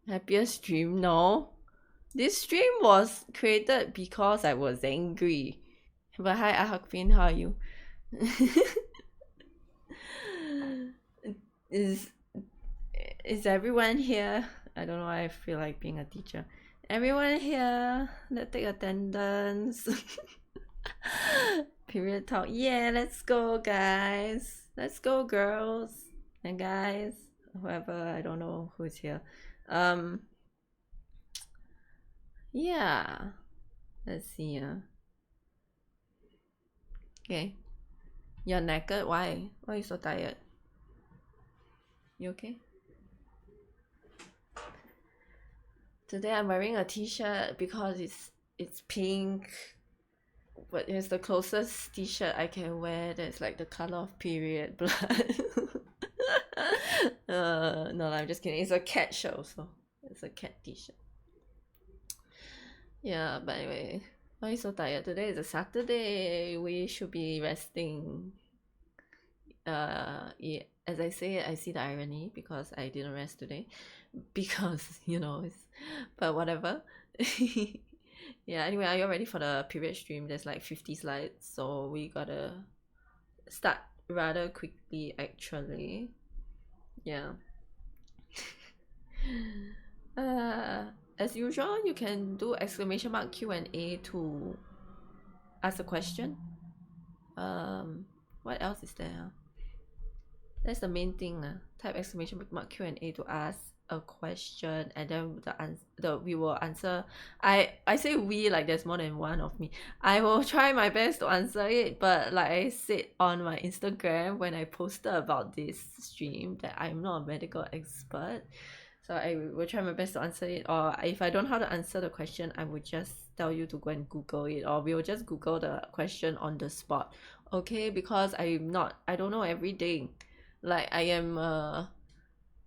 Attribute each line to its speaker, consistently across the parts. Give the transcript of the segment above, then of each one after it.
Speaker 1: Happiest dream? No. This stream was created because I was angry. But hi, Ahakpin, how are you? is is everyone here? I don't know why I feel like being a teacher. Everyone here? Let's take attendance. Period talk. Yeah, let's go, guys. Let's go, girls and guys. Whoever, I don't know who's here. Um, yeah. Let's see. Okay. You're naked? Why? Why are you so tired? You okay? Today I'm wearing a t-shirt because it's pink, but it's the closest t-shirt I can wear that's like the color of period blood. No, I'm just kidding. It's a cat shirt also. It's a cat t-shirt. Yeah, but anyway, why are you so tired? Today is a Saturday. We should be resting. Yeah, as I say, I see the irony because I didn't rest today. Because but whatever. Yeah, anyway, are you ready for the period stream? There's like 50 slides, so we gotta start rather quickly actually. Yeah. As usual, you can do exclamation mark Q&A to ask a question. What else is there? That's the main thing. Type exclamation mark Q&A to ask a question, and then we will answer. I say we like there's more than one of me. I will try my best to answer it, but like I said on my Instagram when I posted about this stream that I'm not a medical expert, so I will try my best to answer it. Or if I don't know how to answer the question, I will just tell you to go and Google it, or we will just Google the question on the spot. Okay, because I don't know everything. Like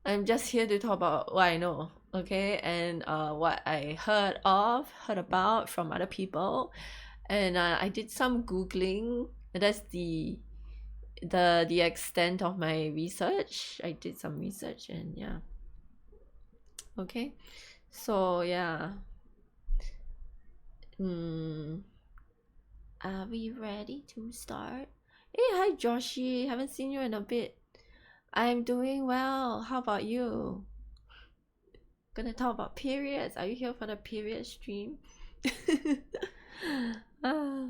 Speaker 1: I'm just here to talk about what I know, okay, and what I heard about from other people, and I did some googling. That's the extent of my research. I did some research, and yeah. Okay, so yeah. Are we ready to start? Hey, hi Joshi, haven't seen you in a bit. I'm doing well. How about you? Gonna talk about periods. Are you here for the period stream? Ah.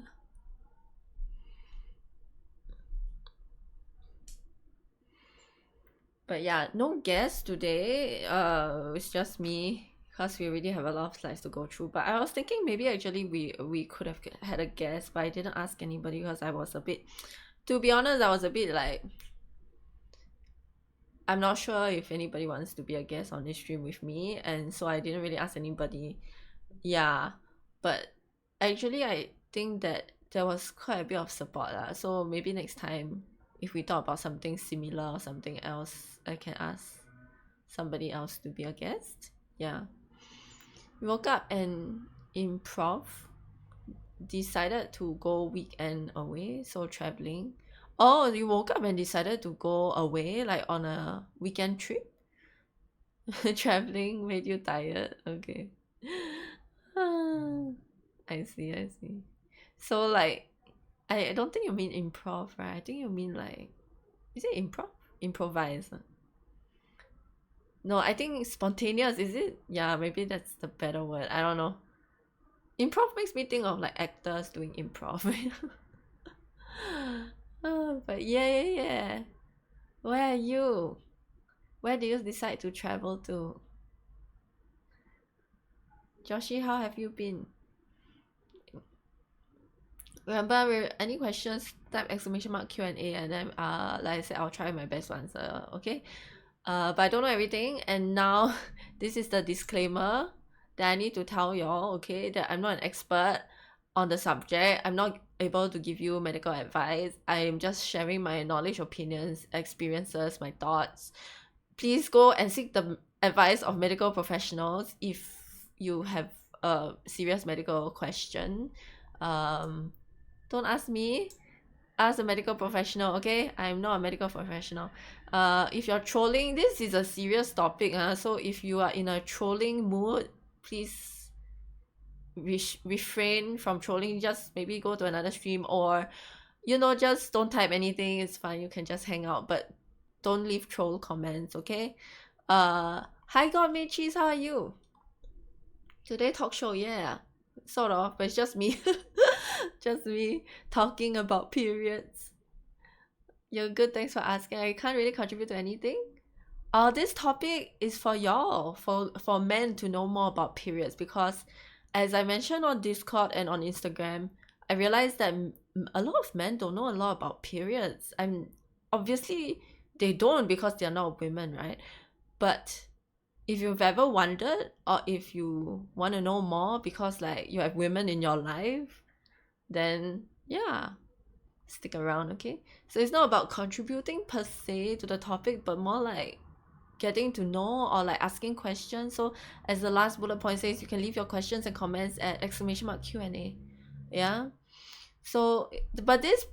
Speaker 1: But yeah, no guests today. It's just me because we already have a lot of slides to go through. But I was thinking maybe actually we could have had a guest, but I didn't ask anybody because I was a bit, to be honest, I was a bit like, I'm not sure if anybody wants to be a guest on this stream with me, and so I didn't really ask anybody. Yeah, but actually I think that there was quite a bit of support lah. So maybe next time if we talk about something similar or something else, I can ask somebody else to be a guest. Yeah. We woke up and improv decided to go weekend away, so traveling. Oh, you woke up and decided to go away like on a weekend trip? Traveling made you tired. Okay. I see. So like I don't think you mean improv, right? I think you mean like, is it improv? Improvise. No, I think spontaneous, is it? Yeah, maybe that's the better word. I don't know. Improv makes me think of like actors doing improv. But yeah. Where are you? Where do you decide to travel to? Joshi, how have you been? Remember, any questions, type exclamation mark Q&A, and then like I said, I'll try my best to answer, okay? But I don't know everything, and now this is the disclaimer that I need to tell y'all, okay, that I'm not an expert on the subject. I'm not able to give you medical advice. I am just sharing my knowledge, opinions, experiences, my thoughts. Please go and seek the advice of medical professionals if you have a serious medical question. Don't ask me. ask a medical professional, okay? I'm not a medical professional. If you're trolling, this is a serious topic, so if you are in a trolling mood, please refrain from trolling. Just maybe go to another stream, or just don't type anything. It's fine, you can just hang out, but don't leave troll comments, okay? Hi God made cheese, how are you? Today talk show, yeah, sort of, but it's just me. Just me talking about periods. You're good, thanks for asking. I can't really contribute to anything. This topic is for y'all, for men to know more about periods, because as I mentioned on Discord and on Instagram, I realized that a lot of men don't know a lot about periods. And obviously they don't, because they're not women, right? But if you've ever wondered, or if you want to know more because like you have women in your life, then yeah, stick around, okay? So it's not about contributing per se to the topic, but more like getting to know or like asking questions. So as the last bullet point says, you can leave your questions and comments at !Q&A. Yeah. So but this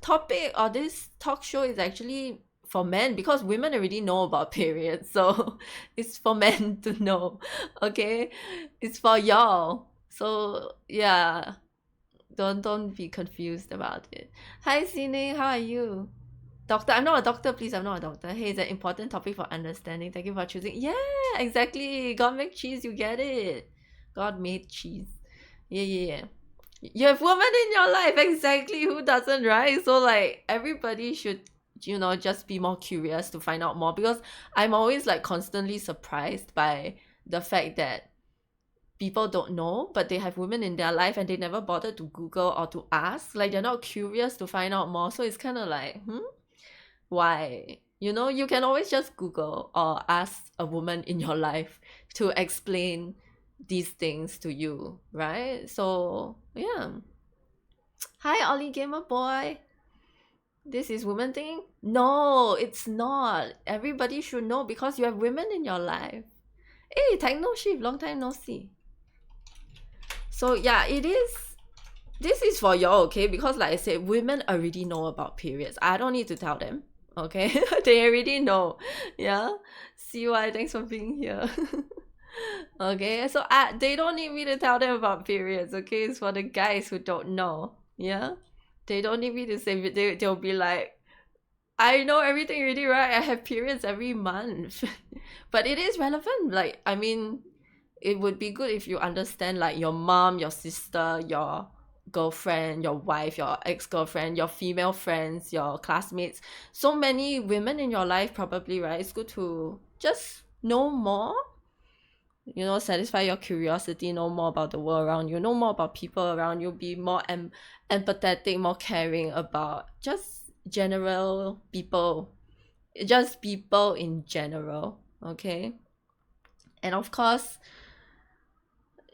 Speaker 1: topic or this talk show is actually for men, because women already know about periods. So it's for men to know, okay? It's for y'all. So yeah, don't be confused about it. Hi Sine, how are you? Doctor, I'm not a doctor, please, I'm not a doctor. Hey, it's an important topic for understanding. Thank you for choosing. Yeah, exactly. God make cheese, you get it. God made cheese. Yeah. You have women in your life, exactly. Who doesn't, right? So like everybody should, just be more curious to find out more, because I'm always like constantly surprised by the fact that people don't know, but they have women in their life and they never bothered to Google or to ask. Like they're not curious to find out more. So it's kind of like, why? You can always just Google or ask a woman in your life to explain these things to you, right? So yeah. Hi Ollie Gamer Boy. This is woman thing? No, it's not. Everybody should know, because you have women in your life. Hey, Techno Shift, long time no see. So yeah, this is for y'all, okay? Because like I said, women already know about periods. I don't need to tell them, okay? They already know. Yeah. CY, thanks for being here. Okay, so they don't need me to tell them about periods, okay? It's for the guys who don't know. Yeah. They don't need me to say, they'll be like, I know everything already, right? I have periods every month. But it is relevant. Like, I mean, it would be good if you understand like your mom, your sister, your girlfriend, your wife, your ex-girlfriend, your female friends, your classmates. So many women in your life probably, right? It's good to just know more, satisfy your curiosity, know more about the world around you, know more about people around you, be more empathetic, more caring about just general people, just people in general, okay? And of course,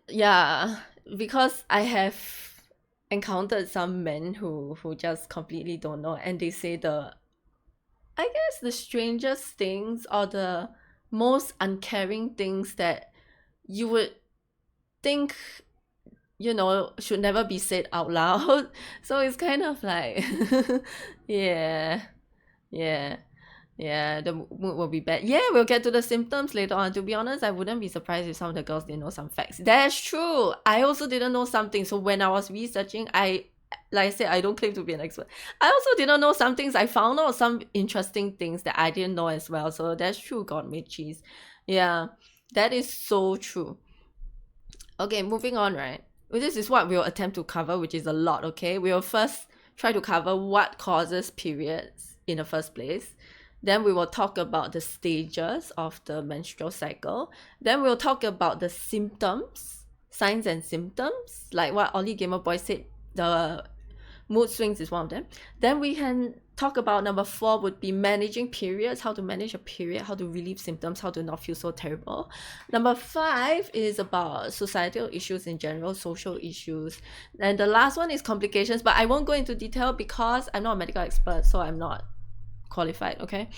Speaker 1: yeah, because I have encountered some men who just completely don't know, and they say I guess the strangest things or the most uncaring things that you would think, should never be said out loud. So it's kind of like yeah, yeah. Yeah, the mood will be bad. Yeah, we'll get to the symptoms later on. To be honest, I wouldn't be surprised if some of the girls didn't know some facts. That's true. I also didn't know something. So when I was researching, like I said, I don't claim to be an expert. I also didn't know some things. I found out some interesting things that I didn't know as well. So that's true. God made cheese. Yeah, that is so true. Okay, moving on, right? This is what we'll attempt to cover, which is a lot, okay? We'll first try to cover what causes periods in the first place. Then we will talk about the stages of the menstrual cycle. Then we'll talk about the symptoms, signs and symptoms, like what Ollie Gamer Boy said, the mood swings is one of them. Then we can talk about number 4 would be managing periods, how to manage a period, how to relieve symptoms, how to not feel so terrible. Number 5 is about societal issues in general, social issues. And the last one is complications, but I won't go into detail because I'm not a medical expert, so I'm not qualified, okay?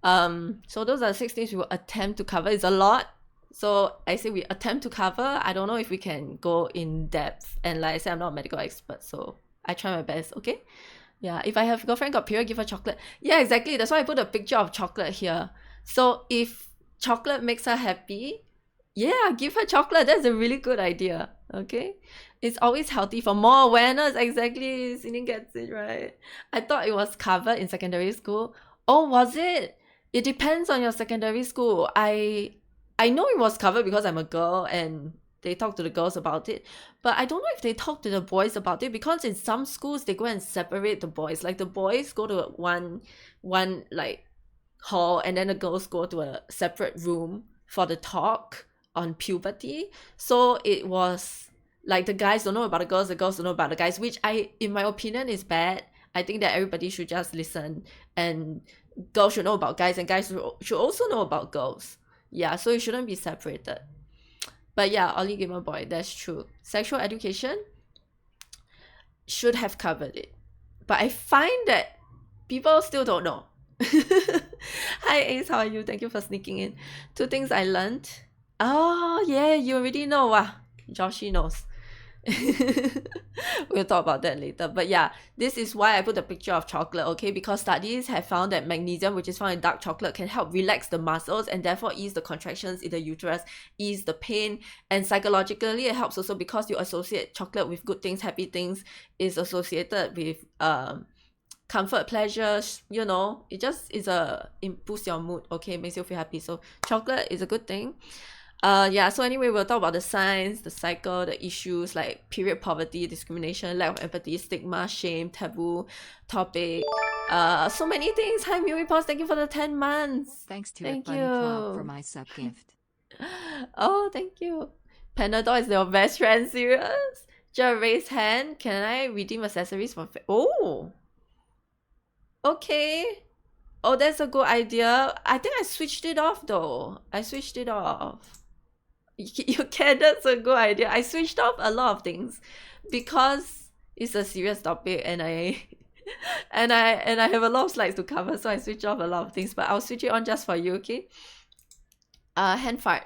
Speaker 1: So those are the 6 things we will attempt to cover. It's a lot, so I say we attempt to cover. I don't know if we can go in depth, and like I said, I'm not a medical expert, so I try my best, okay? Yeah, if I have girlfriend got period, give her chocolate. Yeah, exactly. That's why I put a picture of chocolate here. So if chocolate makes her happy, yeah, give her chocolate. That's a really good idea. Okay. It's always healthy for more awareness. Exactly. Sinin gets it right. I thought it was covered in secondary school. Oh, was it? It depends on your secondary school. I know it was covered because I'm a girl and they talk to the girls about it. But I don't know if they talk to the boys about it, because in some schools they go and separate the boys. Like the boys go to one like hall, and then the girls go to a separate room for the talk on puberty. So it was like the guys don't know about the girls don't know about the guys, which in my opinion is bad. I think that everybody should just listen, and girls should know about guys and guys should also know about girls. Yeah, so it shouldn't be separated. But yeah, Ollie Gamer Boy, that's true. Sexual education should have covered it. But I find that people still don't know. Hi Ace, how are you? Thank you for sneaking in. 2 things I learned. Oh yeah, you already know. Wow, Joshi knows. We'll talk about that later. But yeah, this is why I put a picture of chocolate, okay? Because studies have found that magnesium, which is found in dark chocolate, can help relax the muscles and therefore ease the contractions in the uterus, ease the pain, and psychologically it helps also because you associate chocolate with good things, happy things, is associated with comfort, pleasures, you know, it boosts your mood, okay, makes you feel happy. So chocolate is a good thing. Yeah, so anyway, we'll talk about the signs, the cycle, the issues like period poverty, discrimination, lack of empathy, stigma, shame, taboo, topic, so many things. Hi Miwi Pause, thank you for the 10 months.
Speaker 2: Thanks to Bunny Club for my sub gift.
Speaker 1: Oh, thank you. Panadol is your best friend, serious? Just raise hand. Can I redeem accessories for oh, okay. Oh, that's a good idea. I think I switched it off though. I switched it off. You can, that's a good idea. I switched off a lot of things because it's a serious topic and I and I have a lot of slides to cover, so I switched off a lot of things, but I'll switch it on just for you, okay? Hand fart.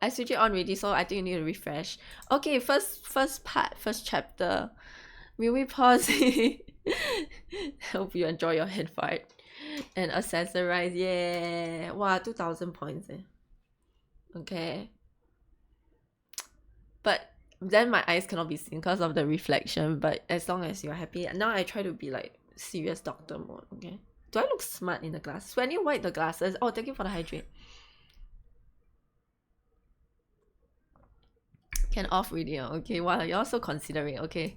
Speaker 1: I switched it on already, so I think you need to refresh. Okay, first part, first chapter. Will we pause? Hope you enjoy your hand fart. And accessorize, yeah. Wow, 2,000 points. Okay. But then my eyes cannot be seen because of the reflection. But as long as you're happy. Now I try to be like serious doctor mode, okay? Do I look smart in the glasses? When you wipe the glasses. Oh, thank you for the hydrate. Can off video, okay? Wow, you're so considerate, okay?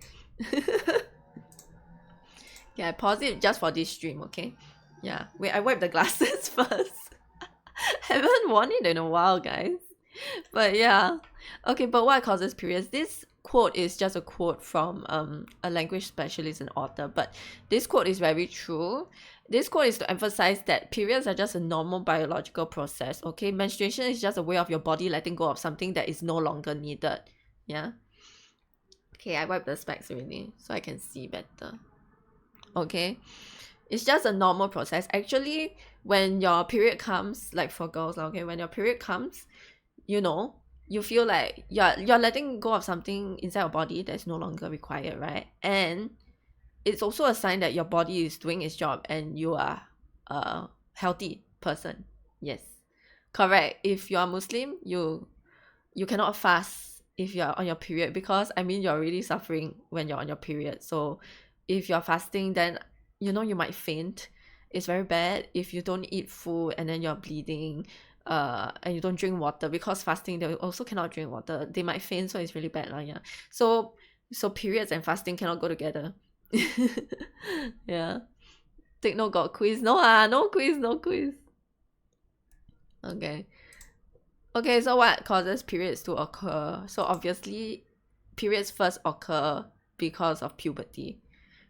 Speaker 1: Yeah, I pause it just for this stream, okay? Yeah, wait, I wipe the glasses first. Haven't worn it in a while, guys. But yeah. Okay, but what causes periods? This quote is just a quote from a language specialist and author, but this quote is very true. This quote is to emphasize that periods are just a normal biological process, okay? Menstruation is just a way of your body letting go of something that is no longer needed. Yeah. Okay, I wipe the specs already so I can see better. Okay. It's just a normal process. Actually, when your period comes, like for girls, okay, when your period comes, you know, you feel like you're letting go of something inside your body that's no longer required, right? And it's also a sign that your body is doing its job and you are a healthy person. Yes, correct. If you are Muslim, you cannot fast if you're on your period, because I mean you're really suffering when you're on your period. So if you're fasting, then you know you might faint. It's very bad if you don't eat food and then you're bleeding, and you don't drink water, because fasting they also cannot drink water. They might faint, so it's really bad, yeah. So periods and fasting cannot go together. Yeah. Take note, got quiz. No quiz. Okay, so what causes periods to occur? So obviously periods first occur because of puberty,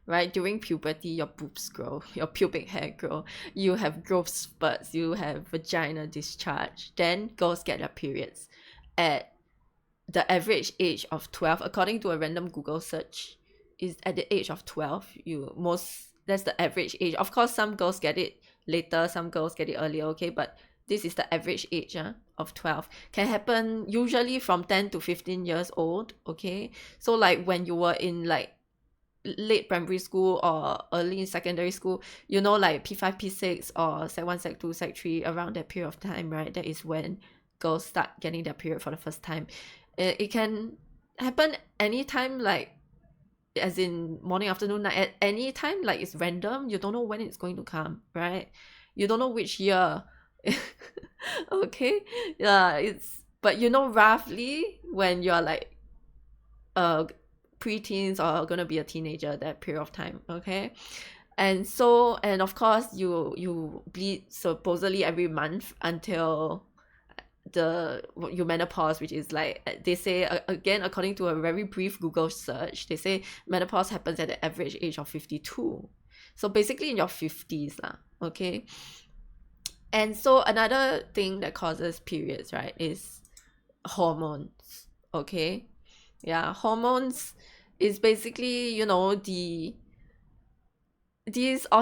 Speaker 1: right? During puberty, your boobs grow, your pubic hair grow, you have growth spurts, you have vagina discharge. Then girls get their periods at the average age of 12, according to a random Google search. Is at the age of 12. That's the average age. Of course, some girls get it later, some girls get it earlier, okay? But this is the average age of 12. Can happen usually from 10 to 15 years old, okay? So like when you were in like late primary school or early in secondary school, you know, like P5, P6 or Sec 1, Sec 2, Sec 3, around that period of time, right? That is when girls start getting their period for the first time. It can happen anytime, like as in morning, afternoon, night, at any time. Like it's random. You don't know when it's going to come, right? You don't know which year. Okay, yeah, but you know roughly when you're like preteens or gonna be a teenager, that period of time. Okay, and of course you bleed supposedly every month until your menopause, which is like they say, again, according to a very brief Google search, they say menopause happens at the average age of 52. So basically in your 50s lah. Okay, and so another thing that causes periods, right, is hormones. Okay, yeah, hormones is basically, you know, all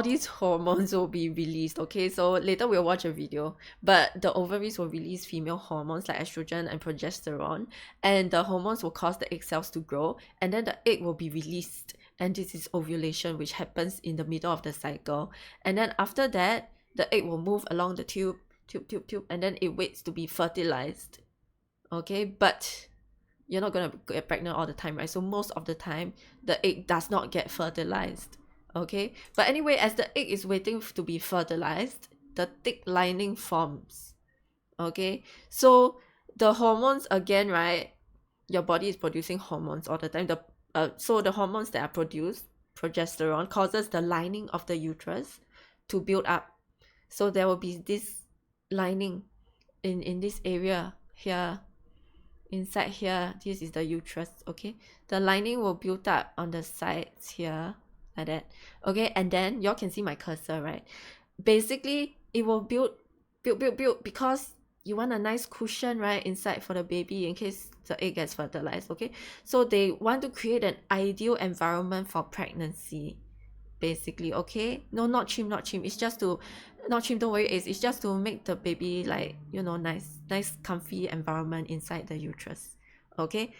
Speaker 1: these hormones will be released. Okay, so later we'll watch a video, but the ovaries will release female hormones like estrogen and progesterone, and the hormones will cause the egg cells to grow, and then the egg will be released, and this is ovulation, which happens in the middle of the cycle. And then after that, the egg will move along the tube, and then it waits to be fertilized. Okay, but you're not gonna get pregnant all the time, right? So most of the time the egg does not get fertilized. Okay, but anyway, as the egg is waiting to be fertilized, the thick lining forms. Okay, so the hormones, again, right, your body is producing hormones all the time. So the hormones that are produced, progesterone, causes the lining of the uterus to build up. So there will be this lining in this area here, inside here. This is the uterus. Okay, the lining will build up on the sides here, like that. Okay, and then y'all can see my cursor, right? Basically it will build because you want a nice cushion, right, inside for the baby in case the egg gets fertilized. Okay, so they want to create an ideal environment for pregnancy, basically. Okay, no, not chim, it's just to, not chim, don't worry, it's just to make the baby, like, you know, nice comfy environment inside the uterus. Okay,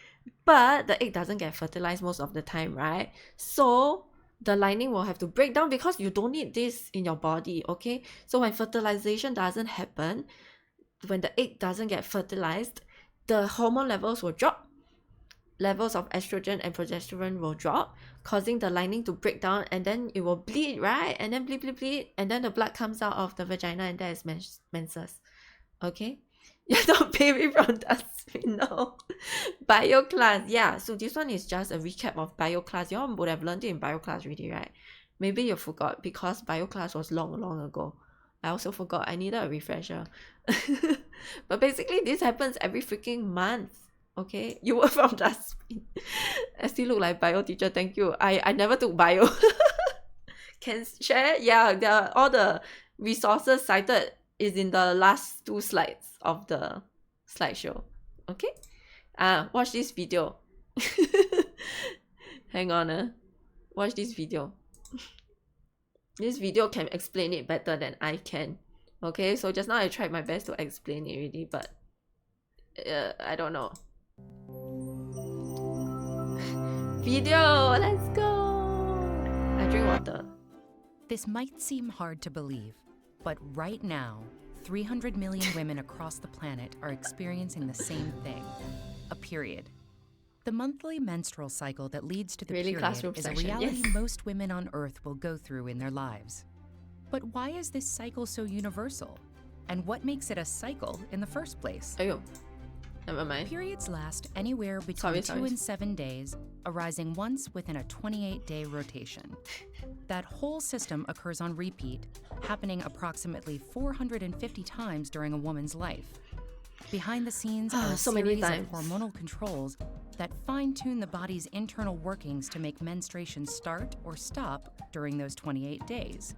Speaker 1: but the egg doesn't get fertilized most of the time, right? So the lining will have to break down because you don't need this in your body. Okay, so when fertilization doesn't happen, when the egg doesn't get fertilized, the hormone levels will drop. Levels of estrogen and progesterone will drop, causing the lining to break down, and then it will bleed, right? And then bleed, and then the blood comes out of the vagina, and that is menses. Okay, you're not baby from dustbin, no. Bio class, yeah. So this one is just a recap of bio class. You all would have learned it in bio class already, right? Maybe you forgot because bio class was long ago. I also forgot. I needed a refresher. But basically, this happens every freaking month. Okay, you were from dustbin. I still look like bio teacher. Thank you. I never took bio. Can share? Yeah, all the resources cited is in the last 2 slides of the slideshow. Okay, watch this video. Hang on, watch this video. This video can explain it better than I can. Okay, so just now I tried my best to explain it already, but I don't know. Video, let's go. I drink water.
Speaker 2: This might seem hard to believe, but right now, 300 million women across the planet are experiencing the same thing, a period. The monthly menstrual cycle that leads to the period is a reality most women on Earth will go through in their lives. But why is this cycle so universal? And what makes it a cycle in the first place?
Speaker 1: Never mind.
Speaker 2: Periods last anywhere between 2 and 7 days, arising once within a 28-day rotation. That whole system occurs on repeat, happening approximately 450 times during a woman's life. Behind the scenes are a series of hormonal controls that fine-tune the body's internal workings to make menstruation start or stop during those 28 days.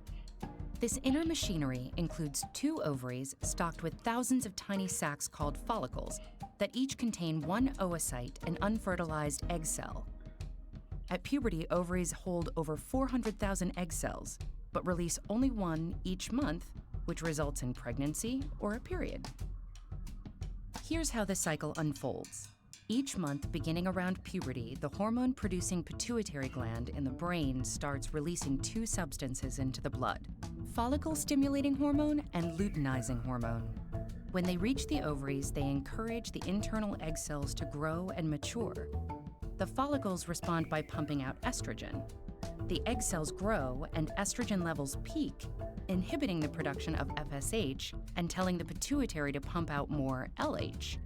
Speaker 2: This inner machinery includes 2 ovaries stocked with thousands of tiny sacs called follicles that each contain 1 oocyte, an unfertilized egg cell. At puberty, ovaries hold over 400,000 egg cells, but release only 1 each month, which results in pregnancy or a period. Here's how the cycle unfolds. Each month, beginning around puberty, the hormone-producing pituitary gland in the brain starts releasing two substances into the blood: follicle-stimulating hormone and luteinizing hormone. When they reach the ovaries, they encourage the internal egg cells to grow and mature. The follicles respond by pumping out estrogen. The egg cells grow and estrogen levels peak, inhibiting the production of FSH and telling the pituitary to pump out more LH.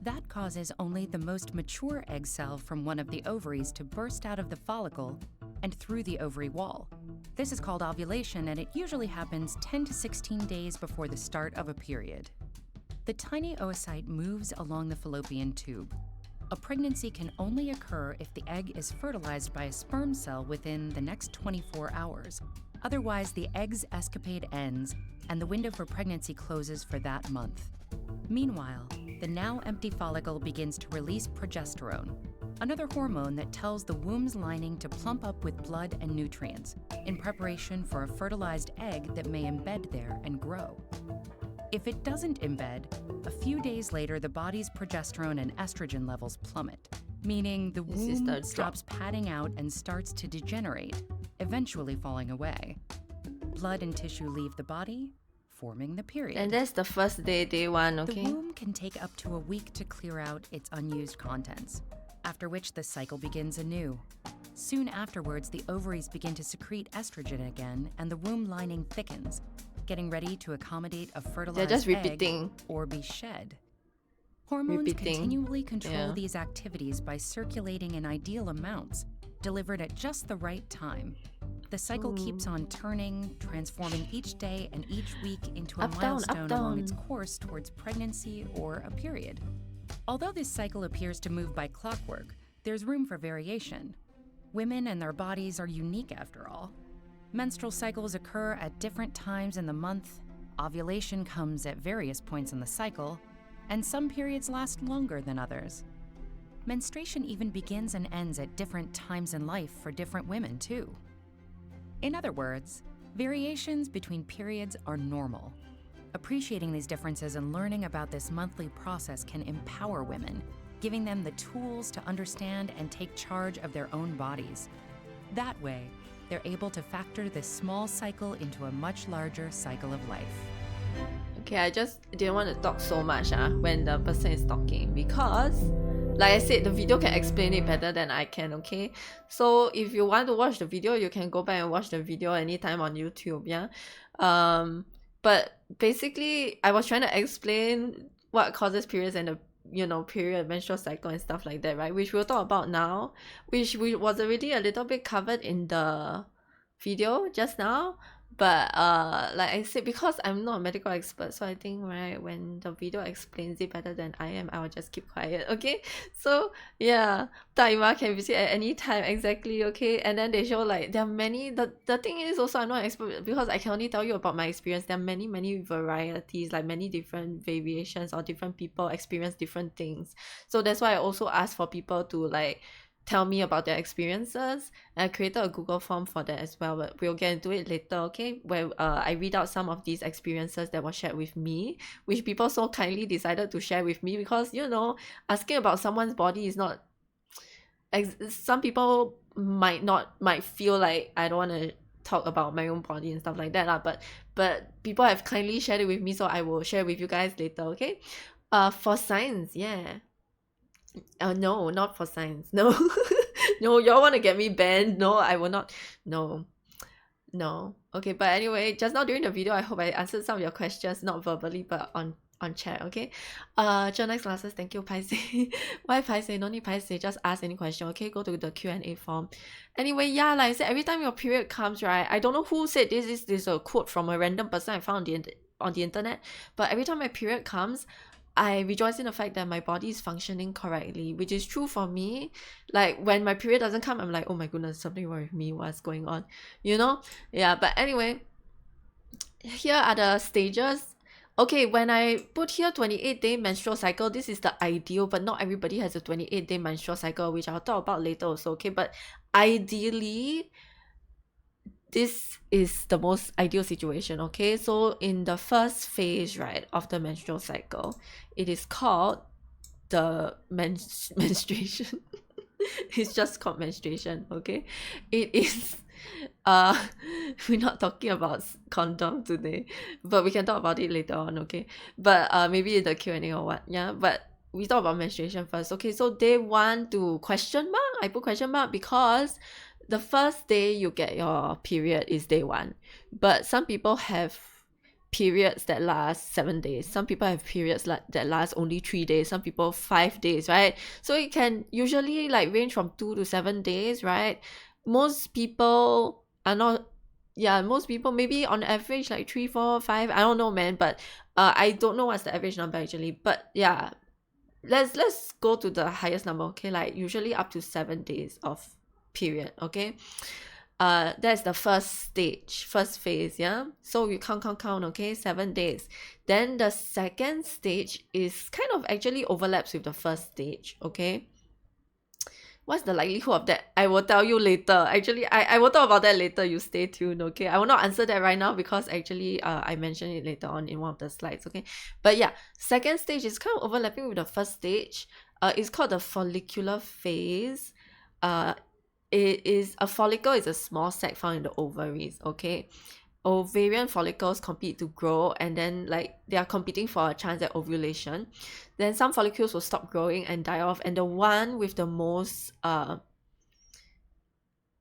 Speaker 2: That causes only the most mature egg cell from one of the ovaries to burst out of the follicle and through the ovary wall. This is called ovulation, and it usually happens 10 to 16 days before the start of a period. The tiny oocyte moves along the fallopian tube. A pregnancy can only occur if the egg is fertilized by a sperm cell within the next 24 hours. Otherwise, the egg's escapade ends and the window for pregnancy closes for that month. Meanwhile, the now empty follicle begins to release progesterone, another hormone that tells the womb's lining to plump up with blood and nutrients in preparation for a fertilized egg that may embed there and grow. If it doesn't embed, a few days later the body's progesterone and estrogen levels plummet, meaning the womb stops padding out and starts to degenerate, eventually falling away. Blood and tissue leave the body, forming the period.
Speaker 1: And that's the first day, day one, okay?
Speaker 2: The womb can take up to a week to clear out its unused contents, after which the cycle begins anew. Soon afterwards, the ovaries begin to secrete estrogen again, and the womb lining thickens, getting ready to accommodate a fertilized egg or be shed. Hormones continually control these activities by circulating in ideal amounts, delivered at just the right time. The cycle keeps on turning, transforming each day and each week into a milestone along its course towards pregnancy or a period. Although this cycle appears to move by clockwork, there's room for variation. Women and their bodies are unique after all. Menstrual cycles occur at different times in the month, ovulation comes at various points in the cycle, and some periods last longer than others. Menstruation even begins and ends at different times in life for different women, too. In other words, variations between periods are normal. Appreciating these differences and learning about this monthly process can empower women, giving them the tools to understand and take charge of their own bodies. That way, they're able to factor this small cycle into a much larger cycle of life.
Speaker 1: Okay, I just didn't want to talk so much when the person is talking, because like I said, the video can explain it better than I can, okay? So if you want to watch the video, you can go back and watch the video anytime on YouTube, yeah? But basically, I was trying to explain what causes periods and the period, menstrual cycle and stuff like that, right? Which we'll talk about now, which was already a little bit covered in the video just now. But like I said, because I'm not a medical expert, so I think, right, when the video explains it better than I am, I will just keep quiet, okay? So yeah, Taima can visit at any time, exactly, okay? And then they show like there are many, the thing is also, I'm not an expert because I can only tell you about my experience. There are many varieties, like many different variations, or different people experience different things. So that's why I also ask for people to like tell me about their experiences, and I created a Google form for that as well, but we'll get into it later, okay? Where I read out some of these experiences that were shared with me, which people so kindly decided to share with me, because asking about someone's body is not, some people might feel like I don't want to talk about my own body and stuff like that, but people have kindly shared it with me, so I will share with you guys later, okay? For science, yeah. No, not for science. No. No, y'all want to get me banned? No, I will not. No. Okay, but anyway, just now during the video, I hope I answered some of your questions, not verbally, but on chat, okay? Journalist classes, thank you, Paise. Why Paise? No need Paise, just ask any question, okay? Go to the Q&A form. Anyway, yeah, like I said, every time your period comes, right? I don't know who said this. This is a quote from a random person I found on the internet, but every time my period comes, I rejoice in the fact that my body is functioning correctly, which is true for me. Like when my period doesn't come, I'm like, oh my goodness, something wrong with me, what's going on, yeah. But anyway, here are the stages. Okay, when I put here 28-day menstrual cycle, this is the ideal, but not everybody has a 28-day menstrual cycle, which I'll talk about later also, okay? But ideally, this is the most ideal situation, okay? So in the first phase, right, of the menstrual cycle, it is called the menstruation. It's just called menstruation, okay? It is we're not talking about condom today, but we can talk about it later on, okay? But maybe in the Q&A or what, yeah. But we talk about menstruation first, okay? So day 1 to question mark, I put question mark because the first day you get your period is day 1, but some people have periods that last 7 days, some people have periods that last only 3 days, some people 5 days, right? So it can usually like range from 2 to 7 days, right? Most people are not, yeah, most people maybe on average like 3, 4, 5, I don't know, man, but I don't know what's the average number actually, but yeah, let's go to the highest number, okay? Like usually up to 7 days of period, okay? That's the first phase, yeah. So you count, okay, 7 days. Then the second stage is kind of actually overlaps with the first stage, okay. What's the likelihood of that? I will tell you later. Actually, I will talk about that later. You stay tuned, okay? I will not answer that right now because actually I mentioned it later on in one of the slides, okay? But yeah, second stage is kind of overlapping with the first stage. It's called the follicular phase. It is a follicle is a small sac found in the ovaries, okay? Ovarian follicles compete to grow, and then like they are competing for a chance at ovulation. Then some follicles will stop growing and die off, and the one with the most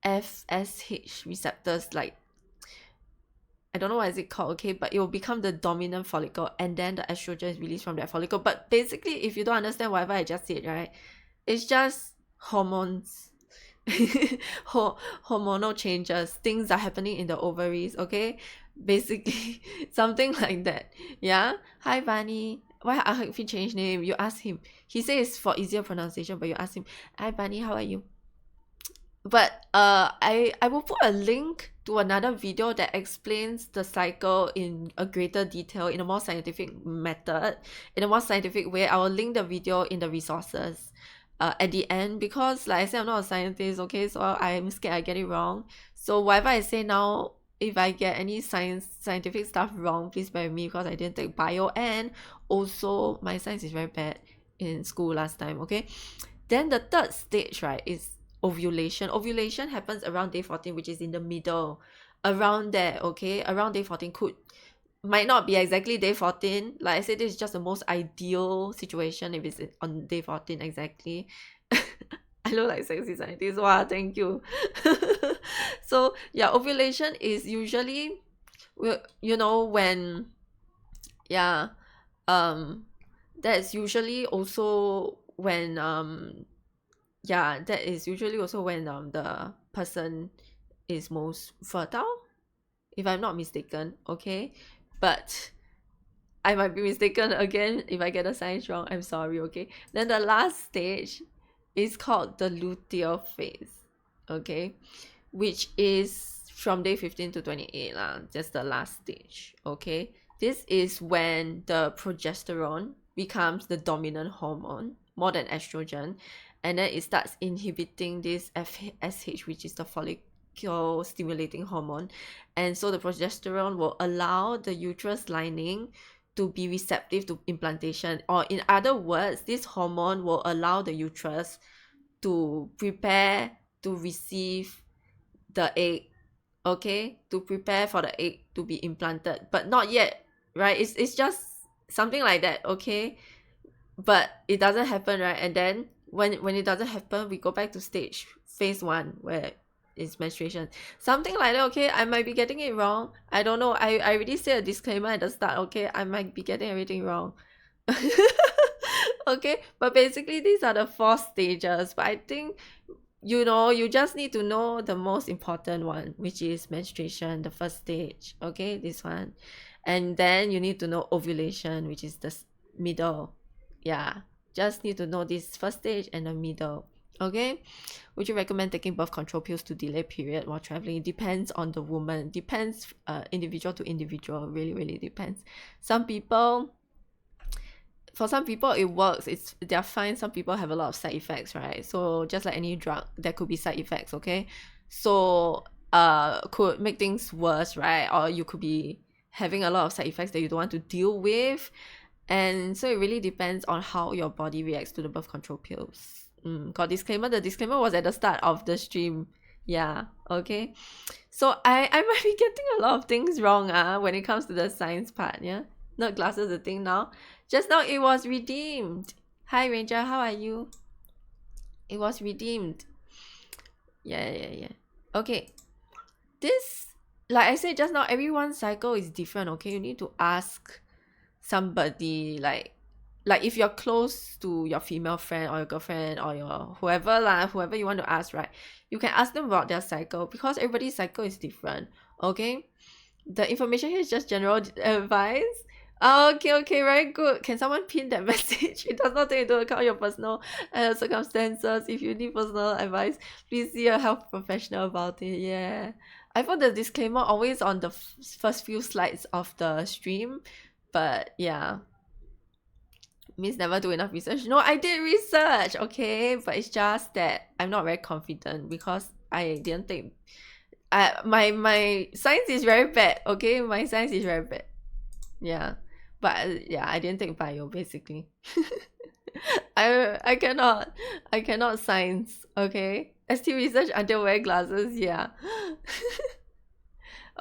Speaker 1: FSH receptors, like I don't know what is it called, okay, but it will become the dominant follicle, and then the estrogen is released from that follicle. But basically, if you don't understand whatever I just said, right, it's just hormones. Hormonal changes, things are happening in the ovaries, okay? Basically something like that. Yeah. Hi Bunny, why if he changed name? You ask him, he says for easier pronunciation, but you ask him, hi Bunny, how are you? But I will put a link to another video that explains the cycle in a greater detail, in a more scientific method, in a more scientific way. I will link the video in the resources at the end, because like I said, I'm not a scientist, okay? So I'm scared I get it wrong. So whatever I say now, if I get any scientific stuff wrong, please bear with me, because I didn't take bio, and also my science is very bad in school last time, okay? Then the third stage, right, is ovulation. Ovulation happens around day 14, which is in the middle, around there, okay? Around day 14, might not be exactly day 14. Like I said, this is just the most ideal situation if it's on day 14 exactly. I look like sexy scientist. Wow, thank you. So yeah, ovulation is usually, you know, when, yeah, that's usually also when yeah, that is usually also when the person is most fertile, if I'm not mistaken, okay? But I might be mistaken again. If I get the science wrong, I'm sorry, okay? Then the last stage is called the luteal phase, okay? Which is from day 15 to 28 lah, just the last stage, okay? This is when the progesterone becomes the dominant hormone, more than estrogen, and then it starts inhibiting this FSH, which is the follicle stimulating hormone. And so the progesterone will allow the uterus lining to be receptive to implantation, or in other words, this hormone will allow the uterus to prepare to receive the egg, okay, to prepare for the egg to be implanted, but not yet, right? It's just something like that, okay? But it doesn't happen, right? And then when it doesn't happen, we go back to phase 1, where it's menstruation, something like that, okay? I might be getting it wrong, I don't know. I already said a disclaimer at the start, okay? I might be getting everything wrong. Okay, but basically these are the 4 stages. But I think, you know, you just need to know the most important one, which is menstruation, the first stage, okay, this one. And then you need to know ovulation, which is the middle. Yeah, just need to know this first stage and the middle, okay? Would you recommend taking birth control pills to delay period while traveling? It depends on the woman, depends individual to individual, really depends. For some people it works, they're fine. Some people have a lot of side effects, right? So just like any drug, there could be side effects, okay? So could make things worse, right? Or you could be having a lot of side effects that you don't want to deal with, And so it really depends on how your body reacts to the birth control pills. Got disclaimer. The disclaimer was at the start of the stream. Yeah, okay. So I might be getting a lot of things wrong when it comes to the science part, yeah. Not glasses the thing now. Just now it was redeemed. Hi Ranger, how are you? It was redeemed. Yeah. Okay. This, like I said just now, everyone's cycle is different, okay? You need to ask somebody, like if you're close to your female friend or your girlfriend or your whoever you want to ask, right? You can ask them about their cycle because everybody's cycle is different, okay? The information here is just general advice. Okay, very good. Can someone pin that message? It does not take into account your personal circumstances. If you need personal advice, please see a health professional about it. Yeah, I put the disclaimer always on the first few slides of the stream, but yeah, means never do enough research. No, I did research, okay, but it's just that I'm not very confident because I didn't take my science is very bad, okay? My science is very bad. Yeah. But yeah, I didn't take bio basically. I cannot science, okay? ST research until wear glasses, yeah.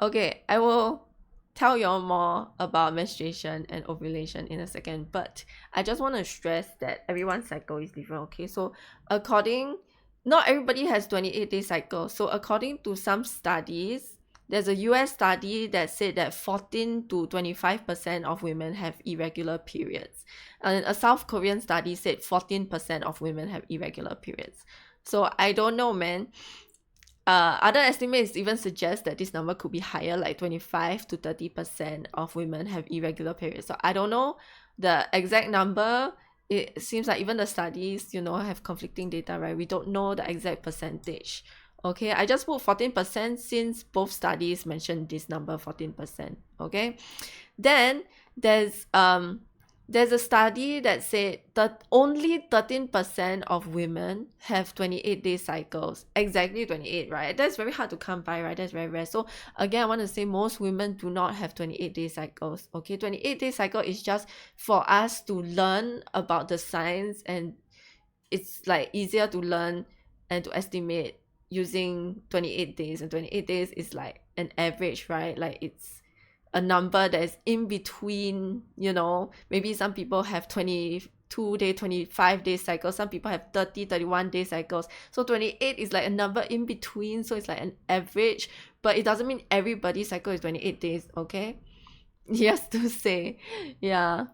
Speaker 1: Okay, I will tell you all more about menstruation and ovulation in a second, but I just want to stress that everyone's cycle is different, okay? So not everybody has 28-day cycle. So according to some studies, there's a US study that said that 14 to 25% of women have irregular periods. And a South Korean study said 14% of women have irregular periods. So I don't know, man. Other estimates even suggest that this number could be higher, like 25 to 30% of women have irregular periods. So I don't know the exact number. It seems like even the studies, have conflicting data, right? We don't know the exact percentage. Okay, I just put 14% since both studies mentioned this number, 14%. Okay, then there's a study that said that only 13% of women have 28-day cycles. Exactly 28, right? That's very hard to come by, right? That's very rare. So again, I want to say most women do not have 28-day cycles. Okay, 28-day cycle is just for us to learn about the science, and it's like easier to learn and to estimate using 28 days, and 28 days is like an average, right? Like it's a number that is in between, maybe some people have 22-day, 25-day cycles, some people have 30, 31-day cycles. So 28 is like a number in between, so it's like an average, but it doesn't mean everybody's cycle is 28 days, okay? Yes, to say, yeah.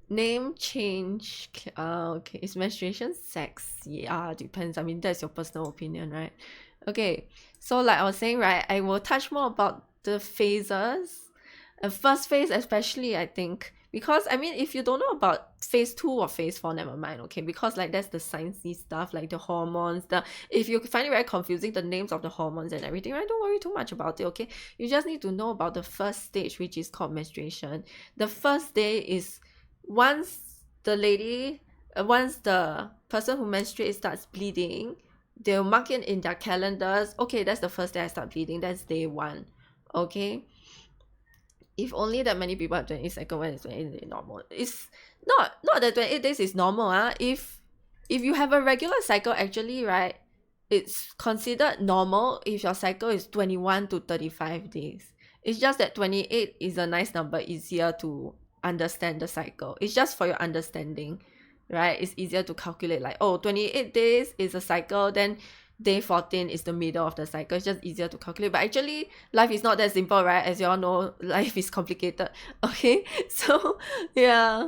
Speaker 1: Name change. Okay, is menstruation sex? Yeah, depends. I mean, that's your personal opinion, right? Okay, so like I was saying, right, I will touch more about the phases. First phase especially, I think, because I mean, if you don't know about phase 2 or phase 4, never mind, okay? Because like that's the sciencey stuff, like the hormones, if you find it very confusing, the names of the hormones and everything, right, don't worry too much about it, okay? You just need to know about the first stage, which is called menstruation. The first day is once the person who menstruates starts bleeding, they'll mark it in their calendars. Okay, that's the first day I start bleeding. That's day 1. Okay. If only that many people have 28 cycle when it's 28 days normal. It's not that 28 days is normal. If you have a regular cycle, actually, right, it's considered normal if your cycle is 21 to 35 days. It's just that 28 is a nice number, easier to understand the cycle. It's just for your understanding, right? It's easier to calculate, like, 28 days is a cycle, then day 14 is the middle of the cycle. It's just easier to calculate, but actually life is not that simple, right? As you all know, life is complicated. Okay, so yeah,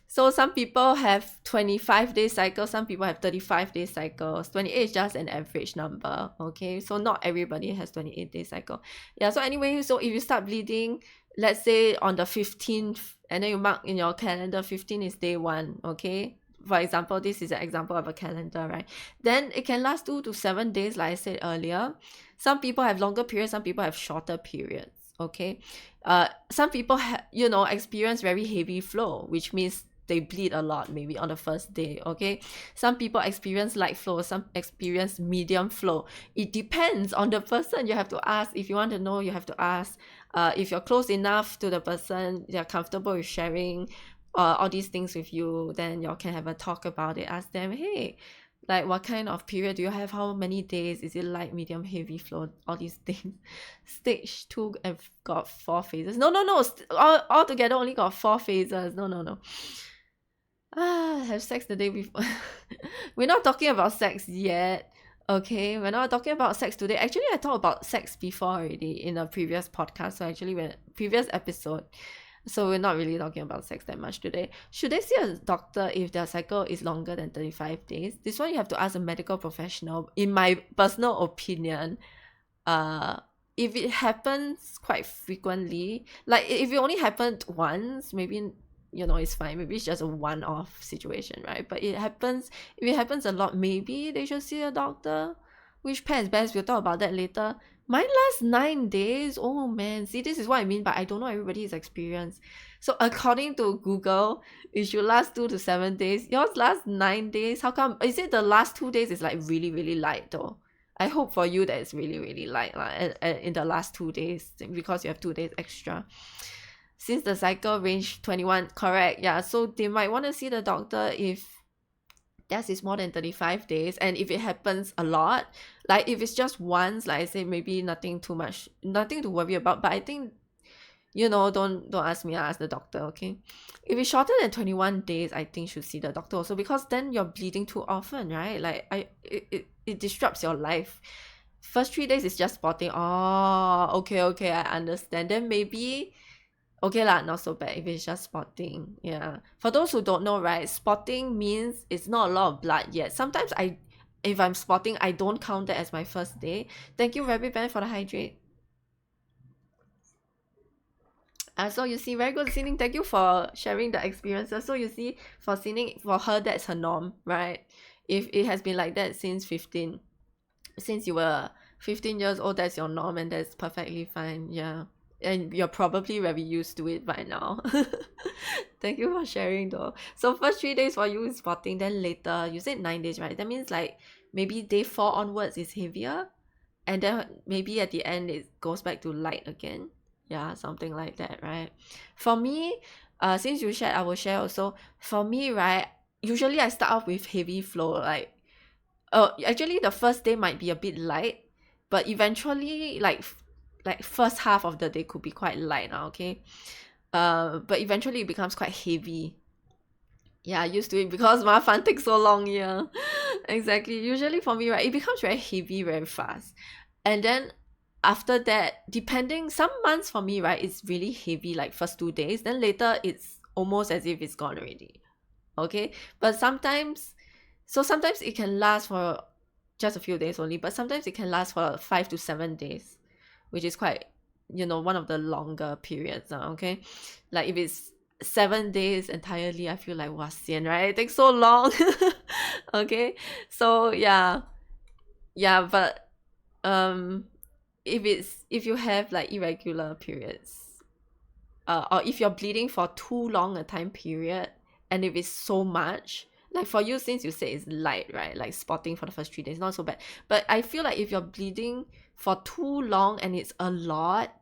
Speaker 1: so some people have 25-day cycles, some people have 35-day cycles. 28 is just an average number, okay? So not everybody has 28-day cycle. Yeah, so anyway, so if you start bleeding, let's say on the 15th, and then you mark in your calendar 15 is day 1, okay? For example, this is an example of a calendar, right? Then it can last 2 to 7 days, like I said earlier. Some people have longer periods, some people have shorter periods, okay? Some people experience very heavy flow, which means they bleed a lot, maybe on the first day, okay? Some people experience light flow, some experience medium flow. It depends on the person. You have to ask. If you want to know, you have to ask if you're close enough to the person, they're comfortable with sharing all these things with you, then you all can have a talk about it. Ask them, hey, like what kind of period do you have, how many days, is it light, medium, heavy flow, all these things. Stage 2 have got 4 phases. No, all together only got 4 phases. No. Have sex the day before. We're not talking about sex yet. Okay, we're not talking about sex today. Actually, I talked about sex before already in a previous podcast. So actually, previous episode. So we're not really talking about sex that much today. Should they see a doctor if their cycle is longer than 35 days? This one you have to ask a medical professional. In my personal opinion, if it happens quite frequently, like if it only happened once, maybe it's fine. Maybe it's just a one-off situation, right? But if it happens a lot, maybe they should see a doctor. Which pair is best? We'll talk about that later. Mine lasts 9 days. Oh man, see, this is what I mean, but I don't know everybody's experience. So according to Google, it should last 2 to 7 days. Yours lasts 9 days. How come? Is it the last 2 days is like really, really light though? I hope for you that it's really, really light in the last 2 days, because you have 2 days extra. Since the cycle range 21, correct, yeah. So they might want to see the doctor if that is more than 35 days, and if it happens a lot, like if it's just once, like I say, maybe nothing to worry about. But I think, don't ask me, I ask the doctor, okay? If it's shorter than 21 days, I think you should see the doctor also, because then you're bleeding too often, right? Like it disrupts your life. First 3 days is just spotting. Oh, okay, I understand. Then maybe okay lah, not so bad if it's just spotting. Yeah. For those who don't know, right, spotting means it's not a lot of blood yet. Sometimes if I'm spotting, I don't count that as my first day. Thank you, Rabbit Band, for the hydrate. So you see, very good, Sining. Thank you for sharing the experiences. So you see, for Sining, for her, that's her norm, right? If it has been like that since you were 15 years old, that's your norm, and that's perfectly fine. Yeah. And you're probably very used to it by now. Thank you for sharing though. So first 3 days for you is spotting, then later you said 9 days, right? That means like maybe day 4 onwards is heavier, and then maybe at the end it goes back to light again. Yeah, something like that, right? For me, since you shared, I will share also. For me, right, usually I start off with heavy flow, like actually the first day might be a bit light, but eventually like first half of the day could be quite light now, okay? But eventually it becomes quite heavy. Yeah, I used to it because my fun takes so long, yeah. Exactly. Usually for me, right, it becomes very heavy very fast. And then after that, depending, some months for me, right, it's really heavy, like first 2 days. Then later it's almost as if it's gone already. Okay? But sometimes it can last for just a few days only, but sometimes it can last for 5 to 7 days, which is quite, one of the longer periods, okay? Like if it's 7 days entirely, I feel like, wow, sian, right? It takes so long. Okay? So yeah, but if you have like irregular periods, or if you're bleeding for too long a time period, and if it's so much, like for you, since you say it's light, right, like spotting for the first 3 days, not so bad. But I feel like if you're bleeding for too long and it's a lot,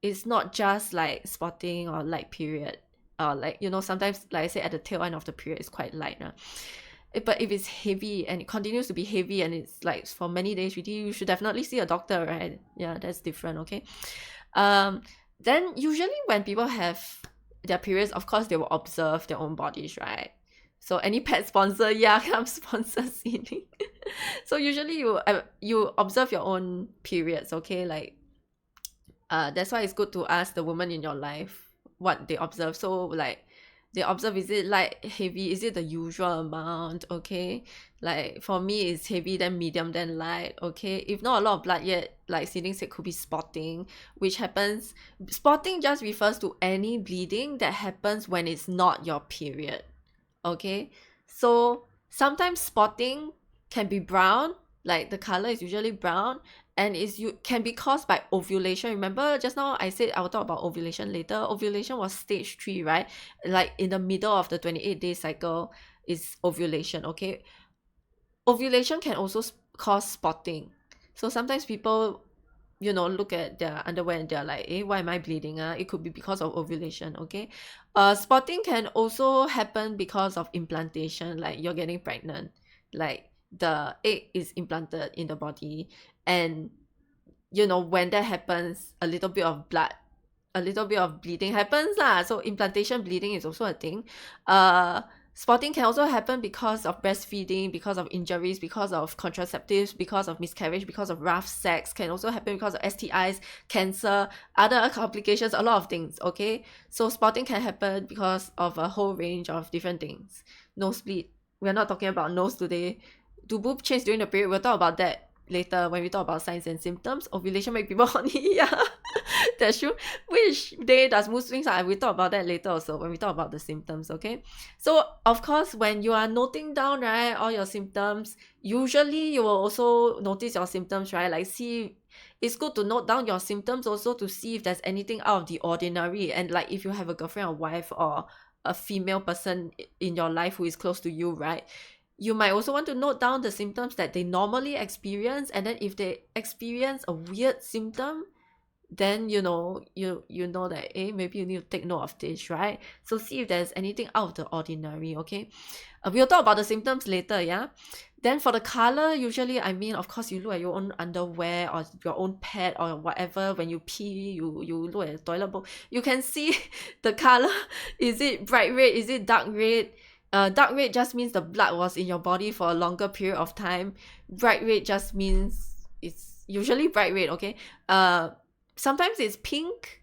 Speaker 1: it's not just like spotting or light period, or like, sometimes, like I said, at the tail end of the period is quite light. But if it's heavy and it continues to be heavy and it's like for many days already, you should definitely see a doctor, right? Yeah, that's different, okay? Then usually when people have their periods, of course they will observe their own bodies, right? So any pet sponsor, yeah, come sponsor Sini. So usually you observe your own periods, okay? Like that's why it's good to ask the woman in your life what they observe. So like they observe, is it light, heavy, is it the usual amount, okay? Like for me it's heavy, then medium, then light, okay? If not a lot of blood yet, like Sining said, could be spotting, which happens. Spotting just refers to any bleeding that happens when it's not your period, okay? So sometimes spotting can be brown, like the color is usually brown, and can be caused by ovulation. Remember just now I said I will talk about ovulation later. Ovulation was stage 3, right? Like in the middle of the 28-day cycle is ovulation, okay? Ovulation can also cause spotting. So sometimes people look at their underwear and they're like, why am I bleeding? It could be because of ovulation, okay? Spotting can also happen because of implantation, like you're getting pregnant, like the egg is implanted in the body, and when that happens, a little bit of bleeding happens lah. So implantation bleeding is also a thing. Spotting can also happen because of breastfeeding, because of injuries, because of contraceptives, because of miscarriage, because of rough sex. Can also happen because of STIs, cancer, other complications, a lot of things, okay? So spotting can happen because of a whole range of different things. Nosebleed. We're not talking about nose today. Do boob change during the period? We'll talk about that later when we talk about signs and symptoms. Ovulation make people horny. Yeah, that's true. Which day does mood swings? We talk about that later also when we talk about the symptoms, okay? So of course, when you are noting down, right, all your symptoms, usually you will also notice your symptoms, right? Like, see, it's good to note down your symptoms also to see if there's anything out of the ordinary. And like, if you have a girlfriend or wife or a female person in your life who is close to you, right, you might also want to note down the symptoms that they normally experience, and then if they experience a weird symptom, then you know that maybe you need to take note of this, right? So see if there's anything out of the ordinary, okay? We'll talk about the symptoms later, yeah? Then for the color, usually, I mean, of course, you look at your own underwear or your own pad or whatever. When you pee, you look at the toilet bowl, you can see the color. Is it bright red? Is it dark red? Dark red just means the blood was in your body for a longer period of time. Bright red just means it's usually bright red, okay? Sometimes it's pink.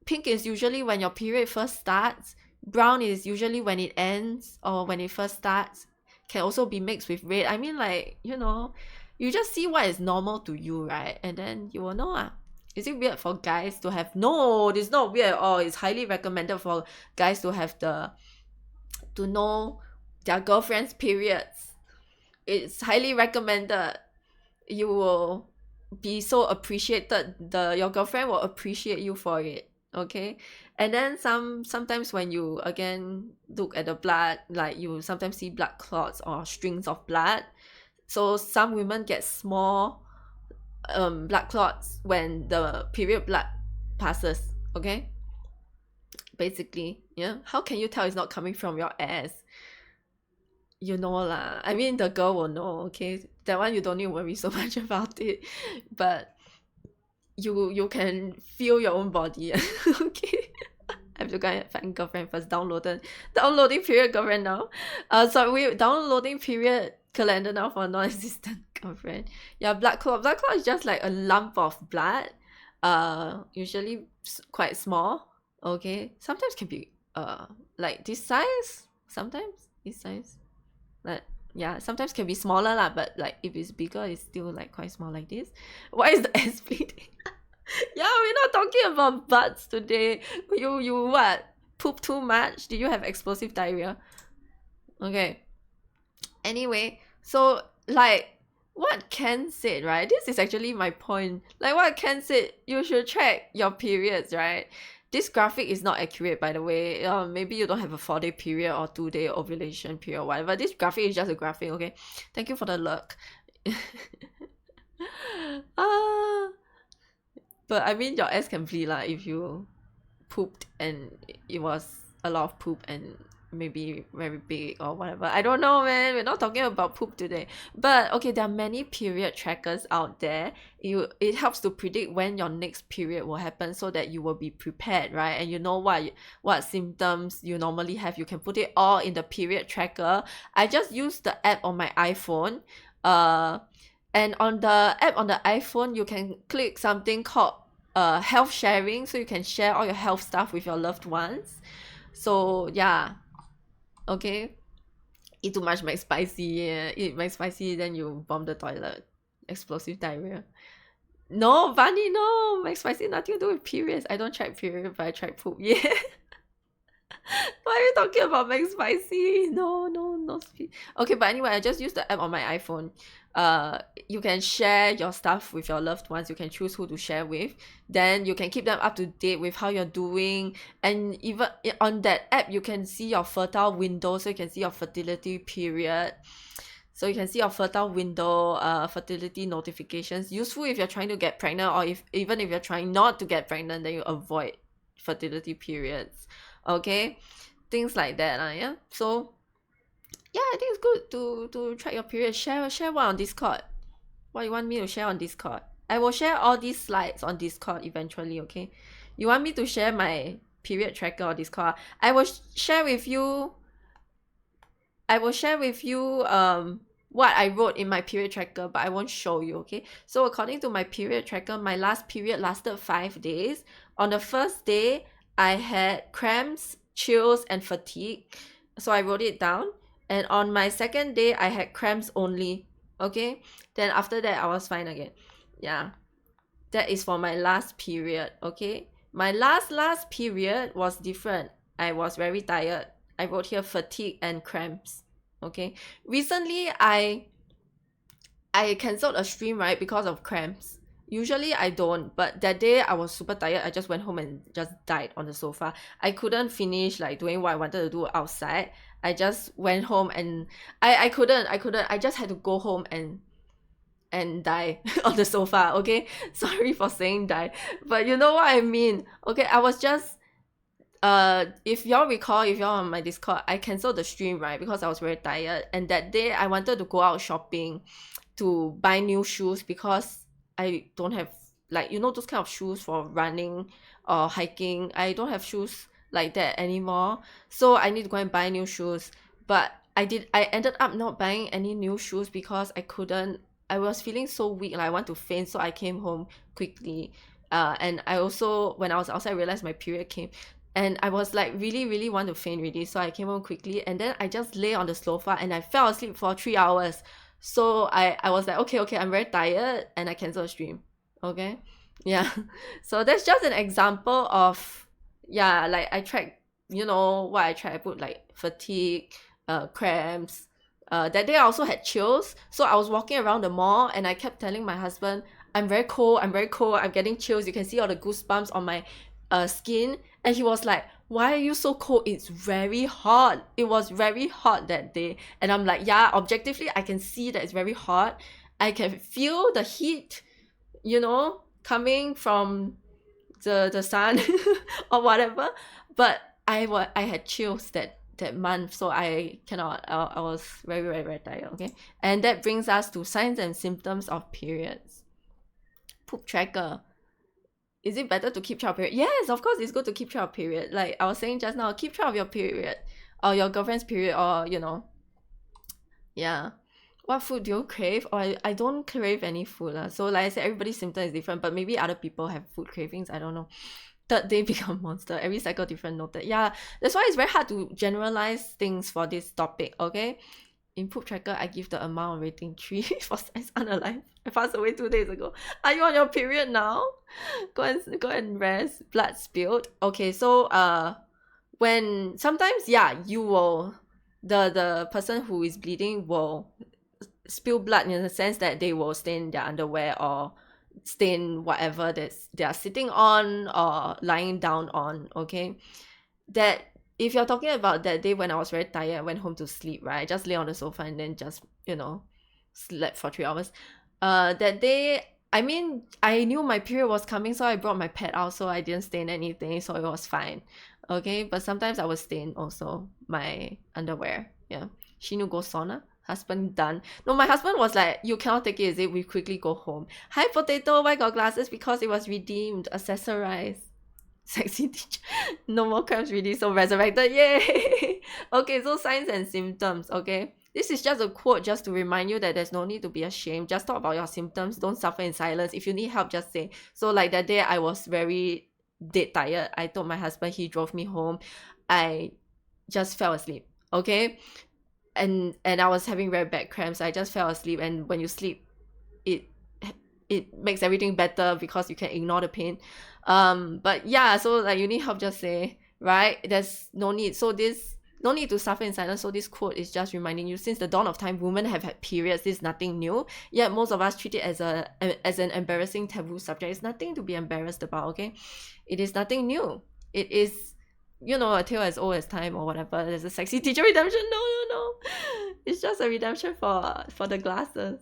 Speaker 1: Pink is usually when your period first starts. Brown is usually when it ends or when it first starts. Can also be mixed with red. I mean, like, you just see what is normal to you, right? And then you will know. Is it weird for guys to have... No, it's not weird at all. It's highly recommended for guys to have to know their girlfriend's periods. It's highly recommended. You will be so appreciated. Your girlfriend will appreciate you for it, okay? And then sometimes when you again look at the blood, like you sometimes see blood clots or strings of blood. So some women get small blood clots when the period blood passes, okay? Basically, yeah. How can you tell it's not coming from your ass? You know lah. I mean, the girl will know, okay? That one you don't need to worry so much about it. But you can feel your own body, okay? I have to go and find girlfriend first. Downloading period girlfriend now. We're downloading period calendar now for non-existent girlfriend. Yeah, blood clot. Blood clot is just like a lump of blood. Usually quite small. Okay, sometimes can be like this size. Sometimes this size. But yeah, sometimes can be smaller lah. But like if it's bigger, it's still like quite small like this. Why is the ass bleeding? Yeah, we're not talking about butts today. You what? Poop too much? Did you have explosive diarrhea? Okay. Anyway, so like what Ken said, right? This is actually my point. Like what Ken said, you should track your periods, right? This graphic is not accurate, by the way. Maybe you don't have a 4-day period or 2-day ovulation period or whatever. This graphic is just a graphic, okay? Thank you for the look. But I mean, your ass can bleed lah if you pooped and it was a lot of poop and maybe very big or whatever. I don't know, man. We're not talking about poop today. But okay, there are many period trackers out there. It helps to predict when your next period will happen so that you will be prepared, right? And you know what symptoms you normally have. You can put it all in the period tracker. I just use the app on my iPhone. And on the app on the iPhone, you can click something called health sharing, so you can share all your health stuff with your loved ones. So yeah, okay. Eat too much McSpicy, yeah. Eat McSpicy, then you bomb the toilet. Explosive diarrhea. No, Bunny, no. McSpicy nothing to do with periods. I don't track period, but I track poop. Yeah. Why are you talking about McSpicy? No. Okay, but anyway, I just use the app on my iPhone. You can share your stuff with your loved ones. You can choose who to share with. Then you can keep them up to date with how you're doing. And even on that app, you can see your fertile window, so you can see your fertility period. So you can see your fertile window, fertility notifications. Useful if you're trying to get pregnant, or even if you're trying not to get pregnant, then you avoid fertility periods. Okay, things like that. Yeah. So yeah, I think it's good to track your period. Share one on Discord. What you want me to share on Discord? I will share all these slides on Discord eventually. Okay. You want me to share my period tracker on Discord? I will share with you what I wrote in my period tracker, but I won't show you, okay? So according to my period tracker, my last period lasted 5 days. On the first day, I had cramps, chills, and fatigue. So I wrote it down. And on my second day, I had cramps only, okay? Then after that, I was fine again. Yeah. That is for my last period, okay? My last period was different. I was very tired. I wrote here fatigue and cramps. Okay. Recently, I cancelled a stream, right, because of cramps. Usually I don't, but that day I was super tired. I just went home and just died on the sofa. I couldn't finish like doing what I wanted to do outside. I just went home and I couldn't. I just had to go home and die on the sofa. Okay. Sorry for saying die, but you know what I mean. Okay. I was just if y'all recall, if y'all on my Discord, I cancelled the stream, right, because I was very tired. And that day I wanted to go out shopping to buy new shoes because I don't have, like, you know, those kind of shoes for running or hiking. I don't have shoes like that anymore, so I need to go and buy new shoes. But I ended up not buying any new shoes because I was feeling so weak, like I want to faint, so I came home quickly. And I also, when I was outside, I realized my period came. And I was like really, really want to faint really. So I came home quickly and then I just lay on the sofa and I fell asleep for 3 hours. So I was like, okay, I'm very tired, and I cancelled the stream. Okay. Yeah. So that's just an example of, yeah, like I track, you know, what I track. I put like fatigue, cramps. That day I also had chills. So I was walking around the mall and I kept telling my husband, I'm very cold, I'm getting chills. You can see all the goosebumps on my skin. And he was like, why are you so cold? It's very hot. It was very hot that day. And I'm like, yeah, objectively I can see that it's very hot. I can feel the heat, you know, coming from the sun or whatever. But I had chills that month, so I cannot. I was very, very, very tired. Okay. And that brings us to signs and symptoms of periods. Poop tracker. Is it better to keep track of period? Yes, of course it's good to keep track of period. Like I was saying just now, keep track of your period or your girlfriend's period, or, you know. Yeah. What food do you crave? Or I don't crave any food. So like I said, everybody's symptom is different, but maybe other people have food cravings. I don't know. Third day become monster. Every cycle different noted. Yeah, that's why it's very hard to generalize things for this topic, okay? In poop tracker, I give the amount rating 3 for size unalive. I passed away 2 days ago. Are you on your period now? Go and rest. Blood spilled. Okay, so when sometimes, yeah, you will, the person who is bleeding will spill blood in the sense that they will stain their underwear or stain whatever that they are sitting on or lying down on. Okay, that if you're talking about that day when I was very tired, I went home to sleep, right? I just lay on the sofa and then just, you know, slept for 3 hours. That day, I mean, I knew my period was coming, so I brought my pad out, so I didn't stain anything, so it was fine. Okay, but sometimes I would stain also my underwear. Yeah. Shinu go sauna. Husband done. No, my husband was like, you cannot take it, is it? We quickly go home. Hi potato, why got glasses? Because it was redeemed, accessorized. Sexy teacher. No more cramps really, so resurrected. Yay! Okay, so signs and symptoms. Okay, this is just a quote just to remind you that there's no need to be ashamed. Just talk about your symptoms. Don't suffer in silence. If you need help, just say. So like that day I was very dead tired. I told my husband, he drove me home. I just fell asleep. Okay, and I was having very bad cramps. I just fell asleep, and when you sleep, it makes everything better because you can ignore the pain. But yeah, so like you need help, just say, right? There's no need. So this, no need to suffer in silence. So this quote is just reminding you, since the dawn of time, women have had periods. This is nothing new. Yet most of us treat it as an embarrassing taboo subject. It's nothing to be embarrassed about, okay? It is nothing new. It is, you know, a tale as old as time or whatever. There's a sexy teacher redemption. No. It's just a redemption for the glasses.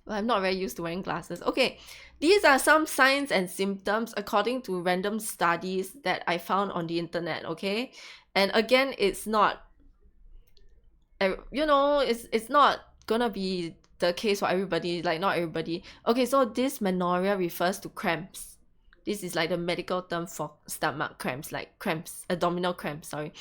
Speaker 1: Well, I'm not very used to wearing glasses. Okay, these are some signs and symptoms according to random studies that I found on the internet. Okay, and again, it's not, it's not gonna be the case for everybody. Like, not everybody. Okay, so dysmenorrhea refers to cramps. This is like the medical term for stomach cramps, like cramps, abdominal cramps. Sorry,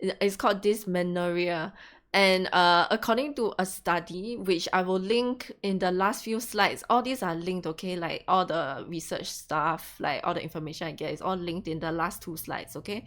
Speaker 1: it's called dysmenorrhea. And according to a study, which I will link in the last few slides, all these are linked, okay? Like all the research stuff, like all the information I get is all linked in the last 2 slides, okay?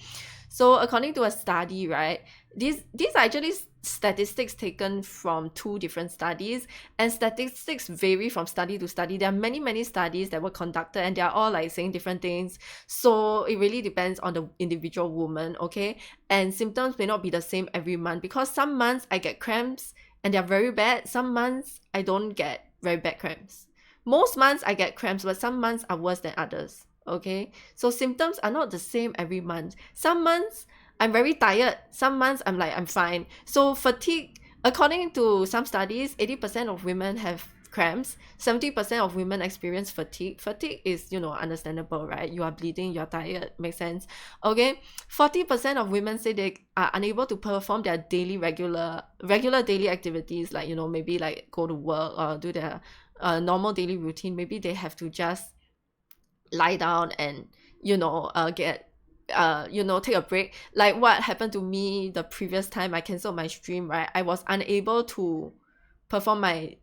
Speaker 1: So according to a study, right, these are actually statistics taken from 2 different studies, and statistics vary from study to study. There are many studies that were conducted, and they are all like saying different things. So it really depends on the individual woman, okay? And symptoms may not be the same every month, because some months I get cramps and they're very bad. Some months I don't get very bad cramps. Most months I get cramps, but some months are worse than others. Okay, so symptoms are not the same every month. Some months I'm very tired, some months I'm fine. So fatigue, according to some studies, 80% of women have cramps, 70% of women experience fatigue. Fatigue is, understandable, right? You are bleeding, you're tired, makes sense. Okay, 40% of women say they are unable to perform their regular daily activities, like, maybe like go to work or do their normal daily routine. Maybe they have to just lie down and get take a break. Like what happened to me the previous time I canceled my stream, right? I was unable to perform my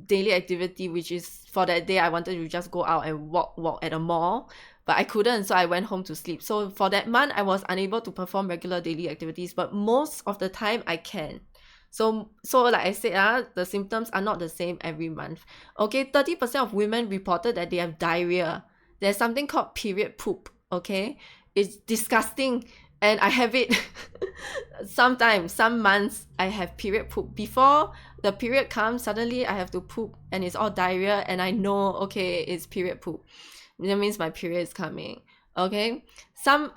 Speaker 1: daily activity, which is for that day I wanted to just go out and walk at a mall, but I couldn't, so I went home to sleep. So for that month I was unable to perform regular daily activities, but most of the time I can. So like I said, the symptoms are not the same every month. Okay, 30% of women reported that they have diarrhea. There's something called period poop, okay? It's disgusting, and I have it sometimes. Some months I have period poop. Before the period comes, suddenly I have to poop and it's all diarrhea, and I know, okay, it's period poop. That means my period is coming. Okay, some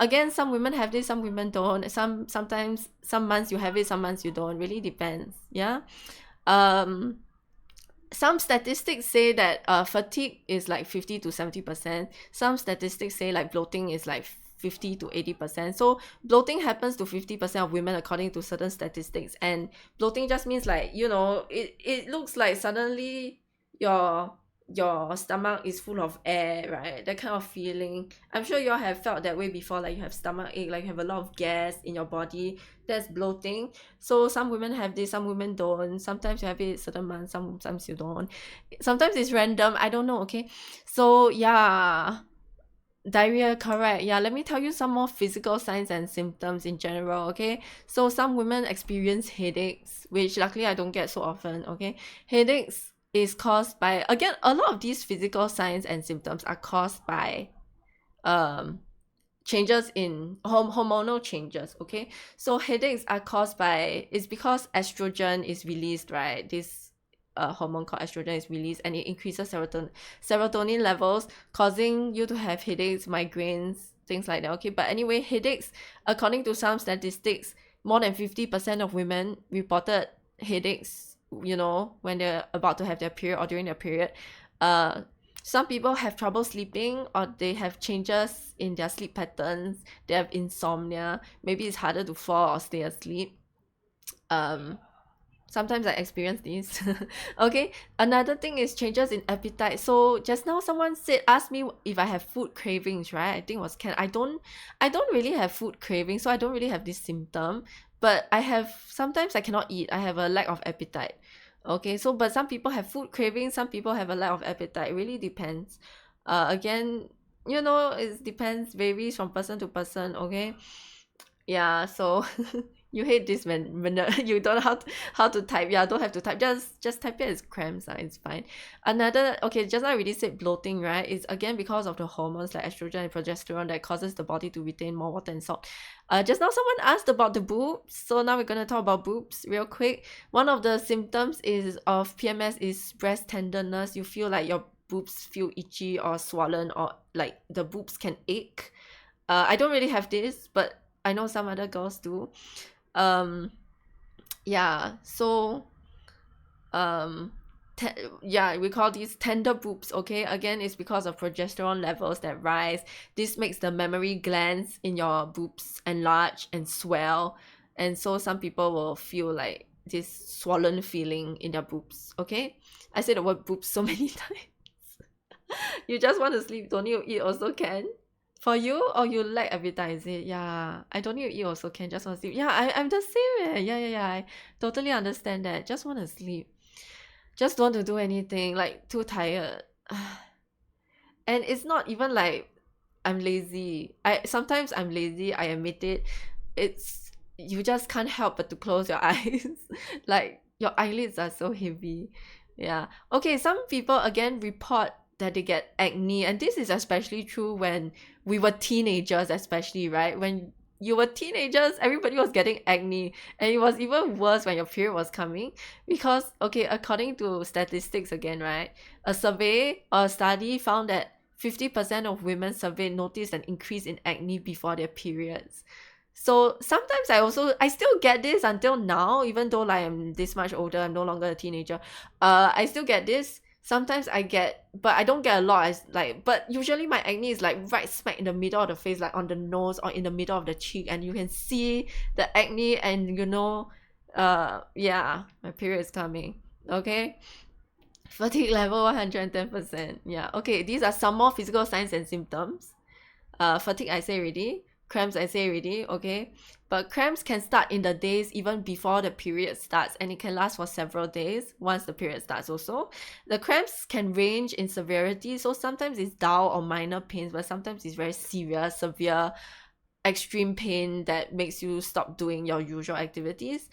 Speaker 1: women have this, some women don't. Sometimes some months you have it, some months you don't. Really depends. Yeah. Some statistics say that fatigue is like 50 to 70%. Some statistics say like bloating is like 50 to 80%. So bloating happens to 50% of women according to certain statistics. And bloating just means like, it looks like suddenly your stomach is full of air, right? That kind of feeling. I'm sure you all have felt that way before, like you have stomach ache, like you have a lot of gas in your body. That's bloating. So some women have this, some women don't. Sometimes you have it certain months, sometimes you don't. Sometimes it's random, I don't know, okay? So yeah, diarrhea, correct. Yeah, let me tell you some more physical signs and symptoms in general, okay? So some women experience headaches, which luckily I don't get so often, okay? Headaches is caused by, again, a lot of these physical signs and symptoms are caused by changes in hormonal changes, okay? So headaches are caused by, it's because estrogen is released, right? This hormone called estrogen is released, and it increases serotonin levels, causing you to have headaches, migraines, things like that, okay? But anyway, headaches, according to some statistics, more than 50% of women reported headaches, when they're about to have their period or during their period. Some people have trouble sleeping, or they have changes in their sleep patterns. They have insomnia. Maybe it's harder to fall or stay asleep. Sometimes I experience this. Okay, another thing is changes in appetite. So just now someone asked me if I have food cravings, right? I think it was Ken. I don't really have food cravings, so I don't really have this symptom, but sometimes I cannot eat. I have a lack of appetite. Okay, so but some people have food cravings, some people have a lack of appetite. It really depends. Again, it depends, varies from person to person, okay? Yeah, so you hate this when you don't know how to type. Yeah, don't have to type. Just type it as cramps. It's fine. Okay, just now I already said bloating, right? It's again because of the hormones like estrogen and progesterone that causes the body to retain more water and salt. Just now someone asked about the boobs, so now we're gonna talk about boobs real quick. One of the symptoms of PMS is breast tenderness. You feel like your boobs feel itchy or swollen, or like the boobs can ache. I don't really have this, but I know some other girls do. yeah, so um yeah, we call these tender boobs. Okay, again, it's because of progesterone levels that rise. This makes the mammary glands in your boobs enlarge and swell, and so some people will feel like this swollen feeling in their boobs. Okay, I said the word boobs so many times. You just want to sleep, don't need to eat also can. For you, or you like appetite, is it? Yeah, I don't need to eat also can, just want to sleep. Yeah, I'm the same. Yeah, I totally understand that. Just want to sleep. Just don't want to do anything, like too tired. And it's not even like I'm lazy. I'm lazy, I admit it. It's you just can't help but to close your eyes. Like your eyelids are so heavy. Yeah. Okay, some people again report that they get acne, and this is especially true when we were teenagers, especially, right? When you were teenagers, everybody was getting acne, and it was even worse when your period was coming because, okay, according to statistics again, right, a survey or a study found that 50% of women surveyed noticed an increase in acne before their periods. So sometimes I still get this until now, even though like I'm this much older, I'm no longer a teenager. I still get this. Sometimes I get, but I don't get a lot. But usually my acne is like right smack in the middle of the face, like on the nose or in the middle of the cheek, and you can see the acne, and yeah, my period is coming. Okay. Fatigue level 110%. Yeah. Okay, these are some more physical signs and symptoms. Fatigue I say already. Cramps I say already. Okay. But cramps can start in the days even before the period starts, and it can last for several days once the period starts also. The cramps can range in severity, so sometimes it's dull or minor pains, but sometimes it's very serious, severe, extreme pain that makes you stop doing your usual activities.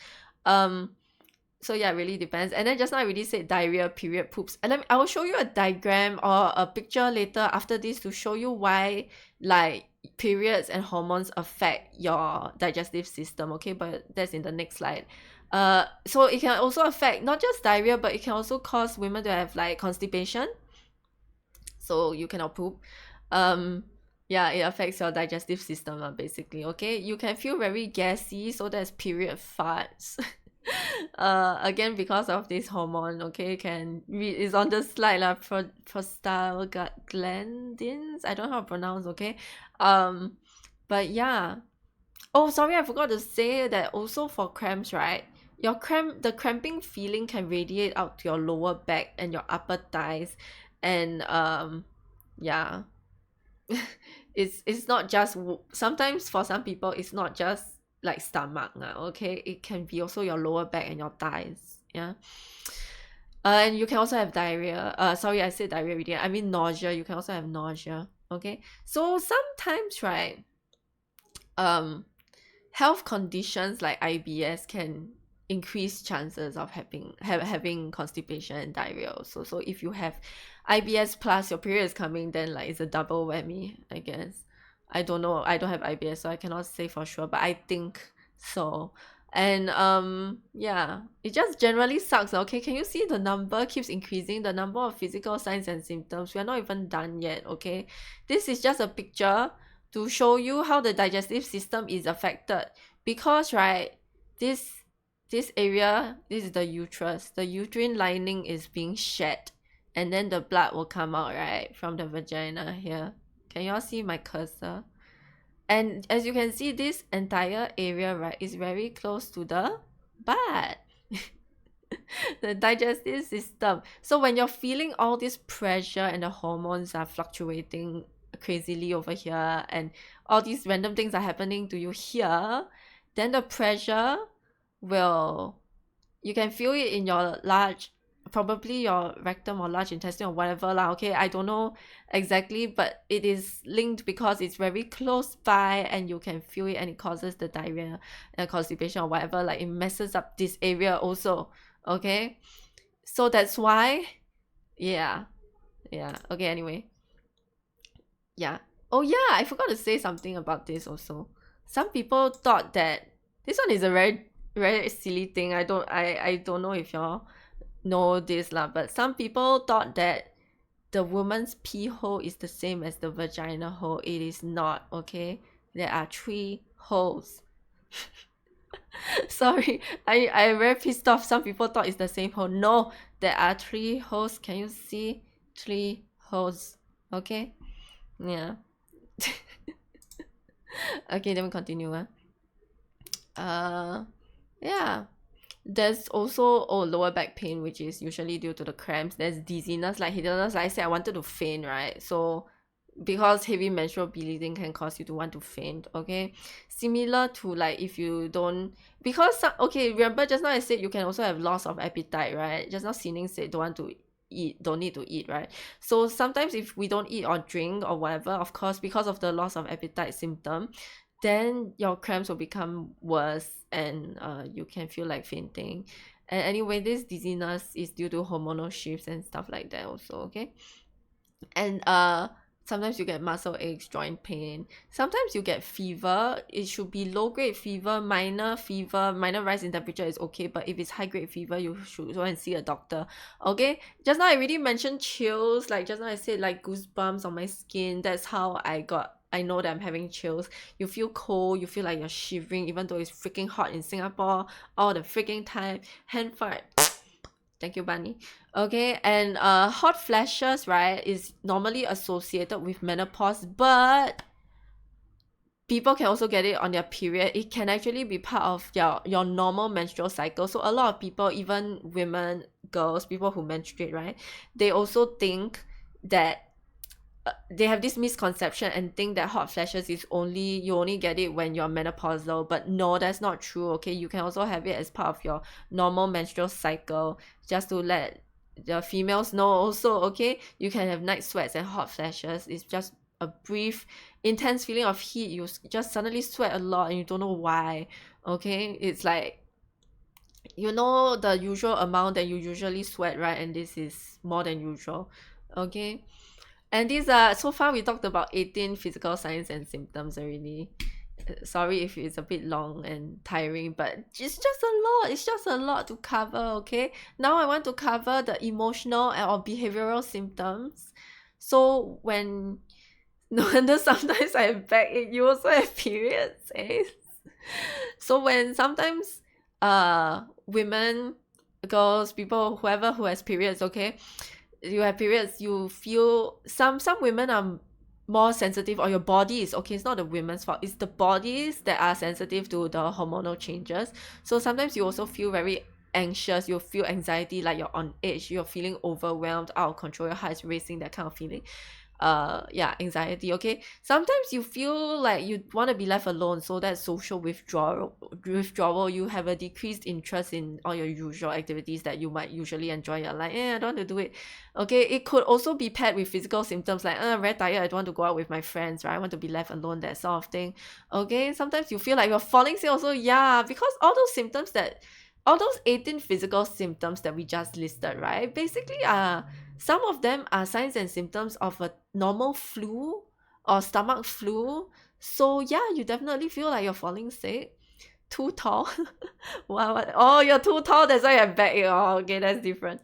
Speaker 1: So yeah, it really depends. And then just now I already said diarrhea, period, poops. And then I will show you a diagram or a picture later after this to show you why like periods and hormones affect your digestive system. Okay, but that's in the next slide. So it can also affect not just diarrhea, but it can also cause women to have like constipation. So you cannot poop. Yeah, it affects your digestive system basically. Okay, you can feel very gassy, so that's period farts. Again, because of this hormone, okay, can read is on the slide lah. Prostaglandins, I don't know how to pronounce. Okay, but yeah. Oh, sorry, I forgot to say that also for cramps, right? The cramping feeling can radiate out to your lower back and your upper thighs, and yeah. It's not just sometimes for some people it's not just like stomach okay, it can be also your lower back and your thighs. Yeah. And you can also have diarrhea. Sorry, I said diarrhea already. I mean nausea. You can also have nausea. Okay, so sometimes, right, um health conditions like IBS can increase chances of having constipation and diarrhea also. So if you have IBS plus your period is coming, then like it's a double whammy, I guess. I don't know. I don't have IBS, so I cannot say for sure, but I think so. And yeah, it just generally sucks. Okay, can you see the number keeps increasing, the number of physical signs and symptoms? We are not even done yet. Okay, this is just a picture to show you how the digestive system is affected, because right, this area, this is the uterus, the uterine lining is being shed, and then the blood will come out right from the vagina here. Can you all see my cursor? And as you can see, this entire area, right, is very close to the butt. The digestive system. So when you're feeling all this pressure and the hormones are fluctuating crazily over here, and all these random things are happening to you here, then the pressure will, you can feel it in your large, probably your rectum or large intestine or whatever lah. Okay, I don't know exactly, but it is linked because it's very close by and you can feel it, and it causes the diarrhea and constipation or whatever. Like it messes up this area also. Okay, so that's why, yeah, okay, anyway, yeah. Oh yeah, I forgot to say something about this also. Some people thought that this one is a very silly thing. I don't know if y'all know this lah, but some people thought that the woman's pee hole is the same as the vagina hole. It is not. Okay, there are 3 holes. Sorry, I'm very pissed off. Some people thought it's the same hole. No, there are 3 holes. Can you see 3 holes? Okay, yeah. Okay, then we continue. Yeah. There's also lower back pain, which is usually due to the cramps. There's dizziness, lightheadedness. Like I said, I wanted to faint, right? So because heavy menstrual bleeding can cause you to want to faint, okay? Similar to like if you don't, because okay, remember just now I said you can also have loss of appetite, right? Just now Sining said don't need to eat, right? So sometimes if we don't eat or drink or whatever, of course, because of the loss of appetite symptom, then your cramps will become worse and you can feel like fainting. And anyway, this dizziness is due to hormonal shifts and stuff like that also, okay? And sometimes you get muscle aches, joint pain. Sometimes you get fever. It should be low grade fever, minor rise in temperature is okay, but if it's high grade fever, you should go and see a doctor, okay? Just now I already mentioned chills, like just now I said like goosebumps on my skin. That's how I know that I'm having chills. You feel cold, you feel like you're shivering even though it's freaking hot in Singapore all the freaking time. Hand fart. Thank you, Bunny. Okay, and hot flashes, right, is normally associated with menopause, but people can also get it on their period. It can actually be part of your normal menstrual cycle. So a lot of people, even women, girls, people who menstruate, right, they also think that they have this misconception and think that hot flashes is you only get it when you're menopausal, but no, that's not true, okay? You can also have it as part of your normal menstrual cycle, just to let the females know also, okay? You can have night sweats and hot flashes. It's just a brief intense feeling of heat. You just suddenly sweat a lot and you don't know why, okay? It's like, you know, the usual amount that you usually sweat, right? And this is more than usual, okay? And these are, so far we talked about 18 physical signs and symptoms already. Sorry if it's a bit long and tiring, but it's just a lot. It's just a lot to cover, okay? Now I want to cover the emotional or behavioral symptoms. So when, no wonder sometimes I have backache, you also have periods, eh? So when sometimes women, girls, people, whoever who has periods, okay, you have periods, you feel some women are more sensitive, or your body is, okay, it's not the women's fault, it's the bodies that are sensitive to the hormonal changes. So sometimes you also feel very anxious, you feel anxiety, like you're on edge, you're feeling overwhelmed, out of control, your heart is racing, that kind of feeling. Yeah, anxiety, okay? Sometimes you feel like you want to be left alone, so that's social withdrawal. You have a decreased interest in all your usual activities that you might usually enjoy. You're like, I don't want to do it, okay? It could also be paired with physical symptoms like, I'm very tired, I don't want to go out with my friends, right? I want to be left alone, that sort of thing, okay? Sometimes you feel like you're falling sick also, yeah, because all those 18 physical symptoms that we just listed, right, basically some of them are signs and symptoms of a normal flu or stomach flu. So yeah, you definitely feel like you're falling sick. Too tall. What? Oh, you're too tall, that's why you have backache. Oh, okay, that's different.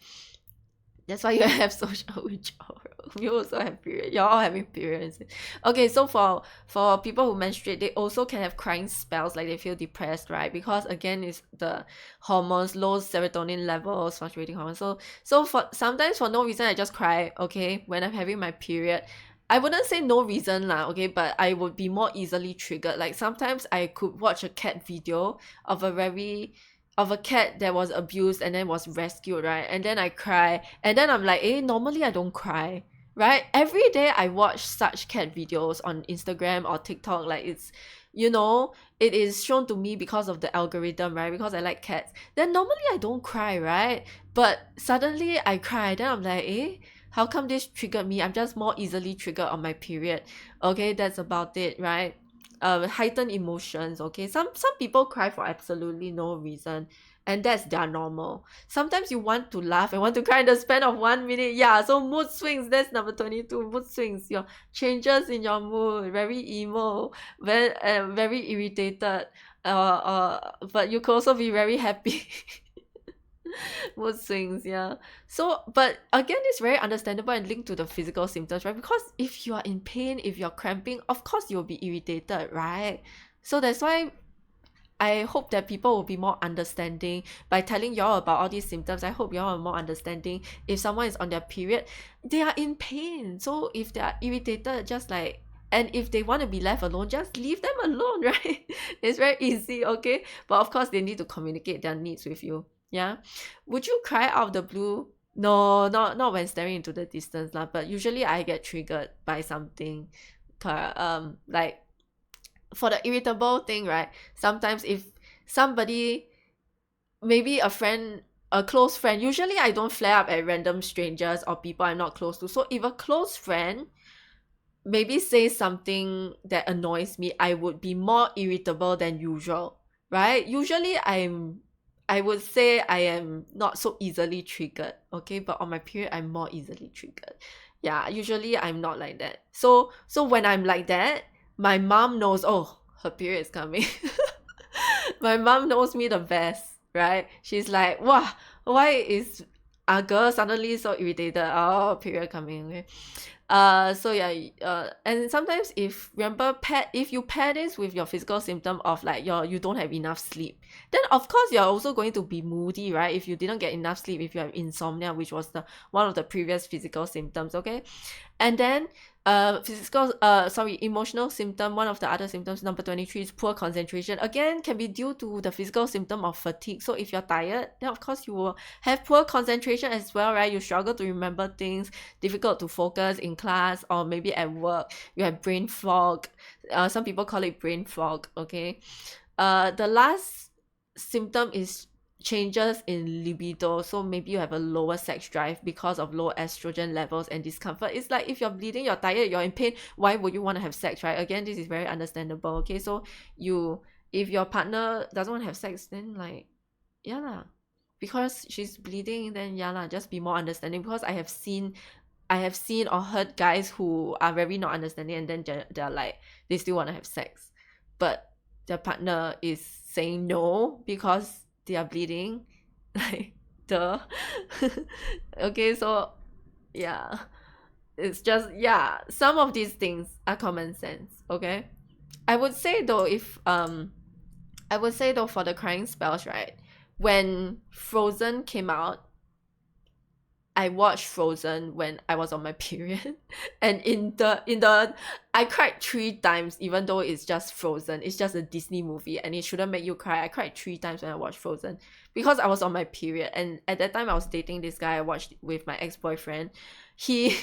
Speaker 1: That's why you have social withdrawal. You also have period. You're all having periods. Okay, so for people who menstruate, they also can have crying spells, like they feel depressed, right? Because again, it's the hormones, low serotonin levels, fluctuating hormones. So for sometimes for no reason, I just cry. Okay, when I'm having my period. I wouldn't say no reason lah, okay, but I would be more easily triggered. Like sometimes I could watch a cat video of a cat that was abused and then was rescued, right? And then I cry, and then I'm like, normally I don't cry, right? Every day I watch such cat videos on Instagram or TikTok, like it's, it is shown to me because of the algorithm, right? Because I like cats. Then normally I don't cry, right? But suddenly I cry, then I'm like, how come this triggered me? I'm just more easily triggered on my period. Okay, that's about it, right? Heightened emotions, okay? Some people cry for absolutely no reason, and that's their normal. Sometimes you want to laugh and want to cry in the span of 1 minute. Yeah, so mood swings, that's number 22. Mood swings, your changes in your mood, very emo, very irritated, but you could also be very happy. Mood swings, yeah. So, but again, it's very understandable and linked to the physical symptoms, right? Because if you are in pain, if you're cramping, of course you'll be irritated, right? So that's why I hope that people will be more understanding by telling y'all about all these symptoms. I hope y'all are more understanding. If someone is on their period, they are in pain. So if they are irritated, just like, and if they want to be left alone, just leave them alone, right? It's very easy, okay? But of course, they need to communicate their needs with you. Yeah. Would you cry out of the blue? No, not when staring into the distance, lah. But usually I get triggered by something. Like for the irritable thing, right? Sometimes if somebody, maybe a close friend, usually I don't flare up at random strangers or people I'm not close to. So if a close friend maybe say something that annoys me, I would be more irritable than usual, right? Usually I would say I am not so easily triggered, okay? But on my period, I'm more easily triggered. Yeah, usually I'm not like that. So when I'm like that, my mom knows, oh, her period is coming. My mom knows me the best, right? She's like, wow, why is a girl suddenly so irritated? Oh, period coming, okay? So yeah, and sometimes if you pair this with your physical symptom of like you don't have enough sleep, then of course you're also going to be moody, right? If you didn't get enough sleep, if you have insomnia, which was one of the previous physical symptoms, okay? And then emotional symptom, one of the other symptoms, number 23, is poor concentration. Again, can be due to the physical symptom of fatigue. So if you're tired, then of course you will have poor concentration as well, right? You struggle to remember things, difficult to focus in class or maybe at work. You have brain fog. Some people call it brain fog, okay? The last symptom is changes in libido. So maybe you have a lower sex drive because of low estrogen levels and discomfort. It's like if you're bleeding, you're tired, you're in pain, why would you want to have sex, right? Again, this is very understandable, okay? So if your partner doesn't want to have sex, then like, yeah lah, because she's bleeding, then yeah lah, just be more understanding. Because I have seen or heard guys who are very not understanding, and then they're like, they still want to have sex, but their partner is saying no because they are bleeding. Like, duh. Okay, so yeah, it's just, yeah, some of these things are common sense, okay? I would say though for the crying spells, right, when Frozen came out, I watched Frozen when I was on my period, and I cried 3 times, even though it's just Frozen. It's just a Disney movie and it shouldn't make you cry. I cried 3 times when I watched Frozen because I was on my period, and at that time I was dating this guy I watched with my ex-boyfriend. He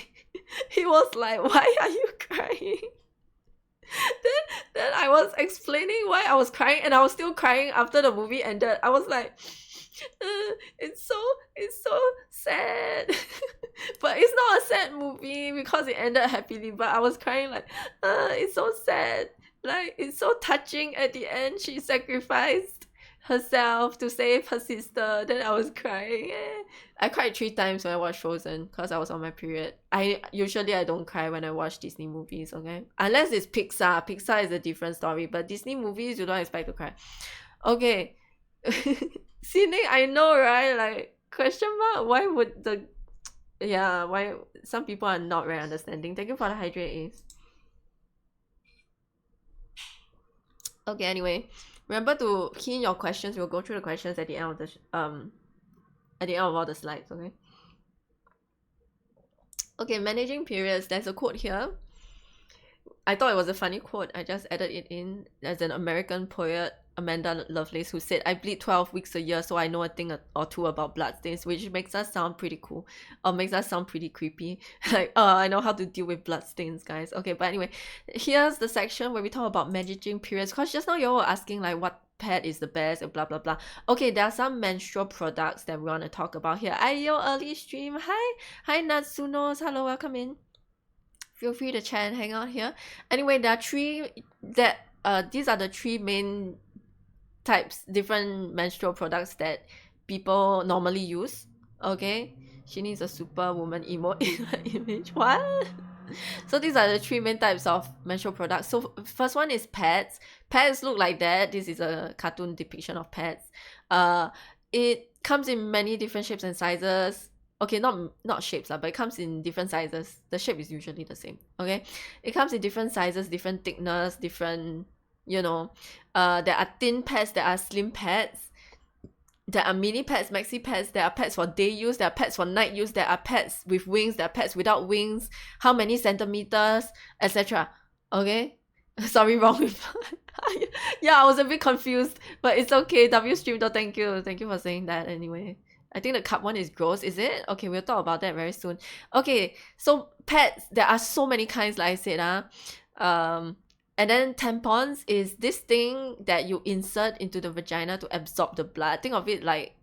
Speaker 1: he was like, "Why are you crying?" Then I was explaining why I was crying, and I was still crying after the movie ended. I was like, it's so sad. But it's not a sad movie because it ended happily, but I was crying like, it's so sad. Like, it's so touching at the end. She sacrificed herself to save her sister. Then I was crying. I cried 3 times when I watched Frozen because I was on my period. I don't cry when I watch Disney movies, okay? Unless it's Pixar. Pixar is a different story, but Disney movies you don't expect to cry. Okay. Cine, I know, right? Like, question mark, why some people are not very understanding. Thank you for the hydrate, Ace. Okay, anyway, remember to key in your questions. We'll go through the questions at the end of the at the end of all the slides, okay? Okay, managing periods. There's a quote here. I thought it was a funny quote. I just added it in. As an American poet, Amanda Lovelace, who said, "I bleed 12 weeks a year, so I know a thing or two about bloodstains," which makes us sound pretty cool, or makes us sound pretty creepy. Like, I know how to deal with bloodstains, guys. Okay, but anyway, here's the section where we talk about managing periods. Because just now you were asking like what pad is the best and blah blah blah. Okay, there are some menstrual products that we want to talk about here. Ayo, early stream. Hi Natsunos. Hello, welcome in. Feel free to chat and hang out here. Anyway, there are these are the 3 main different menstrual products that people normally use, okay? She needs a superwoman emote in her image. What? So these are the 3 main types of menstrual products. So first one is pads. Pads look like that. This is a cartoon depiction of pads. It comes in many different shapes and sizes. Okay, not shapes, but it comes in different sizes. The shape is usually the same, okay? It comes in different sizes, different thickness, different you know. There are thin pads, there are slim pads, there are mini pads, maxi pads, there are pads for day use, there are pads for night use, there are pads with wings, there are pads without wings, how many centimeters, etc. Okay? Sorry, wrong reply. Yeah, I was a bit confused, but it's okay. W stream though, thank you. Thank you for saying that anyway. I think the cup one is gross, is it? Okay, we'll talk about that very soon. Okay, so pads, there are so many kinds, like I said. And then tampons is this thing that you insert into the vagina to absorb the blood. Think of it like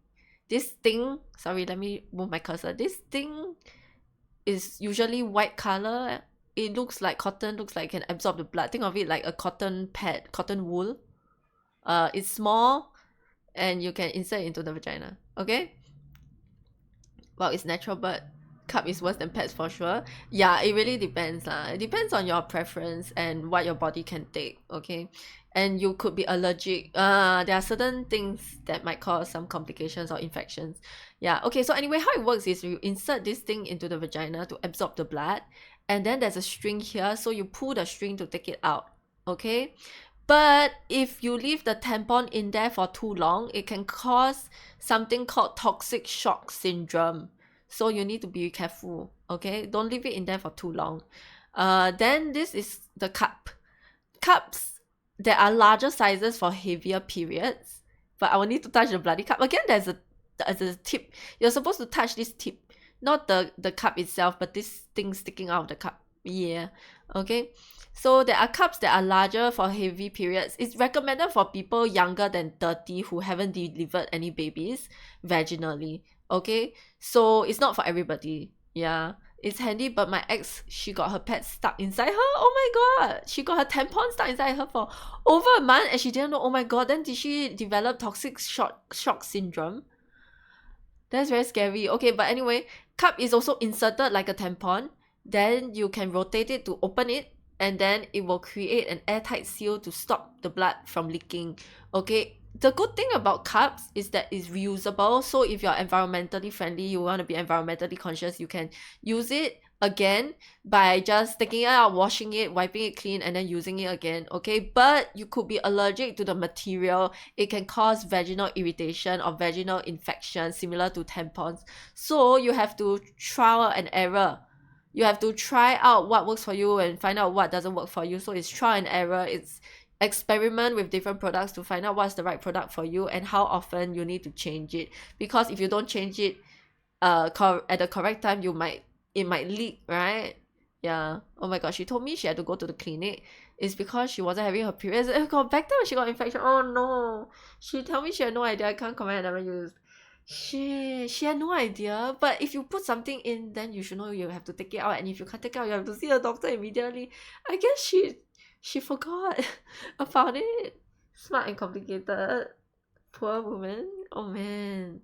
Speaker 1: this thing. Sorry, let me move my cursor. This thing is usually white color. It looks like cotton, looks like it can absorb the blood. Think of it like a cotton pad, cotton wool. It's small and you can insert it into the vagina. Okay? Well, it's natural, but cup is worse than pads for sure. Yeah, it really depends lah. It depends on your preference and what your body can take. Okay, and you could be allergic. There are certain things that might cause some complications or infections. Yeah. Okay. So anyway, how it works is you insert this thing into the vagina to absorb the blood, and then there's a string here, so you pull the string to take it out. Okay. But if you leave the tampon in there for too long, it can cause something called toxic shock syndrome. So you need to be careful, okay? Don't leave it in there for too long. Then this is the cup. Cups, there are larger sizes for heavier periods, but I will need to touch the bloody cup. Again, there's a tip. You're supposed to touch this tip, not the cup itself, but this thing sticking out of the cup. Yeah, okay. So there are cups that are larger for heavy periods. It's recommended for people younger than 30 who haven't delivered any babies vaginally. Okay, so it's not for everybody. Yeah, it's handy, but my ex, she got her pad stuck inside her. Oh my god, she got her tampon stuck inside her for over a month and she didn't know. Oh my god, then did she develop toxic shock syndrome? That's very scary. Okay, but anyway, cup is also inserted like a tampon. Then you can rotate it to open it, and then it will create an airtight seal to stop the blood from leaking. Okay, the good thing about cups is that it's reusable. So if you're environmentally friendly, you want to be environmentally conscious, you can use it again by just taking it out, washing it, wiping it clean, and then using it again. Okay, but you could be allergic to the material. It can cause vaginal irritation or vaginal infection similar to tampons. So you have to trial and error. You have to try out what works for you and find out what doesn't work for you. So it's trial and error. It's experiment with different products to find out what's the right product for you and how often you need to change it. Because if you don't change it at the correct time, it might leak, right? Yeah. Oh my god, she told me she had to go to the clinic. It's because she wasn't having her periods. Back then she got infection. Oh no. She told me she had no idea. I can't comment. I never used. She had no idea. But if you put something in, then you should know you have to take it out. And if you can't take it out, you have to see a doctor immediately. I guess she forgot about it. Smart and complicated. Poor woman. Oh man.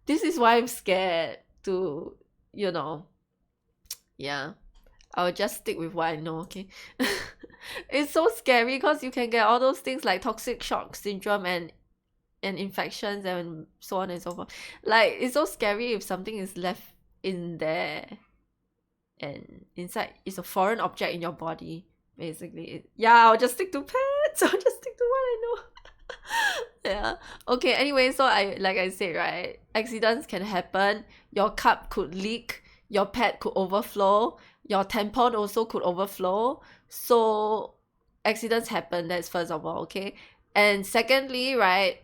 Speaker 1: This is why I'm scared to, yeah. I'll just stick with what I know, okay? It's so scary because you can get all those things like toxic shock syndrome and infections and so on and so forth. Like, it's so scary if something is left in there and inside is a foreign object in your body, basically. Yeah, I'll just stick to pets. I'll just stick to what I know. Yeah. Okay, anyway, so like I said, right? Accidents can happen. Your cup could leak. Your pad could overflow. Your tampon also could overflow. So accidents happen. That's first of all, okay? And secondly, right,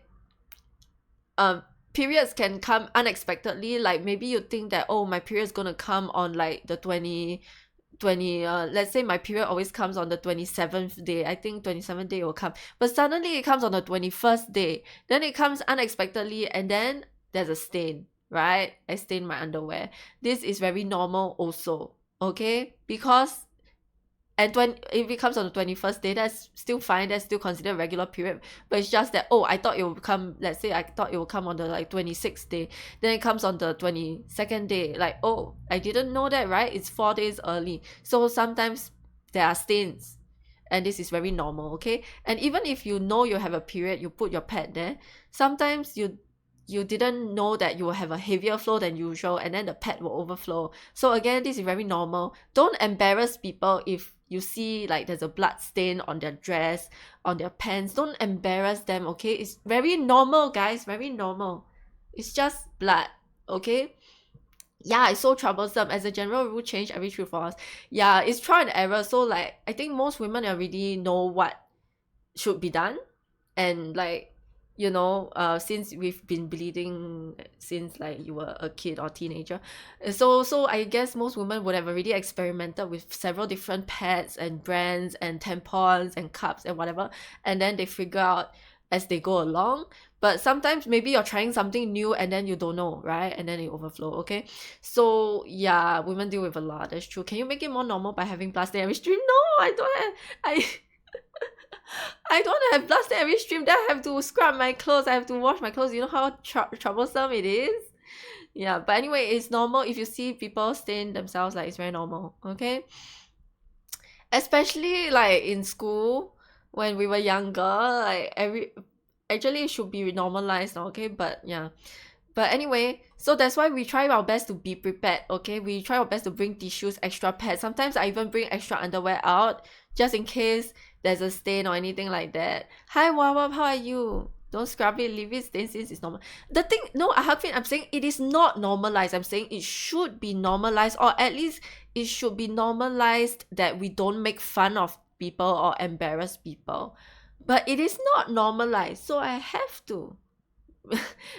Speaker 1: periods can come unexpectedly. Like maybe you think that, oh, my period's gonna come on like the 20, let's say my period always comes on the 27th day. I think 27th day will come, but suddenly it comes on the 21st day. Then it comes unexpectedly, and then there's a stain, right? I stained my underwear. This is very normal also, okay? Because and if it comes on the 21st day, that's still fine. That's still considered a regular period. But it's just that, oh, I thought it would come, let's say I thought it would come on the like 26th day. Then it comes on the 22nd day. Like, oh, I didn't know that, right? It's 4 days early. So sometimes there are stains. And this is very normal, okay? And even if you know you have a period, you put your pad there. Sometimes you didn't know that you will have a heavier flow than usual, and then the pad will overflow. So again, this is very normal. Don't embarrass people if you see like there's a blood stain on their dress, on their pants, don't embarrass them, okay? It's very normal, guys, very normal. It's just blood, okay? Yeah, it's so troublesome. As a general rule, change every 3 4 hours. Yeah, it's trial and error. So like I think most women already know what should be done, and like, you know, since we've been bleeding since like you were a kid or teenager, so I guess most women would have already experimented with several different pads and brands and tampons and cups and whatever, and then they figure out as they go along. But sometimes maybe you're trying something new and then you don't know, right? And then it overflow, okay? So yeah, women deal with a lot, that's true. Can you make it more normal by having plastic every stream? No, I don't have, I don't have blood stain every stream. Then I have to scrub my clothes, I have to wash my clothes. You know how troublesome it is? Yeah, but anyway, it's normal. If you see people stain themselves, like, it's very normal, okay? Especially like in school when we were younger, like actually it should be normalized, okay? But yeah, but anyway, so that's why we try our best to be prepared, okay? We try our best to bring tissues, extra pads. Sometimes I even bring extra underwear out just in case there's a stain or anything like that. Hi Wawab, how are you? Don't scrub it, leave it stain since it's normal. The thing, no, Harfin, I'm saying it is not normalized. I'm saying it should be normalized, or at least it should be normalized that we don't make fun of people or embarrass people. But it is not normalized, so I have to.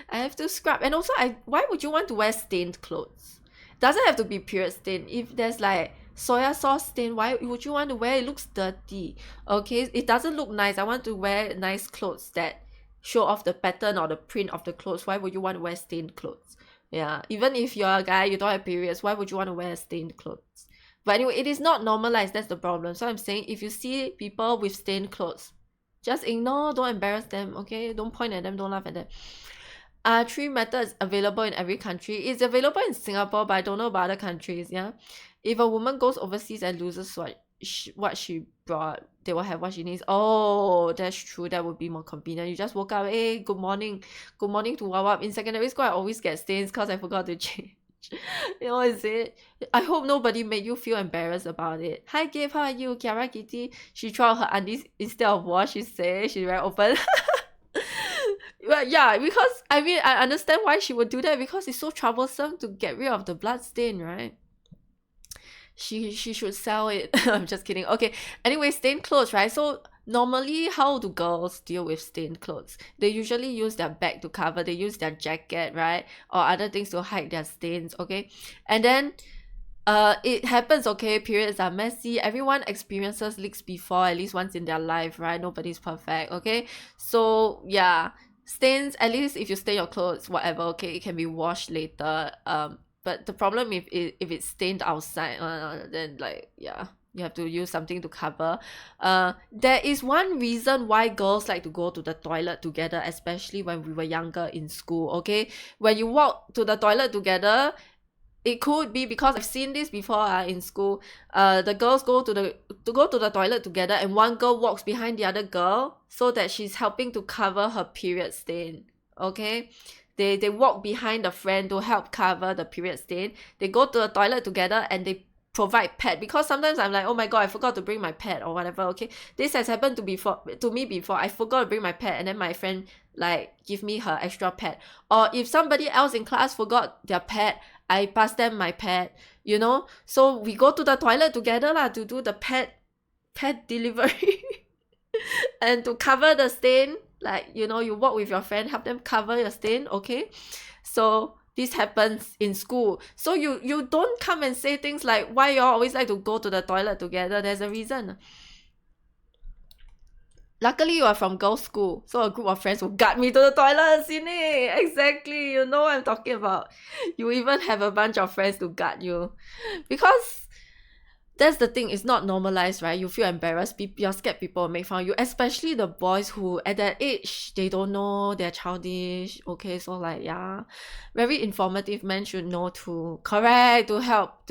Speaker 1: I have to scrub. And also, why would you want to wear stained clothes? Doesn't have to be period stain. If there's like soya sauce stain, why would you want to wear it? It looks dirty, okay? It doesn't look nice. I want to wear nice clothes that show off the pattern or the print of the clothes. Why would you want to wear stained clothes? Yeah, even if you're a guy, you don't have periods, why would you want to wear stained clothes? But anyway, it is not normalized. That's the problem. So I'm saying, if you see people with stained clothes, just ignore, don't embarrass them, okay? Don't point at them, don't laugh at them. 3 methods available in every country. It's available in Singapore, but I don't know about other countries, yeah? If a woman goes overseas and loses what she brought, they will have what she needs. Oh, that's true. That would be more convenient. You just woke up, hey, good morning. Good morning to Wawab. In secondary school, I always get stains because I forgot to change. You know, is it? I hope nobody made you feel embarrassed about it. Hi, Gabe, how are you? Kiara Kitty. She threw out her undies instead of wash, she said. She's very open. Well, yeah, because I mean, I understand why she would do that, because it's so troublesome to get rid of the blood stain, right? She should sell it. I'm just kidding. Okay, anyway, stained clothes, right? So normally, how do girls deal with stained clothes? They usually use their bag to cover. They use their jacket, right? Or other things to hide their stains, okay? And then it happens, okay? Periods are messy. Everyone experiences leaks before, at least once in their life, right? Nobody's perfect, okay? So yeah, stains, at least if you stain your clothes, whatever, okay, it can be washed later. But the problem if it's stained outside, then like, yeah, you have to use something to cover. There is one reason why girls like to go to the toilet together, especially when we were younger in school, okay? When you walk to the toilet together, it could be because I've seen this before in school. The girls go to the toilet together, and one girl walks behind the other girl so that she's helping to cover her period stain, okay? They walk behind the friend to help cover the period stain. They go to the toilet together and they provide pad, because sometimes I'm like, oh my god, I forgot to bring my pad or whatever, okay? This has happened to me before. I forgot to bring my pad, and then my friend like give me her extra pad. Or if somebody else in class forgot their pad, I pass them my pad, you know? So we go to the toilet together to do the pad delivery and to cover the stain. Like, you know, you walk with your friend, help them cover your stain, okay? So this happens in school. So you don't come and say things like, why you all always like to go to the toilet together? There's a reason. Luckily, you are from girls' school, so a group of friends will guard me to the toilet, Sine. Exactly, you know what I'm talking about. You even have a bunch of friends to guard you. Because that's the thing, it's not normalized, right? You feel embarrassed, you're scared people will make fun of you, especially the boys who at that age, they don't know, they're childish, okay? So like, yeah, very informative. Men should know to correct, to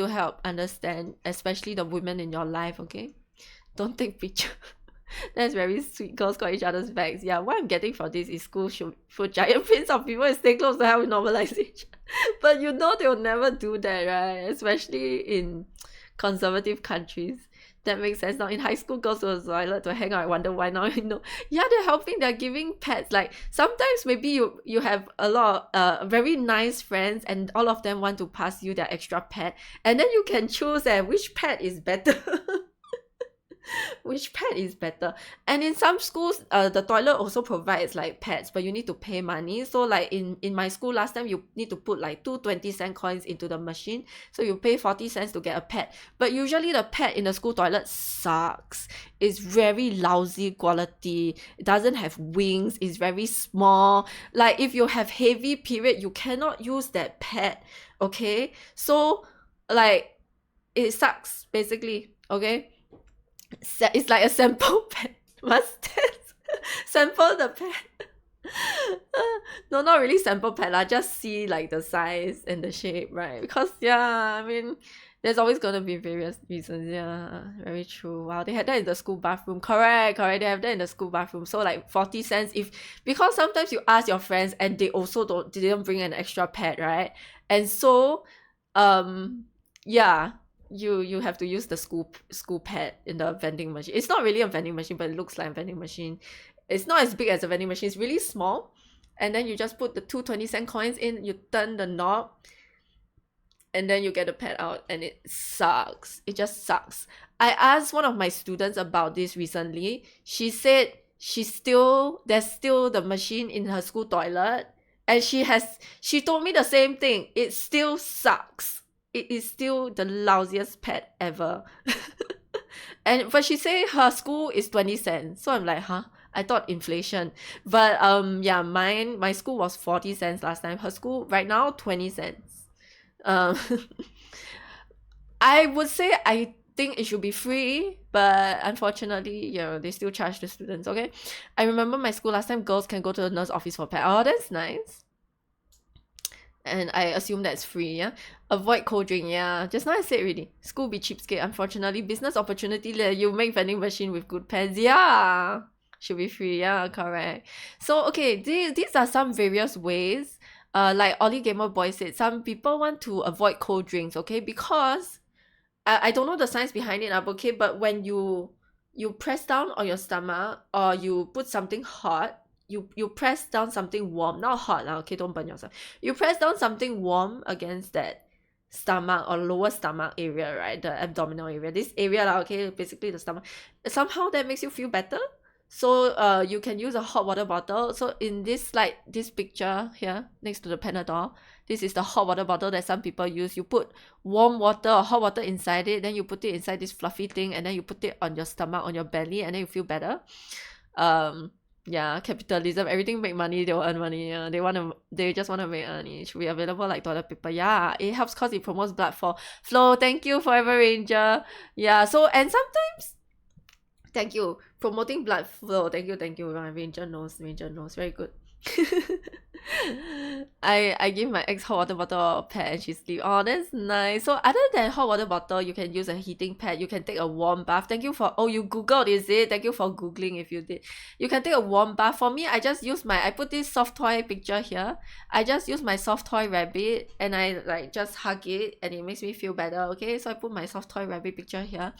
Speaker 1: help understand, especially the women in your life, okay? Don't take picture. That's very sweet. Girls got each other's backs. Yeah, what I'm getting from this is school should put giant prints of people and stay close to help with normalization. But you know they'll never do that, right? Especially in conservative countries. That makes sense. Now in high school, girls go to the toilet to hang out. I wonder why now. Yeah, they're helping. They're giving pets. Like sometimes maybe you have a lot very nice friends, and all of them want to pass you their extra pet, and then you can choose which pet is better. Which pet is better. And in some schools the toilet also provides like pets, but you need to pay money. So like in my school last time, you need to put like 2 20-cent coins into the machine, so you pay 40 cents to get a pet. But usually the pet in the school toilet sucks. It's very lousy quality. It doesn't have wings. It's very small. Like if you have heavy period, you cannot use that pet. Okay, so like it sucks basically. Okay, it's like a sample pet. Must test. Sample the pet. No, not really sample pet lah. Just see like the size and the shape, right? Because I mean, there's always gonna be various reasons. Yeah, very true. Wow, they had that in the school bathroom. Correct. They have that in the school bathroom. So like 40 cents because sometimes you ask your friends and they also didn't bring an extra pet, right? And so yeah, you have to use the school pet in the vending machine. It's not really a vending machine, but it looks like a vending machine. It's not as big as a vending machine. It's really small. And then you just put the 2 20-cent coins in, you turn the knob, and then you get the pet out, and it sucks. It just sucks. I asked one of my students about this recently. She said there's still the machine in her school toilet, and she told me the same thing. It still sucks. It is still the lousiest pet ever. But she say her school is 20 cents. So I'm like, huh? I thought inflation. But yeah, my school was 40 cents last time. Her school right now 20 cents. I would say I think it should be free, but unfortunately, they still charge the students. Okay, I remember my school last time, girls can go to the nurse office for pet. Oh, that's nice. And I assume that's free. Yeah, avoid cold drink. Yeah, just now I said already, school be cheapskate. Unfortunately, business opportunity, you make vending machine with good pets. Yeah, should be free. Yeah, correct. So okay, these are some various ways. Like Ollie Gamer Boy said, some people want to avoid cold drinks, okay, because I don't know the science behind it, okay, but when you press down on your stomach, or you put something hot, you press down something warm, not hot now, okay, don't burn yourself. You press down something warm against that stomach or lower stomach area, right, the abdominal area, this area, okay, basically the stomach, somehow that makes you feel better. So you can use a hot water bottle. So in this picture here next to the Panadol, this is the hot water bottle that some people use. You put warm water or hot water inside it, then you put it inside this fluffy thing, and then you put it on your stomach, on your belly, and then you feel better. Yeah, capitalism, everything make money, they will earn money. Yeah, they just want to make money. It should be available like toilet paper. Yeah, it helps because it promotes blood flow. Thank you, Forever Ranger. Yeah, so and sometimes, thank you, promoting blood flow. Thank you. My Ranger knows. Very good. I give my ex hot water bottle a pad and she sleep. Oh, that's nice. So other than hot water bottle, you can use a heating pad. You can take a warm bath. Thank you for you googled, is it? Thank you for googling if you did. You can take a warm bath. For me, I just use I put this soft toy picture here. I just use my soft toy rabbit and I like just hug it and it makes me feel better. Okay, so I put my soft toy rabbit picture here.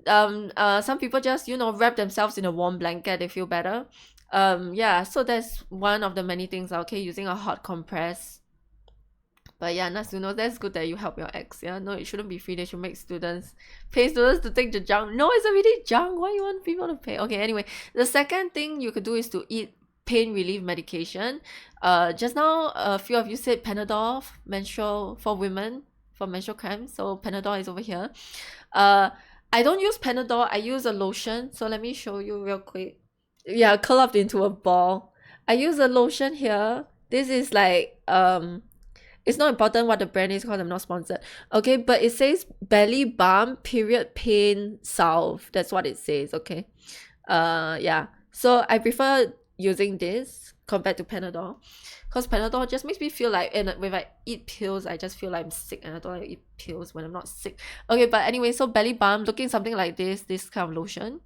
Speaker 1: Some people just wrap themselves in a warm blanket, they feel better. Yeah, so that's one of the many things, okay, using a hot compress. But yeah, Natsuno, that's good that you help your ex. Yeah, no, it shouldn't be free. They should pay students to take the junk. No, it's already junk. Why you want people to pay? Okay, anyway, the second thing you could do is to eat pain relief medication. Just now a few of you said Panadol for women for menstrual cramps, so Panadol is over here. I don't use Panadol, I use a lotion. So let me show you real quick. Yeah, curl up into a ball. I use a lotion here. This is like it's not important what the brand is because I'm not sponsored. Okay, but it says belly balm period pain salve. That's what it says. Okay. Yeah. So I prefer using this compared to Panadol, because Panadol just makes me feel like, and when I eat pills, I just feel like I'm sick, and I don't like to eat pills when I'm not sick. Okay, but anyway, so belly balm, looking something like this kind of lotion.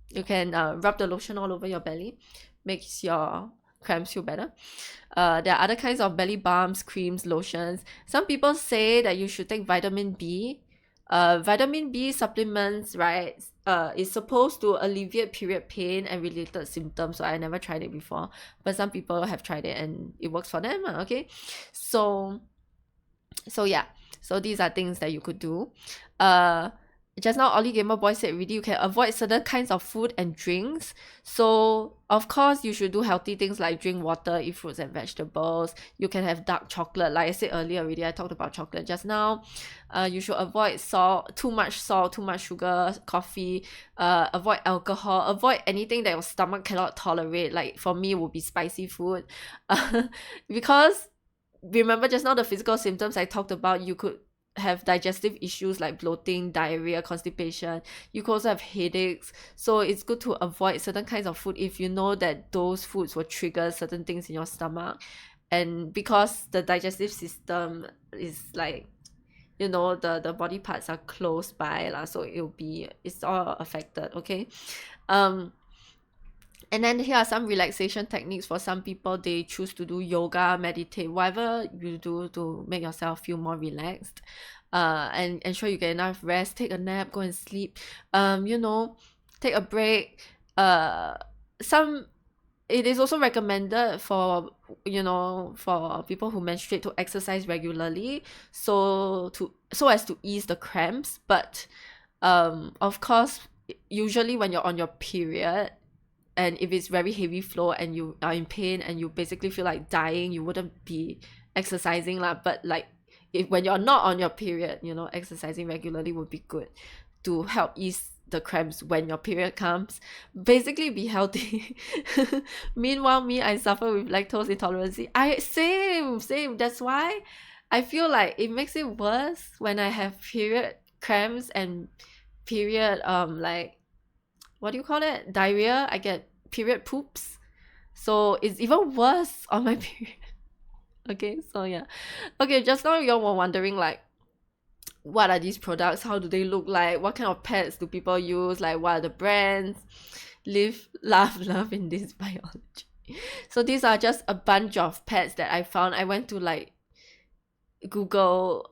Speaker 1: You can rub the lotion all over your belly, makes your cramps feel better. There are other kinds of belly balms, creams, lotions. Some people say that you should take vitamin B. Vitamin B supplements, right, is supposed to alleviate period pain and related symptoms. So I never tried it before, but some people have tried it and it works for them. Okay, so yeah, so these are things that you could do. Just now Ollie Gamer Boy said really you can avoid certain kinds of food and drinks. So of course you should do healthy things like drink water, eat fruits and vegetables. You can have dark chocolate, like I said earlier already. I talked about chocolate just now. You should avoid salt, too much sugar, coffee. Avoid alcohol, avoid anything that your stomach cannot tolerate. Like for me, it would be spicy food. Because remember just now the physical symptoms I talked about, you could have digestive issues like bloating, diarrhea, constipation. You could also have headaches. So it's good to avoid certain kinds of food if you know that those foods will trigger certain things in your stomach. And because the digestive system is like, you know, the body parts are close by lah, so it's all affected. Okay. And then here are some relaxation techniques for some people. They choose to do yoga, meditate, whatever you do to make yourself feel more relaxed. And ensure you get enough rest. Take a nap, go and sleep. You know, take a break. It is also recommended for, you know, for people who menstruate to exercise regularly, so as to ease the cramps. But of course, usually when you're on your period, and if it's very heavy flow and you are in pain and you basically feel like dying, you wouldn't be exercising lah. But like when you're not on your period, you know, exercising regularly would be good to help ease the cramps when your period comes. Basically be healthy. Meanwhile, me, I suffer with lactose intolerance. Same. That's why I feel like it makes it worse when I have period cramps and period like, what do you call it, diarrhea. I get period poops, so it's even worse on my period. Okay, so yeah. Okay, just now you all were wondering like, what are these products, how do they look like, what kind of pads do people use, like what are the brands. Live, laugh, love in this biology. So these are just a bunch of pads that I found. I went to like Google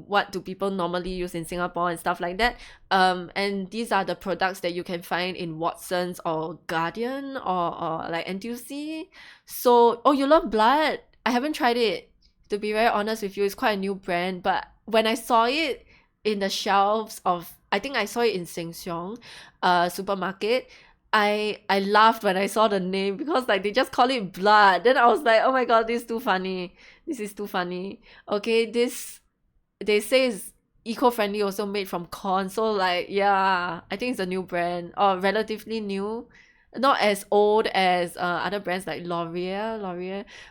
Speaker 1: what do people normally use in Singapore and stuff like that, and these are the products that you can find in Watsons or Guardian or like NTUC. So you love blood. I haven't tried it, to be very honest with you. It's quite a new brand, but when I saw it in the shelves of, I think I saw it in Sheng Siong supermarket, I laughed when I saw the name, because like they just call it blood. Then I was like, oh my god, this is too funny. Okay, this, they say is eco-friendly, also made from corn. So like, yeah, I think it's a new brand, or relatively new, not as old as other brands like Laurier.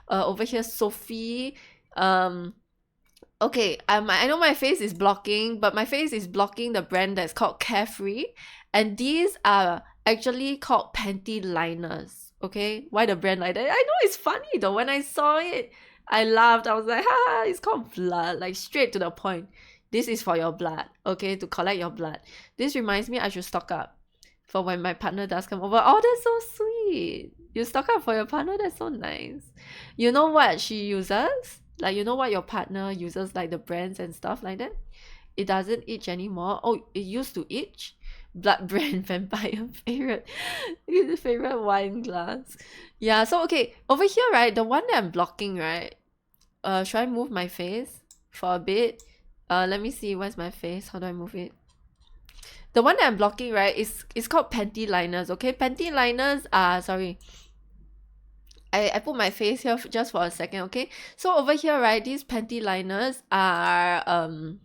Speaker 1: Over here, Sophie. Okay, I know my face is blocking, but my face is blocking the brand that's called Carefree, and these are actually called panty liners. Okay, why the brand like that? I know, it's funny though. When I saw it, I laughed. I was like, ha, it's called blood, like straight to the point. This is for your blood, okay, to collect your blood. This reminds me I should stock up for when my partner does come over. Oh, that's so sweet. You stock up for your partner, that's so nice. You know what she uses? Like, you know what your partner uses, like the brands and stuff like that? It doesn't itch anymore. Oh, it used to itch. Blood brand vampire favorite wine glass. Yeah, so okay, over here, right, the one that I'm blocking, right, should I move my face for a bit? Let me see, where's my face? How do I move it? The one that I'm blocking, right, is called panty liners. Okay, panty liners are, sorry, I put my face here just for a second. Okay, so over here, right, these panty liners are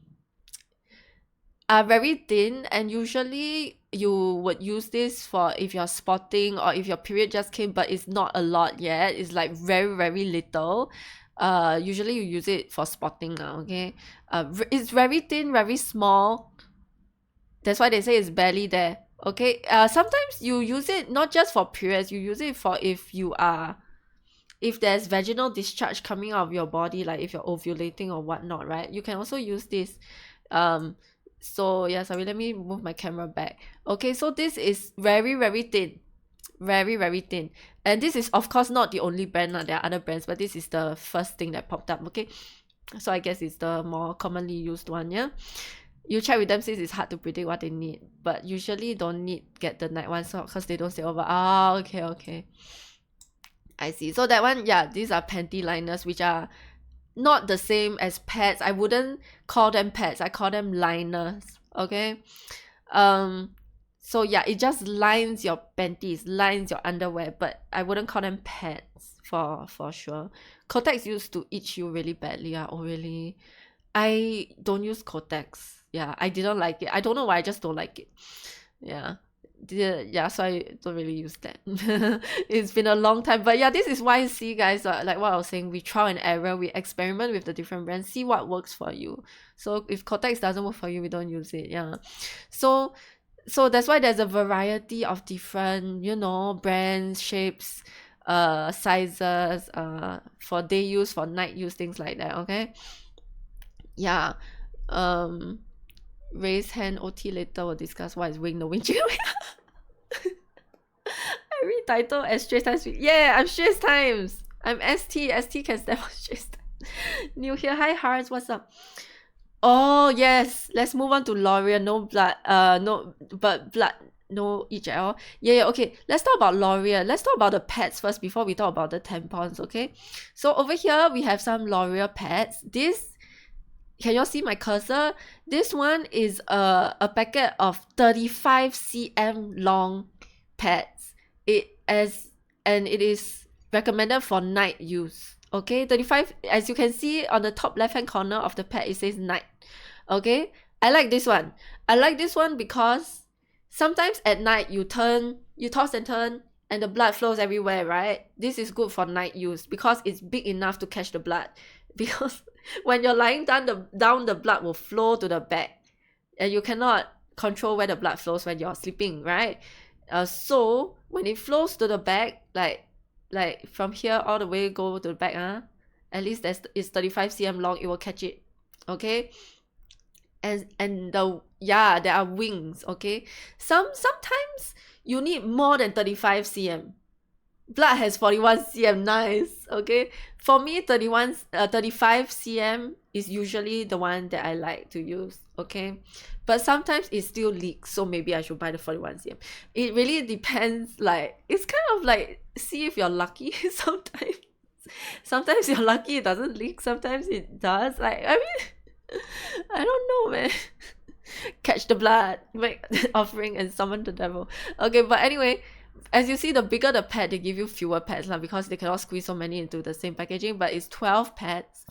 Speaker 1: very thin, and usually you would use this for if you're spotting or if your period just came but it's not a lot yet. It's like very, very little. Usually you use it for spotting now. Okay, it's very thin, very small. That's why they say it's barely there. Okay, sometimes you use it not just for periods, you use it for if there's vaginal discharge coming out of your body, like if you're ovulating or whatnot, right? You can also use this. So yeah, sorry, let me move my camera back. Okay, so this is very, very thin. Very, very thin. And this is of course not the only brand. There are other brands, but this is the first thing that popped up. Okay, so I guess it's the more commonly used one. Yeah. You check with them since it's hard to predict what they need, but usually don't need get the night one, so because they don't stay over. Ah, okay. I see. So that one, yeah, these are panty liners, which are not the same as pads. I wouldn't call them pads. I call them liners. Okay. So yeah, it just lines your panties, lines your underwear, but I wouldn't call them pads for sure. Kotex used to itch you really badly. Oh really? I don't use Kotex. Yeah, I didn't like it. I don't know why, I just don't like it. Yeah. Yeah, so I don't really use that. It's been a long time, but yeah, this is why, see guys, like what I was saying, we trial and error, we experiment with the different brands, see what works for you. So if Kotex doesn't work for you, we don't use it. Yeah, so that's why there's a variety of different, you know, brands, shapes, sizes, for day use, for night use, things like that. Okay. Yeah. Raise hand, OT later, we'll discuss what is wing no wing chicken wing. I retitle as Straits Times. Yeah, I'm Straits Times. I'm ST. ST can stand for Straits Times. New here. Hi Hearts, what's up? Oh yes, let's move on to L'Oreal. No blood, blood, no itch at all. Yeah, okay. Let's talk about L'Oreal. Let's talk about the pads first before we talk about the tampons, okay? So over here we have some L'Oreal pads. This, can you see my cursor? This one is a packet of 35 cm long pads. It is recommended for night use. Okay, 35, as you can see on the top left hand corner of the pad, it says night. Okay, I like this one. I like this one because sometimes at night you toss and turn and the blood flows everywhere, right? This is good for night use because it's big enough to catch the blood. Because when you're lying down, the blood will flow to the back, and you cannot control where the blood flows when you're sleeping, right? So when it flows to the back, like from here all the way go to the back, at least it's 35 cm long, it will catch it. Okay, and there are wings. Okay, sometimes you need more than 35 cm. Blood has 41 cm. Nice. Okay, for me 35 cm is usually the one that I like to use. Okay, but sometimes it still leaks, so maybe I should buy the 41 cm. It really depends. Like, it's kind of like, see if you're lucky. Sometimes you're lucky, it doesn't leak, sometimes it does. Like, I mean, I don't know, man. Catch the blood, make offering, and summon the devil. Okay, but anyway, as you see, the bigger the pad, they give you fewer pads because they cannot squeeze so many into the same packaging, but it's 12 pads.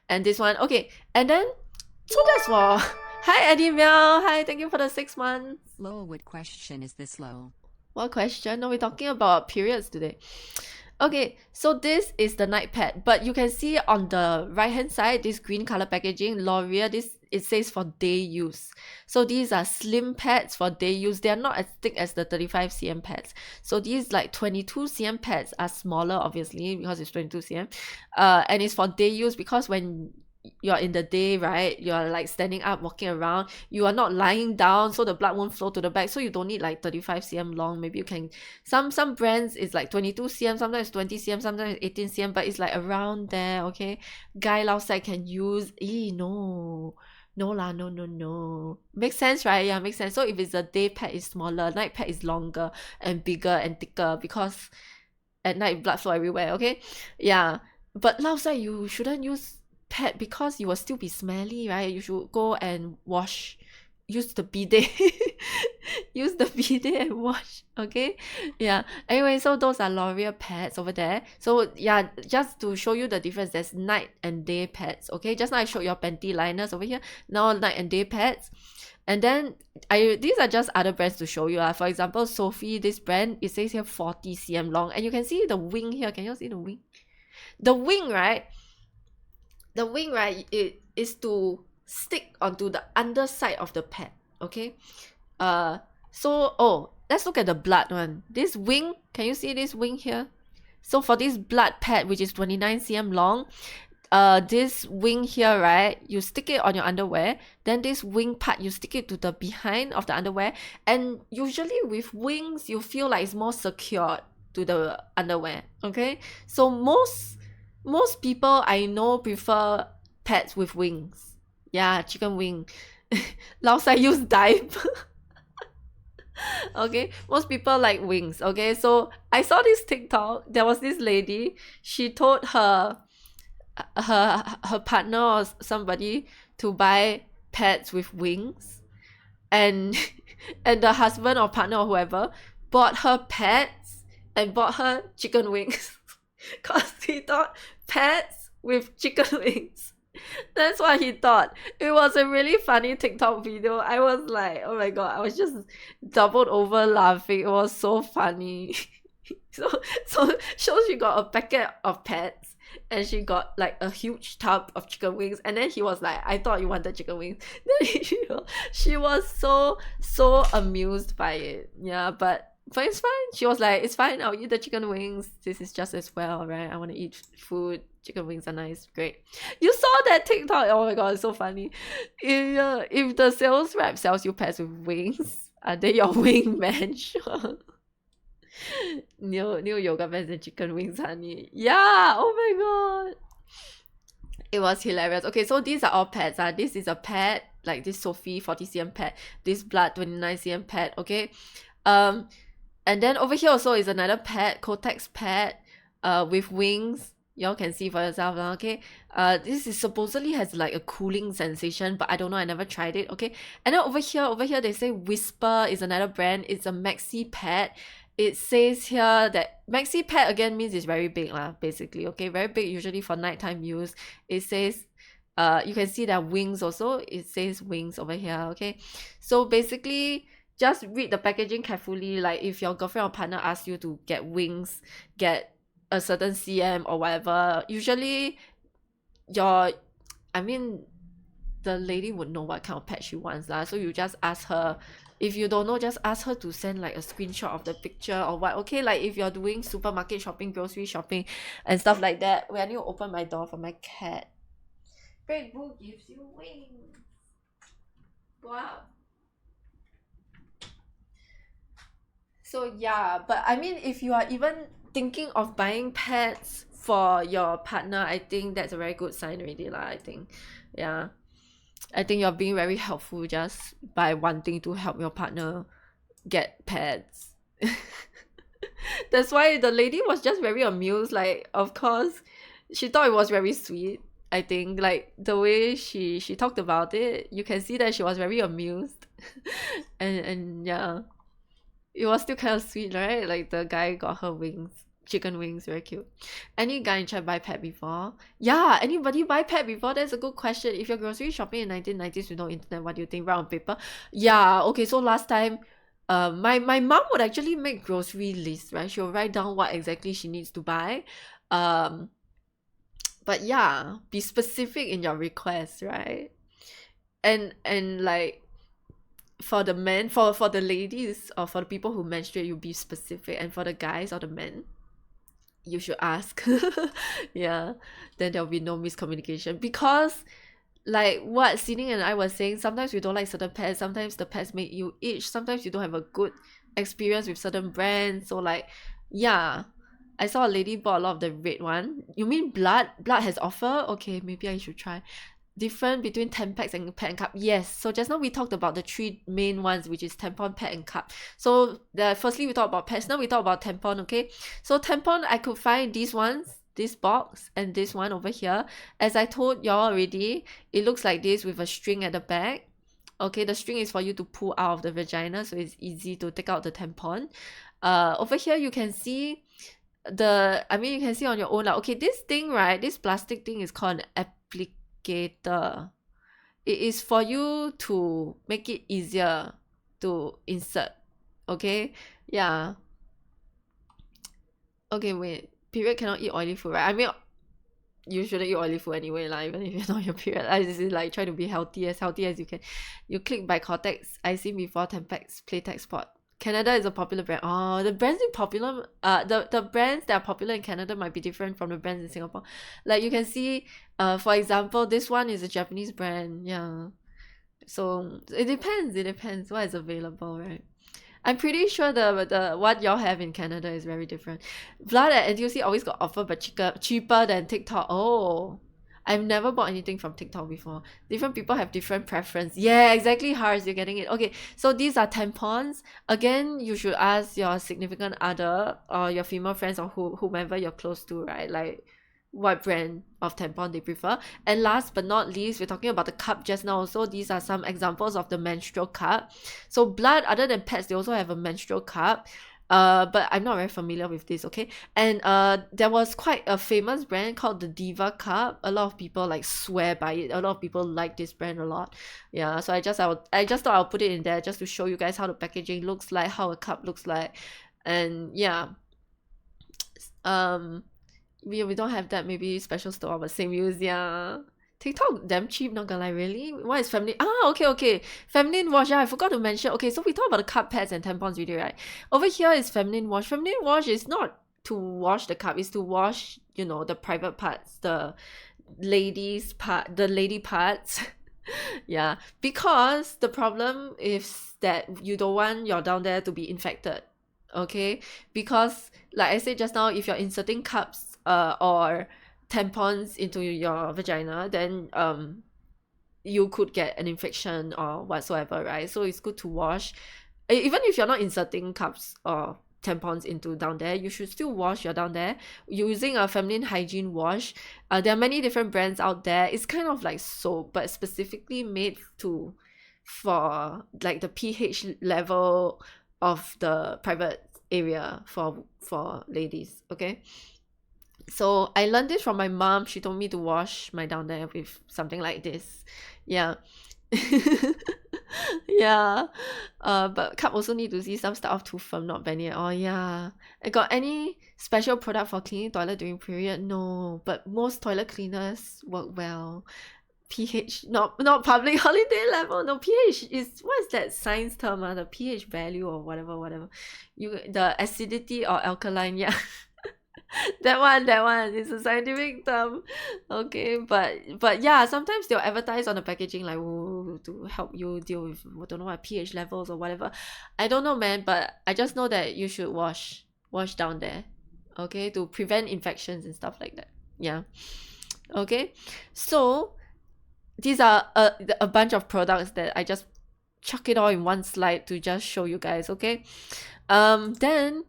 Speaker 1: And this one, okay, and then, so that's for... Hi Eddie Mel, hi, thank you for the 6 months.
Speaker 2: Lol, what question is this, lol?
Speaker 1: What question? No, we're talking about periods today. Okay, so this is the night pad, but you can see on the right hand side, this green color packaging, L'Oreal, it says for day use. So these are slim pads for day use. They are not as thick as the 35 cm pads. So these like 22 cm pads are smaller, obviously, because it's 22 cm. And it's for day use because when you're in the day, right, you're like standing up, walking around, you are not lying down, so the blood won't flow to the back, so you don't need like 35 cm long. Maybe you can, some brands is like 22 cm, sometimes 20 cm, sometimes 18 cm, but it's like around there. Okay, guy outside can use. No, makes sense, right? Yeah, makes sense. So if it's a day pad, is smaller, night pad is longer and bigger and thicker because at night blood flow everywhere. Okay, yeah, but outside you shouldn't use pad because you will still be smelly, right? You should go and wash, use the bidet. Use the bidet and wash. Okay, yeah, anyway, so those are L'Oreal pads over there. So yeah, just to show you the difference, there's night and day pads. Okay, just now I showed your panty liners over here, now night and day pads. And then these are just other brands to show you. For example, Sophie, this brand, it says here 40 cm long, and you can see the wing here. Can you see the wing? The wing, right? The wing, right, it is to stick onto the underside of the pad. Okay, so let's look at the blood one. This wing, can you see this wing here? So for this blood pad, which is 29 cm long, this wing here, right, you stick it on your underwear, then this wing part, you stick it to the behind of the underwear, and usually with wings you feel like it's more secured to the underwear. Okay, so most people I know prefer pads with wings. Yeah, chicken wing. lao sai use diaper. Okay, most people like wings. Okay, so I saw this TikTok. There was this lady. She told her partner or somebody to buy pads with wings, and and the husband or partner or whoever bought her pads and bought her chicken wings because he thought pads with chicken wings. That's what he thought. It was a really funny TikTok video. I was like, oh my god, I was just doubled over laughing. It was so funny. so she got a packet of pads and she got like a huge tub of chicken wings, and then he was like, I thought you wanted chicken wings. Then she was so amused by it. Yeah, but it's fine. She was like, it's fine, I'll eat the chicken wings. This is just as well, right? I want to eat food. Chicken wings are nice. Great. You saw that TikTok? Oh my god, it's so funny. If the sales rep sells you pets with wings, are they your wingman? Sure. New yoga pants and chicken wings, honey. Yeah, oh my god. It was hilarious. Okay, so these are all pads. This is a pad, like this Sophie 40cm pad, this Blood 29cm pad, okay? And then over here also is another pad, Kotex pad, with wings. Y'all can see for yourself, okay? This is supposedly has like a cooling sensation, but I don't know, I never tried it, okay? And then over here they say Whisper is another brand. It's a maxi pad. It says here that maxi pad again means it's very big lah, basically, okay? Very big, usually for nighttime use. It says, you can see that wings also. It says wings over here, okay? So basically, just read the packaging carefully. Like if your girlfriend or partner asks you to get wings, get a certain cm or whatever, usually the lady would know what kind of pad she wants lah. So you just ask her. If you don't know, just ask her to send like a screenshot of the picture or what, okay? Like if you're doing supermarket shopping, grocery shopping and stuff like that. Wait, I need to open my door for my cat. Red Bull gives you wings. Wow. So yeah, but I mean, if you are even thinking of buying pets for your partner, I think that's a very good sign already lah, I think. Yeah, I think you're being very helpful just by wanting to help your partner get pets. That's why the lady was just very amused. Like, of course, she thought it was very sweet. I think like the way she talked about it, you can see that she was very amused. and yeah, it was still kind of sweet, right? Like the guy got her wings, chicken wings, very cute. Any guy in chat buy pet before? Yeah, anybody buy pet before? That's a good question. If you're grocery shopping in 1990s with no internet, what do you think? Write on paper? Yeah, okay, so last time my mom would actually make grocery lists, right? She'll write down what exactly she needs to buy. But yeah, be specific in your request, right? And like for the men, for the ladies or for the people who menstruate, you be specific, and for the guys or the men, you should ask. Yeah, then there'll be no miscommunication, because like what Sining and I were saying, sometimes we don't like certain pets, sometimes the pets make you itch, sometimes you don't have a good experience with certain brands. So like, yeah, I saw a lady bought a lot of the red one. You mean Blood has offer? Okay, maybe I should try. Different between Tampax and pad and cup. Yes, so just now we talked about the three main ones, which is tampon, pad and cup. So firstly we talked about pads, now we talk about tampon, okay? So tampon, I could find these ones, this box and this one over here. As I told y'all already, it looks like this with a string at the back. Okay, the string is for you to pull out of the vagina, so it's easy to take out the tampon. Over here you can see you can see on your own. Okay, this thing, right, this plastic thing is called an applicator. It is for you to make it easier to insert. Okay, yeah. Okay, wait, period cannot eat oily food, right? I mean, you shouldn't eat oily food anyway, like, even if you're not your period. I just like try to be healthy as you can. You click by Cortex. I seen before Tampax, Playtex Spot. Canada is a popular brand. Oh, the brands in popular, the brands that are popular in Canada might be different from the brands in Singapore. Like you can see, for example, this one is a Japanese brand. Yeah, so it depends what is available, right? I'm pretty sure the what y'all have in Canada is very different. Blood at NTUC always got offer, but cheaper than TikTok. Oh, I've never bought anything from TikTok before. Different people have different preference. Yeah, exactly, Hars, you're getting it. Okay, so these are tampons. Again, you should ask your significant other or your female friends or whomever you're close to, right? Like what brand of tampon they prefer. And last but not least, we're talking about the cup just now. So these are some examples of the menstrual cup. So blood, other than pads, they also have a menstrual cup. But I'm not very familiar with this, okay? And there was quite a famous brand called the Diva Cup. A lot of people like swear by it. A lot of people like this brand a lot. Yeah, so I just thought I'll put it in there just to show you guys how the packaging looks like, how a cup looks like. And yeah. We don't have that, maybe special store but same use. Yeah, TikTok damn cheap, not gonna lie. Really, what is feminine? Okay, feminine wash. Yeah, I forgot to mention. Okay, so we talk about the cup, pads and tampons video, right? Over here is feminine wash. Feminine wash is not to wash the cup, it's to wash, you know, the private parts, the ladies part, the lady parts. Yeah, because the problem is that you don't want your down there to be infected. Okay, because like I said just now, if you're inserting cups or tampons into your vagina, then you could get an infection or whatsoever, right? So it's good to wash. Even if you're not inserting cups or tampons into down there, you should still wash your down there using a feminine hygiene wash. There are many different brands out there. It's kind of like soap, but specifically made for like the pH level of the private area for ladies. Okay, so I learned this from my mom. She told me to wash my down there with something like this. Yeah. Yeah. But cup also need to see some stuff too firm, not bend. Oh yeah. I got any special product for cleaning toilet during period? No, but most toilet cleaners work well. pH, not public holiday level. No, pH is, what is that science term? The pH value or whatever. The acidity or alkaline, yeah. that one is a scientific term. Okay, but yeah, sometimes they'll advertise on the packaging like, "Ooh, to help you deal with, I don't know what, pH levels or whatever." I don't know, man, but I just know that you should wash down there, okay, to prevent infections and stuff like that. Yeah. Okay, so these are a bunch of products that I just chuck it all in one slide to just show you guys. Okay, then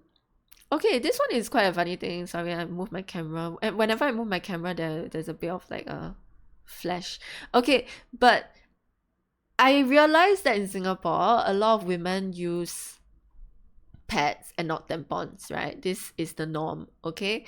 Speaker 1: okay, this one is quite a funny thing. Sorry, I move my camera. And whenever I move my camera, there's a bit of like a flash. Okay, but I realized that in Singapore, a lot of women use pads and not tampons, right? This is the norm, okay?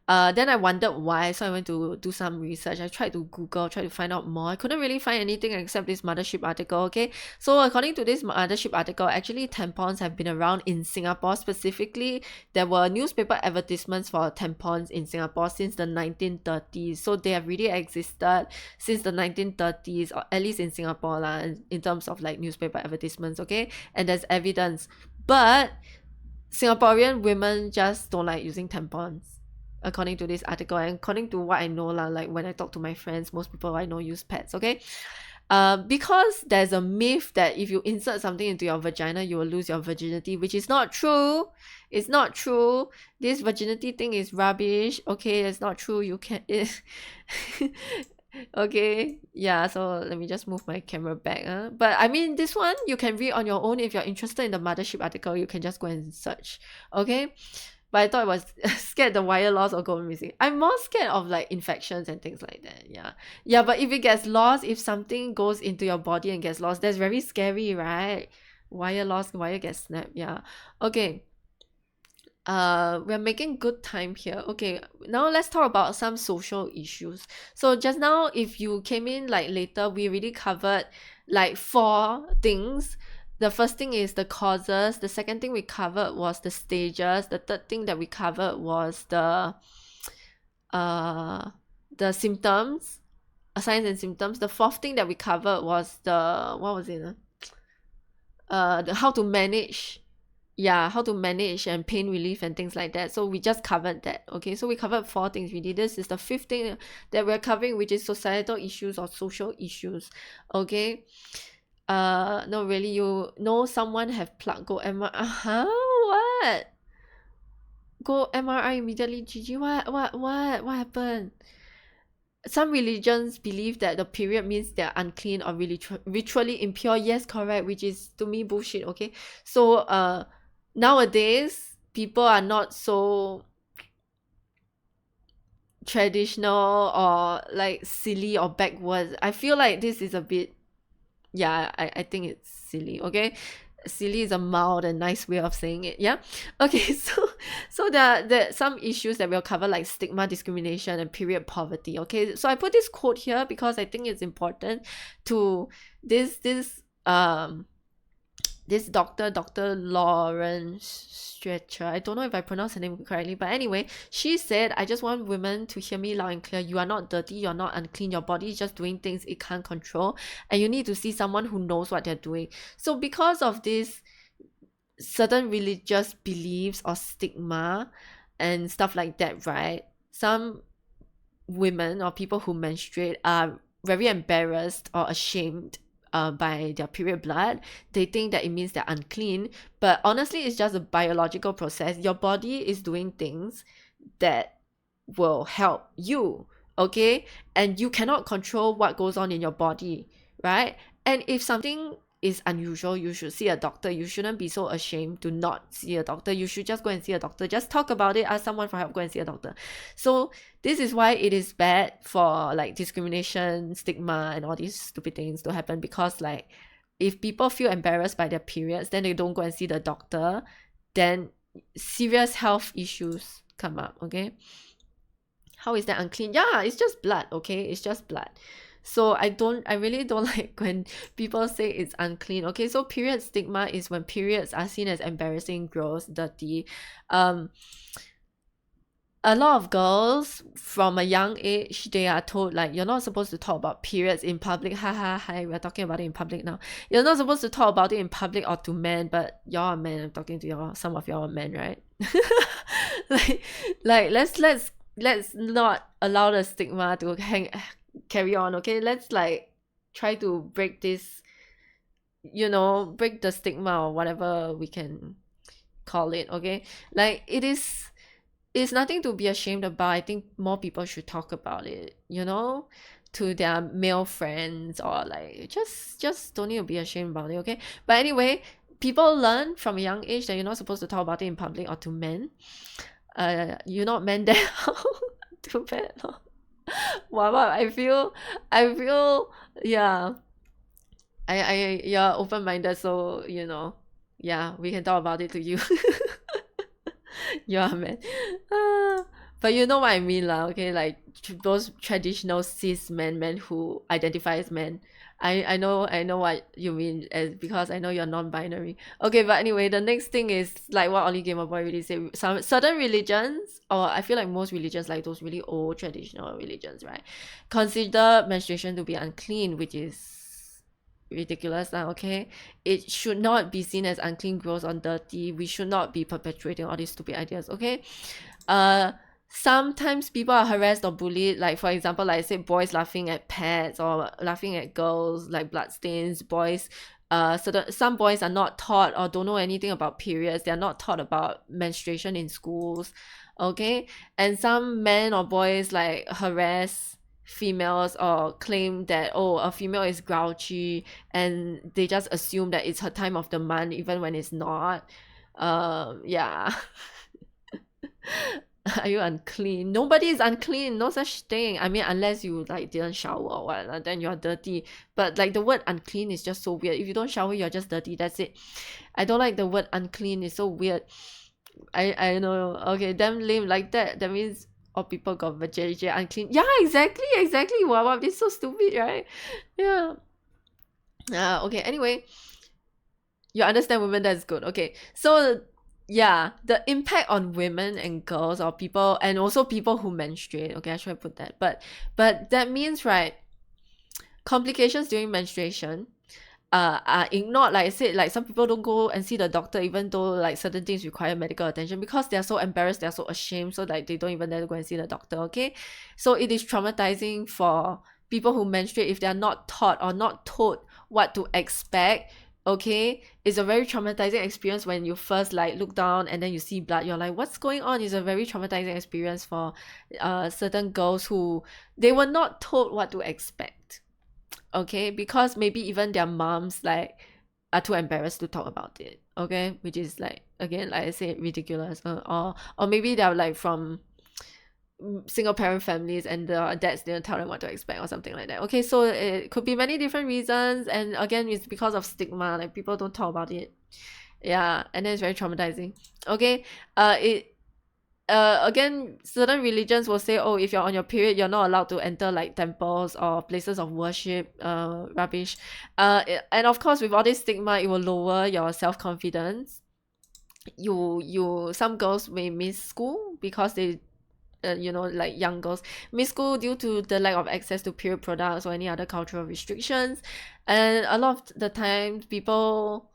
Speaker 1: Then I wondered why, so I went to do some research. I tried to Google, try to find out more. I couldn't really find anything except this Mothership article, okay? So according to this Mothership article, actually tampons have been around in Singapore. Specifically, there were newspaper advertisements for tampons in Singapore since the 1930s. So they have really existed since the 1930s, or at least in Singapore lah, in terms of like newspaper advertisements, okay? And there's evidence. But Singaporean women just don't like using tampons, according to this article, and according to what I know lah, like when I talk to my friends, most people I know use pads, okay? Because there's a myth that if you insert something into your vagina, you will lose your virginity, which is not true. It's not true. This virginity thing is rubbish, okay? It's not true. You can okay, yeah, so let me just move my camera back. But I mean, this one you can read on your own. If you're interested in the Mothership article, you can just go and search, okay? But I thought I was scared the wire loss or go missing. I'm more scared of like infections and things like that. Yeah, but if it gets lost, if something goes into your body and gets lost, that's very scary, right? Wire loss, wire gets snapped. Yeah. Okay, we're making good time here. Okay, now let's talk about some social issues. So just now, if you came in like later, we already covered like 4 things. The first thing is the causes. The second thing we covered was the stages. The third thing that we covered was the symptoms, signs and symptoms. The fourth thing that we covered was the, what was it? The how to manage. Yeah, how to manage and pain relief and things like that. So we just covered that. Okay, so we covered 4 things really. This is the 5th thing that we're covering, which is societal issues or social issues. Okay. No, really, you know someone have plugged, go MRI. What? Go MRI immediately, GG. What happened? some religions believe that the period means they're unclean or really ritually impure. Yes, correct, which is to me bullshit. Okay, so nowadays people are not so traditional or like silly or backwards. I feel like this is a bit, yeah, I think it's silly. Okay, silly is a mild and nice way of saying it. Yeah, okay. So there are some issues that we'll cover, like stigma, discrimination, and period poverty. Okay, so I put this quote here because I think it's important to this Dr. Lawrence Stretcher. I don't know if I pronounced her name correctly, but anyway, she said, I just want women to hear me loud and clear. You are not dirty, you're not unclean. Your body is just doing things it can't control, and you need to see someone who knows what they're doing. So because of this certain religious beliefs or stigma and stuff like that, right? Some women or people who menstruate are very embarrassed or ashamed by their period blood. They think that it means they're unclean, but honestly, it's just a biological process. Your body is doing things that will help you, okay? And you cannot control what goes on in your body, right? And if something is unusual, you should see a doctor. You shouldn't be so ashamed to not see a doctor. You should just go and see a doctor. Just talk about it, ask someone for help, go and see a doctor. So this is why it is bad for like discrimination, stigma, and all these stupid things to happen, because like if people feel embarrassed by their periods, then they don't go and see the doctor, then serious health issues come up. Okay, how is that unclean? Yeah, it's just blood. Okay, it's just blood. So I really don't like when people say it's unclean. Okay, so period stigma is when periods are seen as embarrassing, gross, dirty. A lot of girls from a young age, they are told like, you're not supposed to talk about periods in public. Ha ha ha, we're talking about it in public now. You're not supposed to talk about it in public or to men, but y'all are men. I'm talking to y'all. Some of y'all are men, right? like let's not allow the stigma to carry on. Okay, let's like try to break this, break the stigma or whatever we can call it. Okay, like it's nothing to be ashamed about. I think more people should talk about it, to their male friends, or like just don't need to be ashamed about it. Okay, but anyway, people learn from a young age that you're not supposed to talk about it in public or to men. You're not men there. Too bad. Wow, I feel yeah, you're open-minded, so yeah, we can talk about it to you. You're a man. But you know what I mean lah, okay? Like those traditional cis men who identify as men. I know what you mean, because I know you're non-binary. Okay, but anyway, the next thing is like what Ollie Gamer Boy really said. Some certain religions, or I feel like most religions, like those really old traditional religions, right, consider menstruation to be unclean, which is ridiculous now. Okay, it should not be seen as unclean, gross, or dirty. We should not be perpetuating all these stupid ideas. Okay, sometimes people are harassed or bullied, like for example, like I said, boys laughing at pets or laughing at girls, like bloodstains. Boys, some boys are not taught or don't know anything about periods. They are not taught about menstruation in schools. Okay, and some men or boys like harass females or claim that, oh, a female is grouchy, and they just assume that it's her time of the month even when it's not. Yeah. Are you unclean? Nobody is unclean, no such thing. I mean, unless you like didn't shower or what, then you're dirty. But like the word unclean is just so weird. If you don't shower, you're just dirty, that's it. I don't like the word unclean, it's so weird. I know. Okay, damn lame. Like that means all people got virginity, unclean. Yeah, exactly. Wow, this is so stupid, right? Yeah. Okay, anyway, you understand women, that's good. Okay, so yeah, the impact on women and girls, or people, and also people who menstruate. Okay, I should have put that. But that means, right, complications during menstruation are ignored. Like I said, like some people don't go and see the doctor even though like certain things require medical attention, because they're so embarrassed, they're so ashamed, so like they don't even dare to go and see the doctor. Okay, so it is traumatizing for people who menstruate if they're not taught or not told what to expect okay? It's a very traumatizing experience when you first like look down and then you see blood. You're like, what's going on? It's a very traumatizing experience for certain girls who they were not told what to expect, okay? Because maybe even their moms like are too embarrassed to talk about it, okay? Which is like, again, like I said, ridiculous. Or maybe they're like from single parent families and the dads didn't tell them what to expect or something like that. Okay, so it could be many different reasons, and again, it's because of stigma, like people don't talk about it. Yeah, and then it's very traumatizing. Okay, again, certain religions will say, oh, if you're on your period, you're not allowed to enter like temples or places of worship, rubbish. And of course, with all this stigma, it will lower your self-confidence. Some girls may miss school because they like young girls miss school due to the lack of access to period products or any other cultural restrictions. And a lot of the time, people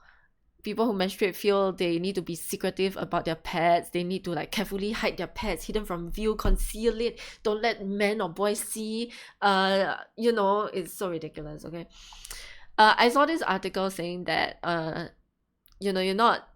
Speaker 1: who menstruate feel they need to be secretive about their pads. They need to like carefully hide their pads, hidden from view, conceal it, don't let men or boys see. It's so ridiculous. Okay, I saw this article saying that you're not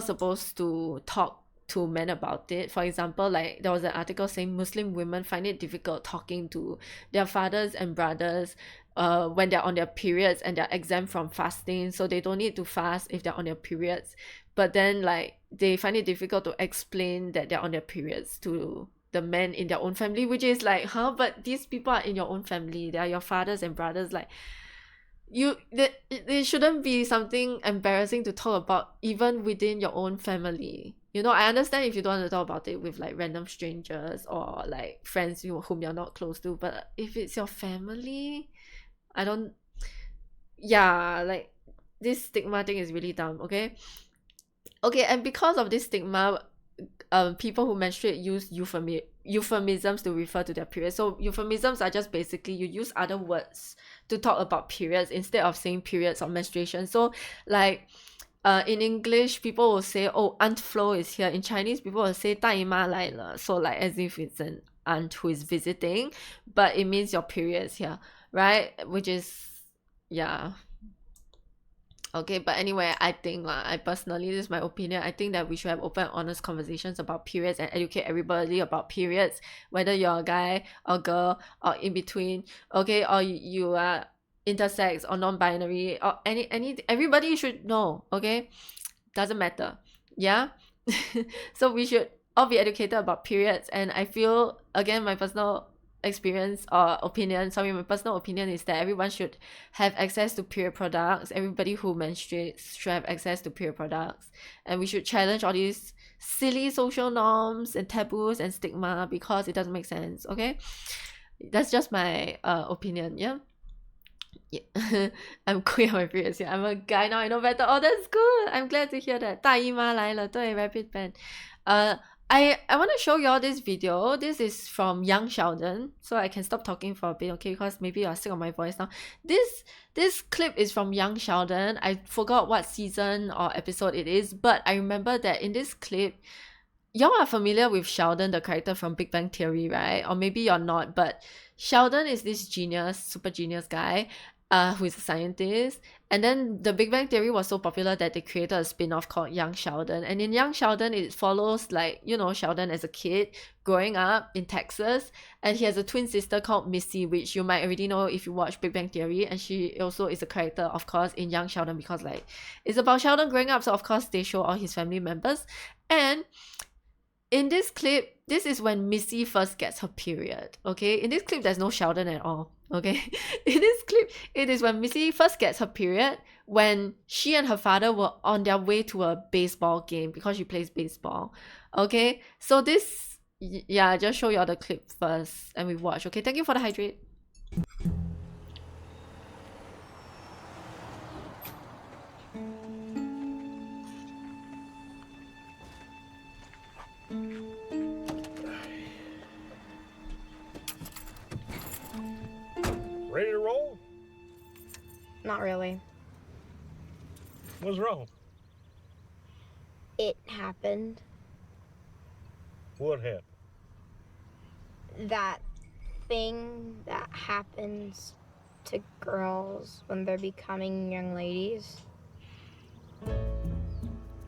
Speaker 1: supposed to talk to men about it. For example, like there was an article saying Muslim women find it difficult talking to their fathers and brothers when they're on their periods and they're exempt from fasting, so they don't need to fast if they're on their periods. But then like they find it difficult to explain that they're on their periods to the men in their own family, which is like, huh? But these people are in your own family. They are your fathers and brothers. Like, it shouldn't be something embarrassing to talk about even within your own family. I understand if you don't want to talk about it with like random strangers or like friends whom you're not close to, but if it's your family, I don't yeah, like this stigma thing is really dumb. Okay, and because of this stigma, people who menstruate use euphemisms to refer to their periods. So euphemisms are just basically you use other words to talk about periods instead of saying periods or menstruation. So like in English, people will say, oh, aunt Flo is here. In Chinese, people will say 大姨妈来了. So like as if it's an aunt who is visiting, but it means your period is here, right? Which is, yeah. Okay, but anyway, I personally, this is my opinion, I think that we should have open, honest conversations about periods and educate everybody about periods, whether you're a guy or girl or in between, okay, or you are intersex or non-binary or everybody should know, okay? Doesn't matter, yeah? So we should all be educated about periods, and I feel, again, my personal opinion is that everyone should have access to period products. Everybody who menstruates should have access to period products, and we should challenge all these silly social norms and taboos and stigma because it doesn't make sense. Okay, that's just my opinion. Yeah. I'm queer on my periods. Yeah, I'm a guy now. I know better. Oh, that's good. I'm glad to hear that. 大姨妈来了, 对, Rapid Band. I want to show you all this video. This is from Young Sheldon, so I can stop talking for a bit, okay? Because maybe you're sick of my voice now. This clip is from Young Sheldon. I forgot what season or episode it is, but I remember that in this clip, y'all are familiar with Sheldon, the character from Big Bang Theory, right? Or maybe you're not, but Sheldon is this genius, super genius guy, who is a scientist. And then the Big Bang Theory was so popular that they created a spin-off called Young Sheldon. And in Young Sheldon, it follows like, Sheldon as a kid growing up in Texas. And he has a twin sister called Missy, which you might already know if you watch Big Bang Theory. And she also is a character, of course, in Young Sheldon because like it's about Sheldon growing up. So of course they show all his family members. And in this clip, this is when Missy first gets her period, okay? In this clip, there's no Sheldon at all, okay? In this clip, it is when Missy first gets her period when she and her father were on their way to a baseball game because she plays baseball, okay? So this, yeah, just show you all the clip first and we watch, okay? Thank you for the hydrate.
Speaker 3: Ready to roll?
Speaker 4: Not really.
Speaker 3: What's wrong?
Speaker 4: It happened.
Speaker 3: What happened?
Speaker 4: That thing that happens to girls when they're becoming young ladies.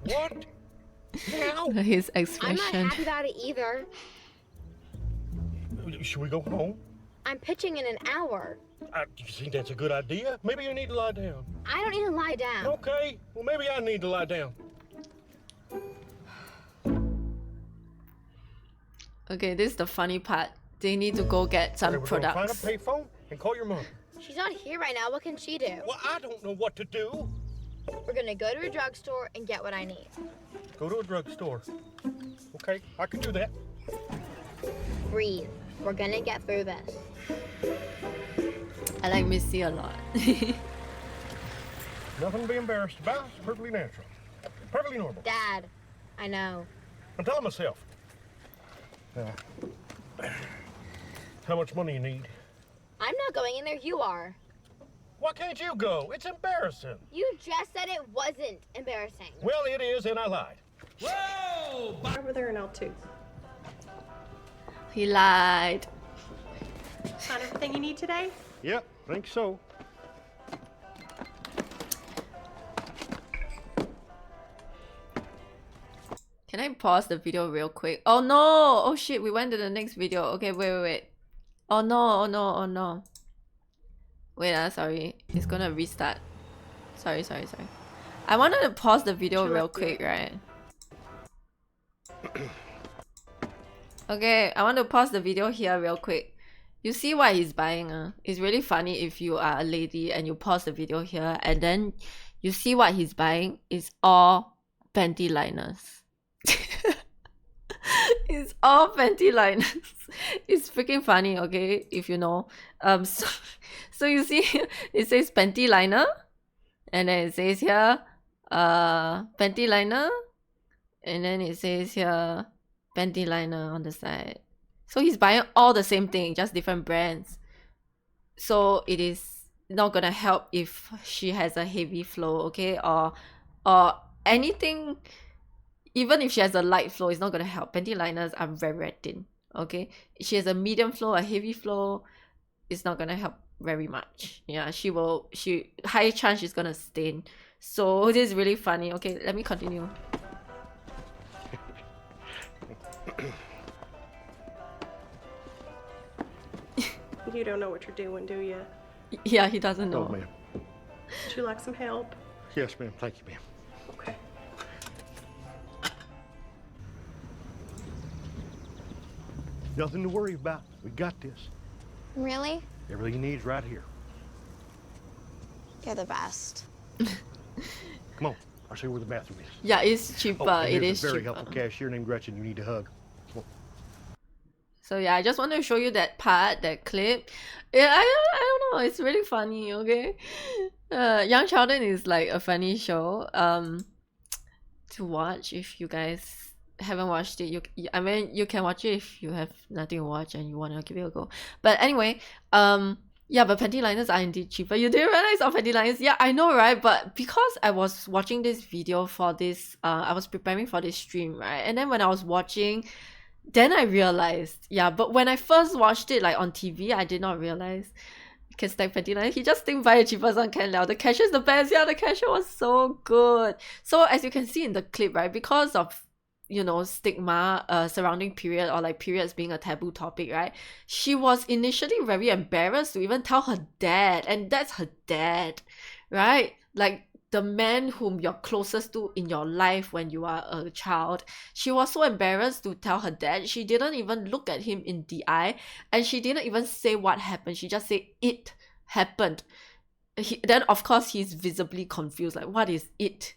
Speaker 3: What? Now?
Speaker 1: His
Speaker 4: I'm
Speaker 1: expression.
Speaker 4: not happy about it either.
Speaker 3: Should we go home?
Speaker 4: I'm pitching in an hour.
Speaker 3: Do you think that's a good idea? Maybe you need to lie down.
Speaker 4: I don't need to lie down.
Speaker 3: Okay, well, maybe I need to lie down.
Speaker 1: Okay, this is the funny part. They need to go get some
Speaker 3: Okay, we're gonna
Speaker 1: products.
Speaker 3: find a payphone and call your mother.
Speaker 4: She's not here right now. What can she do?
Speaker 3: Well, I don't know what to do.
Speaker 4: We're gonna go to a drugstore and get what I need.
Speaker 3: Go to a drugstore. Okay, I can do that.
Speaker 4: Breathe. We're gonna get through this.
Speaker 1: I like Missy a lot.
Speaker 3: Nothing to be embarrassed about. It's perfectly natural. Perfectly normal.
Speaker 4: Dad, I know.
Speaker 3: I'm telling myself. How much money you need?
Speaker 4: I'm not going in there, you are.
Speaker 3: Why can't you go? It's embarrassing.
Speaker 4: You just said it wasn't embarrassing.
Speaker 3: Well, it is, and I lied.
Speaker 5: Over there in L2.
Speaker 1: He lied.
Speaker 5: Found everything you need today?
Speaker 3: Yep, think so.
Speaker 1: Can I pause the video real quick? Oh no! Oh shit, we went to the next video. Okay, wait. Oh no, oh no, oh no. Wait, sorry. It's gonna restart. Sorry. I wanted to pause the video real quick, right? Okay, I want to pause the video here real quick. You see what he's buying? It's really funny if you are a lady and you pause the video here and then you see what he's buying. It's all panty liners. It's all panty liners. It's freaking funny, okay? If you know. So you see, it says panty liner, and then it says here, panty liner, and then it says here, panty liner on the side. So he's buying all the same thing, just different brands. So it is not gonna help if she has a heavy flow, okay? Or anything. Even if she has a light flow, it's not gonna help. Panty liners are very, very thin. Okay, if she has a medium flow, a heavy flow, it's not gonna help very much. Yeah, high chance she's gonna stain. So this is really funny. Okay, let me continue.
Speaker 5: You don't know what you're doing, do you?
Speaker 1: Yeah, he doesn't know.
Speaker 3: Oh, ma'am.
Speaker 5: Would you like some help?
Speaker 3: Yes, ma'am. Thank you, ma'am.
Speaker 5: Okay.
Speaker 3: Nothing to worry about. We got this.
Speaker 4: Really?
Speaker 3: Everything you need is right here.
Speaker 4: You're the best.
Speaker 3: Come on. I'll show you where the bathroom is.
Speaker 1: Yeah, it's cheaper.
Speaker 3: And
Speaker 1: It
Speaker 3: here's
Speaker 1: is
Speaker 3: a very
Speaker 1: cheaper.
Speaker 3: helpful cashier named Gretchen you need to hug. Come on.
Speaker 1: So yeah, I just want to show you that part, that clip. Yeah, I don't know. It's really funny. Okay, Young Sheldon is like a funny show. To watch if you guys haven't watched it. I mean, you can watch it if you have nothing to watch and you want to give it a go. But anyway, yeah, but panty liners are indeed cheaper. You didn't realize of panty liners? Yeah, I know, right? But because I was watching this video for this, I was preparing for this stream, right? And then when I was watching, then I realized, yeah, but when I first watched it like on TV, I did not realize you can stack panty liners. He just think buy a cheapest one can liao. The cashier is the best. Yeah, the cashier was so good. So as you can see in the clip, right, because of stigma surrounding period or like periods being a taboo topic, right? She was initially very embarrassed to even tell her dad, and that's her dad, right? Like the man whom you're closest to in your life when you are a child. She was so embarrassed to tell her dad. She didn't even look at him in the eye, and she didn't even say what happened. She just said it happened. Then of course he's visibly confused, like, what is it?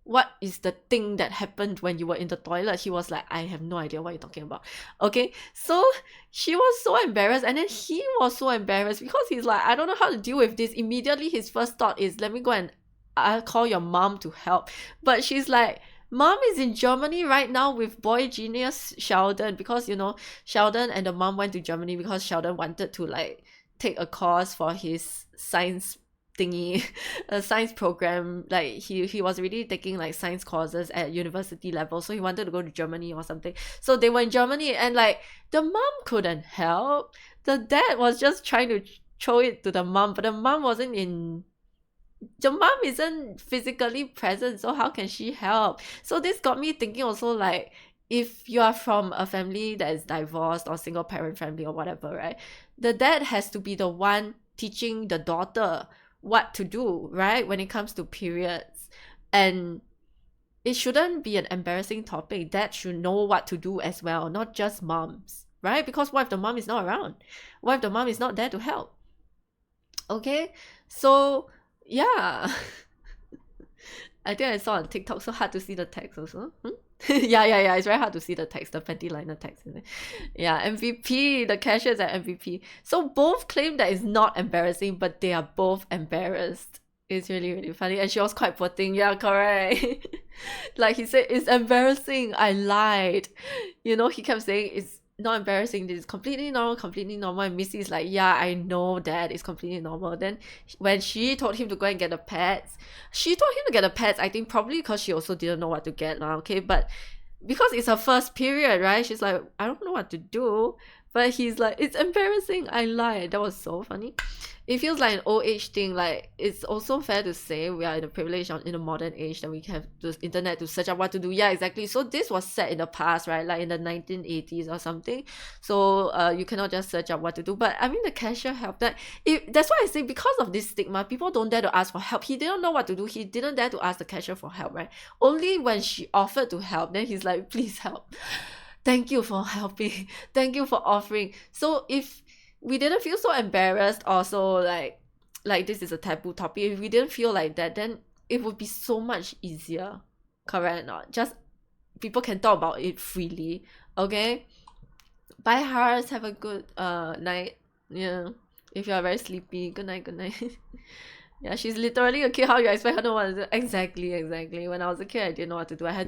Speaker 1: What is the thing that happened when you were in the toilet? He was like, I have no idea what you're talking about. Okay, so she was so embarrassed, and then he was so embarrassed because he's like, I don't know how to deal with this. Immediately his first thought is, let me go and I'll call your mom to help. But she's like, mom is in Germany right now with boy genius Sheldon, because Sheldon and the mom went to Germany because Sheldon wanted to like take a course for his science thingy, a science program. Like he was really taking like science courses at university level, so he wanted to go to Germany or something. So they were in Germany, and like the mom couldn't help. The dad was just trying to throw it to the mom, but the mom wasn't in your mom isn't physically present, so how can she help? So this got me thinking also, like, if you are from a family that is divorced or single parent family or whatever, right? The dad has to be the one teaching the daughter what to do, right? When it comes to periods. And it shouldn't be an embarrassing topic. Dad should know what to do as well, not just moms, right? Because what if the mom is not around? What if the mom is not there to help? Okay, so yeah. I think I saw on TikTok, so hard to see the text also. Yeah, it's very hard to see the text, the panty liner text. Isn't it? Yeah, MVP, the cashier is at MVP. So both claim that it's not embarrassing, but they are both embarrassed. It's really, really funny. And she was quite poor thing. Yeah, correct. Like he said, it's embarrassing. I lied. You know, he kept saying it's not embarrassing. This is completely normal, completely normal. And Missy is like, yeah, I know that it's completely normal. Then when she told him to go and get the pads, she told him to get the pads, I think probably because she also didn't know what to get now, okay? But because it's her first period, right? She's like, I don't know what to do. But he's like, it's embarrassing. I lied. That was so funny. It feels like an old age thing. Like, it's also fair to say we are in a privilege in a modern age that we can have the internet to search up what to do. Yeah, exactly. So this was set in the past, right? Like in the 1980s or something. So you cannot just search up what to do. But I mean, the cashier helped. That's why I say, because of this stigma, people don't dare to ask for help. He didn't know what to do. He didn't dare to ask the cashier for help, right? Only when she offered to help, then he's like, please help. Thank you for helping. Thank you for offering. So if we didn't feel so embarrassed, also like this is a taboo topic, if we didn't feel like that, then it would be so much easier. Correct or not? Just people can talk about it freely. Okay? Bye hearts, have a good night. Yeah. If you are very sleepy, good night. Yeah, she's literally a kid. How you expect her to know what to do? Exactly. When I was a kid, I didn't know what to do. I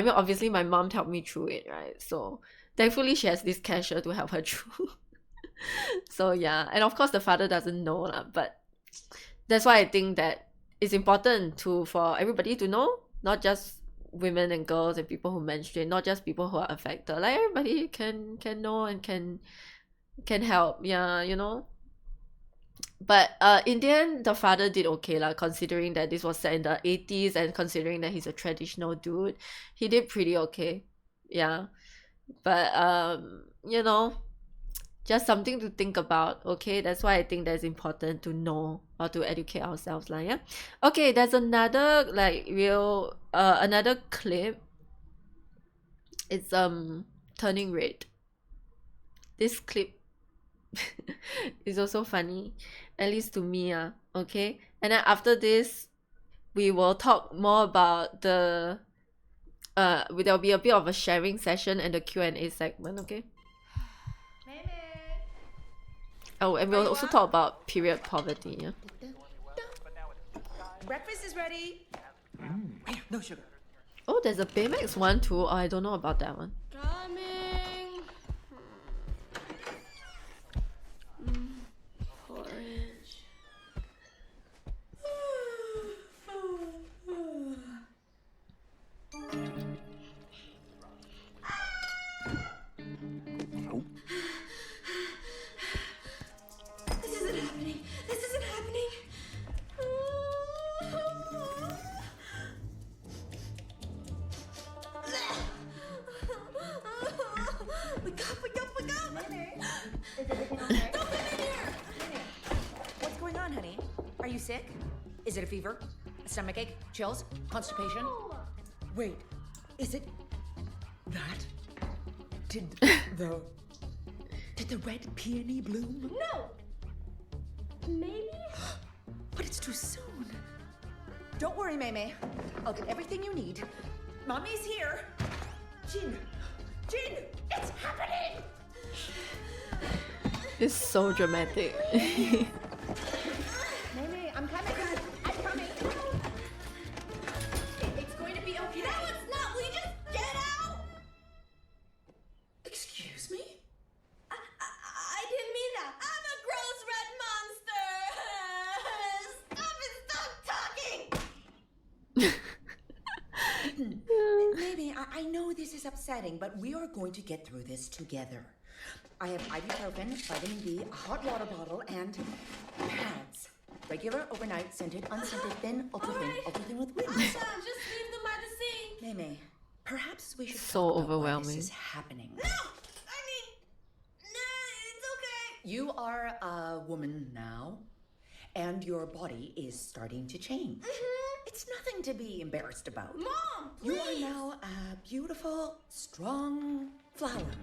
Speaker 1: mean, obviously my mom helped me through it, right? So thankfully she has this cashier to help her through. So yeah, and of course the father doesn't know lah, but that's why I think that it's important for everybody to know, not just women and girls and people who menstruate, not just people who are affected. Like, everybody can know and can help. Yeah, you know. But in the end, the father did okay lah, considering that this was set in the 80s and considering that he's a traditional dude. He did pretty okay. Yeah. But you know, just something to think about. Okay, that's why I think that's important to know or to educate ourselves lah. Yeah. Okay, there's another another clip. It's turning red. This clip is also funny, at least to me. Okay, and then after this we will talk more about the there'll be a bit of a sharing session and the Q&A segment. Okay. Oh, and we'll also talk about period poverty. Yeah.
Speaker 6: Breakfast is ready. No sugar.
Speaker 1: Oh, there's a Baymax one too. Oh, I don't know about that one.
Speaker 5: Coming. Porridge.
Speaker 6: This isn't happening. Wake up.
Speaker 4: Mimi, is everything okay?
Speaker 6: Don't come in here. What's going on, honey? Are you sick? Is it a fever? A stomachache? Chills? Constipation? Wait, is it that? Did the red peony bloom?
Speaker 5: No. Maybe.
Speaker 6: But it's too soon. Don't worry, Maymay. I'll get everything you need. Mommy's here. Jin, it's happening!
Speaker 1: It's so dramatic.
Speaker 4: Mimi, I'm coming. I'm coming.
Speaker 6: It's going to be okay.
Speaker 5: No, it's not. Will you just get out?
Speaker 6: Excuse me?
Speaker 5: I didn't mean that. I'm a gross red monster. Stop talking.
Speaker 6: Maybe, I know this is upsetting, but we are going to get through this together. I have ibuprofen, vitamin D, a hot water bottle, and pads. Regular, overnight, scented, unscented, thin, ultra thin with wings.
Speaker 5: Just leave them by the sink.
Speaker 6: May, perhaps we should
Speaker 1: So
Speaker 6: talk about why
Speaker 1: overwhelming.
Speaker 6: this is happening.
Speaker 5: No, I mean, nah, it's okay.
Speaker 6: You are a woman now, and your body is starting to change. It's nothing to be embarrassed about.
Speaker 5: Mom,
Speaker 6: You
Speaker 5: please.
Speaker 6: are now a beautiful, strong flower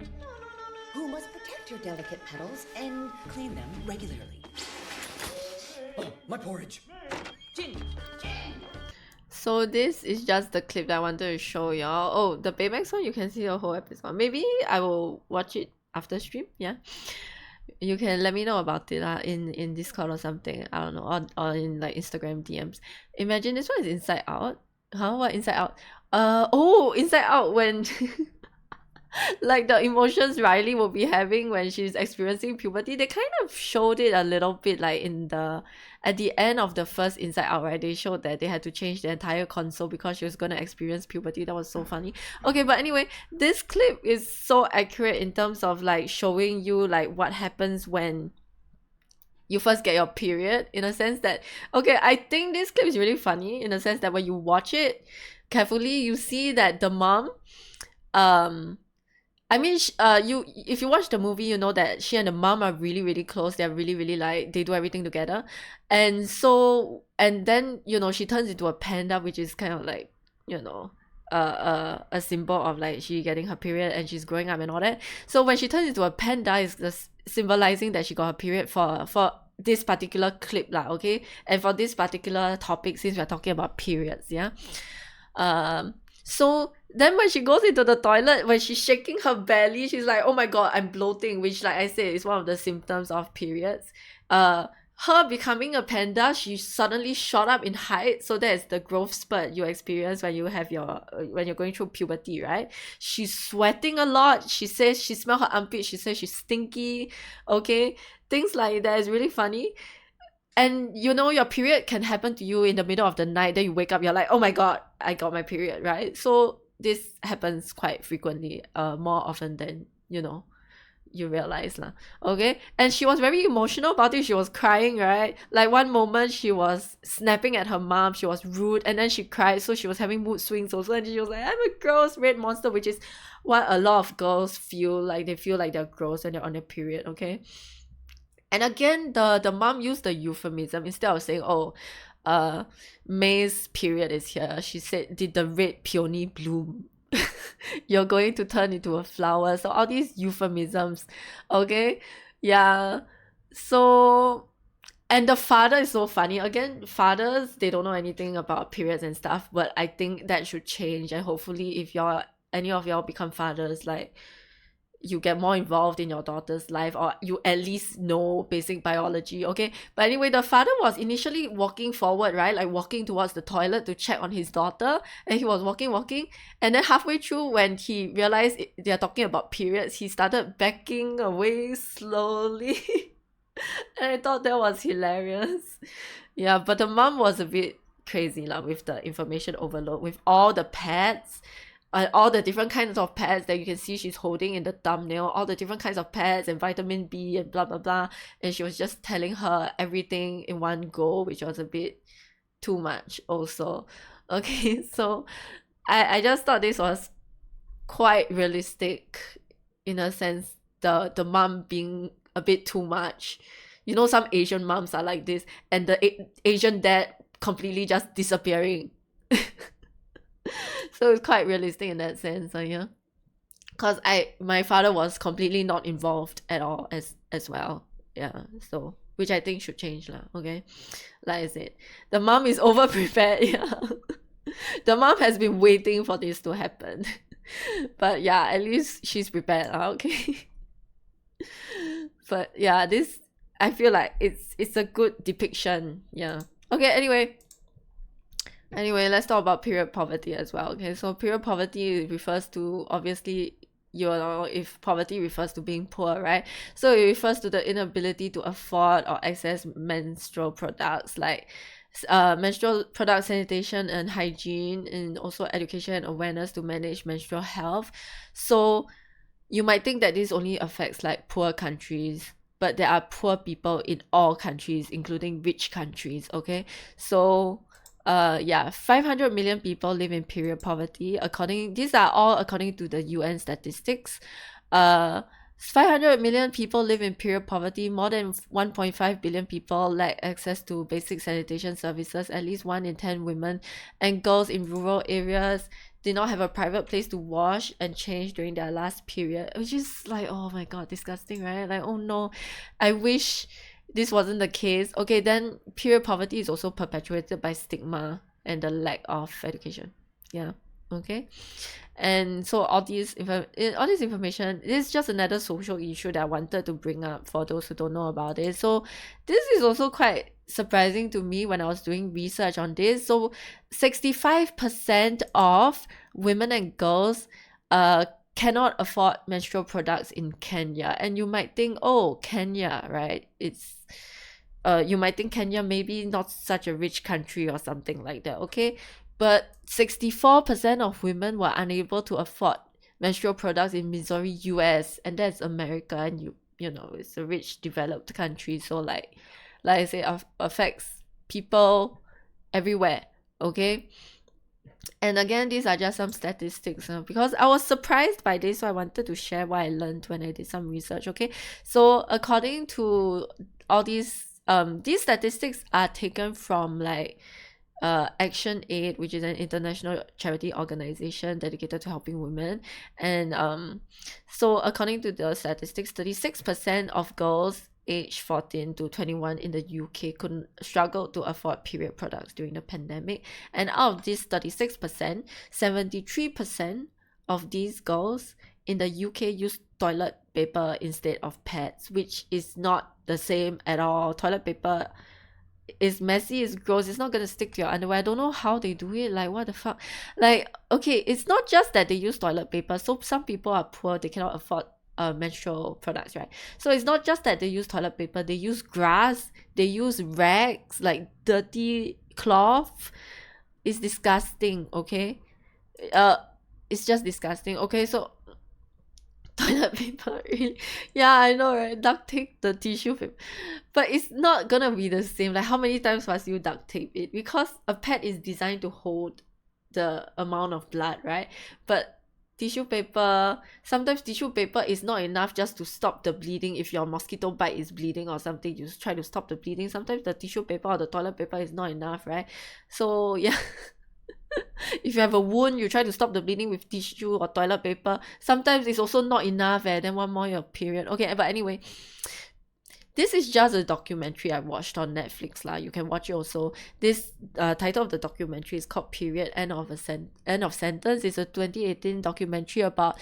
Speaker 6: who must protect your delicate petals and clean them regularly. Oh, my porridge. Gin.
Speaker 1: So this is just the clip that I wanted to show y'all. Oh, the Baymax one, you can see the whole episode. Maybe I will watch it after stream, yeah. You can let me know about it in Discord or something. I don't know, or in like Instagram DMs. Imagine this one is Inside Out. Huh? What Inside Out? Inside Out when like the emotions Riley will be having when she's experiencing puberty. They kind of showed it a little bit like at the end of the first Inside Out, right? They showed that they had to change the entire console because she was gonna experience puberty. That was so funny. Okay, but anyway, this clip is so accurate in terms of like showing you like what happens when you first get your period, in a sense that, okay, I think this clip is really funny in a sense that when you watch it carefully, you see that the mom, I mean, if you watch the movie, you know that she and the mom are really, really close. They're really, really like, they do everything together. And then, you know, she turns into a panda, which is kind of like, you know, a symbol of like she getting her period and she's growing up and all that. So when she turns into a panda, it's just symbolizing that she got her period for this particular clip lah, okay? And for this particular topic, since we're talking about periods, yeah? So then when she goes into the toilet, when she's shaking her belly, she's like, oh my god, I'm bloating, which like I said is one of the symptoms of periods. Her becoming a panda, she suddenly shot up in height. So that is the growth spurt you experience when you have when you're going through puberty, right? She's sweating a lot. She says she smells her armpit. She says she's stinky. Okay, things like that is really funny. And you know, your period can happen to you in the middle of the night. Then you wake up, you're like, oh my god, I got my period, right? So this happens quite frequently, more often than, you know, you realize lah. Okay, and she was very emotional about it. She was crying, right? Like one moment she was snapping at her mom, she was rude, and then she cried. So she was having mood swings also, and she was like, I'm a gross red monster, which is what a lot of girls feel like. They feel like they're gross when they're on their period. Okay, and again, the mom used the euphemism instead of saying, oh, May's period is here. She said, did the red peony bloom? You're going to turn into a flower. So all these euphemisms, okay? Yeah. So, and the father is so funny. Again, fathers, they don't know anything about periods and stuff, but I think that should change. And hopefully if any of y'all become fathers, like, you get more involved in your daughter's life, or you at least know basic biology, okay? But anyway, the father was initially walking forward, right? Like walking towards the toilet to check on his daughter, and he was walking, and then halfway through, when he realized they're talking about periods, he started backing away slowly. And I thought that was hilarious. Yeah, but the mom was a bit crazy lah with the information overload, with all the pads, all the different kinds of pads that you can see she's holding in the thumbnail, all the different kinds of pads and vitamin B and blah blah blah, and she was just telling her everything in one go, which was a bit too much also. Okay, so I just thought this was quite realistic in a sense, the mom being a bit too much. You know, some Asian moms are like this, and the Asian dad completely just disappearing. So it's quite realistic in that sense, yeah. Cause my father was completely not involved at all as well, yeah. So which I think should change lah. Okay, like I said, the mom is over prepared. Yeah, the mom has been waiting for this to happen, but yeah, at least she's prepared. Okay, but yeah, this I feel like it's a good depiction. Yeah. Okay. Anyway, let's talk about period poverty as well. Okay, so period poverty refers to, obviously, you know, if poverty refers to being poor, right? So it refers to the inability to afford or access menstrual products like menstrual product sanitation and hygiene, and also education and awareness to manage menstrual health. So you might think that this only affects like poor countries, but there are poor people in all countries, including rich countries. Okay, so 500 million people live in period poverty. These are all according to the UN statistics. 500 million people live in period poverty. More than 1.5 billion people lack access to basic sanitation services. At least 1 in 10 women and girls in rural areas did not have a private place to wash and change during their last period, which is like, oh my god, disgusting, right? Like, oh no, I wish this wasn't the case. Okay, then period poverty is also perpetuated by stigma and the lack of education. Yeah, okay. And so all this information is just another social issue that I wanted to bring up for those who don't know about it. So this is also quite surprising to me when I was doing research on this. So 65% of women and girls cannot afford menstrual products in Kenya. And you might think, oh, Kenya, right? You might think Kenya maybe not such a rich country or something like that, okay? But 64% of women were unable to afford menstrual products in Missouri, US, and that's America, and you know, it's a rich developed country. So like I say, affects people everywhere, okay? And again, these are just some statistics, because I was surprised by this, so I wanted to share what I learned when I did some research, okay? So according to all these statistics are taken from like Action Aid, which is an international charity organization dedicated to helping women. And so according to the statistics, 36% of girls aged 14 to 21 in the UK couldn't struggle to afford period products during the pandemic. And out of this 36%, 73% of these girls in the UK use toilet paper instead of pads, which is not the same at all. Toilet paper is messy, it's gross, it's not gonna stick to your underwear. I don't know how they do it, like what the fuck. Like, okay, it's not just that they use toilet paper. So some people are poor, they cannot afford menstrual products, right? So it's not just that they use toilet paper, they use grass, they use rags, like dirty cloth. It's disgusting, okay? It's just disgusting, okay? So toilet paper, really? Yeah, I know, right? Duct tape the tissue paper, but it's not gonna be the same. Like, how many times must you duct tape it? Because a pad is designed to hold the amount of blood, right? But tissue paper, sometimes tissue paper is not enough just to stop the bleeding. If your mosquito bite is bleeding or something, you try to stop the bleeding. Sometimes the tissue paper or the toilet paper is not enough, right? So yeah. If you have a wound, you try to stop the bleeding with tissue or toilet paper. Sometimes it's also not enough, then one more your period. Okay, but anyway, this is just a documentary I watched on Netflix lah. You can watch it also. This title of the documentary is called Period End of Sentence. It's a 2018 documentary about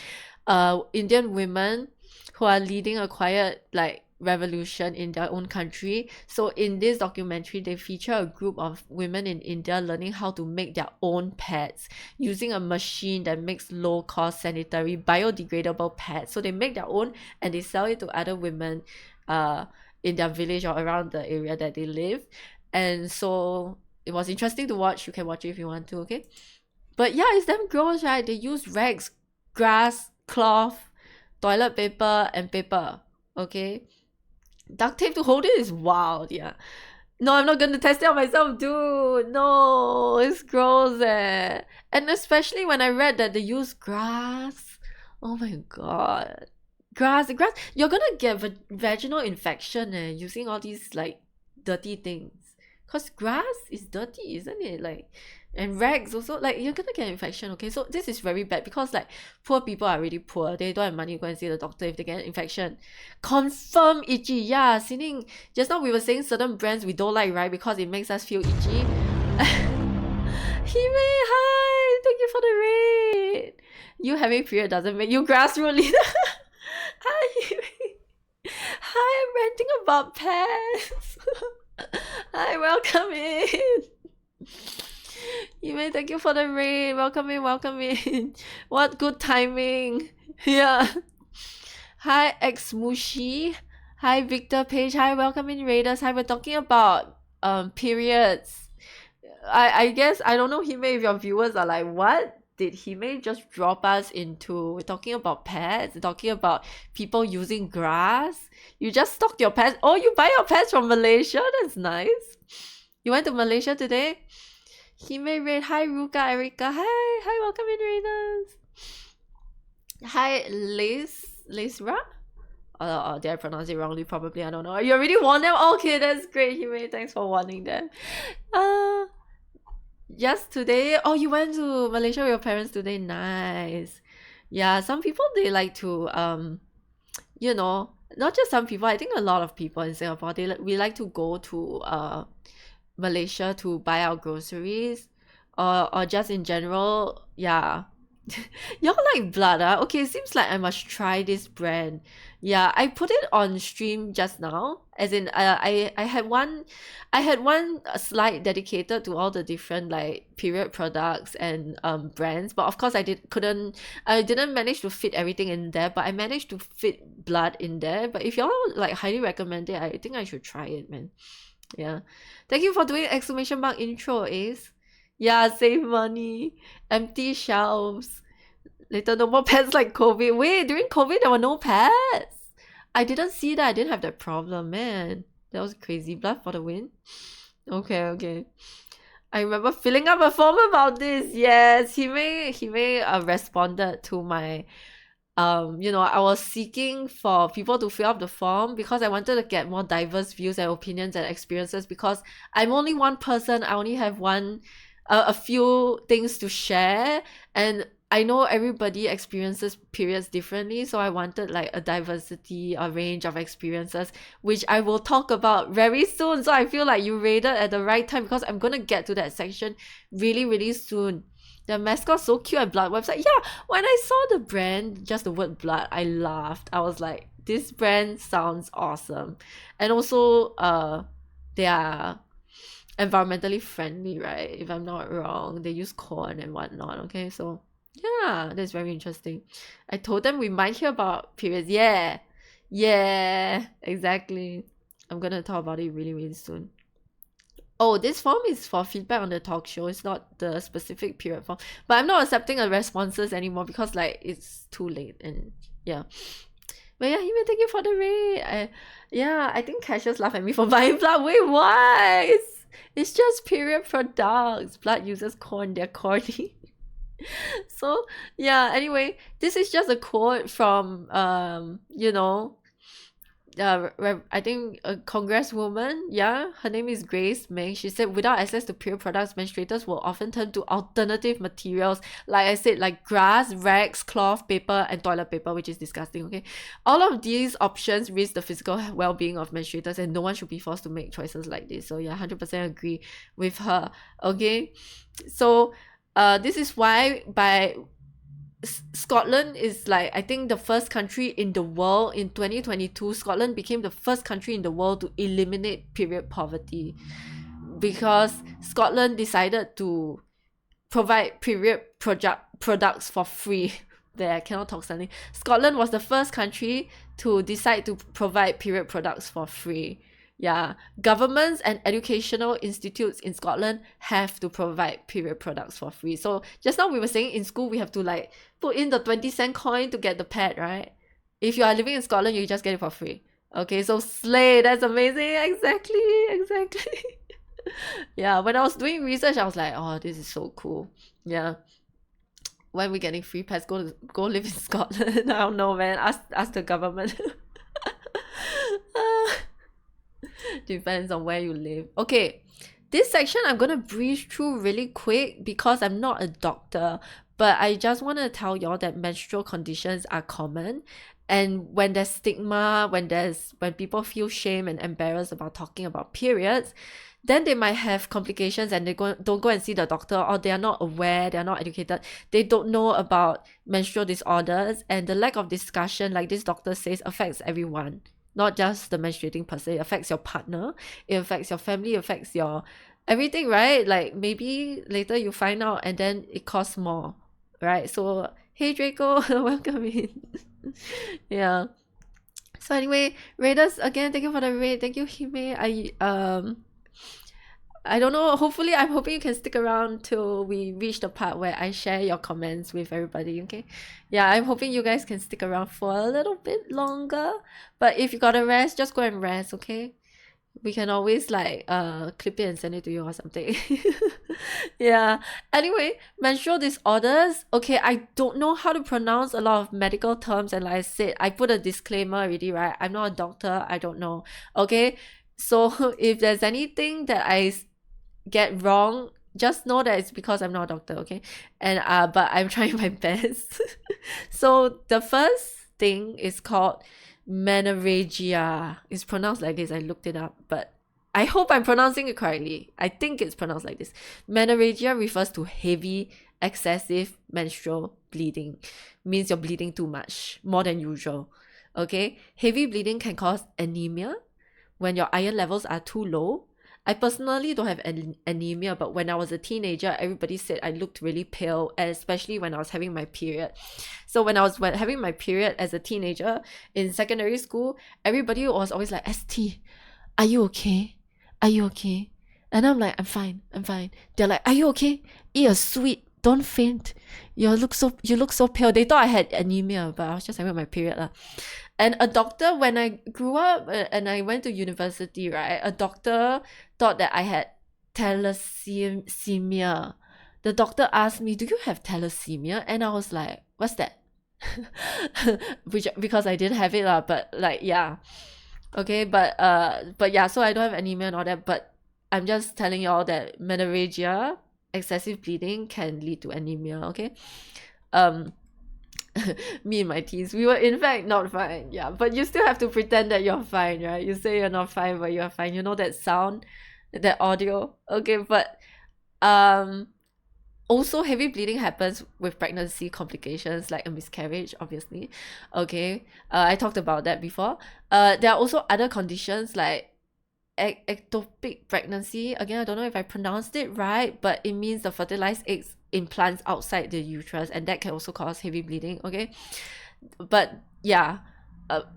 Speaker 1: Indian women who are leading a quiet like revolution in their own country. So in this documentary, they feature a group of women in India learning how to make their own pads using a machine that makes low-cost sanitary biodegradable pads. So they make their own and they sell it to other women in their village or around the area that they live. And so it was interesting to watch. You can watch it if you want to, okay? But yeah, it's damn gross, right? They use rags, grass, cloth, toilet paper, and paper, okay? Duct tape to hold it is wild, yeah. No, I'm not gonna test it on myself, dude. No, it's gross, And especially when I read that they use grass. Oh my god. Grass. You're gonna get vaginal infection, using all these, like, dirty things. Because grass is dirty, isn't it? Like, and rags also, like, you're gonna get infection, okay? So this is very bad because, like, poor people are really poor. They don't have money to go and see the doctor if they get an infection. Confirm itchy. Yeah, Sining, just now we were saying certain brands we don't like, right? Because it makes us feel itchy. Hime, hi! Thank you for the raid. You having period doesn't make you grassroots leader. Hi, Hime. Hi, I'm ranting about pets. Hi, welcome in. Yume, thank you for the raid. Welcome in. What good timing. Yeah. Hi, Xmushi. Hi, Victor Page. Hi, welcome in, Raiders. Hi, we're talking about periods. I guess, I don't know, Hime, if your viewers are like, what? did Hime just drop us into? We're talking about pets, talking about people using grass. You just stocked your pets. Oh, you buy your pets from Malaysia? That's nice. You went to Malaysia today? Hime Raid. Hi, Ruka, Erika. Hi, welcome in, Raiders. Hi, Lace-Ra? Did I pronounce it wrongly? Probably, I don't know. You already won them? Okay, that's great, Hime. Thanks for warning them. Yes, today. Oh, you went to Malaysia with your parents today. Nice. Yeah, some people, they like to you know, not just some people, I think a lot of people in Singapore, we like to go to Malaysia to buy our groceries, or just in general. Yeah. Y'all like blood, okay, seems like I must try this brand. Yeah, I put it on stream just now, as in I had one slide dedicated to all the different like period products and brands, but of course I didn't manage to fit everything in there, but I managed to fit blood in there. But if y'all like highly recommend it, I think I should try it, man. Yeah, thank you for doing exclamation mark intro, Ace. Yeah, save money, empty shelves. Later, no more pets like COVID. Wait, during COVID, there were no pets. I didn't see that. I didn't have that problem, man. That was crazy. Blood for the win. Okay. I remember filling up a form about this. Yes, he may responded to my I was seeking for people to fill up the form because I wanted to get more diverse views and opinions and experiences, because I'm only one person. I only have a few things to share, and I know everybody experiences periods differently, so I wanted like a diversity, a range of experiences, which I will talk about very soon. So I feel like you raided at the right time, because I'm gonna get to that section really, really soon. The mascot's so cute at Blood website. Yeah, when I saw the brand, just the word blood, I laughed. I was like, this brand sounds awesome. And also, they are environmentally friendly, right? If I'm not wrong. They use corn and whatnot, okay? So, yeah, that's very interesting. I told them we might hear about periods. Yeah, exactly. I'm gonna talk about it really, really soon. Oh, this form is for feedback on the talk show. It's not the specific period form. But I'm not accepting the responses anymore because like it's too late, and yeah. But yeah, Hime, thank you for the raid. I think Cassius laughed at me for buying blood. Wait, why? It's just period products. Blood uses corn, they're corny. So yeah, anyway, this is just a quote from I think a congresswoman, her name is Grace Meng. She said, without access to period products, menstruators will often turn to alternative materials, like I said, like grass, rags, cloth, paper, and toilet paper, which is disgusting, okay? All of these options risk the physical well-being of menstruators, and no one should be forced to make choices like this. So yeah, 100% agree with her, okay? So this is why Scotland is like, I think, the first country in the world in 2022. Scotland became the first country in the world to eliminate period poverty, because Scotland decided to provide period products for free. There, I cannot talk suddenly. Scotland was the first country to decide to provide period products for free. Yeah, governments and educational institutes in Scotland have to provide period products for free. So just now we were saying in school we have to like put in the 20-cent coin to get the pad, right? If you are living in Scotland, you just get it for free. Okay, so slay, that's amazing. Exactly. Yeah, when I was doing research, I was like, oh, this is so cool. Yeah. When we getting free pads, go live in Scotland. I don't know, man. Ask the government. Depends on where you live. Okay, this section I'm gonna breeze through really quick because I'm not a doctor, but I just want to tell y'all that menstrual conditions are common, and when there's stigma, when people feel shame and embarrassed about talking about periods, then they might have complications and they don't go and see the doctor, or they are not aware, they are not educated, they don't know about menstrual disorders, and the lack of discussion, like this doctor says, affects everyone. Not just the menstruating person. It affects your partner, it affects your family, it affects your everything, right? Like maybe later you find out and then it costs more, right? So hey Draco, welcome in. Yeah. So anyway, raiders, again, thank you for the raid. Thank you, Hime. I don't know. Hopefully, I'm hoping you can stick around till we reach the part where I share your comments with everybody, okay? Yeah, I'm hoping you guys can stick around for a little bit longer. But if you gotta rest, just go and rest, okay? We can always like clip it and send it to you or something. Yeah. Anyway, menstrual disorders. Okay, I don't know how to pronounce a lot of medical terms, and like I said, I put a disclaimer already, right? I'm not a doctor. I don't know. Okay. So if there's anything that I get wrong, just know that it's because I'm not a doctor, okay? And but I'm trying my best. So the first thing is called menorrhagia. It's pronounced like this. I looked it up, but I hope I'm pronouncing it correctly. I think it's pronounced like this. Menorrhagia refers to heavy, excessive menstrual bleeding. Means you're bleeding too much, more than usual. Okay? Heavy bleeding can cause anemia when your iron levels are too low. I personally don't have anemia, but when I was a teenager, everybody said I looked really pale, and especially when I was having my period. So when I was having my period as a teenager in secondary school, everybody was always like, ST, are you okay? Are you okay? And I'm like, I'm fine. They're like, are you okay? Eat a sweet. Don't faint. You look so pale. They thought I had anemia, but I was just having my period. And a doctor, when I grew up and I went to university, right, a doctor thought that I had thalassemia. The doctor asked me, do you have thalassemia? And I was like, what's that? Because I didn't have it, but like, yeah. Okay, but yeah, so I don't have anemia and all that, but I'm just telling y'all that menorrhagia, excessive bleeding, can lead to anemia, okay? Me in my teens, we were in fact not fine, yeah, but you still have to pretend that you're fine, right? You say you're not fine, but you're fine. You know that sound, that audio, okay? But also heavy bleeding happens with pregnancy complications like a miscarriage, obviously, okay? I talked about that before. There are also other conditions like ectopic pregnancy. Again, I don't know if I pronounced it right, but it means the fertilized eggs implants outside the uterus, and that can also cause heavy bleeding, okay? But yeah,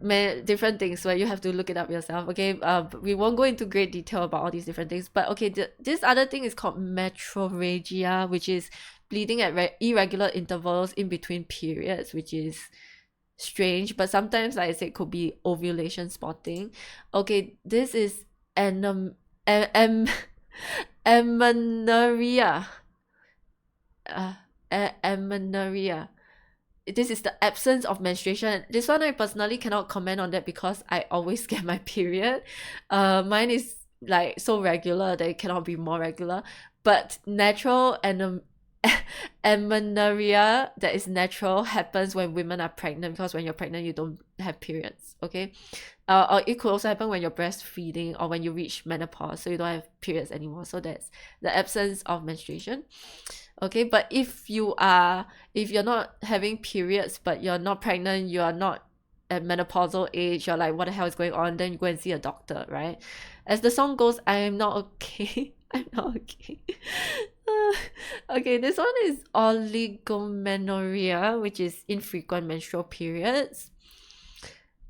Speaker 1: many different things where you have to look it up yourself, okay? We won't go into great detail about all these different things, but okay, this other thing is called metrorrhagia, which is bleeding at irregular intervals in between periods, which is strange, but sometimes, like I said, could be ovulation spotting. Okay, this is amenorrhea. Amenorrhea. This is the absence of menstruation. This one I personally cannot comment on that because I always get my period. Mine is like so regular that it cannot be more regular. But natural and amenorrhea that is natural happens when women are pregnant, because when you're pregnant you don't have periods, okay? Or it could also happen when you're breastfeeding or when you reach menopause, so you don't have periods anymore. So that's the absence of menstruation, okay? But if you're not having periods but you're not pregnant, you are not at menopausal age, you're like, what the hell is going on? Then you go and see a doctor, right? As the song goes, I am not okay. I'm not okay. Okay, this one is oligomenorrhea, which is infrequent menstrual periods.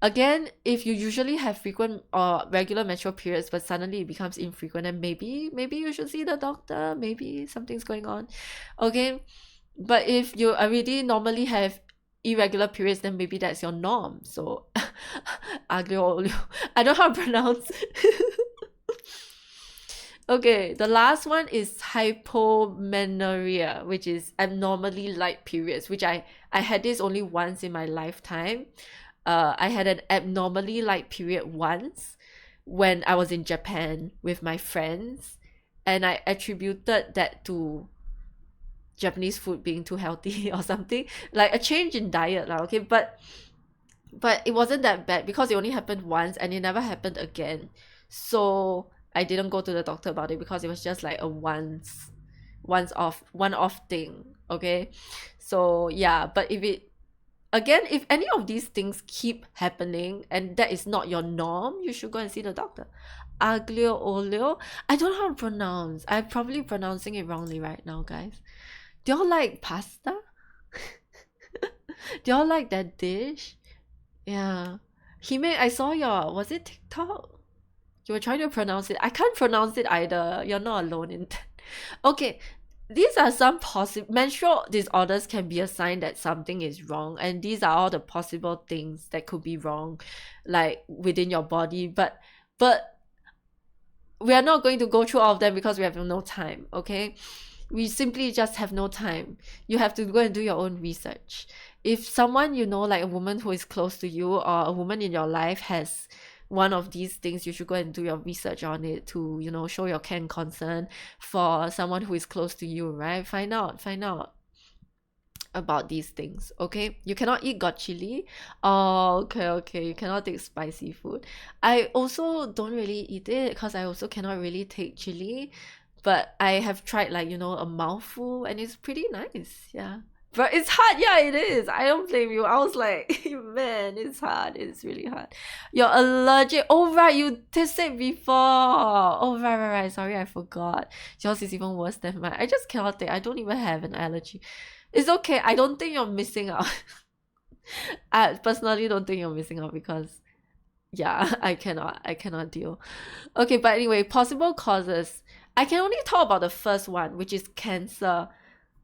Speaker 1: Again, if you usually have frequent or regular menstrual periods but suddenly it becomes infrequent, then maybe you should see the doctor. Maybe something's going on, okay? But if you already normally have irregular periods, then maybe that's your norm. So aglio olio, I don't know how to pronounce. Okay, the last one is hypomenorrhea, which is abnormally light periods, which I had this only once in my lifetime. I had an abnormally light period once when I was in Japan with my friends, and I attributed that to Japanese food being too healthy or something, like a change in diet, okay? But it wasn't that bad because it only happened once and it never happened again. So I didn't go to the doctor about it because it was just like a one-off thing, okay? So yeah, but if any of these things keep happening and that is not your norm, you should go and see the doctor. Aglio olio, I don't know how to pronounce. I'm probably pronouncing it wrongly right now, guys. Do y'all like pasta? Do y'all like that dish? Yeah. Hime, I saw was it TikTok? You were trying to pronounce it. I can't pronounce it either. You're not alone in that. Okay, these are some possible menstrual disorders can be a sign that something is wrong, and these are all the possible things that could be wrong, like within your body. But we are not going to go through all of them because we have no time. Okay, we simply just have no time. You have to go and do your own research. If someone you know, like a woman who is close to you or a woman in your life, has one of these things, you should go and do your research on it to, you know, show your care and concern for someone who is close to you, right? Find out about these things. Okay, you cannot eat got chili. Oh, okay, you cannot take spicy food. I also don't really eat it because I also cannot really take chili, but I have tried, like, you know, a mouthful, and it's pretty nice. Yeah, but it's hard. Yeah, it is. I don't blame you. I was like, man, it's hard. It's really hard. You're allergic. Oh, right. You tested before. Oh, right. Sorry, I forgot. Yours is even worse than mine. I just cannot take. I don't even have an allergy. It's okay. I don't think you're missing out. I personally don't think you're missing out because, yeah, I cannot deal. Okay, but anyway, possible causes. I can only talk about the first one, which is cancer.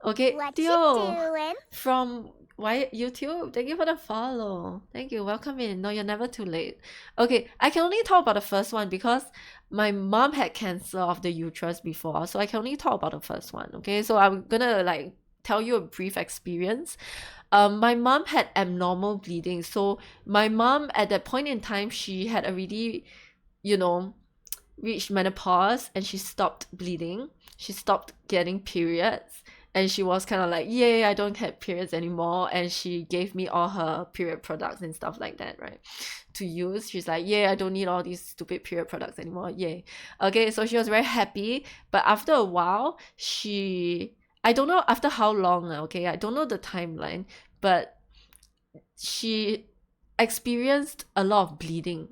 Speaker 1: Okay,
Speaker 7: What
Speaker 1: Theo
Speaker 7: you doing?
Speaker 1: from YouTube, thank you for the follow. Thank you, welcome in. No, you're never too late. Okay, I can only talk about the first one because my mom had cancer of the uterus before, so I can only talk about the first one. Okay, so I'm gonna like tell you a brief experience. My mom had abnormal bleeding, so my mom at that point in time, she had already, you know, reached menopause, and she stopped bleeding. She stopped getting periods, and she was kind of like, yay, I don't get periods anymore. And she gave me all her period products and stuff like that, right, to use. She's like, yeah, I don't need all these stupid period products anymore, yay. Okay, so she was very happy. But after a while, I don't know after how long, okay, I don't know the timeline, but she experienced a lot of bleeding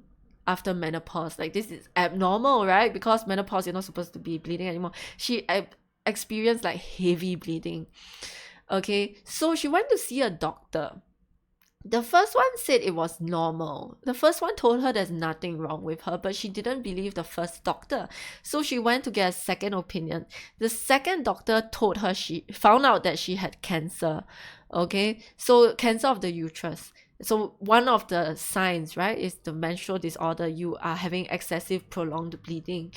Speaker 1: after menopause. Like, this is abnormal, right? Because menopause, you're not supposed to be bleeding anymore. She experienced like heavy bleeding. Okay, so she went to see a doctor. The first one said it was normal. The first one told her there's nothing wrong with her, but she didn't believe the first doctor. So she went to get a second opinion. The second doctor told her she found out that she had cancer. Okay, so cancer of the uterus. So one of the signs, right, is the menstrual disorder. You are having excessive prolonged bleeding.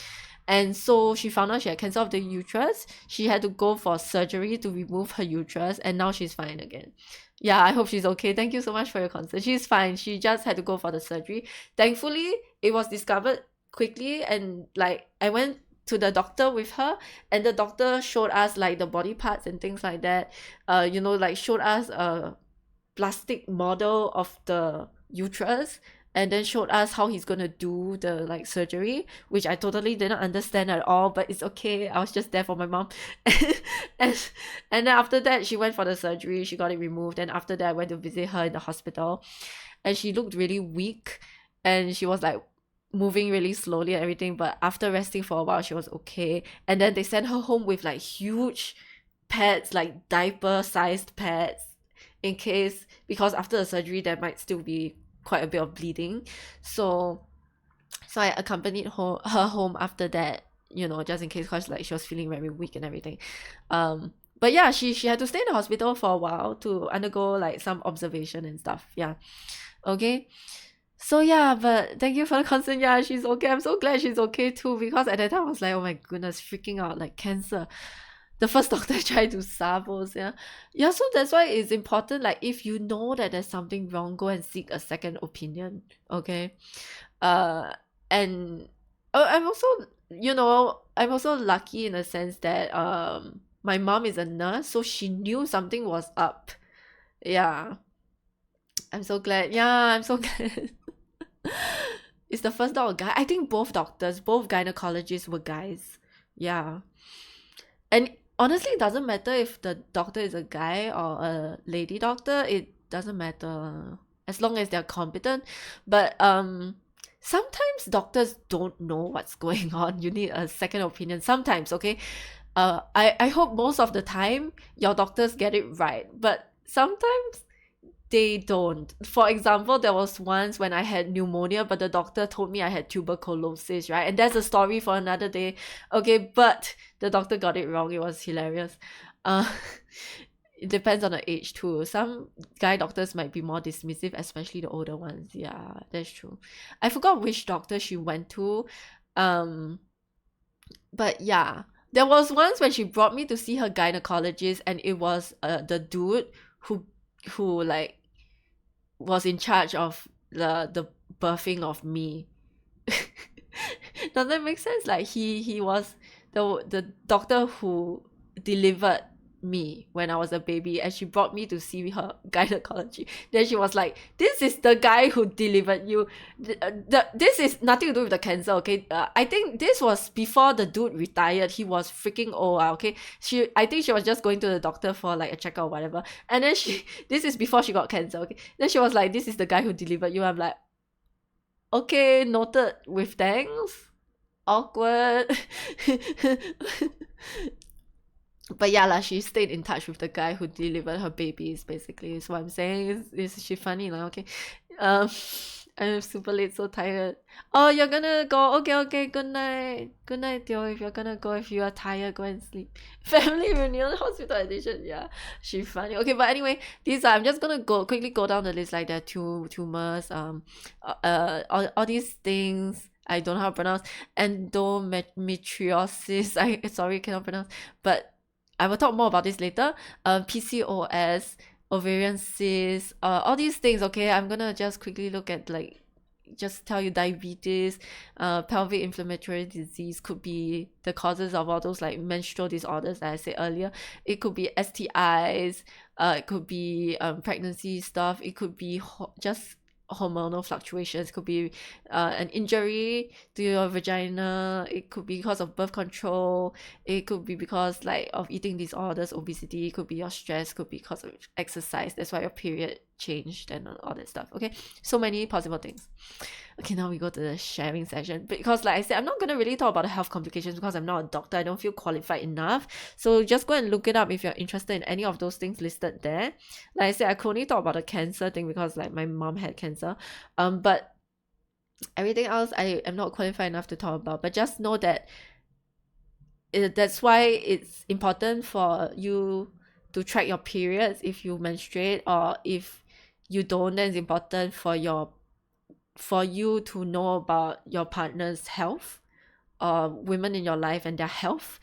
Speaker 1: And so she found out she had cancer of the uterus. She had to go for surgery to remove her uterus, and now she's fine again. Yeah, I hope she's okay. Thank you so much for your concern. She's fine. She just had to go for the surgery. Thankfully, it was discovered quickly, and like I went to the doctor with her, and the doctor showed us like the body parts and things like that. You know, like showed us a plastic model of the uterus, and then showed us how he's gonna do the like surgery, which I totally didn't understand at all, but it's okay. I was just there for my mom. and then after that, she went for the surgery. She got it removed, and after that, I went to visit her in the hospital, and she looked really weak, and she was like moving really slowly and everything. But after resting for a while, she was okay. And then they sent her home with like huge pads, like diaper-sized pads, in case, because after the surgery there might still be quite a bit of bleeding. So I accompanied her home after that, you know, just in case, because like she was feeling very weak and everything. But yeah, she had to stay in the hospital for a while to undergo like some observation and stuff. Yeah. Okay. So yeah, but thank you for the concern. Yeah, she's okay. I'm so glad she's okay too, because at that time I was like, oh my goodness, freaking out, like cancer. The first doctor tried to sabos, yeah, so that's why it's important, like if you know that there's something wrong, go and seek a second opinion. Okay. And I'm also, you know, I'm also lucky in a sense that my mom is a nurse, so she knew something was up. Yeah, I'm so glad. Yeah, I'm so glad. It's the first dog guy. I think both gynecologists were guys. Yeah. And honestly, it doesn't matter if the doctor is a guy or a lady doctor. It doesn't matter as long as they're competent. But sometimes doctors don't know what's going on. You need a second opinion sometimes. Okay, I hope most of the time your doctors get it right, but sometimes they don't. For example, there was once when I had pneumonia, but the doctor told me I had tuberculosis, right? And that's a story for another day. Okay, but the doctor got it wrong. It was hilarious. It depends on the age too. Some guy doctors might be more dismissive, especially the older ones. Yeah, that's true. I forgot which doctor she went to. But yeah, there was once when she brought me to see her gynecologist, and it was the dude who like was in charge of the birthing of me. Does that make sense? Like he was the doctor who delivered me when I was a baby, and she brought me to see her gynecology. Then she was like, "This is the guy who delivered you. This is nothing to do with the cancer, okay? I think this was before the dude retired. He was freaking old, okay? I think she was just going to the doctor for like a checkup or whatever. And then this is before she got cancer, okay? Then she was like, "This is the guy who delivered you." I'm like, okay, noted with thanks. Awkward. But yeah lah, she stayed in touch with the guy who delivered her babies, basically is what I'm saying. Is she funny lah? Okay. I'm super late, so tired. Oh, you're gonna go? Okay, good night. Good night, Theo. If you're gonna go, if you are tired, go and sleep. Family reunion, hospital edition. Yeah, she funny. Okay, but anyway, I'm just gonna quickly go down the list. Like there are tumors, all these things I don't know how to pronounce. Endometriosis. Sorry, cannot pronounce. But I will talk more about this later. PCOS, ovarian cysts, all these things. Okay, I'm gonna just quickly look at just tell you diabetes, pelvic inflammatory disease could be the causes of all those like menstrual disorders that I said earlier. It could be STIs, it could be pregnancy stuff, it could be just hormonal fluctuations, could be an injury to your vagina, it could be because of birth control, it could be because like of eating disorders, obesity, it could be your stress, could be because of exercise, that's why your period changed and all that stuff. Okay, so many possible things. Okay, now we go to the sharing session, because like I said, I'm not going to really talk about the health complications because I'm not a doctor. I don't feel qualified enough, so just go and look it up if you're interested in any of those things listed there. Like I said, I could only talk about the cancer thing because like my mom had cancer, but everything else I am not qualified enough to talk about. But just know that that's why it's important for you to track your periods if you menstruate, or if you don't, then it's important for you to know about your partner's health, or women in your life and their health.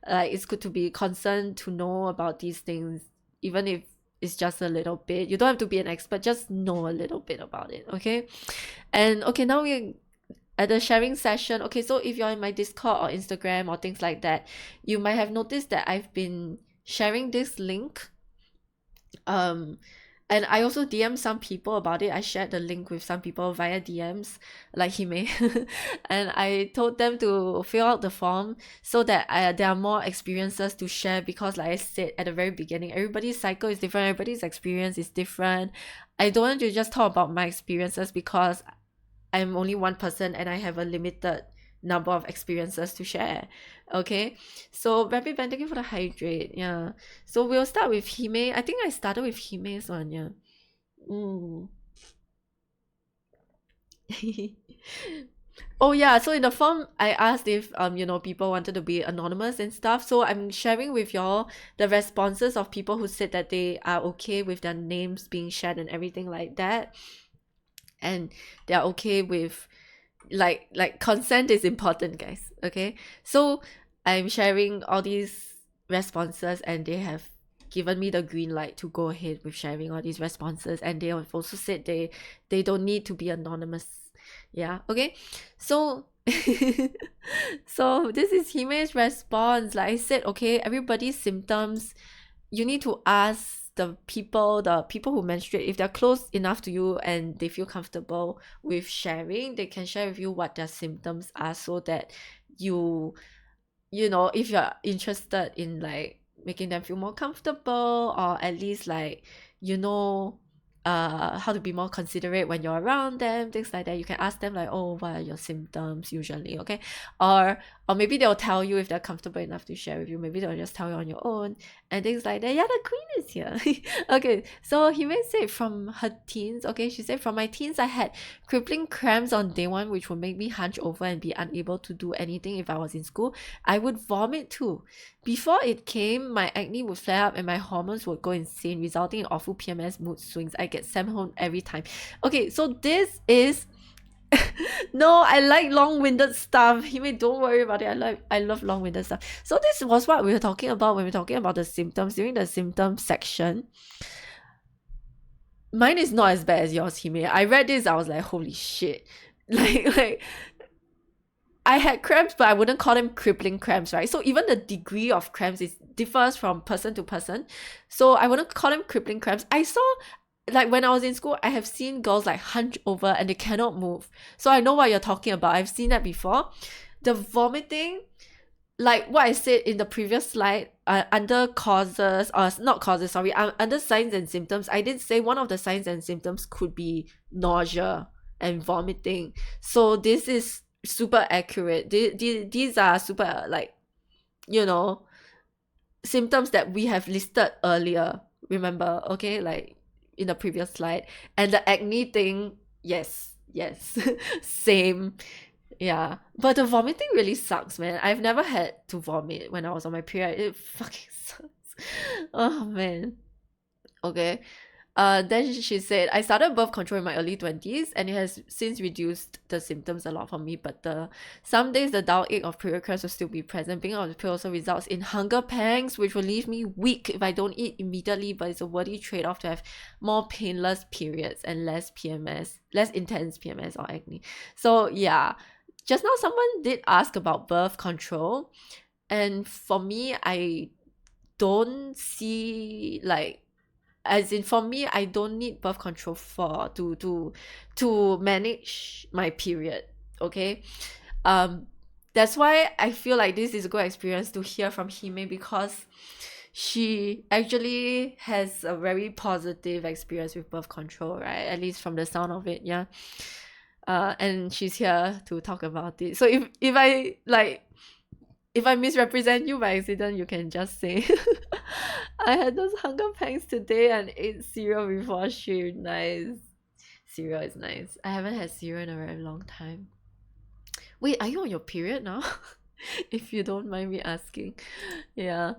Speaker 1: It's good to be concerned to know about these things, even if it's just a little bit. You don't have to be an expert, just know a little bit about it. Okay, and okay, now we're at the sharing session. Okay, so if you're in my Discord or Instagram or things like that, you might have noticed that I've been sharing this link, and I also DM some people about it. I shared the link with some people via DMs, like Hime, and I told them to fill out the form so that there are more experiences to share, because like I said at the very beginning, everybody's cycle is different, everybody's experience is different. I don't want to just talk about my experiences because I'm only one person and I have a limited number of experiences to share. Okay, so Rapid Band, thank you for the hydrate. Yeah, so we'll start with Hime. I think I started with Hime's one. Yeah. Oh yeah, so in the form I asked if people wanted to be anonymous and stuff, so I'm sharing with y'all the responses of people who said that they are okay with their names being shared and everything like that, and they're okay with like consent is important, guys. Okay, so I'm sharing all these responses, and they have given me the green light to go ahead with sharing all these responses, and they have also said they don't need to be anonymous. Yeah, okay, so so this is Hime's response. Like I said, okay, everybody's symptoms, you need to ask the people who menstruate, if they're close enough to you and they feel comfortable with sharing, they can share with you what their symptoms are, so that you know, if you're interested in like making them feel more comfortable, or at least like how to be more considerate when you're around them, things like that, you can ask them like, oh, what are your symptoms usually, okay? Or Or maybe they'll tell you if they're comfortable enough to share with you. Maybe they'll just tell you on your own and things like that. Yeah, the queen is here. Okay, so Hime said from her teens, okay, she said, from my teens, I had crippling cramps on day one, which would make me hunch over and be unable to do anything if I was in school. I would vomit too. Before it came, my acne would flare up and my hormones would go insane, resulting in awful PMS mood swings. I get sent home every time. Okay, so this is no, I like long-winded stuff. Don't worry about it. I love long-winded stuff. So this was what we were talking about when we were talking about the symptoms during the symptom section. Mine is not as bad as yours, Hime. I read this, I was like, holy shit. Like I had cramps, but I wouldn't call them crippling cramps, right? So even the degree of cramps differs from person to person. So I wouldn't call them crippling cramps. I saw, like when I was in school, I have seen girls like hunch over and they cannot move. So I know what you're talking about. I've seen that before. The vomiting, like what I said in the previous slide, under causes, or not causes, sorry, under signs and symptoms, I did say one of the signs and symptoms could be nausea and vomiting. So this is super accurate. These are super, like, you know, symptoms that we have listed earlier, remember, okay, like in the previous slide. And the acne thing, yes same. Yeah, but the vomiting really sucks, man. I've never had to vomit when I was on my period. It fucking sucks. Oh man. Okay. Then she said, I started birth control in my early 20s and it has since reduced the symptoms a lot for me, but some days the dull ache of period cramps will still be present. Being on the pill also results in hunger pangs, which will leave me weak if I don't eat immediately, but it's a worthy trade-off to have more painless periods and less intense PMS or acne. So yeah, just now someone did ask about birth control, and for me, I don't see, like, as in for me, I don't need birth control to manage my period. Okay, that's why I feel like this is a good experience to hear from Hime, because she actually has a very positive experience with birth control, right? At least from the sound of it, yeah. And she's here to talk about it. So if I misrepresent you by accident, you can just say I had those hunger pangs today and ate cereal before shift. Nice. Cereal is nice. I haven't had cereal in a very long time. Wait, are you on your period now? If you don't mind me asking. Yeah.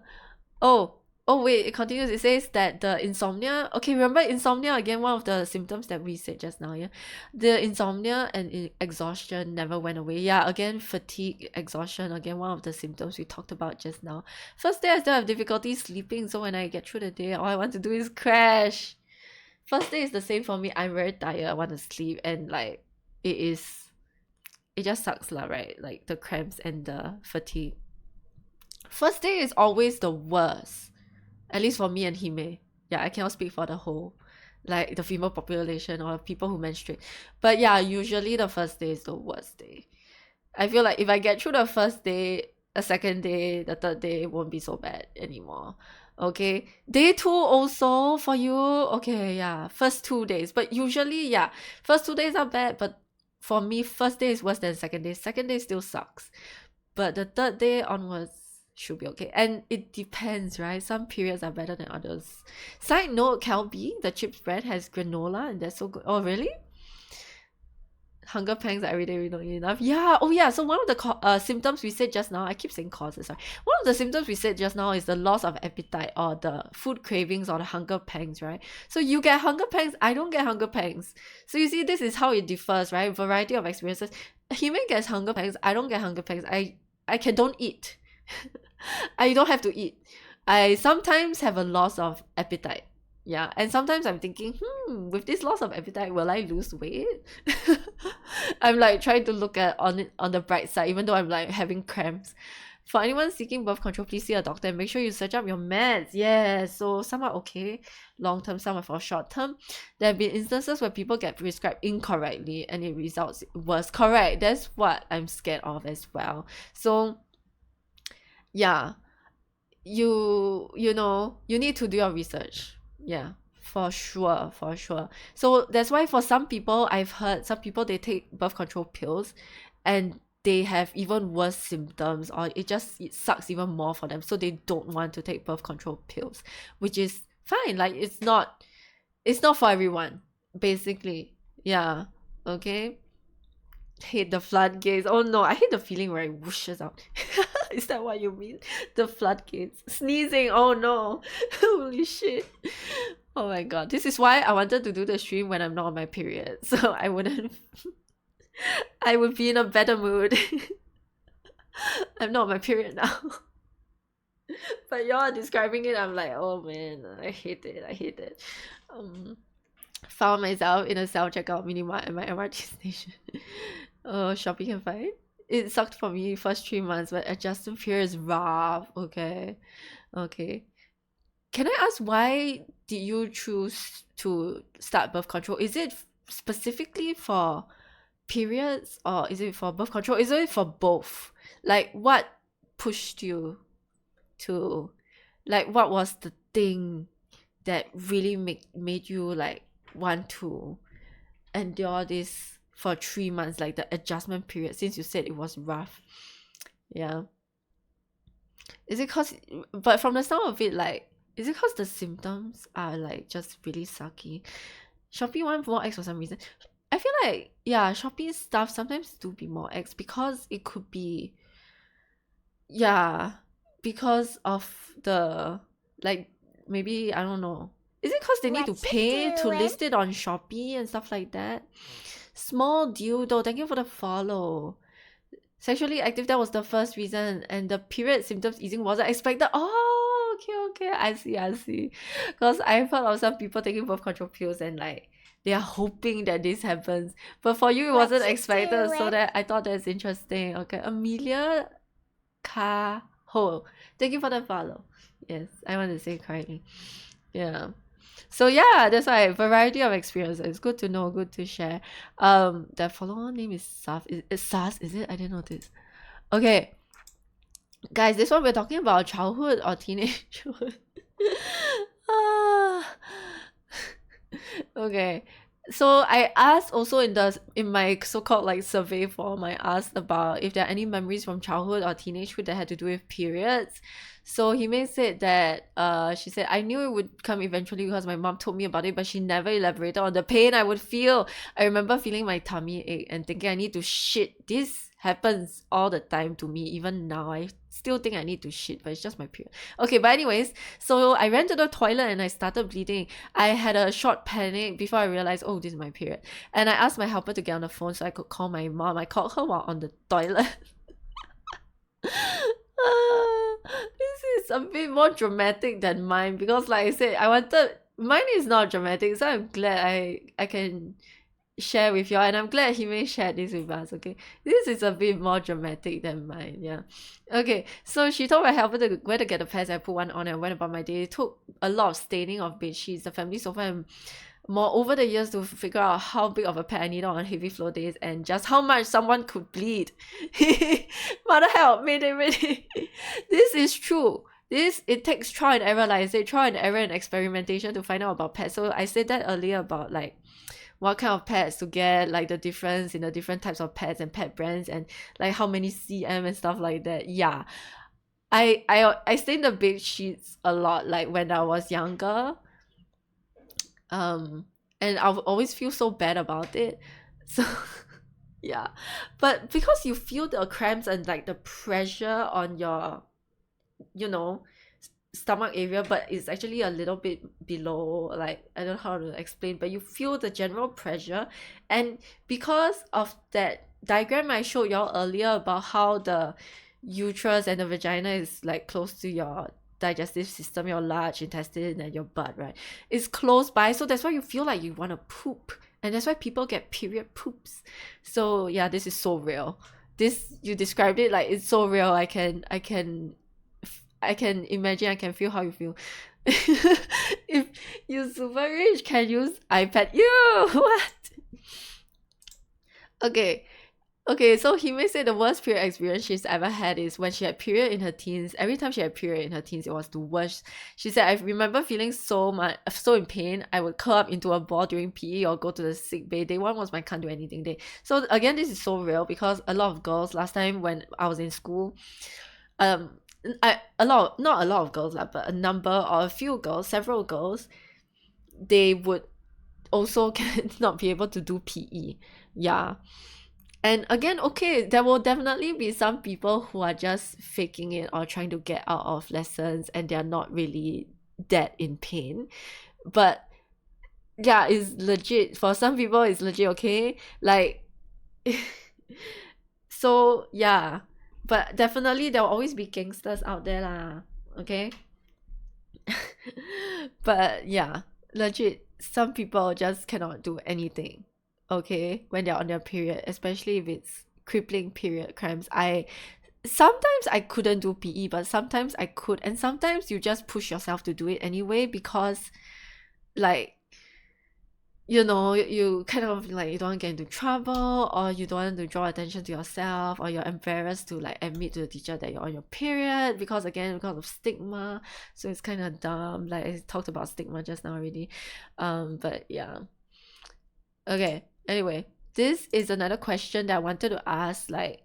Speaker 1: Oh wait, it continues. It says that the insomnia, okay, remember insomnia again, one of the symptoms that we said just now, yeah? The insomnia and exhaustion never went away. Yeah, again, fatigue, exhaustion, again, one of the symptoms we talked about just now. First day I still have difficulty sleeping, so when I get through the day, all I want to do is crash. First day is the same for me. I'm very tired, I want to sleep, and like it just sucks lah, right? Like the cramps and the fatigue. First day is always the worst. At least for me and Hime. Yeah, I cannot speak for the whole, like the female population or people who menstruate. But yeah, usually the first day is the worst day. I feel like if I get through the first day, the second day, the third day, it won't be so bad anymore. Okay, day 2 also for you. Okay, yeah, first 2 days. But usually, yeah, first 2 days are bad. But for me, first day is worse than second day. Second day still sucks. But the third day onwards should be okay. And it depends, right? Some periods are better than others. Side note, Calbee, the chips brand, has granola and that's so good. Oh, really? Hunger pangs are every day we don't eat enough. Yeah, oh yeah, so one of the symptoms we said just now, I keep saying causes, right? One of the symptoms we said just now is the loss of appetite or the food cravings or the hunger pangs, right? So you get hunger pangs, I don't get hunger pangs. So you see, this is how it differs, right? Variety of experiences. Hime gets hunger pangs, I don't get hunger pangs. I don't eat. I don't have to eat. I sometimes have a loss of appetite. Yeah, and sometimes I'm thinking, with this loss of appetite, will I lose weight? I'm like trying to look at on the bright side, even though I'm like having cramps. For anyone seeking birth control, please see a doctor and make sure you search up your meds. Yeah, so some are okay, long term, some are for short term. There have been instances where people get prescribed incorrectly and it results worse. Correct, that's what I'm scared of as well. So yeah, you know, you need to do your research. Yeah, for sure. So that's why for some people, I've heard some people, they take birth control pills and they have even worse symptoms, or it sucks even more for them, so they don't want to take birth control pills, which is fine. Like, it's not for everyone, basically. Yeah. Okay. Hate the floodgates. Oh no, I hate the feeling where it whooshes out. Is that what you mean? The floodgates. Sneezing. Oh no. Holy shit. Oh my god. This is why I wanted to do the stream when I'm not on my period, so I would be in a better mood. I'm not on my period now. But y'all are describing it, I'm like, oh man, I hate it. Found myself in a self-checkout mini mart at my MRT station. Oh, Shopee can find. It sucked for me first 3 months, but adjustment period is rough. Okay. Can I ask, why did you choose to start birth control? Is it specifically for periods, or is it for birth control? Is it for both? Like, what pushed you to, like, what was the thing that really made you like want to endure this for 3 months, like the adjustment period, since you said it was rough? Yeah. Is it cause, but from the sound of it, like, is it cause the symptoms are like just really sucky? Shopee want more X for some reason. I feel like, yeah, Shopee stuff sometimes do be more X, because it could be, yeah, because of the, like, maybe, I don't know. Is it because they need to
Speaker 4: What you
Speaker 1: pay to
Speaker 4: doing?
Speaker 1: list it on Shopee and stuff like that? Small dildo, thank you for the follow. Sexually active, that was the first reason, and the period symptoms easing wasn't expected. Oh, okay, I see. Because I've heard of some people taking birth control pills and like they are hoping that this happens, but for you it
Speaker 4: What
Speaker 1: wasn't
Speaker 4: you
Speaker 1: expected, so
Speaker 4: doing?
Speaker 1: that I thought that's interesting. Okay, Amelia Caho, thank you for the follow. Yes, I want to say correctly. Yeah. So yeah, that's why, variety of experiences. Good to know, good to share. The follower name is Saf. Is Sas, is it? I didn't notice. Okay. Guys, this one we're talking about childhood or teenagehood. Ah. Okay. So I asked also in my so-called like survey form, I asked about if there are any memories from childhood or teenagehood that had to do with periods. So Hime said that she said, I knew it would come eventually because my mom told me about it, but she never elaborated on the pain I would feel. I remember feeling my tummy ache and thinking I need to shit. This happens all the time to me. Even now, I still think I need to shit, but it's just my period. Okay, but anyways, so I ran to the toilet and I started bleeding. I had a short panic before I realized, oh, this is my period. And I asked my helper to get on the phone so I could call my mom. I called her while on the toilet. This is a bit more dramatic than mine, because like I said, mine is not dramatic, so I'm glad I can share with y'all, and I'm glad he may share this with us. Okay, this is a bit more dramatic than mine. Yeah. Okay, so she told my helper to where to get the pads. I put one on and went about my day. It took a lot of staining of bed sheets, the family sofa, and more over the years to figure out how big of a pad I needed on heavy flow days and just how much someone could bleed. Mother help, mayday. This is true. It takes trial and error, like I said, trial and error and experimentation to find out about pads. So I said that earlier about like what kind of pads to get, like the difference in the different types of pads and pad brands, and like how many cm and stuff like that. Yeah, I stained the bed sheets a lot, like when I was younger, and I would always feel so bad about it. So yeah, but because you feel the cramps and like the pressure on your, you know, stomach area, but it's actually a little bit below, like I don't know how to explain, but you feel the general pressure. And because of that diagram I showed y'all earlier about how the uterus and the vagina is like close to your digestive system, your large intestine and your butt, right? It's close by, so that's why you feel like you want to poop, and that's why people get period poops. So yeah, this is so real. This, you described it like it's so real. I can imagine, I can feel how you feel. If you super rich, can use iPad. Ew, what? Okay. Okay, so he may say the worst period experience she's ever had is when she had period in her teens. Every time she had period in her teens, it was the worst. She said, I remember feeling so in pain. I would curl up into a ball during PE or go to the sick bay. Day one was my can't do anything day. So again, this is so real because a lot of girls last time when I was in school, not a lot of girls, but a few girls, several girls, they would also not be able to do PE. Yeah. And again, okay, there will definitely be some people who are just faking it or trying to get out of lessons and they're not really that in pain. But yeah, it's legit. For some people, it's legit, okay? Like, so yeah. But definitely there will always be gangsters out there lah, okay? But yeah, legit, some people just cannot do anything, okay, when they're on their period, especially if it's crippling period cramps. Sometimes I couldn't do PE, but sometimes I could, and sometimes you just push yourself to do it anyway because like, you know, you kind of like you don't want to get into trouble or you don't want to draw attention to yourself or you're embarrassed to like admit to the teacher that you're on your period because of stigma. So it's kind of dumb. Like I talked about stigma just now already. But yeah. Okay, anyway, this is another question that I wanted to ask, like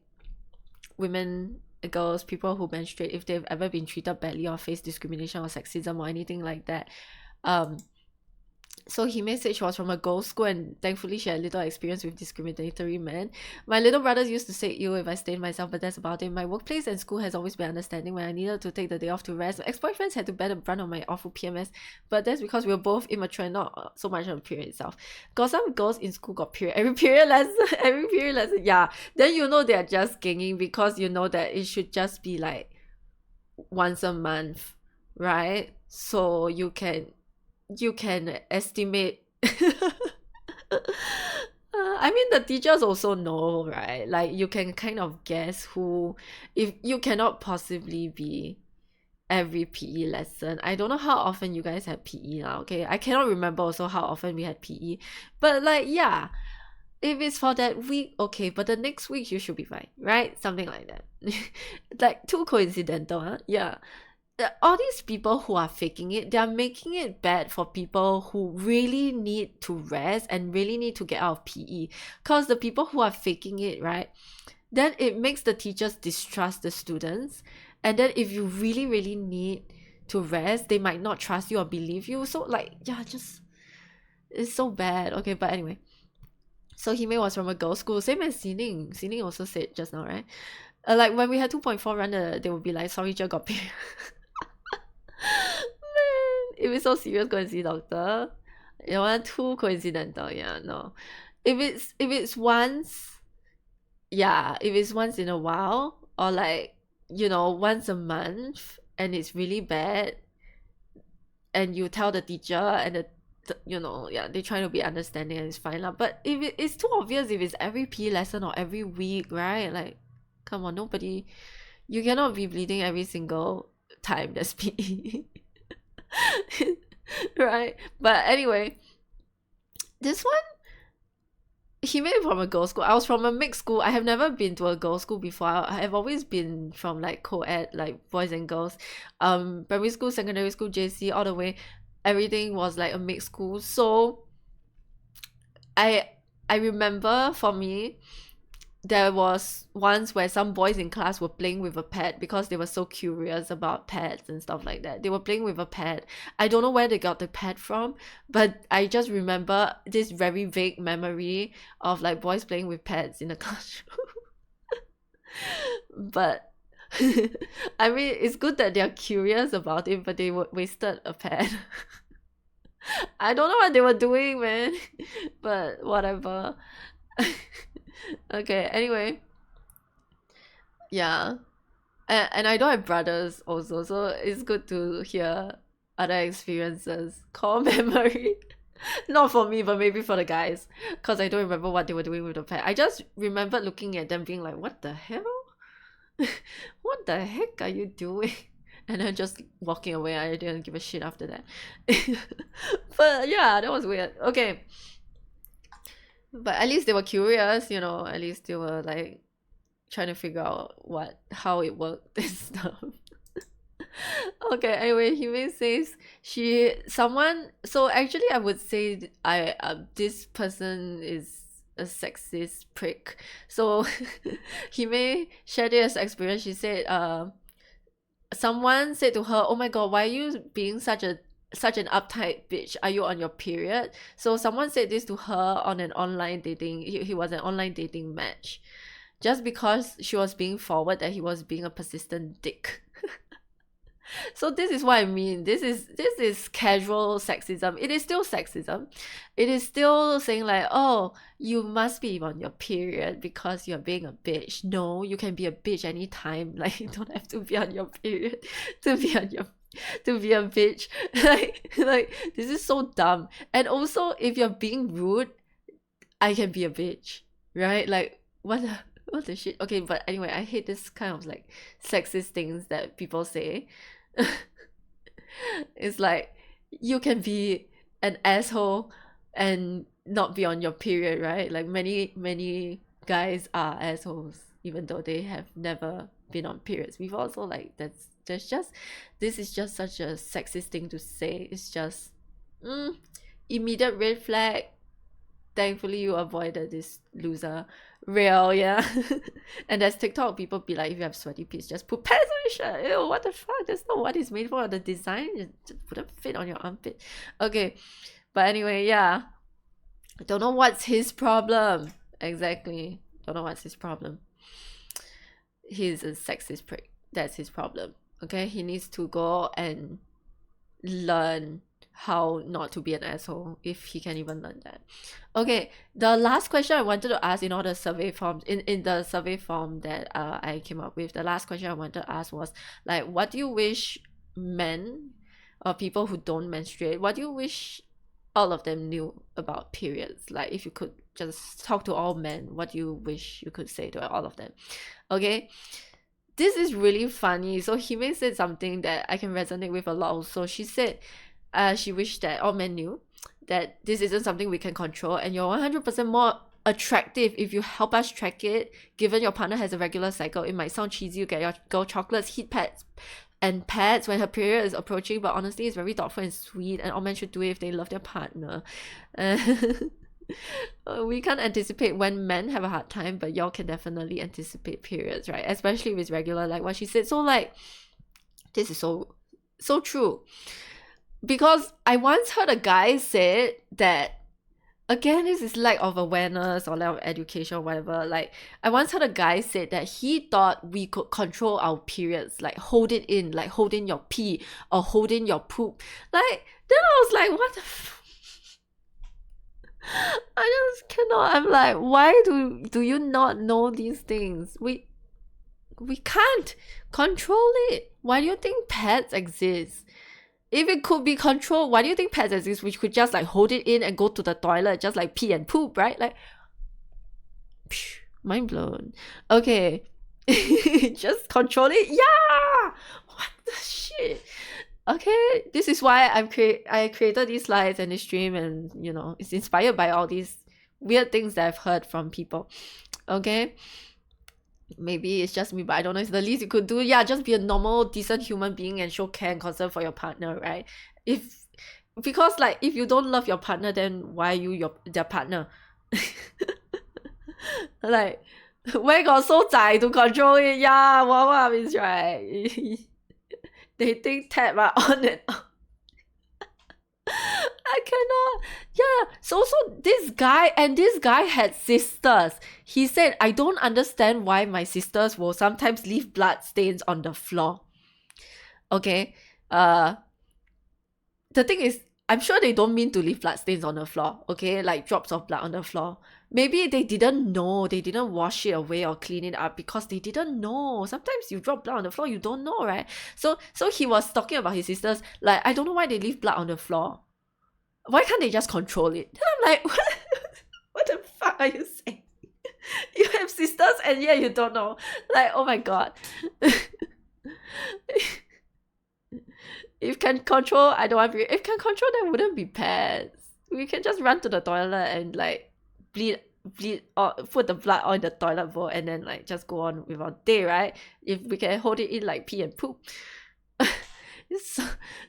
Speaker 1: women, girls, people who menstruate, if they've ever been treated badly or faced discrimination or sexism or anything like that. So he messaged she was from a girls' school and thankfully she had little experience with discriminatory men. My little brothers used to say ew if I stained myself, but that's about it. My workplace and school has always been understanding. When I needed to take the day off to rest, my ex-boyfriends had to bear the brunt of my awful PMS, but that's because we were both immature and not so much on the period itself. Got some girls in school got period every period lesson, yeah. Then you know they're just ganging because you know that it should just be like once a month, right? So you can estimate. I mean, the teachers also know, right? Like you can kind of guess who, if you cannot possibly be every PE lesson. I don't know how often you guys had PE now, okay? I cannot remember also how often we had PE, but like, yeah, if it's for that week, okay, but the next week you should be fine, right? Something like that. Like too coincidental, huh? Yeah. All these people who are faking it, they're making it bad for people who really need to rest and really need to get out of PE. Because the people who are faking it, right, then it makes the teachers distrust the students. And then if you really, really need to rest, they might not trust you or believe you. So like, yeah, just, it's so bad. Okay, but anyway. So Hime was from a girls' school, same as Sining. Sining also said just now, right? Like when we had 2.4 run, they would be like, sorry, Jer got period. Man, if it's so serious, go and see doctor. You want too coincidental, yeah, no. If it's once, yeah, if it's once in a while, or like, you know, once a month, and it's really bad, and you tell the teacher, and you know, yeah, they try to be understanding and it's fine lah. But if it's too obvious, if it's every PE lesson or every week, right? Like, come on, you cannot be bleeding every single time there's PE. Right? But anyway, this one, he made it from a girls' school. I was from a mixed school. I have never been to a girls' school before. I have always been from like co-ed, like boys and girls. Primary school, secondary school, JC, all the way. Everything was like a mixed school. So I remember for me, there was once where some boys in class were playing with a pet because they were so curious about pets and stuff like that. They were playing with a pet. I don't know where they got the pet from, but I just remember this very vague memory of like boys playing with pets in the classroom. But I mean, it's good that they're curious about it, but they wasted a pet. I don't know what they were doing, man. But whatever. Okay, anyway. Yeah. And I don't have brothers also, so it's good to hear other experiences. Core memory. Not for me, but maybe for the guys. Because I don't remember what they were doing with the pet. I just remembered looking at them being like, what the hell? What the heck are you doing? And then just walking away. I didn't give a shit after that. But yeah, that was weird. Okay. But at least they were curious, at least they were like trying to figure out how it worked and stuff. Okay, anyway, Hime says so actually I would say this person is a sexist prick. So Hime shared this experience. She said someone said to her, "Oh my god, why are you being such an uptight bitch? Are you on your period?" So someone said this to her on an online dating. He was an online dating match, just because she was being forward that he was being a persistent dick. So this is what I mean. This is casual sexism. It is still sexism. It is still saying like, oh, you must be on your period because you're being a bitch. No, you can be a bitch anytime. Like, you don't have to be on your period to be a bitch. like this is so dumb. And also, if you're being rude, I can be a bitch, right? Like, what the shit? Okay, but anyway, I hate this kind of like sexist things that people say. It's like, you can be an asshole and not be on your period, right? Like many guys are assholes even though they have never been on periods before. So like this is just such a sexist thing to say. It's just immediate red flag. Thankfully you avoided this loser. Real, yeah. And there's TikTok people be like, if you have sweaty pits, just put pants on your shirt. Ew, what the fuck? That's not what it's made for. The design just wouldn't fit on your armpit. Okay, but anyway, yeah. I don't know what's his problem. Exactly. Don't know what's his problem. He's a sexist prick. That's his problem. Okay, he needs to go and learn how not to be an asshole, if he can even learn that. Okay, the last question I wanted to ask in all the survey forms, in the survey form that I came up with, the last question I wanted to ask was like, what do you wish men or people who don't menstruate, what do you wish all of them knew about periods? Like, if you could just talk to all men, what do you wish you could say to all of them? Okay, this is really funny. So Hime said something that I can resonate with a lot also. She said she wished that all men knew that this isn't something we can control, and you're 100% more attractive if you help us track it. Given your partner has a regular cycle, it might sound cheesy. You get your girl chocolates, heat pads, and pads when her period is approaching, but honestly it's very thoughtful and sweet, and all men should do it if they love their partner. We can't anticipate when men have a hard time, but y'all can definitely anticipate periods, right? Especially if it's regular, like what she said. So like, this is so true. Because I once heard a guy say that, again, this is lack of awareness or lack of education or whatever. Like, I once heard a guy say that he thought we could control our periods, like hold it in, like hold in your pee or hold in your poop. Like, then I was like, what the I just cannot. I'm like, why do you not know these things? We can't control it. Why do you think pads exist? If it could be controlled, why do you think pads exist? We could just like hold it in and go to the toilet, just like pee and poop, right? Like, mind blown. Okay, just control it. Yeah, what the shit? Okay, this is why I created these slides and this stream, and it's inspired by all these weird things that I've heard from people. Okay, maybe it's just me, but I don't know. It's the least you could do. Yeah, just be a normal, decent human being and show care and concern for your partner, right? Because like, if you don't love your partner, then why are you their partner? Like, where got so zai to control it? Yeah, what is right. They think tab are on and off. I cannot. Yeah. So this guy had sisters. He said, I don't understand why my sisters will sometimes leave blood stains on the floor. Okay. The thing is, I'm sure they don't mean to leave blood stains on the floor. Okay, like drops of blood on the floor. Maybe they didn't know. They didn't wash it away or clean it up because they didn't know. Sometimes you drop blood on the floor, you don't know, right? So he was talking about his sisters. Like, I don't know why they leave blood on the floor. Why can't they just control it? Then I'm like, what the fuck are you saying? You have sisters and yeah, you don't know. Like, oh my god. If can control, I don't want to be. If can control, then wouldn't be pets. We can just run to the toilet and like or put the blood on the toilet bowl and then like just go on with our day, right? If we can hold it in like pee and poop. It's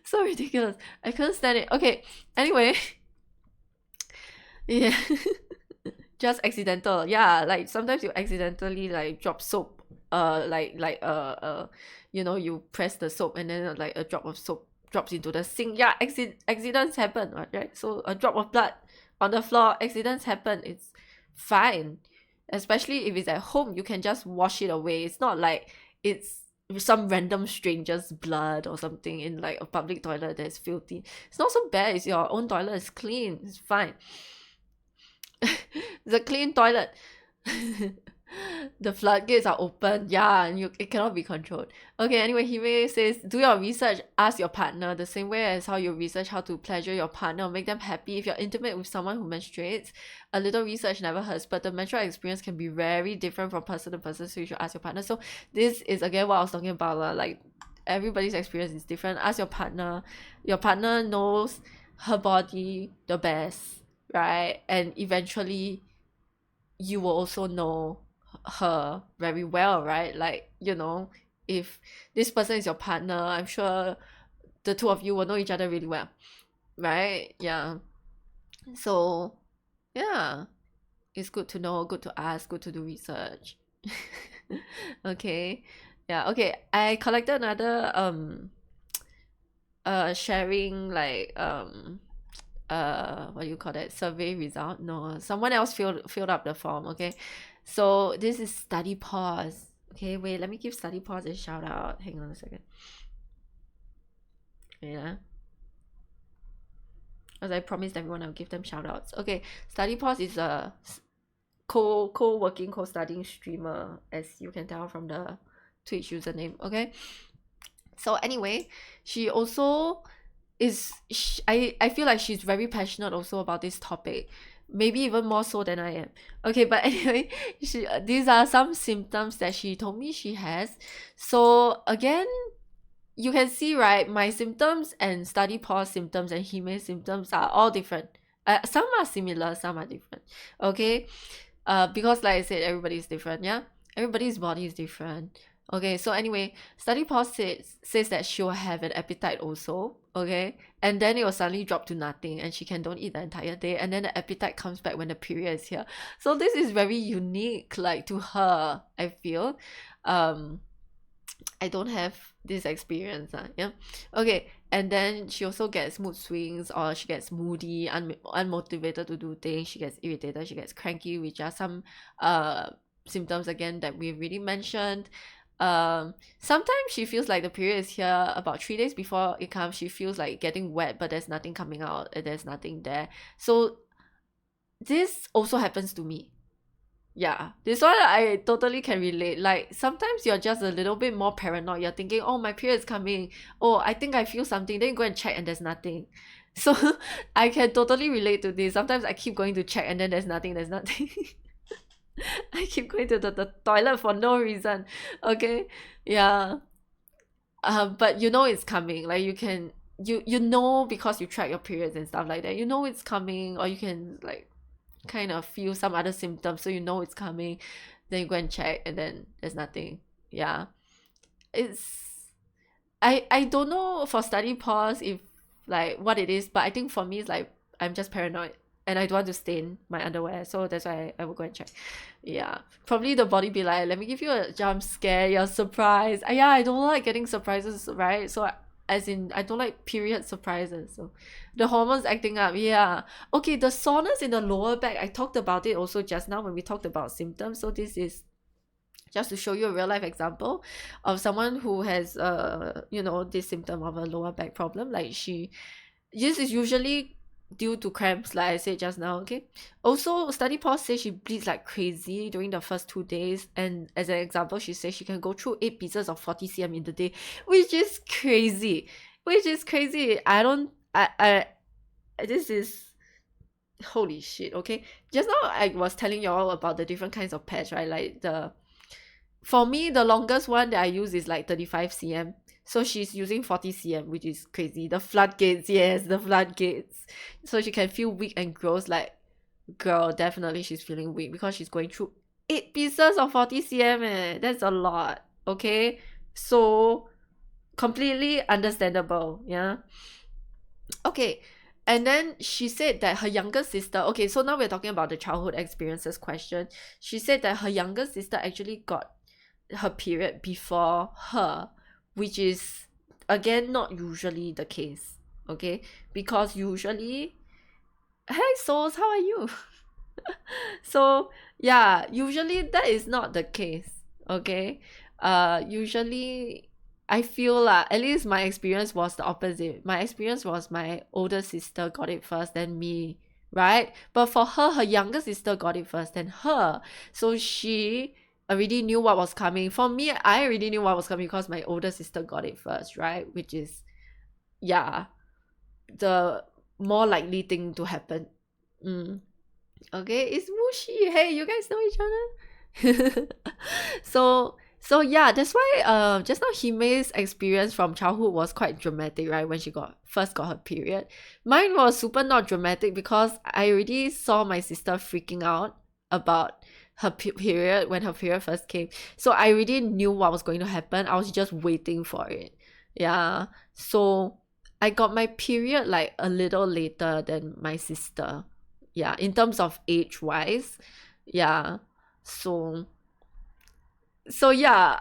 Speaker 1: so ridiculous. I couldn't stand it. Okay, anyway. Yeah. Just accidental. Yeah, like sometimes you accidentally like drop soap. You know, you press the soap and then like a drop of soap drops into the sink. Yeah, accidents happen, right? So a drop of blood on the floor, accidents happen. It's fine. Especially if it's at home, you can just wash it away. It's not like it's some random stranger's blood or something in like a public toilet that's filthy. It's not so bad. It's your own toilet. It's clean. It's fine. It's a clean toilet. The floodgates are open, yeah, and it cannot be controlled. Okay, anyway, Hime says, do your research, ask your partner, the same way as how you research how to pleasure your partner or make them happy. If you're intimate with someone who menstruates, a little research never hurts, but the menstrual experience can be very different from person to person, so you should ask your partner. So this is again what I was talking about, like everybody's experience is different. Ask your partner. Your partner knows her body the best, right? And eventually you will also know her very well, right? Like, you know, if this person is your partner, I'm sure the two of you will know each other really well, right? Yeah. So yeah, it's good to know, good to ask, good to do research. Okay. Yeah, okay, I collected another sharing like what do you call that, survey result. No, someone else filled up the form. Okay, so this is Study Pause. Okay, wait, let me give Study Pause a shout out. Hang on a second. Yeah, as I promised everyone I'll give them shout outs. Okay, Study Pause is a co-working, co-studying streamer, as you can tell from the Twitch username. Okay, so anyway, she also I feel like she's very passionate also about this topic, maybe even more so than I am. Okay, but anyway, these are some symptoms that she told me she has. So again, you can see, right, my symptoms and Study Pause symptoms and Hime's symptoms are all different. Some are similar, some are different. Okay, because like I said, everybody's different. Yeah, everybody's body is different. Okay, so anyway, Study Pause says that she'll have an appetite also, okay? And then it will suddenly drop to nothing and she can don't eat the entire day, and then the appetite comes back when the period is here. So this is very unique, like, to her, I feel. I don't have this experience, yeah? Okay, and then she also gets mood swings, or she gets moody, unmotivated to do things, she gets irritated, she gets cranky, which are some symptoms again that we really mentioned. Sometimes she feels like the period is here about 3 days before it comes. She feels like getting wet, but there's nothing coming out, there's nothing there. So this also happens to me. Yeah, this one I totally can relate. Like sometimes you're just a little bit more paranoid. You're thinking, oh, my period is coming, oh, I think I feel something, then you go and check and there's nothing. So I can totally relate to this. Sometimes I keep going to check and then there's nothing. I keep going to the toilet for no reason. Okay, yeah. But you know it's coming. Like you know, because you track your periods and stuff like that. You know it's coming, or you can like kind of feel some other symptoms, so you know it's coming. Then you go and check, and then there's nothing. Yeah, I don't know for Study Pause if like what it is, but I think for me it's like I'm just paranoid. And I don't want to stain my underwear, so that's why I will go and check. Yeah, probably the body be like, let me give you a jump scare, you're surprised. Yeah, I don't like getting surprises, right? So as in, I don't like period surprises. So the hormones acting up, yeah. Okay, the soreness in the lower back, I talked about it also just now when we talked about symptoms. So this is just to show you a real life example of someone who has this symptom of a lower back problem. Like this is usually due to cramps, like I said just now. Okay, also Study Pause says she bleeds like crazy during the first 2 days, and as an example she says she can go through 8 pieces of 40 cm in the day, which is crazy. I this is holy shit. Okay, just now I was telling you all about the different kinds of pads, right? Like for me, the longest one that I use is like 35 cm. So she's using 40 cm, which is crazy. The floodgates, yes, the floodgates. So she can feel weak and gross. Like, girl, definitely she's feeling weak because she's going through 8 pieces of 40 cm. That's a lot. Okay, so completely understandable. Yeah. Okay. And then she said that her younger sister, okay, so now we're talking about the childhood experiences question. She said that her younger sister actually got her period before her, which is again not usually the case. Okay, because usually, hey souls, how are you? So yeah, usually that is not the case. Okay, usually I feel at least my experience was the opposite. My experience was my older sister got it first, then me, right? But for her, her younger sister got it first, then her. So she already knew what was coming. For me, I already knew what was coming because my older sister got it first, right? Which is, yeah, the more likely thing to happen. Okay, it's Mushi. Hey, you guys know each other? So yeah, that's why just now Hime's experience from childhood was quite dramatic, right? When she first got her period. Mine was super not dramatic because I already saw my sister freaking out about her period when her period first came. So I already knew what was going to happen. I was just waiting for it. Yeah. So I got my period like a little later than my sister. Yeah, in terms of age wise. Yeah. So yeah,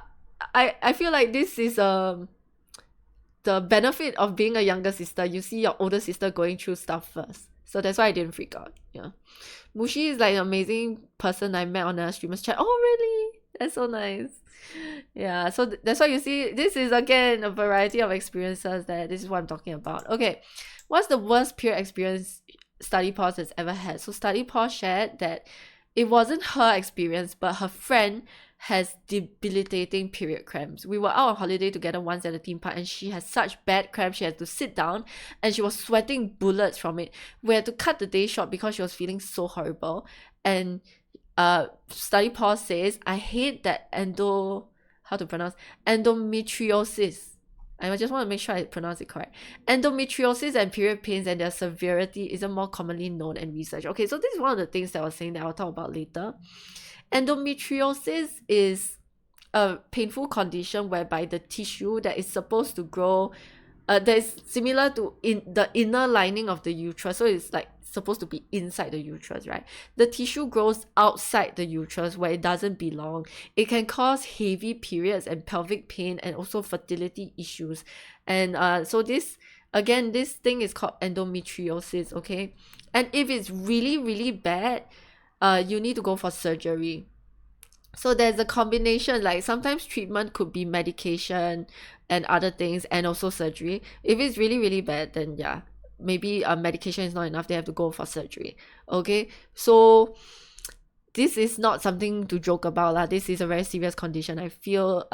Speaker 1: I feel like this is the benefit of being a younger sister. You see your older sister going through stuff first, so that's why I didn't freak out. Yeah, Mushi is like an amazing person I met on a streamer's chat. Oh really, that's so nice. Yeah, so that's why you see this is again a variety of experiences. That this is what I'm talking about. Okay, what's the worst peer experience Study Pause has ever had? So Study Pause shared that it wasn't her experience, but her friend has debilitating period cramps. We were out on holiday together once at a theme park, and she has such bad cramps she had to sit down and she was sweating bullets from it. We had to cut the day short because she was feeling so horrible. And Study Pause says, I hate that endometriosis. I just want to make sure I pronounce it correct. Endometriosis and period pains and their severity isn't more commonly known and researched. Okay, so this is one of the things that I was saying that I'll talk about later. Endometriosis is a painful condition whereby the tissue that is supposed to grow, that is similar to in the inner lining of the uterus, so it's like supposed to be inside the uterus, right? The tissue grows outside the uterus where it doesn't belong. It can cause heavy periods and pelvic pain and also fertility issues. And so this thing is called endometriosis, okay? And if it's really, really bad, you need to go for surgery. So there's a combination, like sometimes treatment could be medication and other things and also surgery. If it's really, really bad, then yeah, maybe medication is not enough, they have to go for surgery. Okay, so this is not something to joke about lah. This is a very serious condition. I feel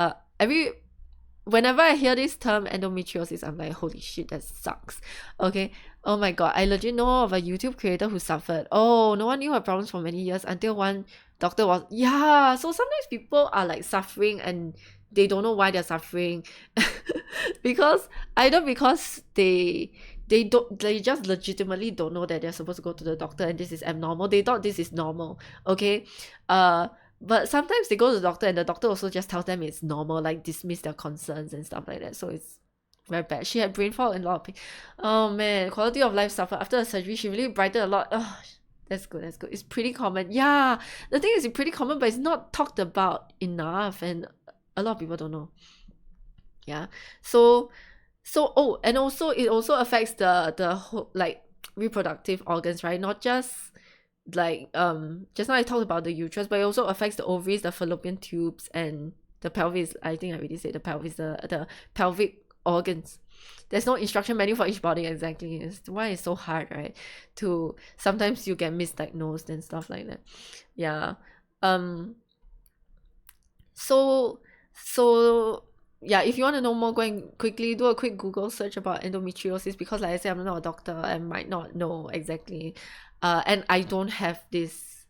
Speaker 1: whenever I hear this term endometriosis, I'm like, holy shit, that sucks. Okay, oh my god, I legit know of a YouTube creator who suffered. Oh, no one knew her problems for many years until one doctor was, yeah. So sometimes people are like suffering and they don't know why they're suffering because either because they just legitimately don't know that they're supposed to go to the doctor and this is abnormal. They thought this is normal. Okay, but sometimes they go to the doctor and the doctor also just tells them it's normal, like dismiss their concerns and stuff like that. So it's very bad. She had brain fog and a lot of pain. Oh man, quality of life suffered after the surgery. She really brightened a lot. Oh, that's good. It's pretty common. Yeah, the thing is it's pretty common, but it's not talked about enough and a lot of people don't know. Yeah, so oh, and also it also affects the whole like reproductive organs, right? Not just like just now I talked about the uterus, but it also affects the ovaries, the fallopian tubes, and the pelvis. I think I already said the pelvis, the pelvic organs. There's no instruction manual for each body exactly. It's why it's so hard, right? To sometimes you get misdiagnosed and stuff like that. Yeah. So yeah, if you want to know more, go and quickly do a quick Google search about endometriosis, because like I said, I'm not a doctor. I might not know exactly. And I don't have this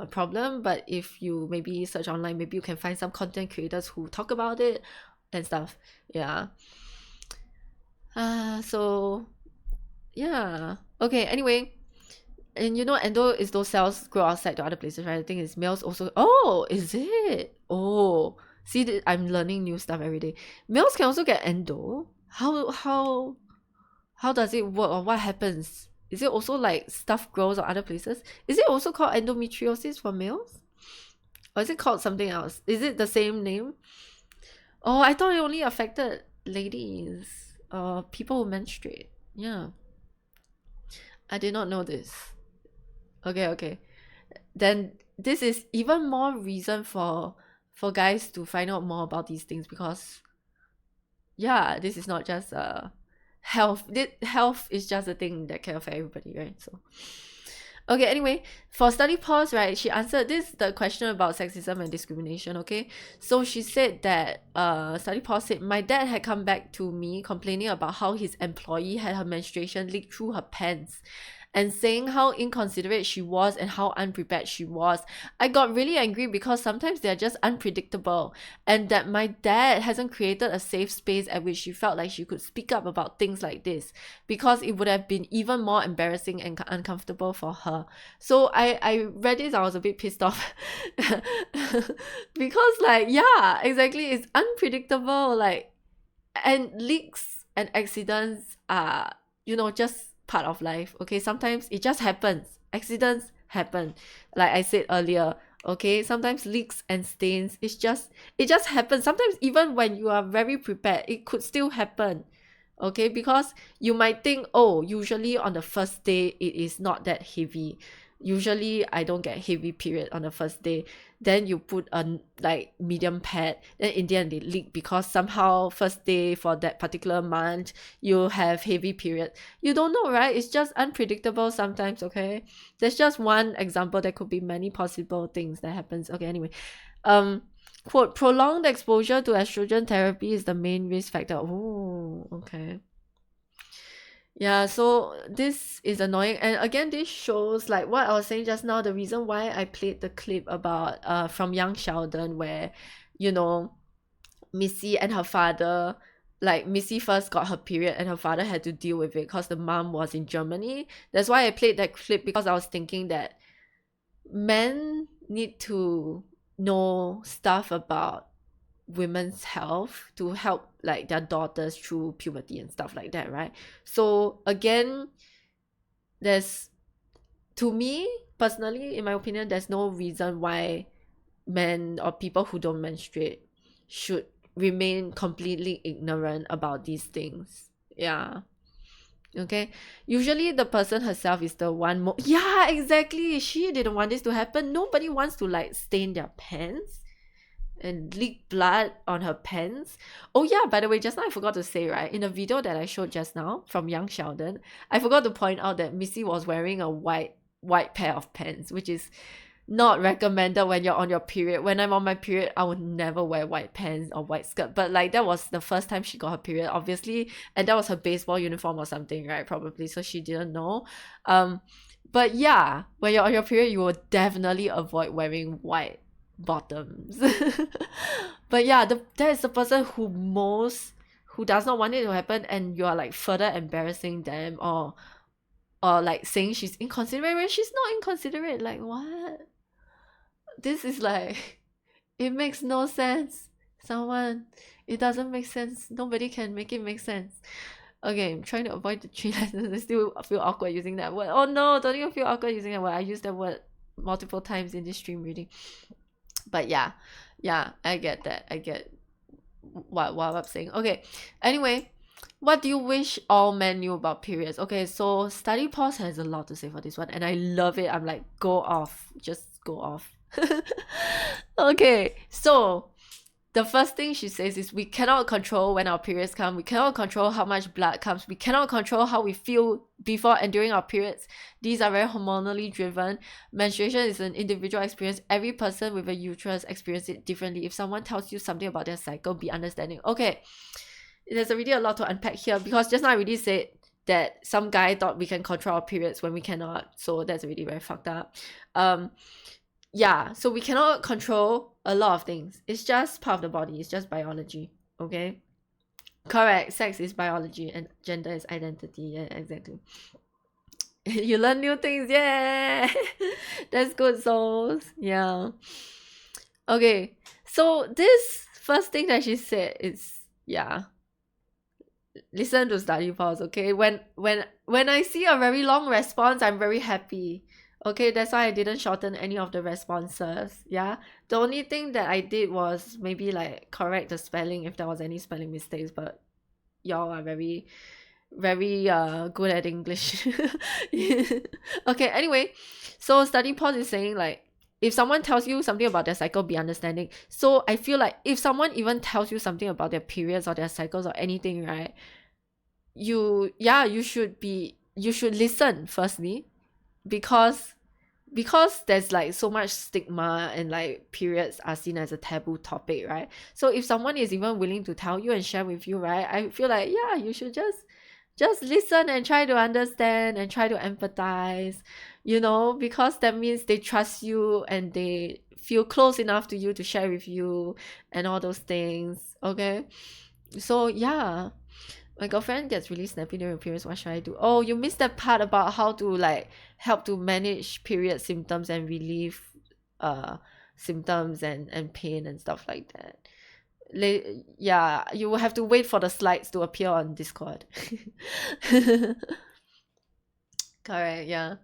Speaker 1: problem, but if you maybe search online, maybe you can find some content creators who talk about it and stuff. Yeah. So yeah. Okay, anyway, And you know, endo is those cells grow outside to other places, right? I think it's males also. Oh, is it? Oh, see, I'm learning new stuff every day. Males can also get endo. How does it work, or what happens? Is it also like stuff grows on other places? Is it also called endometriosis for males? Or is it called something else? Is it the same name? Oh, I thought it only affected ladies, people who menstruate. Yeah. I did not know this. Okay. Then this is even more reason for guys to find out more about these things, because yeah, this is not just health. Health is just a thing that can affect everybody, right? So okay, anyway, for study pause, right, she answered the question about sexism and discrimination. Okay, so she said that study pause said, my dad had come back to me complaining about how his employee had her menstruation leak through her pants and saying how inconsiderate she was and how unprepared she was. I got really angry because sometimes they're just unpredictable, and that my dad hasn't created a safe space at which she felt like she could speak up about things like this, because it would have been even more embarrassing and uncomfortable for her. So I read this, I was a bit pissed off because like, yeah, exactly, it's unpredictable, like, and leaks and accidents are, you know, just part of life. Okay, sometimes it just happens. Accidents happen, like I said earlier. Okay, sometimes leaks and stains, it just happens. Sometimes even when you are very prepared, it could still happen. Okay, because you might think, oh, usually on the first day it is not that heavy, usually I don't get heavy period on the first day. Then you put a like medium pad, then in the end they leak because somehow first day for that particular month you have heavy period. You don't know, right? It's just unpredictable sometimes. Okay, there's just one example. There could be many possible things that happens. Okay, anyway, quote, prolonged exposure to estrogen therapy is the main risk factor. Oh, okay. Yeah, so this is annoying. And again, this shows like what I was saying just now, the reason why I played the clip about from young Sheldon, where, you know, Missy and her father, like Missy first got her period and her father had to deal with it because the mom was in Germany. That's why I played that clip, because I was thinking that men need to know stuff about women's health to help like their daughters through puberty and stuff like that, right? So again, there's, to me personally, in my opinion, there's no reason why men or people who don't menstruate should remain completely ignorant about these things. Yeah. Okay, usually the person herself is the one yeah, exactly, she didn't want this to happen. Nobody wants to like stain their pants and leak blood on her pants. Oh yeah, by the way, just now I forgot to say, right, in the video that I showed just now from young Sheldon, I forgot to point out that Missy was wearing a white pair of pants, which is not recommended when you're on your period. When I'm on my period, I would never wear white pants or white skirt, but like that was the first time she got her period, obviously, and that was her baseball uniform or something, right? Probably, so she didn't know. But yeah, when you're on your period, you will definitely avoid wearing white bottoms. But yeah, that is the person who does not want it to happen, and you are like further embarrassing them, or like saying she's inconsiderate when she's not inconsiderate. Like, what? This is like, it makes no sense. It doesn't make sense. Nobody can make it make sense. Okay, I'm trying to avoid the 3 letters. I still feel awkward using that word. Oh no, don't even feel awkward using that word. I used that word multiple times in this stream reading. But yeah, I get that. I get what I'm saying. Okay, anyway, what do you wish all men knew about periods? Okay, so Study Pause has a lot to say for this one, and I love it. I'm like, go off. Just go off. Okay, so the first thing she says is, we cannot control when our periods come. We cannot control how much blood comes. We cannot control how we feel before and during our periods. These are very hormonally driven. Menstruation is an individual experience. Every person with a uterus experiences it differently. If someone tells you something about their cycle, be understanding. Okay, there's already a lot to unpack here, because just now I already said that some guy thought we can control our periods when we cannot. So that's already very fucked up. Yeah, so we cannot control a lot of things. It's just part of the body. It's just biology. Okay, correct. Sex is biology and gender is identity. Yeah, exactly. You learn new things, yeah. That's good, souls. Yeah. Okay, so this first thing that she said is, yeah, listen to study pause. Okay, when I see a very long response, I'm very happy. Okay, that's why I didn't shorten any of the responses. Yeah, the only thing that I did was maybe like correct the spelling if there was any spelling mistakes, but y'all are very good at English. Okay, anyway, so study pause is saying like, if someone tells you something about their cycle, be understanding. So I feel like if someone even tells you something about their periods or their cycles or anything, right, you should listen firstly, because there's like so much stigma and like periods are seen as a taboo topic, right? So if someone is even willing to tell you and share with you, right, I feel like, yeah, you should just listen and try to understand and try to empathize, because that means they trust you and they feel close enough to you to share with you and all those things. Okay, so yeah, my girlfriend gets really snappy during periods. What should I do? Oh, you missed that part about how to like help to manage period symptoms and relieve symptoms and pain and stuff like that. Yeah, you will have to wait for the slides to appear on Discord. Correct, yeah.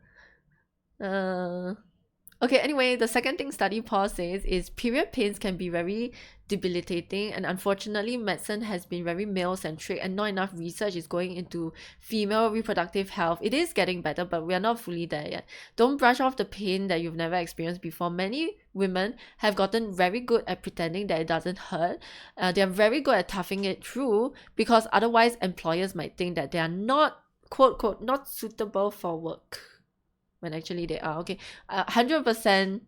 Speaker 1: Okay, anyway, the second thing study pause says is period pains can be very debilitating, and unfortunately medicine has been very male-centric and not enough research is going into female reproductive health. It is getting better, but we are not fully there yet. Don't brush off the pain that you've never experienced before. Many women have gotten very good at pretending that it doesn't hurt. They're very good at toughing it through, because otherwise employers might think that they are not, quote quote, not suitable for work, when actually they are. Okay, 100%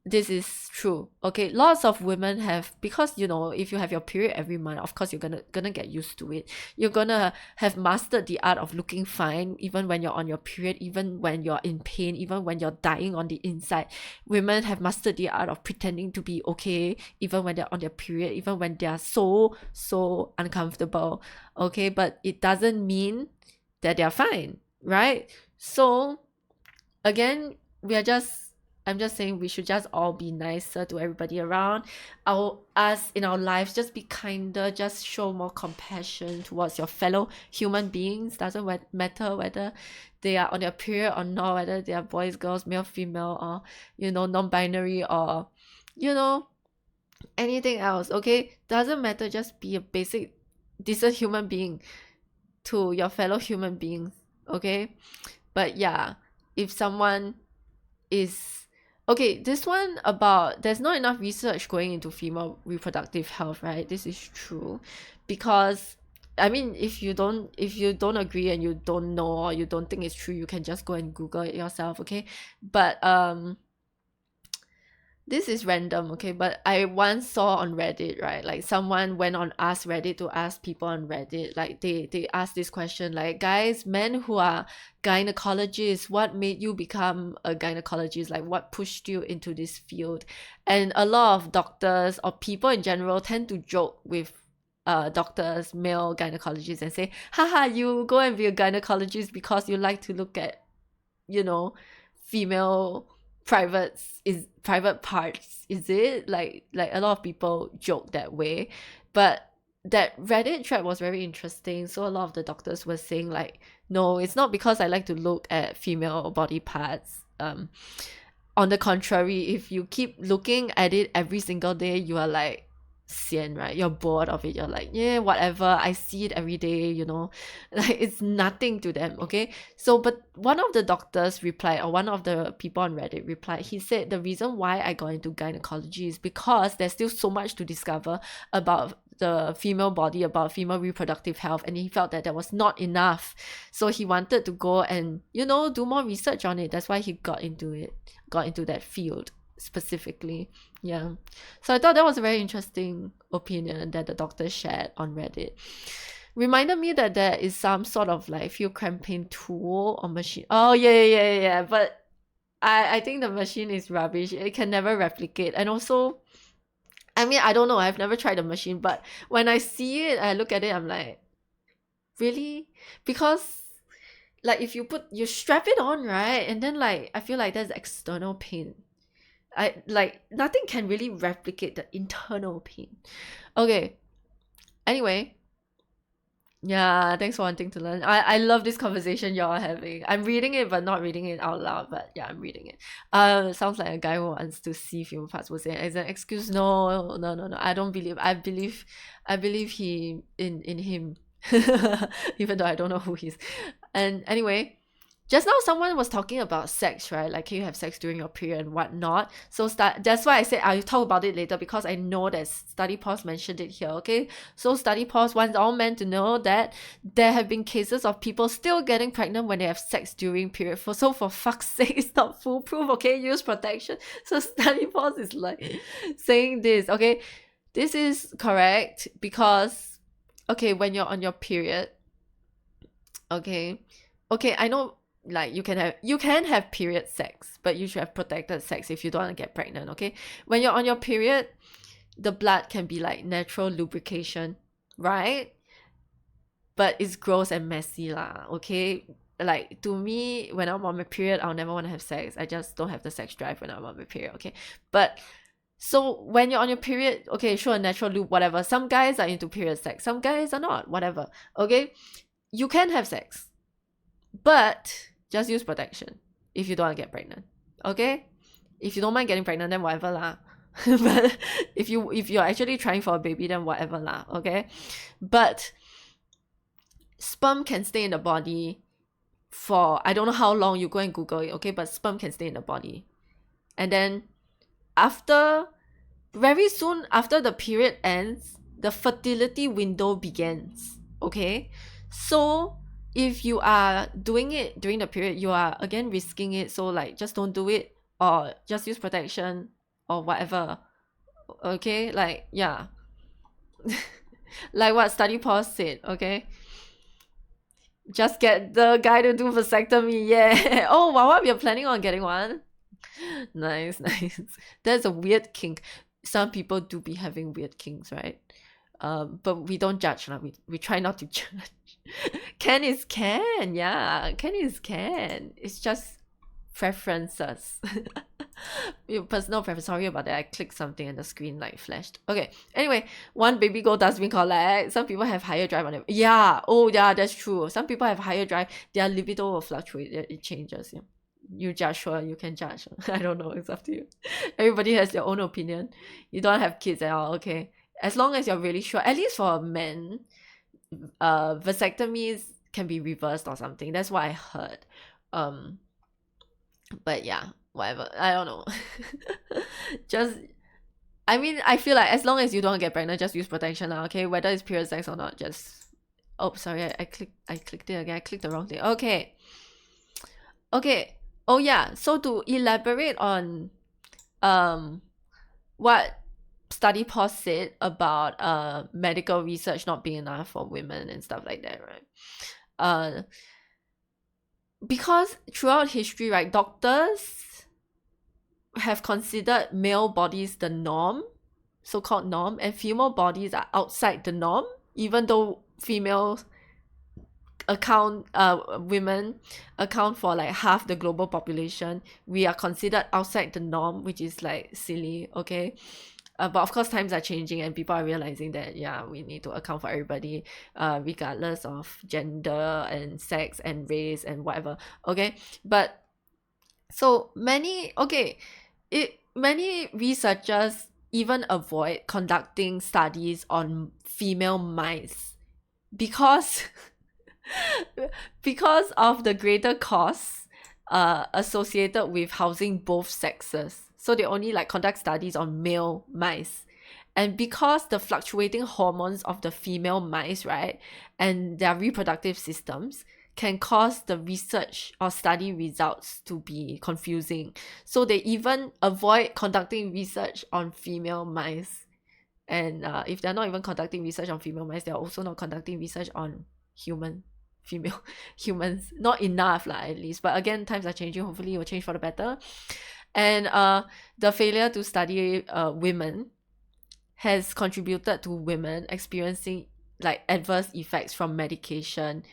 Speaker 1: this is true. Okay, lots of women have, because if you have your period every month, of course you're gonna get used to it. You're gonna have mastered the art of looking fine even when you're on your period, even when you're in pain, even when you're dying on the inside. Women have mastered the art of pretending to be okay even when they're on their period, even when they're so uncomfortable. Okay, but it doesn't mean that they're fine, right? So again, I'm just saying we should just all be nicer to everybody around us in our lives. Just be kinder, just show more compassion towards your fellow human beings. Doesn't matter whether they are on their period or not, whether they are boys, girls, male, female, or non-binary, or anything else. Okay, doesn't matter, just be a basic decent human being to your fellow human beings. Okay, but yeah, if someone is okay, this one about there's not enough research going into female reproductive health, right? This is true, because I mean, if you don't agree and you don't know or you don't think it's true, you can just go and Google it yourself. Okay, but this is random, okay, but I once saw on Reddit, right, like someone went on Ask Reddit to ask people on Reddit, like they asked this question, like, guys, men who are gynecologists, what made you become a gynecologist? Like, what pushed you into this field? And a lot of doctors or people in general tend to joke with doctors, male gynecologists, and say, haha, you go and be a gynecologist because you like to look at female private parts, is it? Like a lot of people joke that way. But that Reddit thread was very interesting. So a lot of the doctors were saying like, no, it's not because I like to look at female body parts. On the contrary, if you keep looking at it every single day, you are like sian, right? You're bored of it. You're like, yeah, whatever, I see it every day, like it's nothing to them. Okay, so but one of the doctors replied, or one of the people on Reddit replied, he said the reason why I got into gynecology is because there's still so much to discover about the female body, about female reproductive health, and he felt that there was not enough, so he wanted to go and do more research on it. That's why he got into that field specifically. Yeah, so I thought that was a very interesting opinion that the doctor shared on Reddit. Reminded me that there is some sort of like field campaign tool or machine. Oh yeah, but I think the machine is rubbish. It can never replicate. And also, I mean, I don't know, I've never tried the machine, but when I see it, I look at it, I'm like, really? Because like if you strap it on, right, and then like I feel like there's external pain. I like nothing can really replicate the internal pain. Okay. Anyway, yeah, thanks for wanting to learn. I love this conversation y'all are having. I'm reading it but not reading it out loud, but yeah, I'm reading it. Sounds like a guy who wants to see female parts will say as an excuse. No. I don't believe. I believe he in him. Even though I don't know who he is. And anyway, just now someone was talking about sex, right? Like, can you have sex during your period and whatnot? So that's why I said I'll talk about it later, because I know that Study Pause mentioned it here, okay? So Study Pause wants all men to know that there have been cases of people still getting pregnant when they have sex during period. So for fuck's sake, it's not foolproof, okay? Use protection. So Study Pause is like saying this, okay? This is correct because, okay, when you're on your period, okay, I know, like, you can have period sex, but you should have protected sex if you don't want to get pregnant, okay? When you're on your period, the blood can be like natural lubrication, right? But it's gross and messy lah, okay? Like, to me, when I'm on my period, I'll never want to have sex. I just don't have the sex drive when I'm on my period, okay? But so when you're on your period, okay, sure, natural lube, whatever. Some guys are into period sex, some guys are not, whatever, okay? You can have sex, but just use protection if you don't want to get pregnant, okay? If you don't mind getting pregnant, then whatever lah. But if you're actually trying for a baby, then whatever lah, okay? But sperm can stay in the body for, I don't know how long, you go and Google it, okay? But sperm can stay in the body. And then very soon after the period ends, the fertility window begins, okay? So if you are doing it during the period, you are again risking it. So like, just don't do it, or just use protection or whatever, okay? Like, yeah. Like what Study Pause said, okay? Just get the guy to do vasectomy, yeah. Oh, wow, you're planning on getting one? Nice. That's a weird kink. Some people do be having weird kinks, right? But we don't judge, we try not to judge. Can is can, yeah. Can is can. It's just preferences. Your personal preference. Sorry about that. I clicked something and the screen like flashed. Okay. Anyway, one baby girl dustbin collect. Some people have higher drive on it. Yeah. Oh yeah, that's true. Some people have higher drive. Their libido will fluctuate. It changes. Yeah. You judge, sure, you can judge. I don't know. It's up to you. Everybody has their own opinion. You don't have kids at all, okay? As long as you're really sure, at least for men, vasectomies can be reversed or something. That's what I heard. But yeah, whatever. I don't know. I mean, I feel like as long as you don't get pregnant, just use protection now, okay? Whether it's period sex or not, just... Oh, sorry, I clicked it again. I clicked the wrong thing. Okay. Oh yeah, so to elaborate on what Study Pause said about medical research not being enough for women and stuff like that, right? Because throughout history, right, doctors have considered male bodies the norm, so-called norm, and female bodies are outside the norm, even though women account for like half the global population. We are considered outside the norm, which is like silly, okay? But of course times are changing and people are realizing that, yeah, we need to account for everybody, regardless of gender and sex and race and whatever, okay? But so many researchers even avoid conducting studies on female mice because of the greater costs associated with housing both sexes. So they only like conduct studies on male mice. And because the fluctuating hormones of the female mice, right, and their reproductive systems can cause the research or study results to be confusing. So they even avoid conducting research on female mice. And if they're not even conducting research on female mice, they're also not conducting research on female humans. Not enough lah, at least. But again, times are changing. Hopefully it will change for the better. And the failure to study women has contributed to women experiencing like adverse effects from medication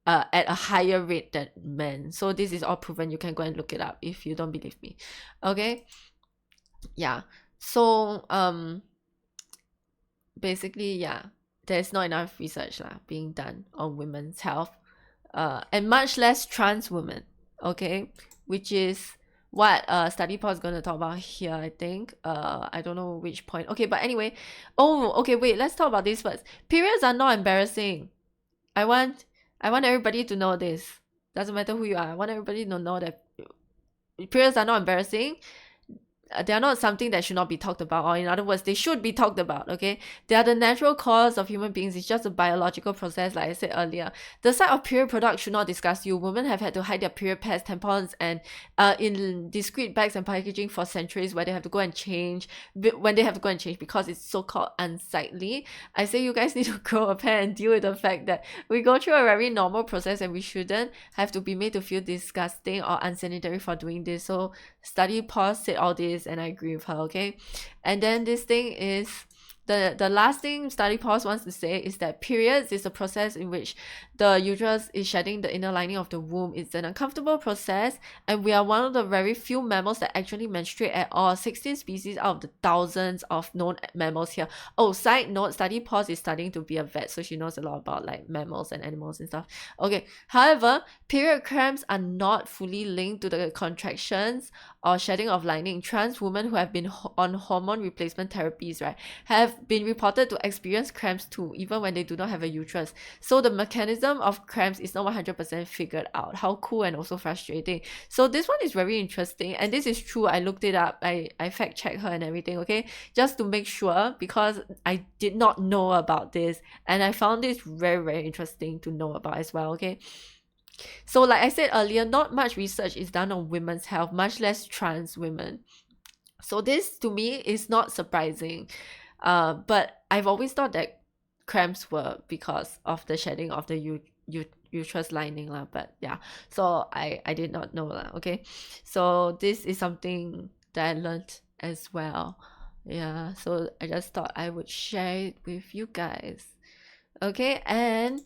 Speaker 1: at a higher rate than men. So this is all proven. You can go and look it up if you don't believe me. Okay, yeah. So basically, yeah, there's not enough research being done on women's health, and much less trans women. Okay, which is what study Paul is going to talk about here, I think. I don't know which point. Okay, but anyway, okay, wait, let's talk about this first. Periods are not embarrassing. I want everybody to know this. Doesn't matter who you are. I want everybody to know that periods are not embarrassing. They are not something that should not be talked about, or in other words, they should be talked about. Okay, they are the natural cause of human beings. It's just a biological process, like I said earlier. The sight of period products should not disgust you. Women have had to hide their period pads, tampons, and in discreet bags and packaging for centuries, where they have to go and change because it's so-called unsightly. I say you guys need to grow a pair and deal with the fact that we go through a very normal process, and we shouldn't have to be made to feel disgusting or unsanitary for doing this. So study Pause said all this, and I agree with her. Okay, and then this thing is the last thing study Pause wants to say is that periods is a process in which the uterus is shedding the inner lining of the womb. It's an uncomfortable process, and we are one of the very few mammals that actually menstruate at all. 16 species out of the thousands of known mammals here. Oh, side note, study Pause is studying to be a vet, so she knows a lot about like mammals and animals and stuff. Okay, however, period cramps are not fully linked to the contractions or shedding of lining. Trans women who have been on hormone replacement therapies, right, have been reported to experience cramps too, even when they do not have a uterus. So the mechanism of cramps is not 100% figured out. How cool and also frustrating. So this one is very interesting, and this is true. I looked it up. I fact checked her and everything, okay, just to make sure, because I did not know about this, and I found this very, very interesting to know about as well. Okay, so like I said earlier, not much research is done on women's health, much less trans women. So this to me is not surprising. But I've always thought that cramps were because of the shedding of the uterus lining but yeah, so I did not know okay, so this is something that I learned as well. Yeah, so I just thought I would share it with you guys. Okay, and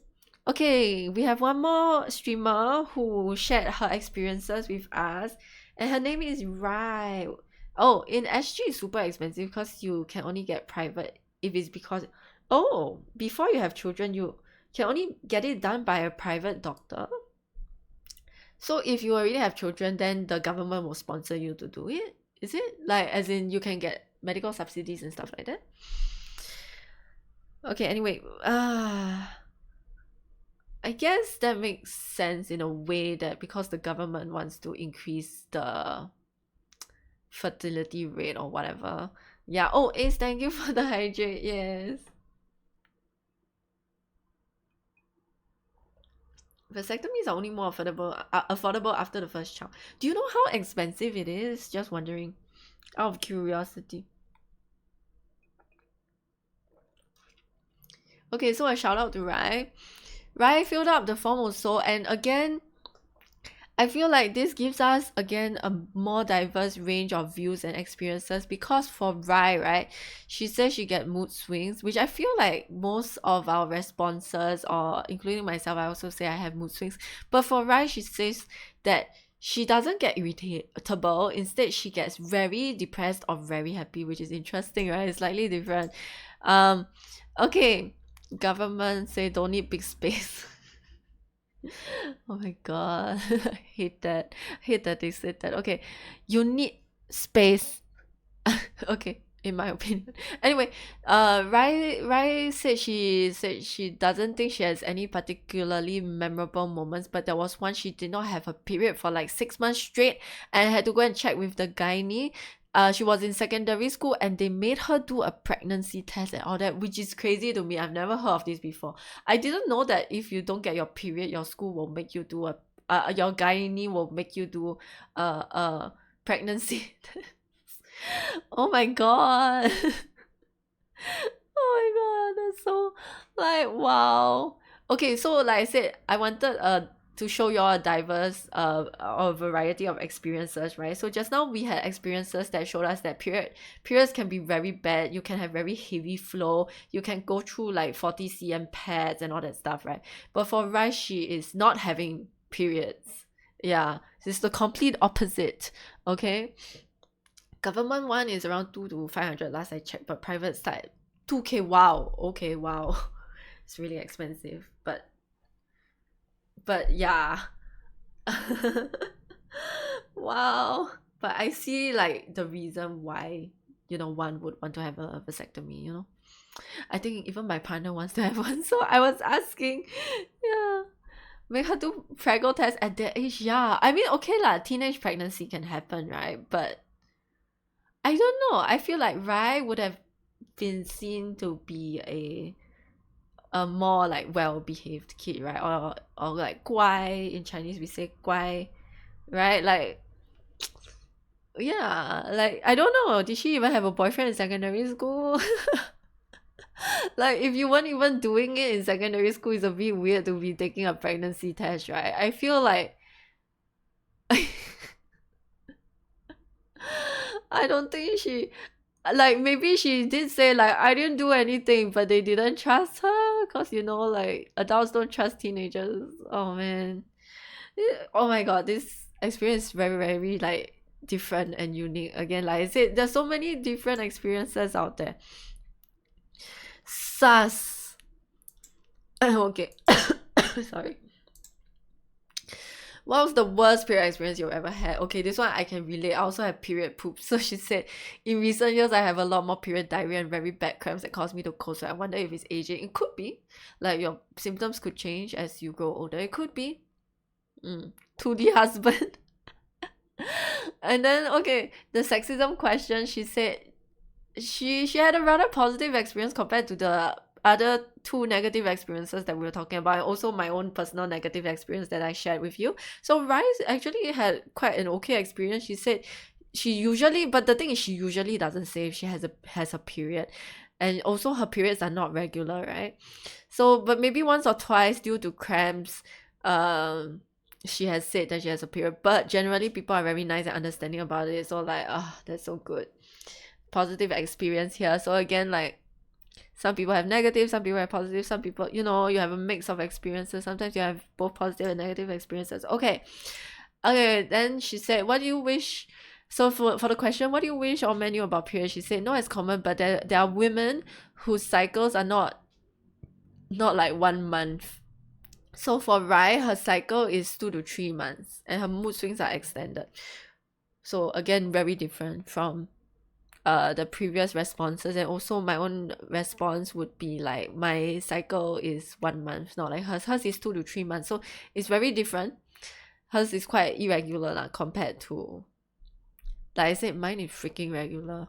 Speaker 1: okay, we have one more streamer who shared her experiences with us, and her name is Rai. Oh, in SG it's super expensive because you can only get private if it's because before you have children you can only get it done by a private doctor. So if you already have children, then the government will sponsor you to do it. Is it like, as in you can get medical subsidies and stuff like that? Okay, anyway, I guess that makes sense in a way, that because the government wants to increase the fertility rate or whatever. Yeah. Oh, Ace, thank you for the hydrate. Yes. Vasectomies are only more affordable after the first child. Do you know how expensive it is? Just wondering, out of curiosity. Okay, so a shout out to Rai. Rai filled up the form also, and again, I feel like this gives us again a more diverse range of views and experiences, because for Rai, right, she says she get mood swings, which I feel like most of our responses, or including myself, I also say I have mood swings. But for Rai, she says that she doesn't get irritable. Instead, she gets very depressed or very happy, which is interesting, right? It's slightly different. Okay, government say don't need big space. Oh my god. I hate that they said that. Okay, you need space. Okay, in my opinion. Anyway, Rai said she doesn't think she has any particularly memorable moments, but there was one she did not have a period for like 6 months straight and had to go and check with the gynae. She was in secondary school and they made her do a pregnancy test and all that, which is crazy to me. I've never heard of this before. I didn't know that if you don't get your period, your school will make you do your gynae will make you do a pregnancy test. Oh my god. Oh my god, that's so like wow. Okay, so like I said, I wanted a to show you all a diverse a variety of experiences, right? So just now we had experiences that showed us that periods can be very bad. You can have very heavy flow. You can go through like 40 cm pads and all that stuff, right? But for Rice, she is not having periods. Yeah, it's the complete opposite. Okay, government one is around 2 to 500 last I checked, but private side 2k. Wow. Okay, wow. It's really expensive, but yeah. Wow. But I see like the reason why, you know, one would want to have a vasectomy, you know. I think even my partner wants to have one, so I was asking. Yeah, make her do prego test at that age. Yeah, I mean, okay lah, teenage pregnancy can happen, right? But I don't know, I feel like Rai would have been seen to be a more like well-behaved kid, right? Or like 乖. In Chinese we say 乖, right? Like, yeah, like I don't know, did she even have a boyfriend in secondary school? Like, if you weren't even doing it in secondary school, it's a bit weird to be taking a pregnancy test, right? I feel like I don't think she, like, maybe she did say like I didn't do anything, but they didn't trust her because, you know, like adults don't trust teenagers. Oh man. Oh my god, this experience is very, very like different and unique. Again, like I said, there's so many different experiences out there. Sus. Okay. Sorry. What was the worst period experience you've ever had? Okay, this one I can relate. I also have period poop. So she said, in recent years, I have a lot more period diarrhea and very bad cramps that cause me to cold sweat. I wonder if it's aging. It could be. Like, your symptoms could change as you grow older. It could be. To the husband. And then, okay, the sexism question, she said she had a rather positive experience compared to the other two negative experiences that we were talking about, and also my own personal negative experience that I shared with you. So Rice actually had quite an okay experience. She said she usually, but the thing is, she usually doesn't say if she has a period, and also her periods are not regular, right? So, but maybe once or twice due to cramps, she has said that she has a period. But generally, people are very nice and understanding about it. So like, that's so good. Positive experience here. So again, like, some people have negative, some people have positive, some people, you know, you have a mix of experiences. Sometimes you have both positive and negative experiences. Okay, then she said, what do you wish? So for the question, what do you wish or menu about periods? She said, no, it's common, but there are women whose cycles are not like 1 month. So for Rai, her cycle is 2 to 3 months, and her mood swings are extended. So again, very different from the previous responses. And also my own response would be like, my cycle is 1 month, not like hers. Hers is 2 to 3 months, so it's very different. Hers is quite irregular lah, compared to, like I said, mine is freaking regular.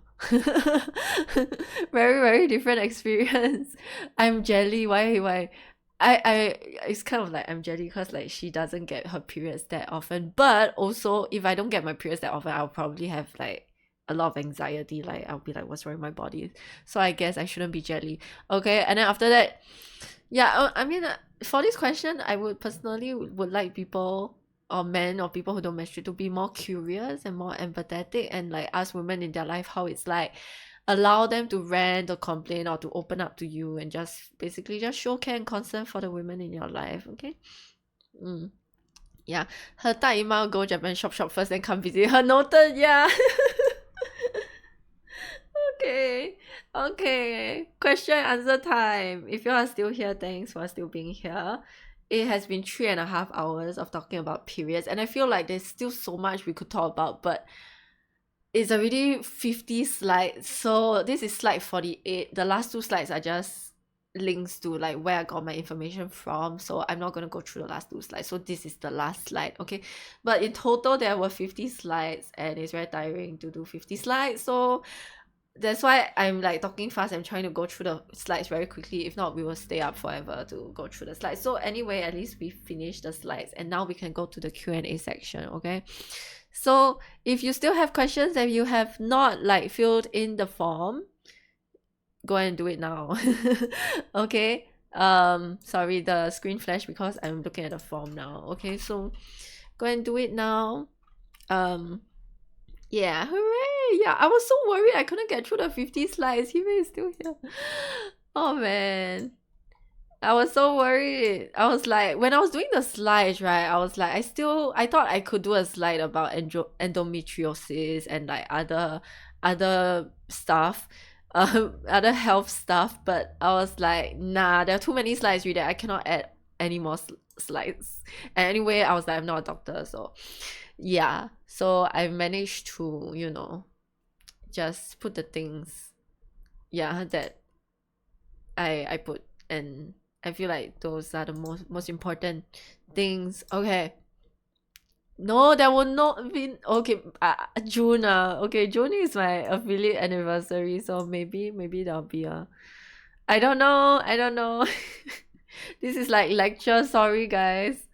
Speaker 1: Very, very different experience. I'm jelly. Why I it's kind of like I'm jelly because like she doesn't get her periods that often. But also, if I don't get my periods that often, I'll probably have like a lot of anxiety. Like, I'll be like, what's wrong with my body? So I guess I shouldn't be jelly. Okay, and then after that, yeah, I mean, for this question, I would personally would like people, or men, or people who don't menstruate, to be more curious and more empathetic, and like ask women in their life how it's like. Allow them to rant or complain or to open up to you, and just basically just show care and concern for the women in your life. Okay. Yeah, her 大姨妈 go Japan shop first, then come visit her. Noted. Yeah. Okay, question answer time. If you are still here, thanks for still being here. It has been 3.5 hours of talking about periods, and I feel like there's still so much we could talk about, but it's already 50 slides. So this is slide 48. The last 2 slides are just links to like where I got my information from, so I'm not going to go through the last 2 slides. So this is the last slide. Okay, but in total there were 50 slides, and it's very tiring to do 50 slides, so that's why I'm like talking fast. I'm trying to go through the slides very quickly. If not, we will stay up forever to go through the slides. So anyway, at least we finished the slides, and now we can go to the Q&A section. Okay, so if you still have questions and you have not like filled in the form, go and do it now. Okay, Sorry, the screen flash because I'm looking at the form now. Okay, so go and do it now. Yeah, hooray! Yeah, I was so worried I couldn't get through the 50 slides. He is still here. Oh man. I was so worried. I was like, when I was doing the slides, right, I was like, I thought I could do a slide about endometriosis and like other stuff, other health stuff, but I was like, nah, there are too many slides read. I cannot add any more slides. And anyway, I was like, I'm not a doctor, so yeah. So I managed to, you know, just put the things, yeah, that I put, and I feel like those are the most important things. Okay. No, that will not be okay. June. Okay, June is my affiliate anniversary, so maybe there'll be a. I don't know. I don't know. This is like lecture. Sorry, guys.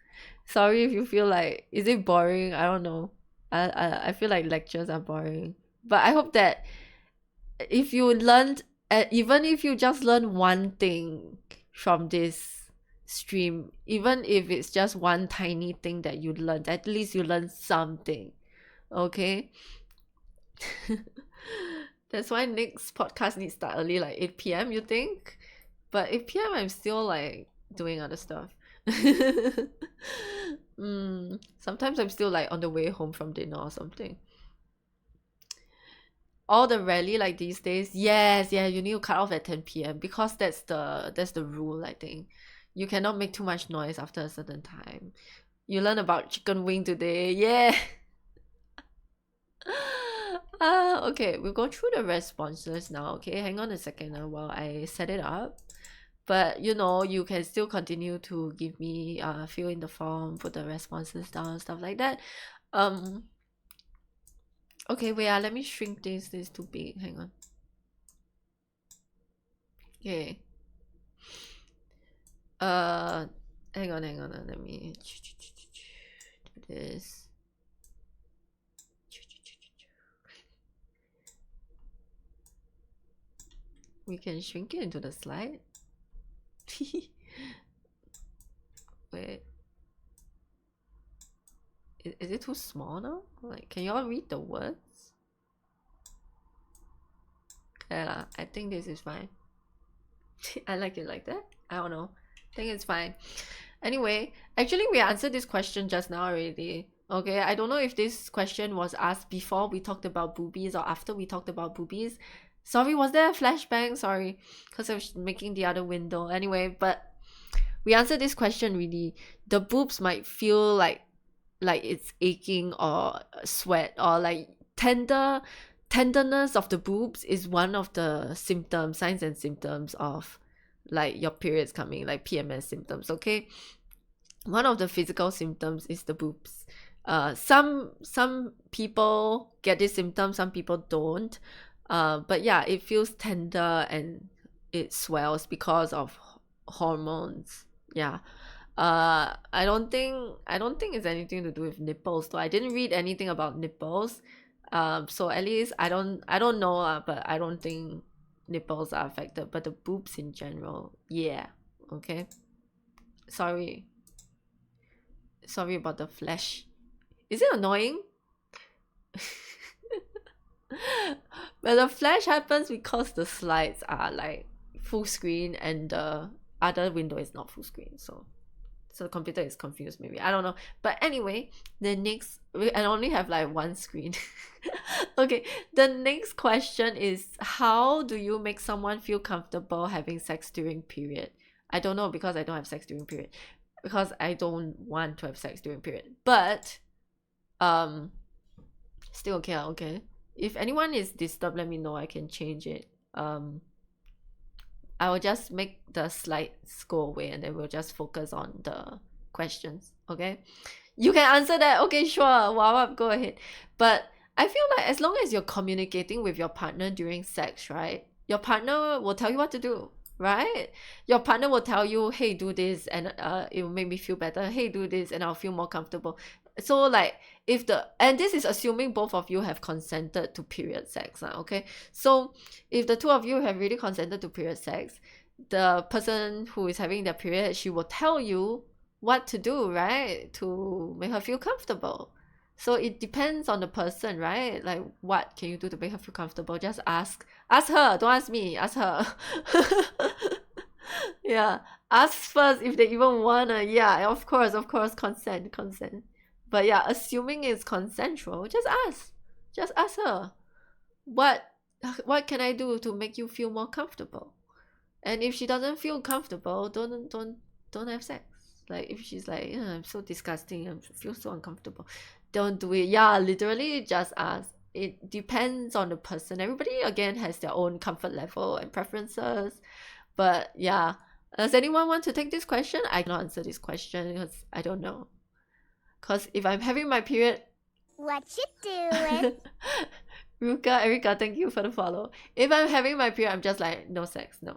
Speaker 1: Sorry if you feel like, is it boring? I don't know. I feel like lectures are boring, but I hope that if you learned, even if you just learn one thing from this stream, even if it's just one tiny thing that you learned, at least you learned something. Okay. That's why next podcast needs to start early, like 8 p.m. you think? But 8 p.m. I'm still like doing other stuff. Sometimes I'm still like on the way home from dinner or something. All the rally like these days, yes, yeah, you need to cut off at 10 p.m. because that's the rule. I think you cannot make too much noise after a certain time. You learn about chicken wing today, yeah. Okay, we'll go through the responses now. Okay, hang on a second while I set it up. But you know, you can still continue to give me fill in the form, put the responses down, stuff like that. Okay, wait, let me shrink this. This is too big. Hang on. Okay. Hang on. Let me do this. We can shrink it into the slide. Wait. Is it too small now? Like, can y'all read the words? Yeah, I think this is fine. I like it like that. I don't know. I think it's fine. Anyway, actually we answered this question just now already. Okay, I don't know if this question was asked before we talked about boobies or after we talked about boobies. Sorry, was there a flashbang? Sorry, because I was making the other window. Anyway, but we answered this question really. The boobs might feel like it's aching or sweat, or like tenderness of the boobs is one of the signs and symptoms of like your periods coming, like PMS symptoms. Okay, one of the physical symptoms is the boobs. Some people get this symptom, some people don't. But yeah, it feels tender and it swells because of hormones. Yeah. I don't think it's anything to do with nipples though. I didn't read anything about nipples. So at least I don't know, but I don't think nipples are affected, but the boobs in general, yeah. Okay. Sorry about the flash. Is it annoying? But the flash happens because the slides are like full screen and the other window is not full screen, so the computer is confused maybe, I don't know. But anyway, the next, I only have like one screen. Okay, the next question is, how do you make someone feel comfortable having sex during period? I don't know, because I don't have sex during period, because I don't want to have sex during period. But still okay. Okay, if anyone is disturbed, let me know, I can change it. I will just make the slides go away and then we'll just focus on the questions. Okay, you can answer that. Okay, sure, wow, go ahead. But I feel like as long as you're communicating with your partner during sex, right, your partner will tell you what to do, right? Your partner will tell you, hey, do this, and it will make me feel better. Hey, do this and I'll feel more comfortable. So like, and this is assuming both of you have consented to period sex, okay? So if the two of you have really consented to period sex, the person who is having their period, she will tell you what to do, right, to make her feel comfortable. So it depends on the person, right? Like, what can you do to make her feel comfortable? Just ask her, don't ask me, ask her. Yeah, ask first if they even wanna. Yeah, of course, consent. But yeah, assuming it's consensual, just ask her, what can I do to make you feel more comfortable? And if she doesn't feel comfortable, don't have sex. Like, if she's like, I'm so disgusting, I feel so uncomfortable, don't do it. Yeah, literally just ask. It depends on the person. Everybody again has their own comfort level and preferences. But yeah, does anyone want to take this question? I cannot answer this question because I don't know. Because if I'm having my period,
Speaker 5: What you doing?
Speaker 1: Ruka, Erika, thank you for the follow. If I'm having my period, I'm just like, no sex, no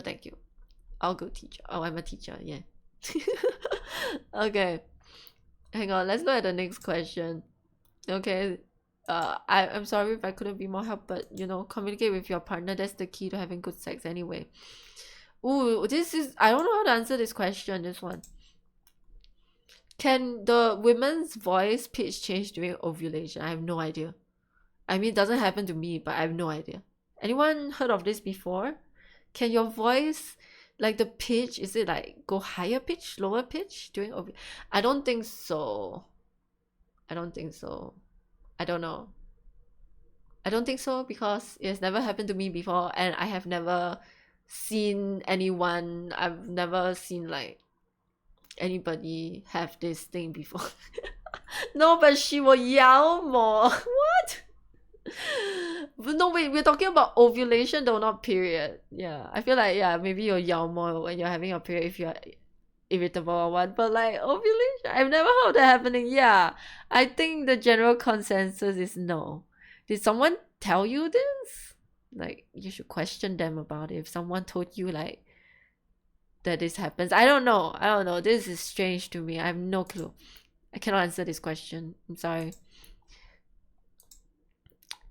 Speaker 1: thank you, I'll go teach. Oh, I'm a teacher, yeah. Okay, hang on, let's look at the next question. Okay, I'm sorry if I couldn't be more help, but communicate with your partner. That's the key to having good sex anyway. Ooh, I don't know how to answer this question, this one. Can the women's voice pitch change during ovulation? I have no idea. I mean, it doesn't happen to me, but I have no idea. Anyone heard of this before? Can your voice, like the pitch, is it like go higher pitch, lower pitch during ovulation? I don't think so. I don't know. I don't think so because it has never happened to me before, and I have never seen anyone, I've never seen like anybody have this thing before. No, but she will yell more. What? No, wait, we're talking about ovulation though, not period. Yeah, I feel like, yeah, maybe you'll yell more when you're having your period if you're irritable or what, but like ovulation, I've never heard of that happening. Yeah, I think the general consensus is no. Did someone tell you this? Like, you should question them about it if someone told you like that this happens. I don't know, this is strange to me. I have no clue. I cannot answer this question, I'm sorry.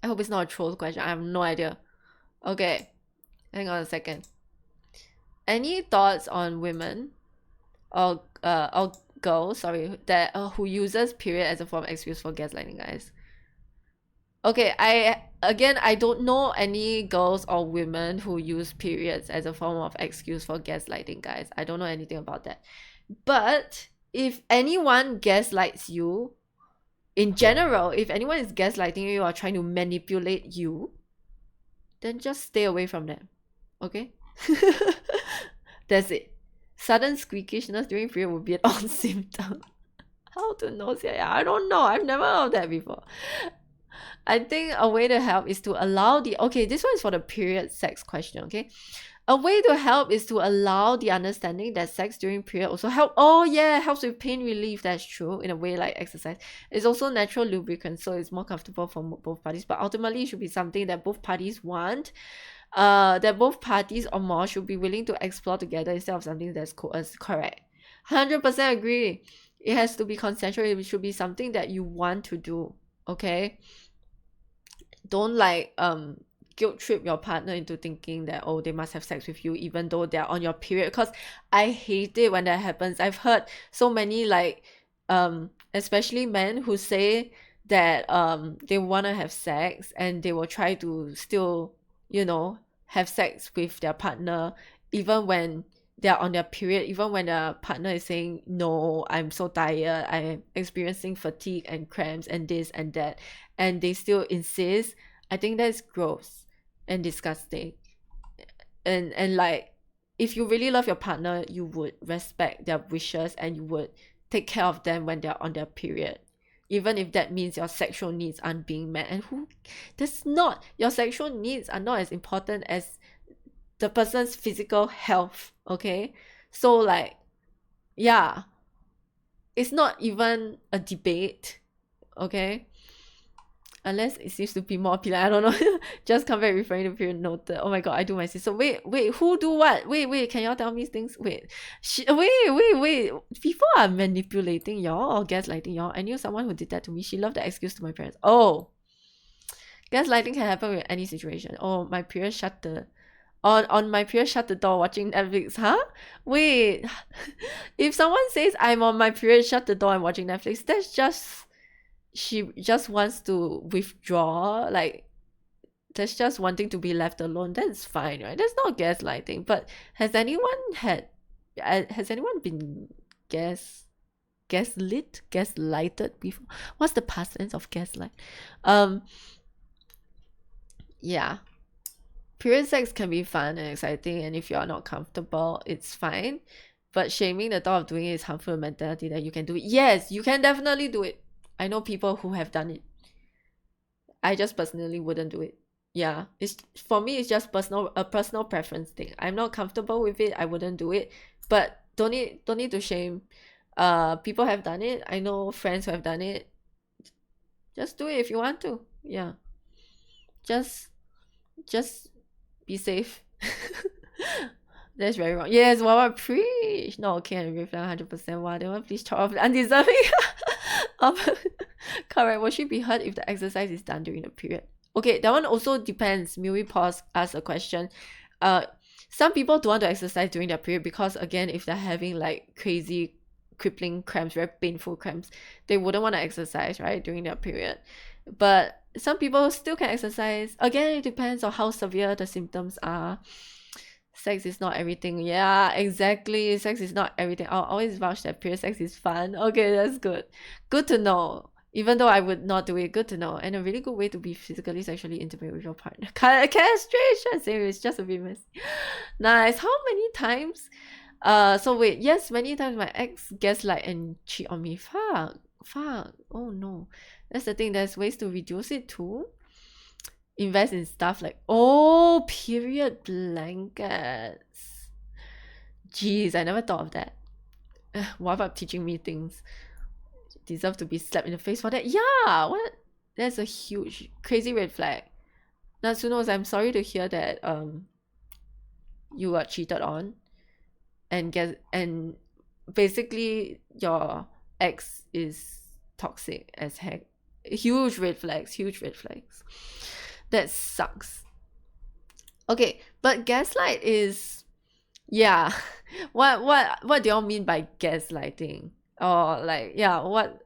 Speaker 1: I hope it's not a troll question. I have no idea. Okay, hang on a second. Any thoughts on women or girls, sorry, that who uses period as a form of excuse for gaslighting guys? Okay, I don't know any girls or women who use periods as a form of excuse for gaslighting guys. I don't know anything about that. But if anyone gaslights you, in general, if anyone is gaslighting you or trying to manipulate you, then just stay away from them. Okay? That's it. Sudden squeakishness during period would be an odd symptom. How to know? Yeah, I don't know. I've never heard of that before. I think a way to help is to allow okay, this one is for the period sex question, okay? A way to help is to allow the understanding that sex during period also helps with pain relief. That's true, in a way, like exercise. It's also natural lubricant, so it's more comfortable for both parties, but ultimately it should be something that both parties want, that both parties or more should be willing to explore together instead of something that's correct. 100% agree. It has to be consensual. It should be something that you want to do, okay? Don't like guilt trip your partner into thinking that, oh, they must have sex with you even though they're on your period, because I hate it when that happens. I've heard so many like especially men who say that they want to have sex and they will try to still have sex with their partner even when they're on their period, even when the partner is saying, no, I'm so tired, I'm experiencing fatigue and cramps and this and that, and they still insist. I think that's gross and disgusting. And like, if you really love your partner, you would respect their wishes and you would take care of them when they're on their period, even if that means your sexual needs aren't being met. And your sexual needs are not as important as the person's physical health, okay? So like, yeah, it's not even a debate, okay? Unless it seems to be more appealing. I don't know. Just come back referring to period noted. Oh my god, I do my sister. Wait, who do what? Wait, can y'all tell me things? Wait. Wait. People are manipulating y'all or gaslighting y'all. I knew someone who did that to me. She loved the excuse to my parents. Oh. Gaslighting can happen with any situation. Oh, my period shut the On my period, shut the door, watching Netflix. Huh? Wait. If someone says I'm on my period, shut the door and watching Netflix, that's just she just wants to withdraw. Like that's just wanting to be left alone. That's fine, right? That's not gaslighting. But has anyone been gaslighted before? What's the past tense of gaslight? Yeah. Period sex can be fun and exciting, and if you're not comfortable, it's fine. But shaming the thought of doing it is harmful mentality that you can do it. Yes, you can definitely do it. I know people who have done it. I just personally wouldn't do it. Yeah, it's for me. It's just a personal preference thing. I'm not comfortable with it. I wouldn't do it. But don't need to shame. People have done it. I know friends who have done it. Just do it if you want to. Yeah. Just be safe. That's very wrong. Yes, Wawa preach. No, okay, and reflect 100%. Wow, they want please chop off the undeserving. Correct. Will she be hurt if the exercise is done during the period? Okay, that one also depends. Mui Pause asked a question. Some people don't want to exercise during their period because, again, if they're having like crazy crippling cramps, very painful cramps, they wouldn't want to exercise, right, during their period. But some people still can exercise. Again, it depends on how severe the symptoms are. Sex is not everything. Yeah, exactly. Sex is not everything. I'll always vouch that period sex is fun. Okay, that's good. Good to know. Even though I would not do it, good to know. And a really good way to be physically, sexually intimate with your partner. Castration, same, it's just a bit messy. Nice. How many times? So wait, yes, many times my ex gaslight and cheat on me. Fuck. Oh no. That's the thing. There's ways to reduce it too. Invest in stuff like period blankets. Jeez, I never thought of that. What about teaching me things? Deserve to be slapped in the face for that? Yeah, what? That's a huge, crazy red flag. Natsunos, I'm sorry to hear that you got cheated on, and basically your ex is toxic as heck. Huge red flags. That sucks. Okay, but gaslight is, yeah. What do y'all mean by gaslighting? Or like, yeah, what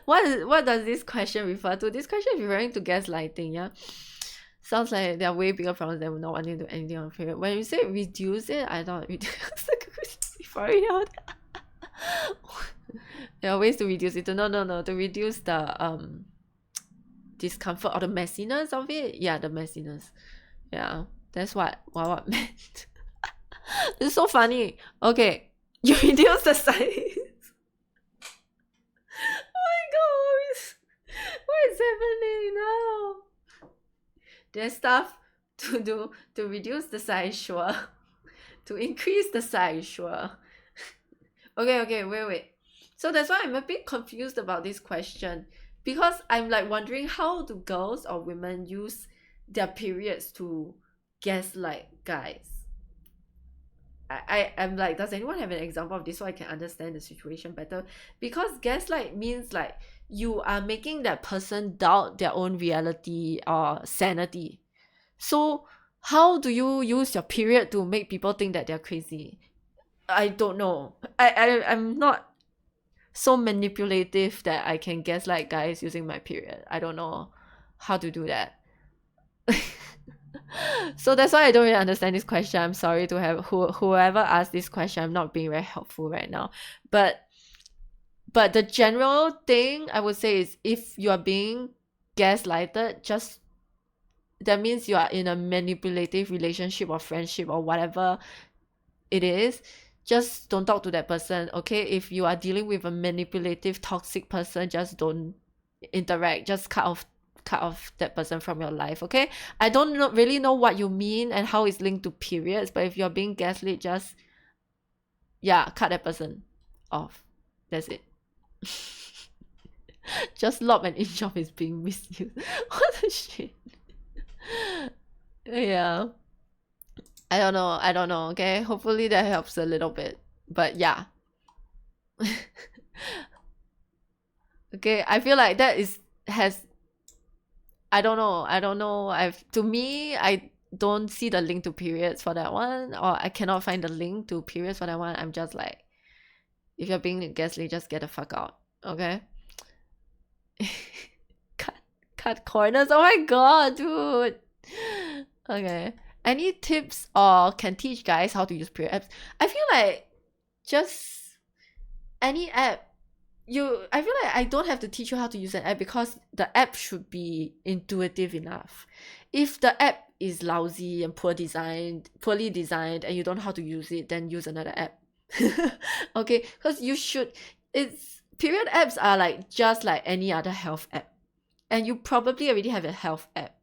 Speaker 1: what does this question refer to? This question is referring to gaslighting, yeah. Sounds like there are way bigger problems than not wanting to do anything on period. When you say reduce it, I thought reduce before it. There are ways to reduce it. No, to reduce the discomfort or the messiness of it. Yeah, the messiness. Yeah, that's what meant. It's so funny. Okay, you reduce the size. Oh my god, what is happening now? There's stuff to do to reduce the size, sure. To increase the size, sure. Okay, wait. So that's why I'm a bit confused about this question, because I'm like wondering, how do girls or women use their periods to gaslight guys? I'm like, does anyone have an example of this so I can understand the situation better? Because gaslight means like you are making that person doubt their own reality or sanity. So how do you use your period to make people think that they're crazy? I don't know. I'm not so manipulative that I can gaslight guys using my period. I don't know how to do that. So that's why I don't really understand this question. I'm sorry to have whoever asked this question. I'm not being very helpful right now. But the general thing I would say is, if you are being gaslighted, just that means you are in a manipulative relationship or friendship or whatever it is. Just don't talk to that person, okay? If you are dealing with a manipulative, toxic person, just don't interact. Just cut off that person from your life, okay? I don't really know what you mean and how it's linked to periods, but if you're being gaslit, just, yeah, cut that person off. That's it. Just lob an inch off is being misused. What the shit? Yeah. I don't know, okay? Hopefully that helps a little bit. But yeah. Okay, I feel like that has I don't know. To me, don't see the link to periods for that one, or I cannot find the link to periods for that one, I'm just like, if you're being gaslit, just get the fuck out, okay? cut corners. Oh my god, dude. Okay. Any tips or can teach guys how to use period apps? I feel like just any app. I feel like I don't have to teach you how to use an app because the app should be intuitive enough. If the app is lousy and poorly designed, and you don't know how to use it, then use another app. Okay, because period apps are like just like any other health app, and you probably already have a health app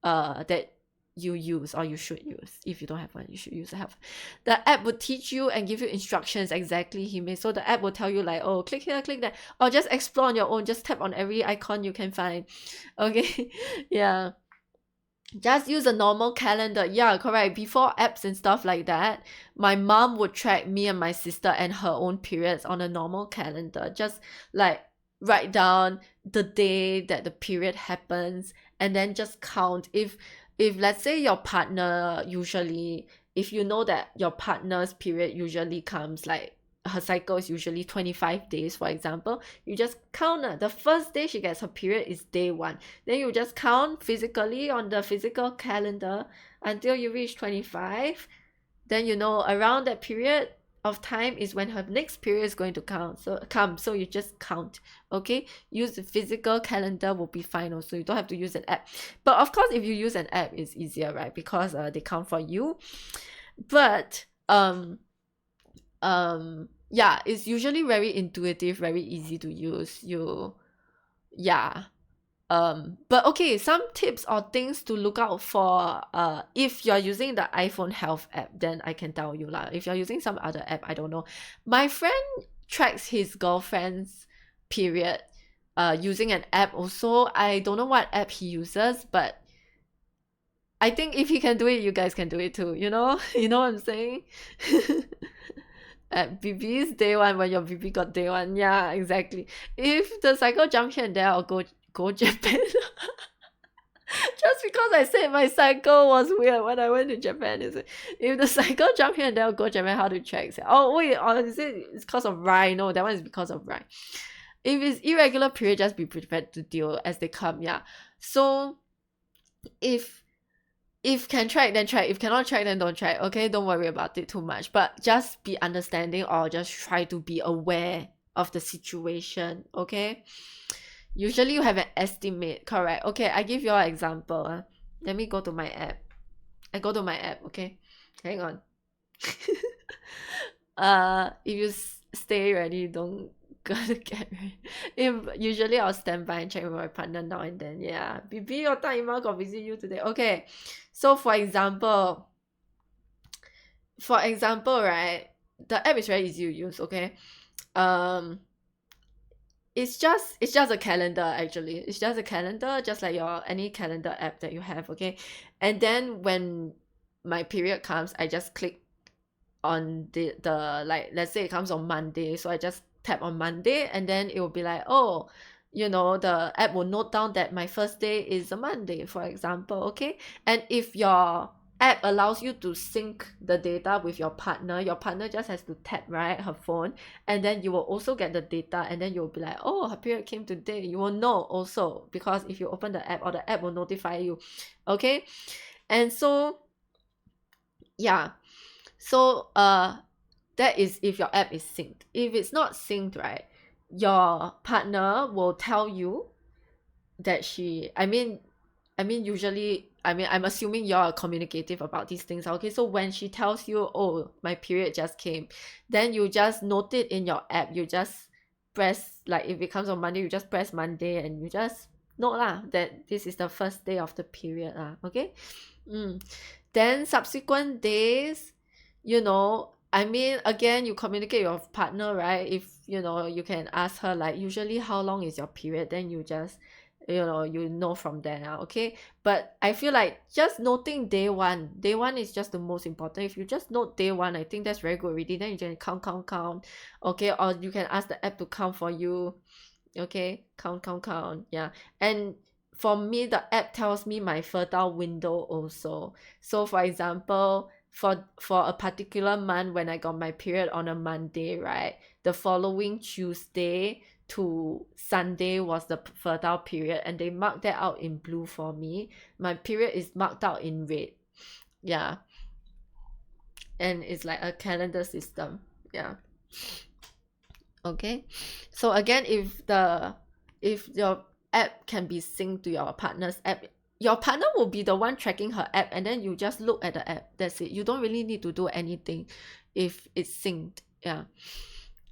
Speaker 1: that you use, or you should use. If you don't have one, you should use a health. The app would teach you and give you instructions exactly. So the app will tell you like, oh, click here, click there, or just explore on your own. Just tap on every icon you can find. Okay. Yeah, just use a normal calendar. Yeah, correct. Before apps and stuff like that, my mom would track me and my sister and her own periods on a normal calendar. Just like write down the day that the period happens, and then just count. If let's say your partner, usually if you know that your partner's period usually comes, like her cycle is usually 25 days, for example, you just count. The first day she gets her period is day 1. Then you just count physically on the physical calendar until you reach 25. Then you know around that period of time is when her next period is going to come. So you just count. Okay, use the physical calendar will be fine also. You don't have to use an app. But of course, if you use an app, it's easier, right? Because they count for you. But yeah, it's usually very intuitive, very easy to use. But okay, some tips or things to look out for if you're using the iPhone health app, then I can tell you lah. If you're using some other app, I don't know. My friend tracks his girlfriend's period using an app also. I don't know what app he uses, but I think if he can do it, you guys can do it too, you know? You know what I'm saying? At BB's day 1, when your BB got day 1. Yeah, exactly. If the cycle jump here and there, I'll go Japan. Just because I said my cycle was weird when I went to Japan, is it? If the cycle jump here and there, I'll go Japan. How to check? Oh wait, or is it's because of Rye? No, that one is because of Rye. If it's irregular period, just be prepared to deal as they come. Yeah. So if can track, then track. If cannot track, then don't track. Okay, don't worry about it too much. But just be understanding, or just try to be aware of the situation. Okay. Usually you have an estimate, correct? Okay, I give you an example. Let me go to my app. I go to my app. Okay, hang on. If you stay ready, don't gotta get ready. Usually I'll stand by and check with my partner now and then. Yeah, BB, your time got visit you today. Okay, so for example, right, the app is very easy to use. Okay, it's just a calendar. Actually, it's just a calendar, just like any calendar app that you have. Okay, and then when my period comes, I just click on the like, let's say it comes on Monday, so I just tap on Monday, and then it will be like, oh, you know, the app will note down that my first day is a Monday, for example. Okay, and if your app allows you to sync the data with your partner just has to tap, right, her phone, and then you will also get the data, and then you'll be like, oh, her period came today. You will know also, because if you open the app, or the app will notify you. Okay, and so yeah, so that is if your app is synced. If it's not synced, right, your partner will tell you that usually, I'm assuming you're communicative about these things. Okay, so when she tells you, oh, my period just came, then you just note it in your app. You just press, like, if it comes on Monday, you just press Monday, and you just note that this is the first day of the period. Okay. Then subsequent days, you know, again, you communicate with your partner, right? If you can ask her, like, usually how long is your period, then you just you know from there. Okay, but I feel like just noting day one is just the most important. If you just note day 1, I think that's very good already. Then you can count, okay, or you can ask the app to count for you. Okay, count, yeah. And for me, the app tells me my fertile window also. So for example, for a particular month, when I got my period on a Monday, right, the following Tuesday to Sunday was the fertile period, and they marked that out in blue for me. My period is marked out in red. Yeah. And it's like a calendar system. Yeah. Okay. So again, if your app can be synced to your partner's app, your partner will be the one tracking her app, and then you just look at the app. That's it. You don't really need to do anything if it's synced. Yeah.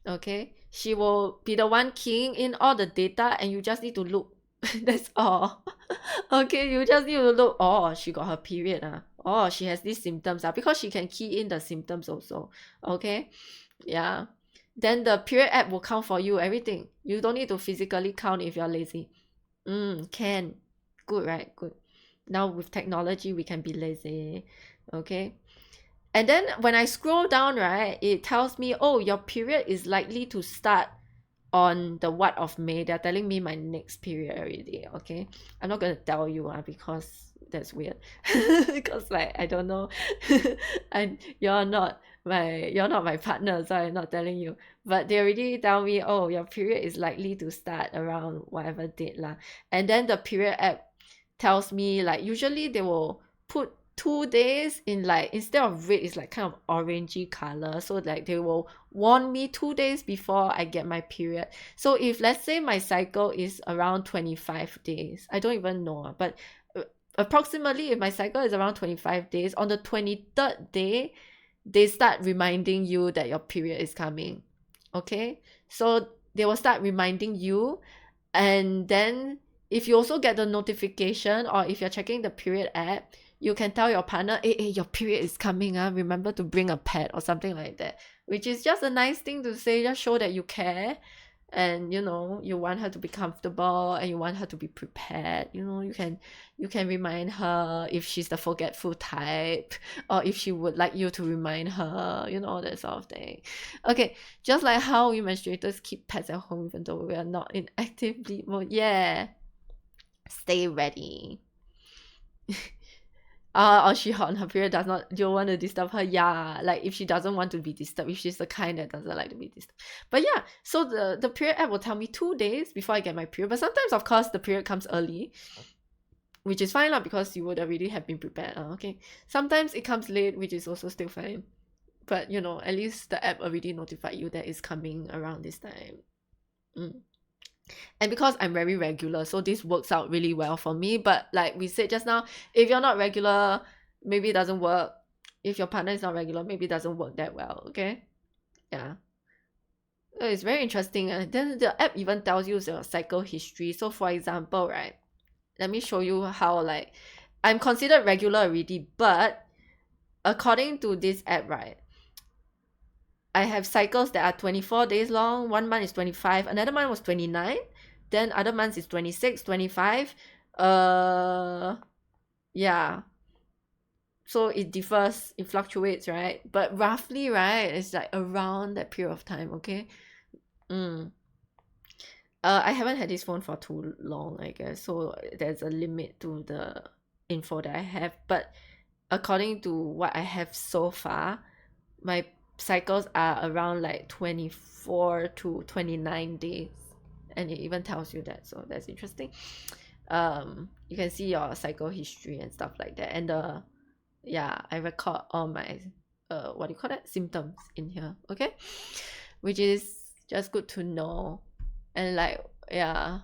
Speaker 1: Okay. She will be the one keying in all the data, and you just need to look. That's all. Okay, you just need to look. Oh, she got her period. Oh, she has these symptoms. Because she can key in the symptoms also. Okay. Yeah. Then the period app will count for you everything. You don't need to physically count if you're lazy. Can. Good, right? Good. Now with technology, we can be lazy. Okay. And then when I scroll down, right, it tells me, oh, your period is likely to start on the what of May. They're telling me my next period already. Okay. I'm not gonna tell you because that's weird. Because like I don't know. And you're not my partner, so I'm not telling you. But they already tell me, oh, your period is likely to start around whatever date lah. And then the period app tells me, like, usually they will put 2 days in, like, instead of red, it's like kind of orangey color, so like they will warn me 2 days before I get my period. So if let's say my cycle is around 25 days, I don't even know, but approximately if my cycle is around 25 days, on the 23rd day they start reminding you that your period is coming. Okay, so they will start reminding you. And then if you also get the notification, or if you're checking the period app, you can tell your partner, hey, your period is coming, remember to bring a pad or something like that, which is just a nice thing to say, just show that you care. And you want her to be comfortable, and you want her to be prepared. You can remind her if she's the forgetful type, or if she would like you to remind her, that sort of thing. Okay, just like how we menstruators keep pets at home even though we are not in active bleed mode. Yeah, stay ready. Or she hot on her period, don't want to disturb her. Yeah, like if she doesn't want to be disturbed, if she's the kind that doesn't like to be disturbed. But yeah, so the period app will tell me 2 days before I get my period. But sometimes, of course, the period comes early, which is fine because you would already have been prepared. Okay, sometimes it comes late, which is also still fine. But at least the app already notified you that it's coming around this time. And because I'm very regular, so this works out really well for me. But like we said just now, if you're not regular, maybe it doesn't work. If your partner is not regular, maybe it doesn't work that well. Okay. Yeah, it's very interesting. Then the app even tells you your cycle history. So for example, right, let me show you how, like, I'm considered regular already, but according to this app, right, I have cycles that are 24 days long. 1 month is 25. Another month was 29. Then other months is 26, 25. Yeah. So it differs, it fluctuates, right? But roughly, right, it's like around that period of time, okay? I haven't had this phone for too long, I guess. So there's a limit to the info that I have. But according to what I have so far, my cycles are around like 24 to 29 days, and it even tells you that, so that's interesting. You can see your cycle history and stuff like that, and I record all my what do you call that, symptoms in here. Okay, which is just good to know. And like, yeah,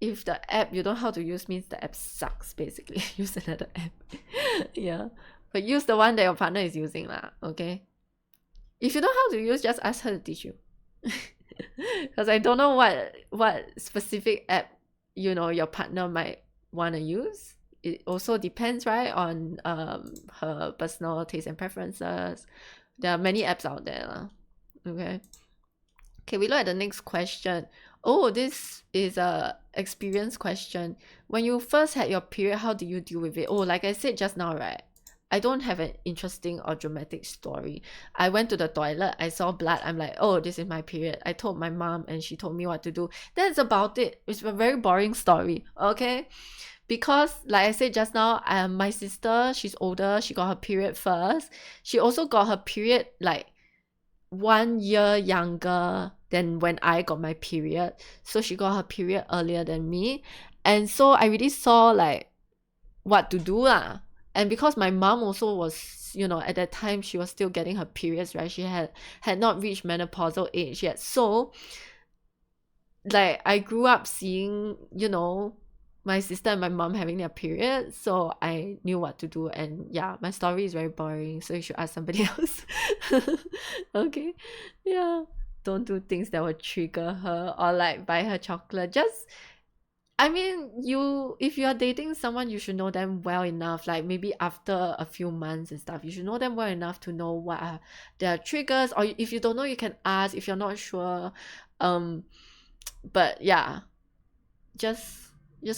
Speaker 1: if the app you don't know how to use means the app sucks basically. Use another app. Yeah, but use the one that your partner is using lah. Okay, if you know how to use, just ask her to teach you. Because I don't know what specific app your partner might want to use. It also depends, right, on her personal taste and preferences. There are many apps out there. Okay, we look at the next question. Oh, this is a experience question. When you first had your period, how do you deal with it? Oh, like I said just now, right, I don't have an interesting or dramatic story. I went to the toilet, I saw blood, I'm like, oh, this is my period. I told my mom and she told me what to do. That's about it. It's a very boring story, okay? Because like I said just now, my sister, she's older, she got her period first. She also got her period like 1 year younger than when I got my period. So she got her period earlier than me. And so I really saw like what to do lah. And because my mom also was, you know, at that time she was still getting her periods, right? She had not reached menopausal age yet. So like I grew up seeing, you know, my sister and my mom having their period, so I knew what to do. And yeah, my story is very boring, so you should ask somebody else. Okay, yeah, don't do things that will trigger her or like buy her chocolate. Just, I mean, if you are dating someone, you should know them well enough, like maybe after a few months and stuff, you should know them well enough to know what are their triggers, or if you don't know, you can ask if you're not sure. But yeah, just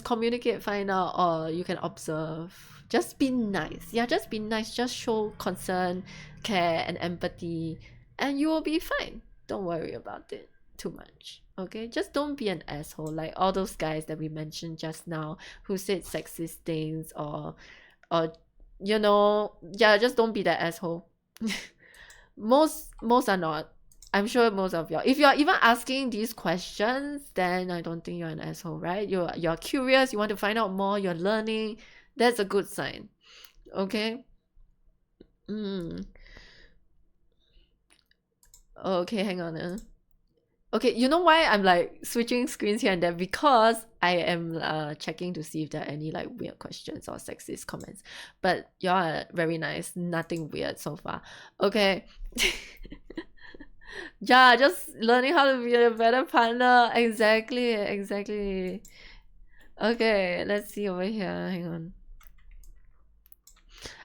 Speaker 1: communicate, find out, or you can observe. Just be nice. Yeah, just be nice. Just show concern, care, and empathy, and you will be fine. Don't worry about it too much. Okay, just don't be an asshole like all those guys that we mentioned just now who said sexist things, or you know, yeah, just don't be that asshole. most are not. I'm sure most of y'all, if you're even asking these questions, then I don't think you're an asshole, right? You're curious, you want to find out more, you're learning. That's a good sign. Okay. Okay, hang on. Okay, you know why I'm like switching screens here and there? Because I am checking to see if there are any like weird questions or sexist comments. But y'all are very nice. Nothing weird so far. Okay. Yeah, just learning how to be a better partner. Exactly. Okay, let's see over here. Hang on.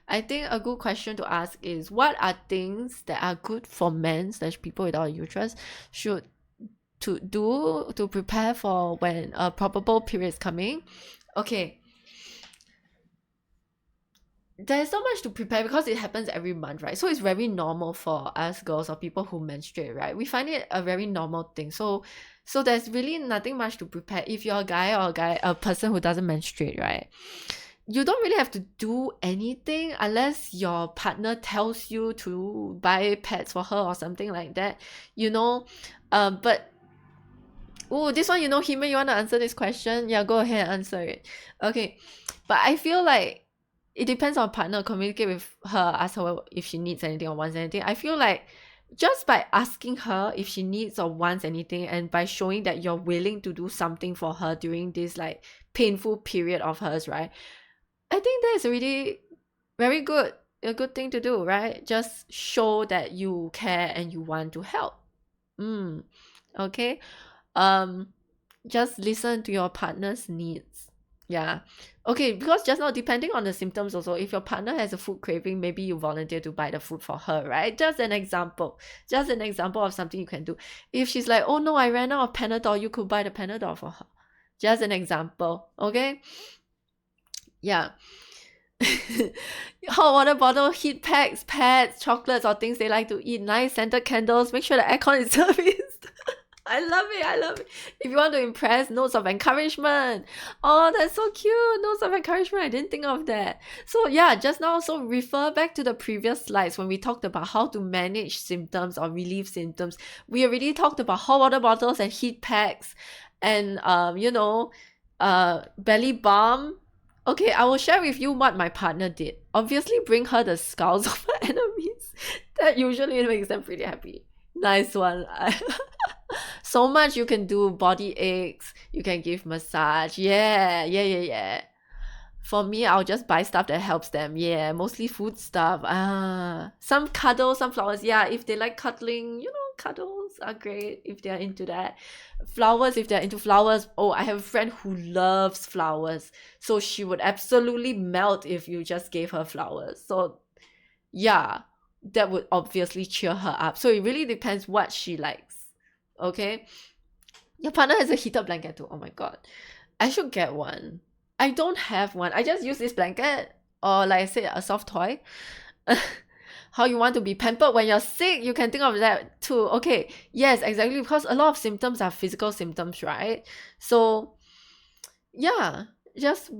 Speaker 1: I think a good question to ask is, what are things that are good for men / people without a uterus should to do to prepare for when a probable period is coming? Okay. There's so much to prepare because it happens every month, right? So it's very normal for us girls or people who menstruate, right? We find it a very normal thing. So there's really nothing much to prepare. If you're a person who doesn't menstruate, right? You don't really have to do anything unless your partner tells you to buy pads for her or something like that, you know. But this one, you know, Hime, you want to answer this question? Yeah, go ahead and answer it. Okay, but I feel like it depends on partner. Communicate with her, ask her if she needs anything or wants anything. I feel like just by asking her if she needs or wants anything, and by showing that you're willing to do something for her during this like painful period of hers, right? I think that is really very good. A good thing to do, right? Just show that you care and you want to help. Okay. Just listen to your partner's needs. Yeah. Okay, because just now, depending on the symptoms also, if your partner has a food craving, maybe you volunteer to buy the food for her, right? Just an example of something you can do. If she's like, oh no, I ran out of Panadol, you could buy the Panadol for her. Just an example, okay? Yeah. Hot water bottle, heat packs, pads, chocolates, or things they like to eat, nice scented candles, make sure the aircon is serviced. I love it. If you want to impress, notes of encouragement. Oh, that's so cute. Notes of encouragement. I didn't think of that. So yeah, just now, so refer back to the previous slides when we talked about how to manage symptoms or relieve symptoms. We already talked about hot water bottles and heat packs and belly balm. Okay, I will share with you what my partner did. Obviously, bring her the skulls of her enemies. That usually makes them pretty happy. Nice one. So much you can do. Body aches, you can give massage. Yeah. For me, I'll just buy stuff that helps them. Yeah, mostly food stuff. Some cuddles, some flowers. Yeah, if they like cuddling, cuddles are great if they're into that. Flowers, if they're into flowers. Oh, I have a friend who loves flowers, so she would absolutely melt if you just gave her flowers. So yeah, that would obviously cheer her up. So it really depends what she likes. Okay, your partner has a heated blanket too. Oh my god, I should get one. I don't have one. I just use this blanket. or like I said, a soft toy. How you want to be pampered when you're sick, you can think of that too. Okay, yes, exactly, because a lot of symptoms are physical symptoms, right? So yeah, just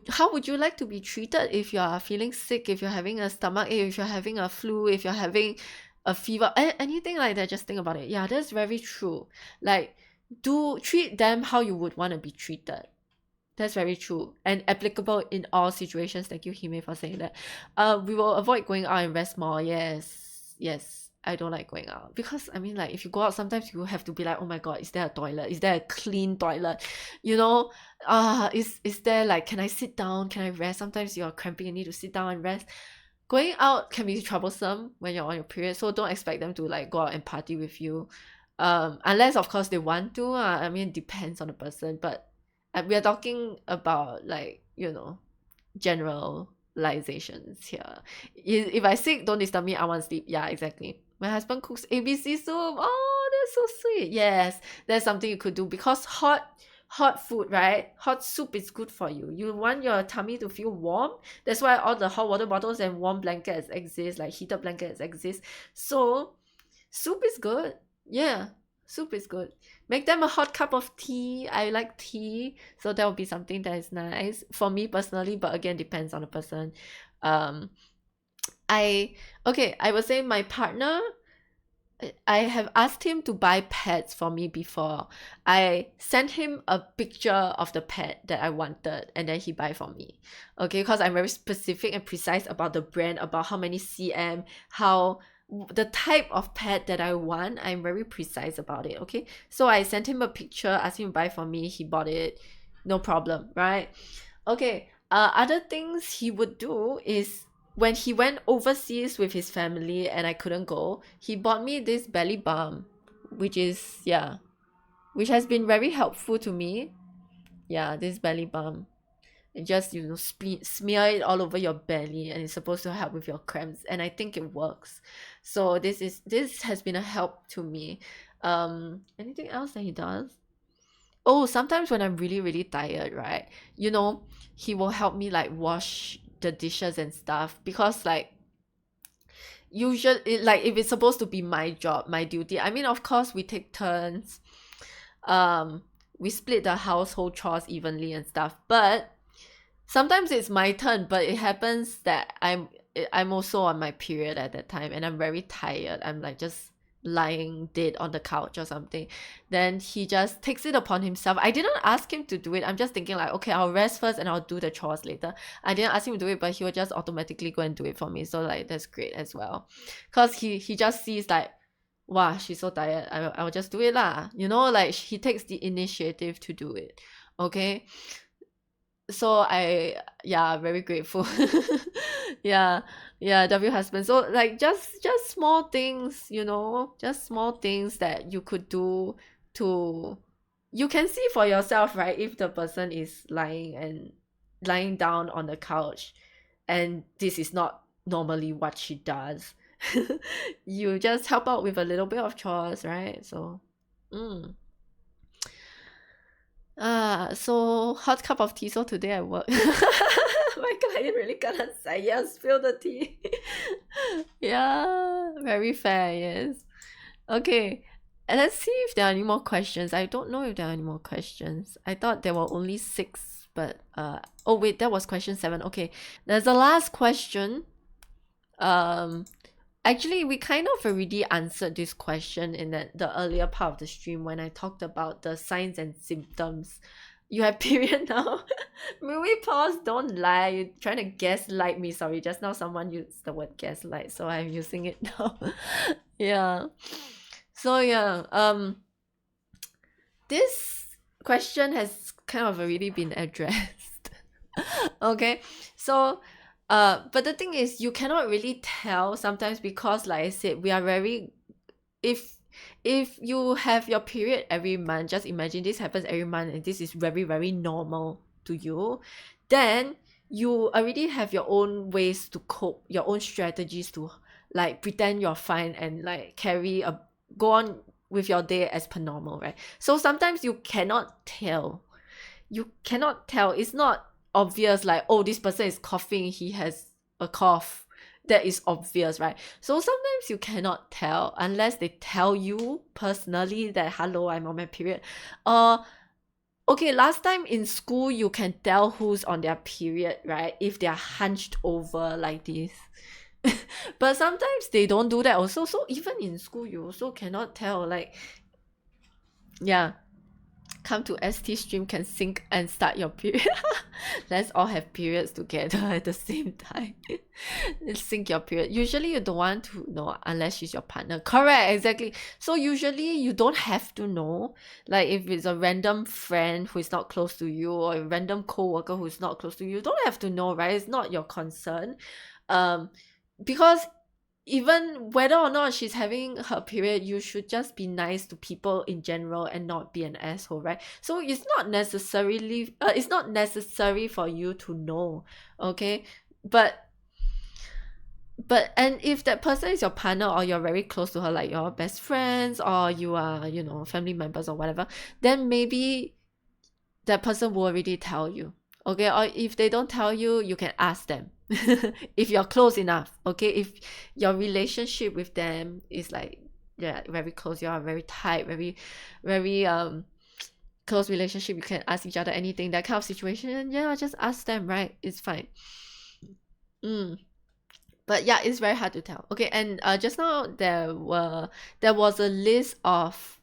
Speaker 1: how would you like to be treated if you are feeling sick, if you're having a stomach ache, if you're having a flu, if you're having a fever, anything like that? Just think about it. Yeah, that's very true. Like, do treat them how you would want to be treated. That's very true and applicable in all situations. Thank you, Hime, for saying that. We will avoid going out and rest more. Yes, I don't like going out because I mean, like, if you go out, sometimes you have to be like, oh my god, is there a toilet? Is there a clean toilet? You know, is there, like, can I sit down? Can I rest? Sometimes you're cramping and need to sit down and rest. Going out can be troublesome when you're on your period, so don't expect them to like go out and party with you, unless of course they want to. I mean, it depends on the person, but we are talking about, like, generalizations here. If I sick, don't disturb me, I want sleep. Yeah, exactly. My husband cooks ABC soup. Oh, that's so sweet. Yes, that's something you could do, because hot food, right? Hot soup is good for you. You want your tummy to feel warm. That's why all the hot water bottles and warm blankets exist, like heated blankets exist. So soup is good. Yeah, soup is good. Make them a hot cup of tea. I like tea, so that would be something that is nice for me personally, but again, depends on the person. I would say my partner, I have asked him to buy pets for me before. I sent him a picture of the pet that I wanted, and then he buy for me. Okay, because I'm very specific and precise about the brand, about how many cm, how the type of pet that I want. I'm very precise about it. Okay, so I sent him a picture, asked him to buy for me. He bought it, no problem, right? Okay. Other things he would do is, when he went overseas with his family and I couldn't go, he bought me this belly balm, which has been very helpful to me. Yeah, this belly balm. And just, smear it all over your belly, and it's supposed to help with your cramps, and I think it works. So this has been a help to me. Anything else that he does? Oh, sometimes when I'm really, really tired, right? He will help me like wash the dishes and stuff, because like, usually, like, if it's supposed to be my job, my duty, I mean, of course we take turns. We split the household chores evenly and stuff, but sometimes it's my turn, but it happens that I'm also on my period at that time, and I'm very tired. I'm like just lying dead on the couch or something. Then he just takes it upon himself. I didn't ask him to do it. I'm just thinking like, okay, I'll rest first and I'll do the chores later. I didn't ask him to do it, but he will just automatically go and do it for me. So like, that's great as well, because he just sees like, wow, she's so tired, I'll just do it lah. Like, he takes the initiative to do it. Okay, so very grateful. yeah W husband. So like, just small things, just small things that you could do to, you can see for yourself, right? If the person is lying down on the couch and this is not normally what she does, you just help out with a little bit of chores, right? So so hot cup of tea. So today I work. My client really gonna say yes, spill the tea. Yeah, very fair. Yes. Okay, and let's see if there are any more questions. I don't know if there are any more questions. I thought there were only 6, but oh wait, that was question 7. Okay, there's the last question. Actually, we kind of already answered this question in the earlier part of the stream, when I talked about the signs and symptoms. You have period now? May we pause? Don't lie. You're trying to gaslight me. Sorry, just now someone used the word gaslight, so I'm using it now. Yeah. So yeah, this question has kind of already been addressed. Okay, so but the thing is, you cannot really tell sometimes, because like I said, we are very, if you have your period every month, just imagine this happens every month and this is very, very normal to you, then you already have your own ways to cope, your own strategies to like pretend you're fine and like go on with your day as per normal, right? So sometimes you cannot tell. It's not obvious, like, oh, this person is coughing, he has a cough. That is obvious, right? So sometimes you cannot tell unless they tell you personally that, hello, I'm on my period. Okay, last time in school, you can tell who's on their period, right? If they're hunched over like this. But sometimes they don't do that also. So even in school, you also cannot tell. Like, yeah. Come to ST stream can sync and start your period. Let's all have periods together at the same time. Sync your period. Usually you don't want to know unless she's your partner. Correct, exactly. So usually you don't have to know. Like if it's a random friend who is not close to you, or a random co-worker who is not close to you, you don't have to know, right? It's not your concern. Because even whether or not she's having her period, you should just be nice to people in general and not be an asshole, right? So it's not necessarily it's not necessary for you to know, okay? But and if that person is your partner, or you're very close to her, like your best friends, or you are, you know, family members or whatever, then maybe that person will already tell you, okay? Or if they don't tell you, you can ask them. If you're close enough, okay? If your relationship with them is like, yeah, very close, you are very tight, very close relationship, you can ask each other anything, that kind of situation, and yeah, just ask them, right? It's fine. But yeah, it's very hard to tell. Okay, and just now there was a list of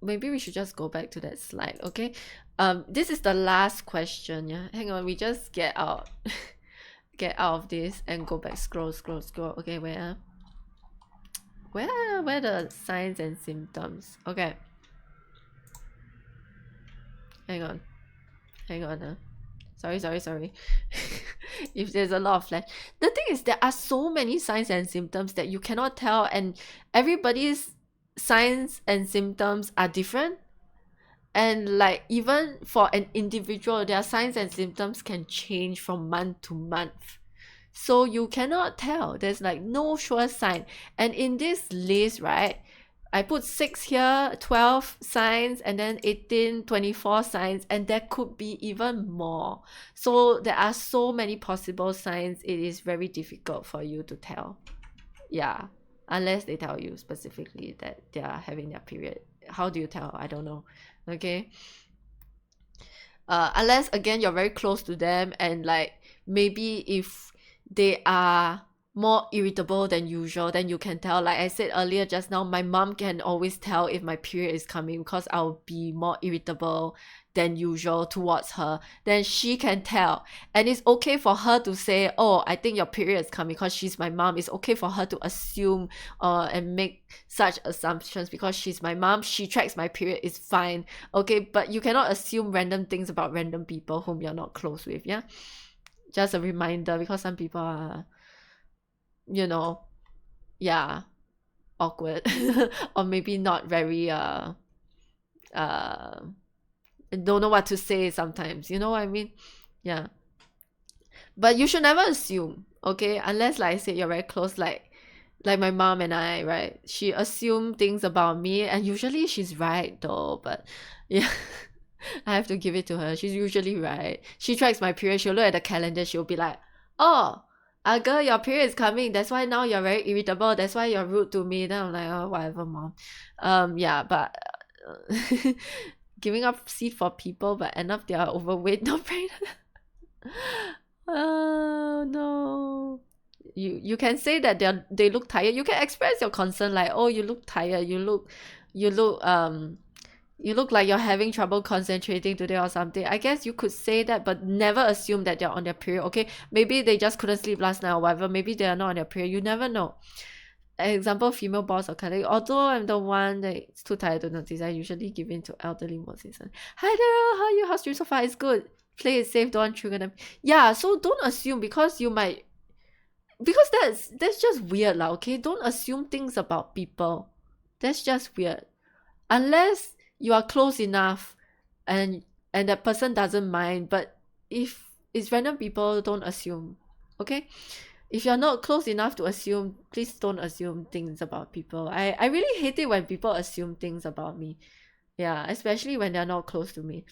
Speaker 1: maybe we should just go back to that slide, okay? This is the last question. Yeah, hang on, we just get out of this and go back, scroll. Okay, where the signs and symptoms? Okay, hang on sorry. If there's a lot of flash, the thing is there are so many signs and symptoms that you cannot tell, and everybody's signs and symptoms are different. And like even for an individual, their signs and symptoms can change from month to month. So you cannot tell. There's like no sure sign. And in this list, right, I put 6 here, 12 signs, and then 18, 24 signs, and there could be even more. So there are so many possible signs. It is very difficult for you to tell. Yeah, unless they tell you specifically that they are having their period. How do you tell? I don't know. Okay, unless again you're very close to them, and like maybe if they are more irritable than usual, then you can tell. Like I said earlier just now, my mom can always tell if my period is coming because I'll be more irritable than usual towards her. Then she can tell, and it's okay for her to say, oh, I think your period is coming, because she's my mom. It's okay for her to assume and make such assumptions because she's my mom. She tracks my period, is fine, okay? But you cannot assume random things about random people whom you're not close with. Yeah, just a reminder, because some people are, you know, yeah, awkward or maybe not very don't know what to say sometimes, you know what I mean? Yeah, but you should never assume, okay? Unless, like I said, you're very close, like my mom and I, right? She assumed things about me, and usually she's right though. But yeah, I have to give it to her. She's usually right. She tracks my period. She'll look at the calendar. She'll be like, oh, girl, your period is coming. That's why now you're very irritable. That's why you're rude to me. Then I'm like, oh, whatever, mom. Yeah, but giving up seat for people, but end up they are overweight, not pregnant. Oh no. You can say that they look tired. You can express your concern, like, oh, you look tired. You look like you're having trouble concentrating today or something. I guess you could say that, but never assume that they're on their period, okay? Maybe they just couldn't sleep last night or whatever. Maybe they are not on their period. You never know. Example, female boss or colleague. Although I'm the one that's too tired to notice, I usually give in to elderly more season. Hi Daryl, how are you? How's stream so far? It's good. Play it safe, don't trigger them. Yeah, so don't assume, because you might, because that's just weird lah, okay? Don't assume things about people. That's just weird. Unless you are close enough and that person doesn't mind. But if it's random people, don't assume, okay? If you're not close enough to assume, please don't assume things about people. I really hate it when people assume things about me. Yeah, especially when they're not close to me.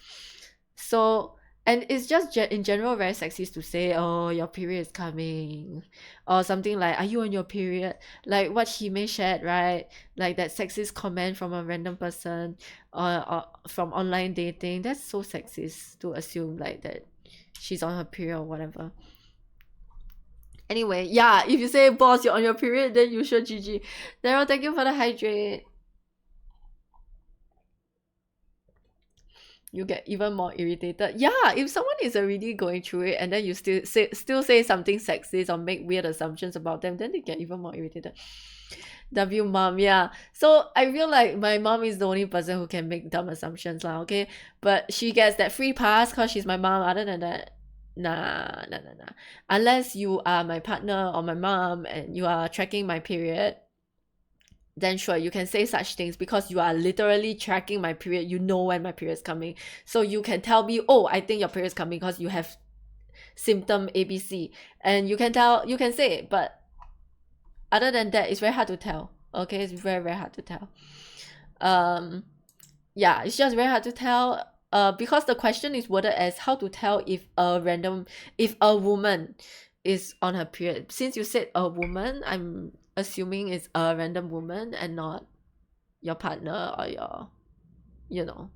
Speaker 1: So And it's just in general very sexist to say, oh, your period is coming, or something like, are you on your period? Like what Hime shared, right? Like that sexist comment from a random person or from online dating. That's so sexist to assume like that she's on her period or whatever. Anyway, yeah, if you say, boss, you're on your period, then you should GG. Daryl, thank you for the hydrate. You get even more irritated. Yeah, if someone is already going through it and then you still say something sexist or make weird assumptions about them, then they get even more irritated. W mom, yeah. So I feel like my mom is the only person who can make dumb assumptions lah, okay? But she gets that free pass because she's my mom. Other than that, nah. Unless you are my partner or my mom and you are tracking my period, then sure, you can say such things because you are literally tracking my period. You know when my period is coming. So you can tell me, oh, I think your period is coming because you have symptom ABC. And you can say it, but other than that, it's very hard to tell. Okay, it's very, very hard to tell. Yeah, it's just very hard to tell. Because the question is worded as how to tell if a woman is on her period. Since you said a woman, I'm assuming it's a random woman and not your partner or your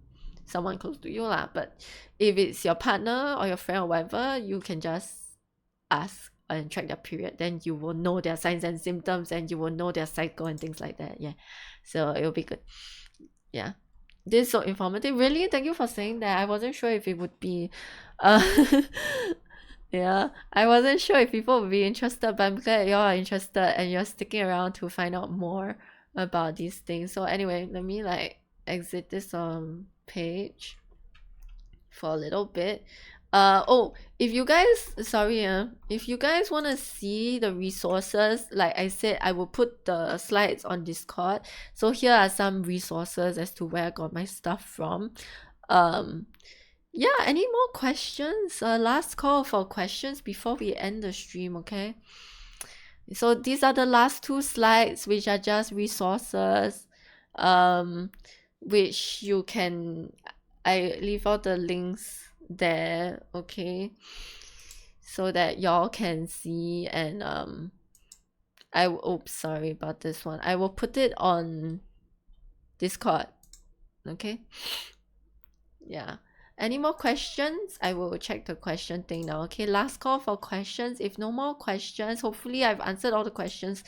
Speaker 1: someone close to you lah. But if it's your partner or your friend or whatever, you can just ask and track their period, then you will know their signs and symptoms and you will know their cycle and things like that. Yeah, so it'll be good. Yeah, this is so informative. Really, thank you for saying that. I wasn't sure if it would be yeah, I wasn't sure if people would be interested, but I'm glad y'all are interested and you're sticking around to find out more about these things. So anyway, let me like exit this page for a little bit. Oh, if you guys if you guys want to see the resources, like I said, I will put the slides on Discord. So here are some resources as to where I got my stuff from. Yeah, any more questions? Last call for questions before we end the stream, okay? So these are the last two slides, which are just resources, which you can, I leave all the links there, okay? So that y'all can see, and oops, sorry about this one. I will put it on Discord, okay? Yeah. Any more questions? I will check the question thing now. Okay, last call for questions. If no more questions, hopefully I've answered all the questions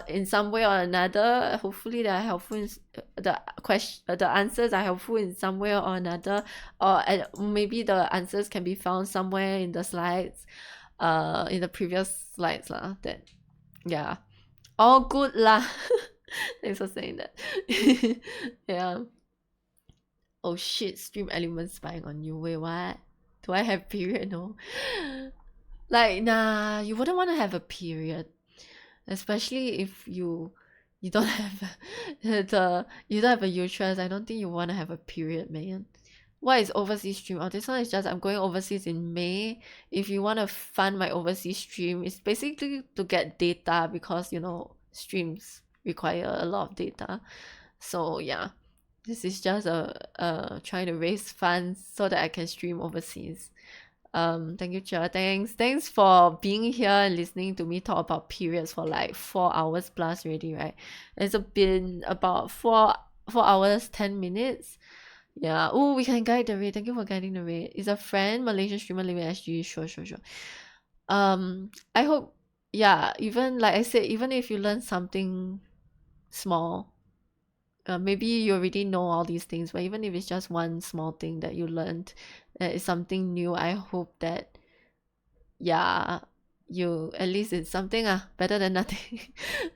Speaker 1: in some way or another. Hopefully they are helpful in, the answers are helpful in some way or another, or maybe the answers can be found somewhere in the slides, in the previous slides lah. That, yeah, all good lah. Thanks for saying that. Yeah. Oh shit, stream elements spying on you. Wait, what? Do I have period? No. Like, nah, you wouldn't want to have a period. Especially if you don't have you don't have a uterus. I don't think you want to have a period, man. What is overseas stream? Oh, this one is just I'm going overseas in May. If you want to fund my overseas stream, it's basically to get data because streams require a lot of data. So yeah. This is just trying to raise funds so that I can stream overseas. Thank you, Cha. Thanks for being here and listening to me talk about periods for like 4 hours plus already, right? It's been about 4 hours 10 minutes. Yeah. Oh, we can guide the rate. Thank you for guiding the rate. Is a friend, Malaysian streamer living in SG. Sure. I hope, yeah, even like I said, even if you learn something small, maybe you already know all these things, but even if it's just one small thing that you learned that is something new, I hope that, yeah, you at least it's something better than nothing.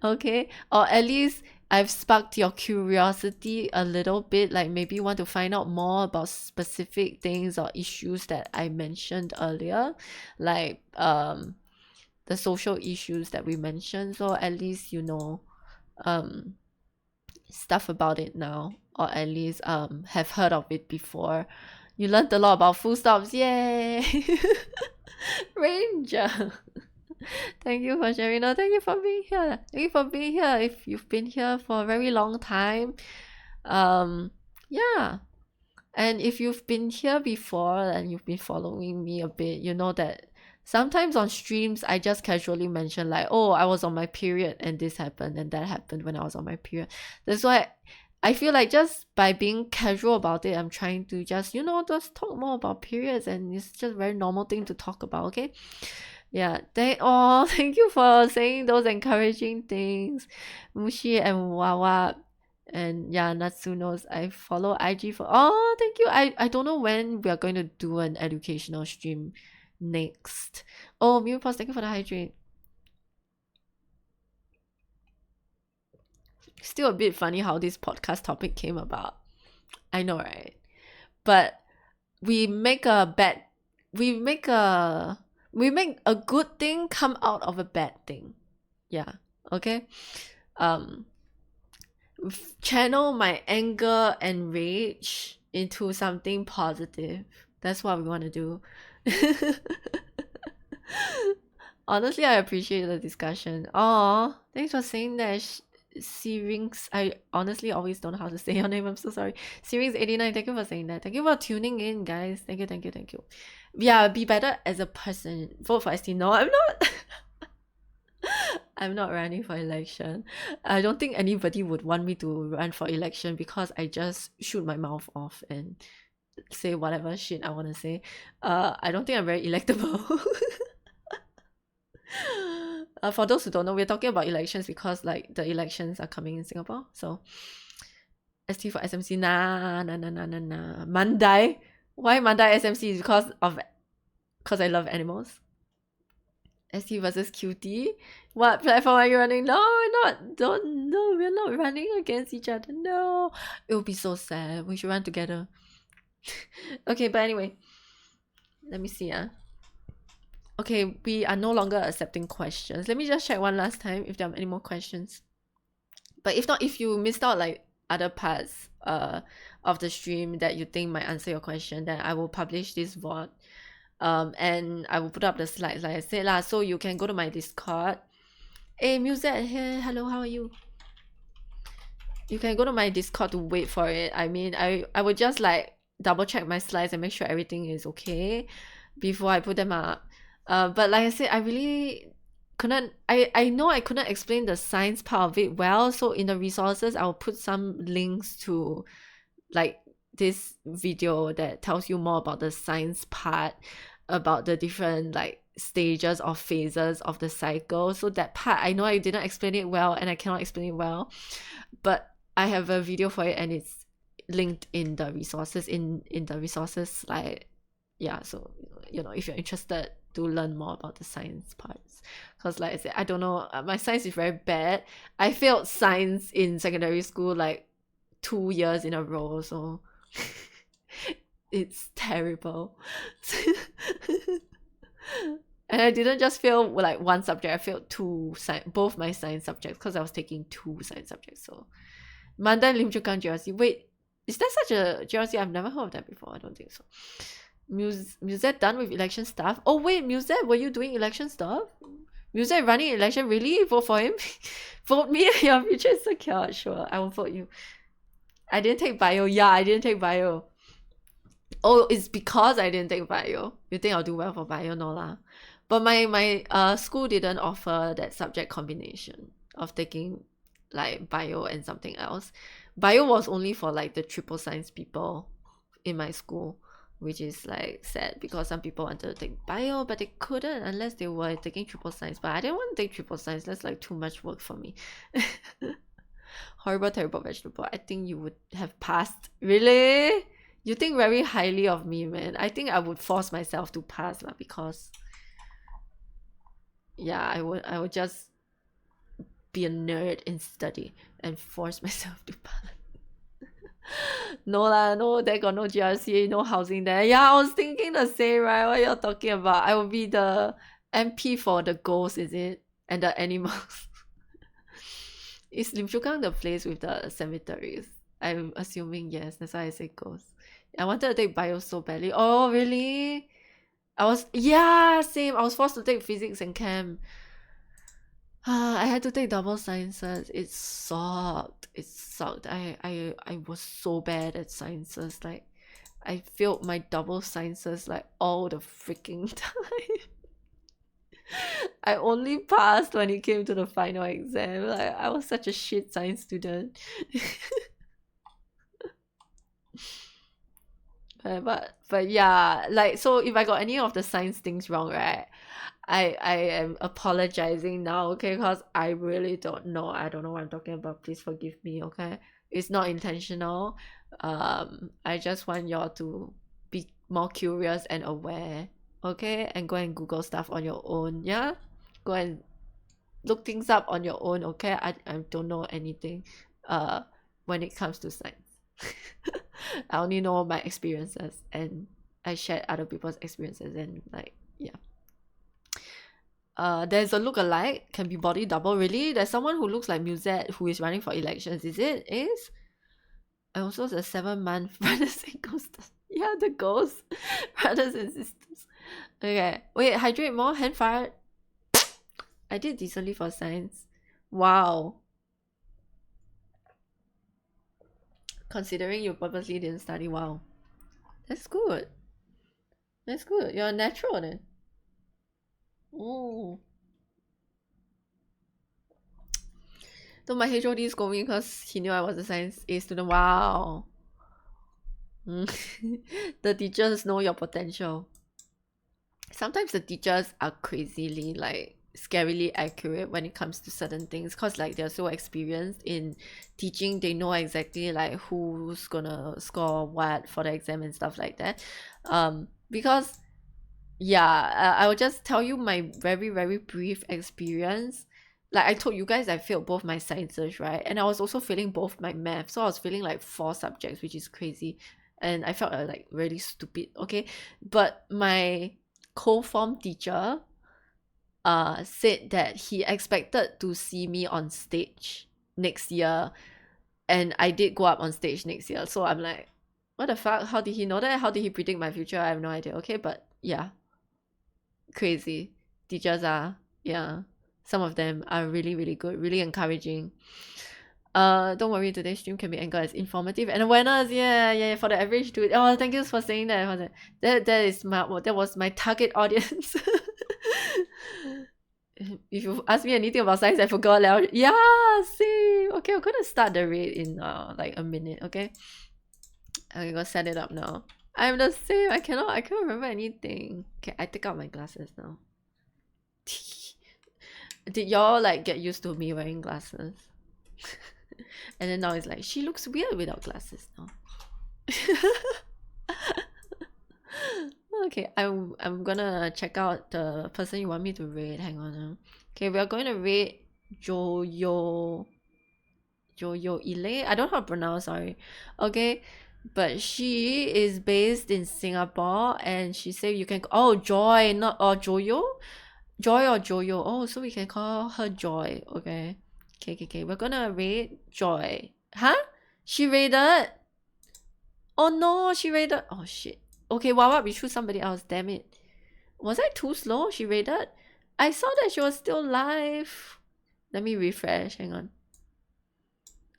Speaker 1: Okay, or at least I've sparked your curiosity a little bit, like maybe you want to find out more about specific things or issues that I mentioned earlier, like the social issues that we mentioned. So at least stuff about it now, or at least have heard of it before. You learned a lot about full stops. Yay. Ranger. Thank you for sharing. No, thank you for being here. If you've been here for a very long time, yeah, And if you've been here before and you've been following me a bit, you know that sometimes on streams I just casually mention like, oh, I was on my period and this happened and that happened when I was on my period. That's why I feel like just by being casual about it, I'm trying to just, just talk more about periods, and it's just a very normal thing to talk about, okay? Yeah, thank you for saying those encouraging things, Mushi and Wawa. And yeah, Natsunos, I follow IG for, thank you. I don't know when we are going to do an educational stream next. Oh, Mewpos, thank you for the hydrate. Still a bit funny how this podcast topic came about. I know, right? But we make a good thing come out of a bad thing. Yeah, okay? Channel my anger and rage into something positive. That's what we want to do. Honestly, I appreciate the discussion. Oh, thanks for saying that. Searings, I honestly always don't know how to say your name. I'm so sorry. Searings89, thank you for saying that. Thank you for tuning in, guys. Thank you. Yeah, be better as a person. Vote for ST. No, I'm not. I'm not running for election. I don't think anybody would want me to run for election because I just shoot my mouth off and say whatever shit I want to say. I don't think I'm very electable. For those who don't know, we're talking about elections because like the elections are coming in Singapore. So ST for SMC, nah. Mandai. Why Mandai SMC? Because I love animals. ST versus QT. What platform are you running? No, we're not. We're not running against each other. No. It would be so sad. We should run together. Okay, but anyway. Let me see. Okay, we are no longer accepting questions. Let me just check one last time if there are any more questions. But if not, if you missed out like other parts of the stream that you think might answer your question, then I will publish this VOD. And I will put up the slides like I said lah. So you can go to my Discord. Hey, Musette here. Hello, how are you? You can go to my Discord to wait for it. I mean, I would just like double check my slides and make sure everything is okay before I put them up. But like I said, I really couldn't. I know I couldn't explain the science part of it well. So in the resources, I'll put some links to like this video that tells you more about the science part, about the different like stages or phases of the cycle. So that part, I know I didn't explain it well and I cannot explain it well, but I have a video for it and it's linked in the resources in the resources slide. Yeah, so if you're interested to learn more about the science parts, because like I said, I don't know, my science is very bad. I failed science in secondary school like 2 years in a row, so it's terrible. And I didn't just fail like one subject, I failed both my science subjects because I was taking 2 science subjects. So Mandan Lim Chu Kang GRC. Wait, is there such a GRC? I've never heard of that before. I don't think so. Musette done with election stuff? Oh wait, Musette, were you doing election stuff? Musette running election? Really? Vote for him? Vote me? Your future is secure. Sure, I will vote you. I didn't take bio. Yeah, I didn't take bio. Oh, it's because I didn't take bio. You think I'll do well for bio? No lah. But my school didn't offer that subject combination of taking like bio and something else. Bio was only for like the triple science people in my school, which is like sad because some people wanted to take bio but they couldn't unless they were taking triple science. But I didn't want to take triple science. That's like too much work for me. Horrible, terrible vegetable. I think you would have passed. Really? You think very highly of me, man. I think I would force myself to pass lah, because yeah, I would just be a nerd in study and force myself to pass. No lah, no, there got no GRC, no housing there. Yeah, I was thinking the same, right? What you're talking about? I will be the MP for the ghosts, is it? And the animals. Is Lim Chu Kang the place with the cemeteries? I'm assuming yes, that's why I say ghosts. I wanted to take bio so badly. Oh, really? Yeah, same. I was forced to take physics and chem. I had to take double sciences. It sucked. I was so bad at sciences. Like I failed my double sciences like all the freaking time. I only passed when it came to the final exam. Like, I was such a shit science student. But yeah, like, so if I got any of the science things wrong, right, I am apologizing now, okay, because I really don't know. I don't know what I'm talking about. Please forgive me, okay? It's not intentional. I just want y'all to be more curious and aware, okay, and go and Google stuff on your own. Yeah, go and look things up on your own, okay? I don't know anything when it comes to science. I only know my experiences, and I shared other people's experiences, and like, yeah. There's a look-alike, can be body double. Really? There's someone who looks like Musette who is running for elections. Is it? Is? And also the 7-month brothers and sisters. Yeah, the ghosts. Brothers and sisters. Okay. Wait, hydrate more? Hand fired? I did decently for science. Wow. Considering you purposely didn't study, wow. That's good. That's good. You're a natural then. Oh. So my HOD scolded me because he knew I was a science A student. Wow. The teachers know your potential. Sometimes the teachers are crazily, like, scarily accurate when it comes to certain things, because like they're so experienced in teaching. They know exactly like who's gonna score what for the exam and stuff like that. Because yeah, I will just tell you my very, very brief experience. Like I told you guys, I failed both my sciences, right? And I was also failing both my math. So I was failing like 4 subjects, which is crazy. And I felt like really stupid, okay? But my co-form teacher said that he expected to see me on stage next year. And I did go up on stage next year. So I'm like, what the fuck? How did he know that? How did he predict my future? I have no idea, okay? But yeah. Crazy. Teachers are, yeah. Some of them are really, really good, really encouraging. Don't worry, today's stream can be anchored as informative and awareness. Yeah, for the average dude. Oh, thank you for saying that. That was my target audience. If you ask me anything about science, I forgot. Yeah, same. Okay, I'm gonna start the raid in like a minute. Okay, I'm gonna set it up now. I'm the same. I can't remember anything. Okay, I take out my glasses now. Did y'all like get used to me wearing glasses? And then now it's like, she looks weird without glasses now. Okay, I'm gonna check out the person you want me to raid. Hang on. Okay, we are going to raid Joyo Ile. I don't know how to pronounce, sorry. Okay, but she is based in Singapore, and she said you can Joy, not Joyo? Joy or Joyo. Oh, so we can call her Joy. Okay. Okay. We're gonna raid Joy. Huh? She raided? Oh no, she raided. Oh shit. Okay, wow, we choose somebody else. Damn it. Was I too slow? She raided? I saw that she was still live. Let me refresh. Hang on.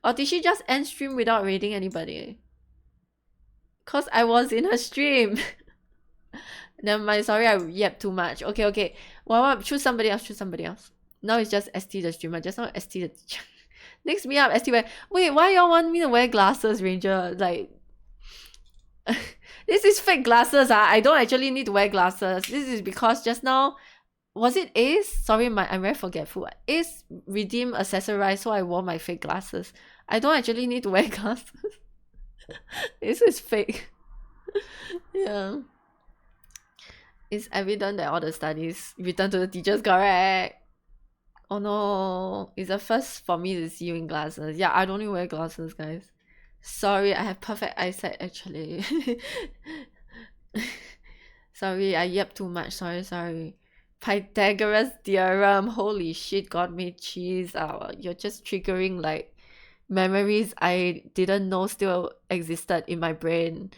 Speaker 1: Or did she just end stream without raiding anybody? Cause I was in her stream. Never mind, sorry, I yapped too much. Okay. Wow, choose somebody else. Now it's just ST the streamer, just not ST the teacher. Next me up, ST wait, why y'all want me to wear glasses, Ranger? Like, this is fake glasses. I don't actually need to wear glasses. This is because just now, was it Ace? Sorry, I'm very forgetful. Ace redeemed accessorized, so I wore my fake glasses. I don't actually need to wear glasses. This is fake. Yeah. It's evident that all the studies return to the teachers, correct? Oh no, it's the first for me to see you in glasses. Yeah, I don't even wear glasses, guys. Sorry, I have perfect eyesight actually. Sorry, I yapped too much. Sorry. Pythagoras theorem. Holy shit, God made cheese. You're just triggering like memories I didn't know still existed in my brain.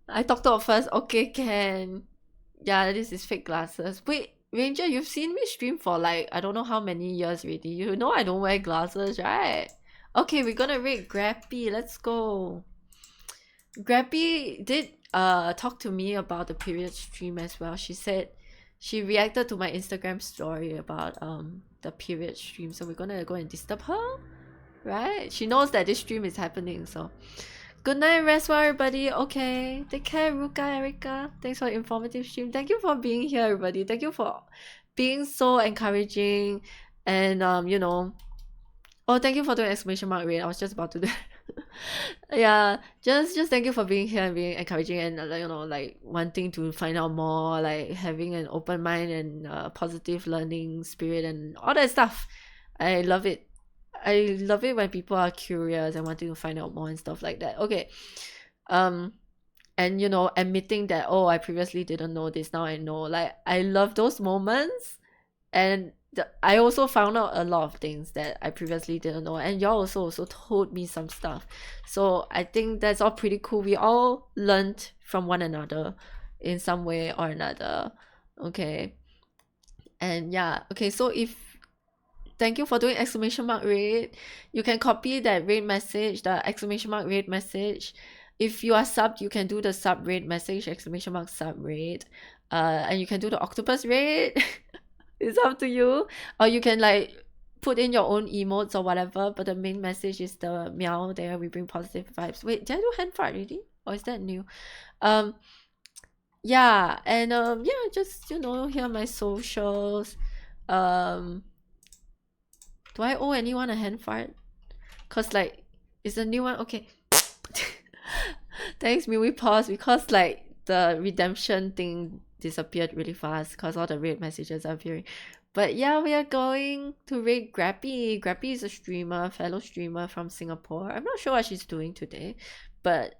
Speaker 1: I talked to her first. Okay, can. Yeah, this is fake glasses. Wait, Ranger, you've seen me stream for like, I don't know how many years already. You know I don't wear glasses, right? Okay, we're gonna raid Grappy. Let's go. Grappy did talk to me about the period stream as well. She said she reacted to my Instagram story about the period stream, so we're gonna go and disturb her, right? She knows that this stream is happening, so good night, rest well, everybody. Okay, take care, Ruka, Erica. Thanks for the informative stream. Thank you for being here, everybody. Thank you for being so encouraging, and you know, oh, thank you for doing exclamation mark rate. I was just about to do yeah, just thank you for being here and being encouraging, and you know, like wanting to find out more, like having an open mind and positive learning spirit and all that stuff. I love it. I love it when people are curious and wanting to find out more and stuff like that. Okay. And you know, admitting that, oh, I previously didn't know this, now I know. Like, I love those moments. And I also found out a lot of things that I previously didn't know, and y'all also told me some stuff. So I think that's all pretty cool. We all learned from one another in some way or another. Okay. And yeah, okay, so thank you for doing exclamation mark rate. You can copy that rate message, the exclamation mark rate message. If you are subbed, you can do the sub rate message, exclamation mark sub rate. And you can do the octopus rate. It's up to you. Or you can like put in your own emotes or whatever, but the main message is the meow there. We bring positive vibes. Wait, did I do hand fart already? Or is that new? Yeah, and yeah, just, you know, here are my socials. Do I owe anyone a hand fart? Cause like it's a new one. Okay. Thanks, we paused because like the redemption thing disappeared really fast because all the red messages are appearing. But yeah, we are going to raid Grappy. Grappy is a streamer, fellow streamer from Singapore. I'm not sure what she's doing today, but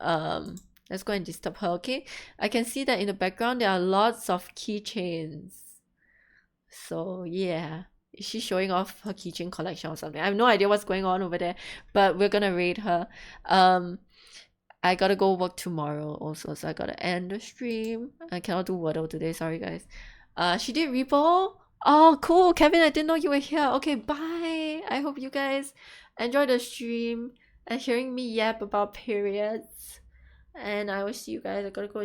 Speaker 1: let's go and disturb her. Okay, I can see that in the background there are lots of keychains. So yeah, is she showing off her keychain collection or something? I have no idea what's going on over there, but we're gonna raid her. I gotta go work tomorrow also, so I gotta end the stream. I cannot do Wordle today, sorry guys. She did Repo. Oh, cool, Kevin, I didn't know you were here. Okay, bye. I hope you guys enjoy the stream and hearing me yap about periods. And I will see you guys. I gotta go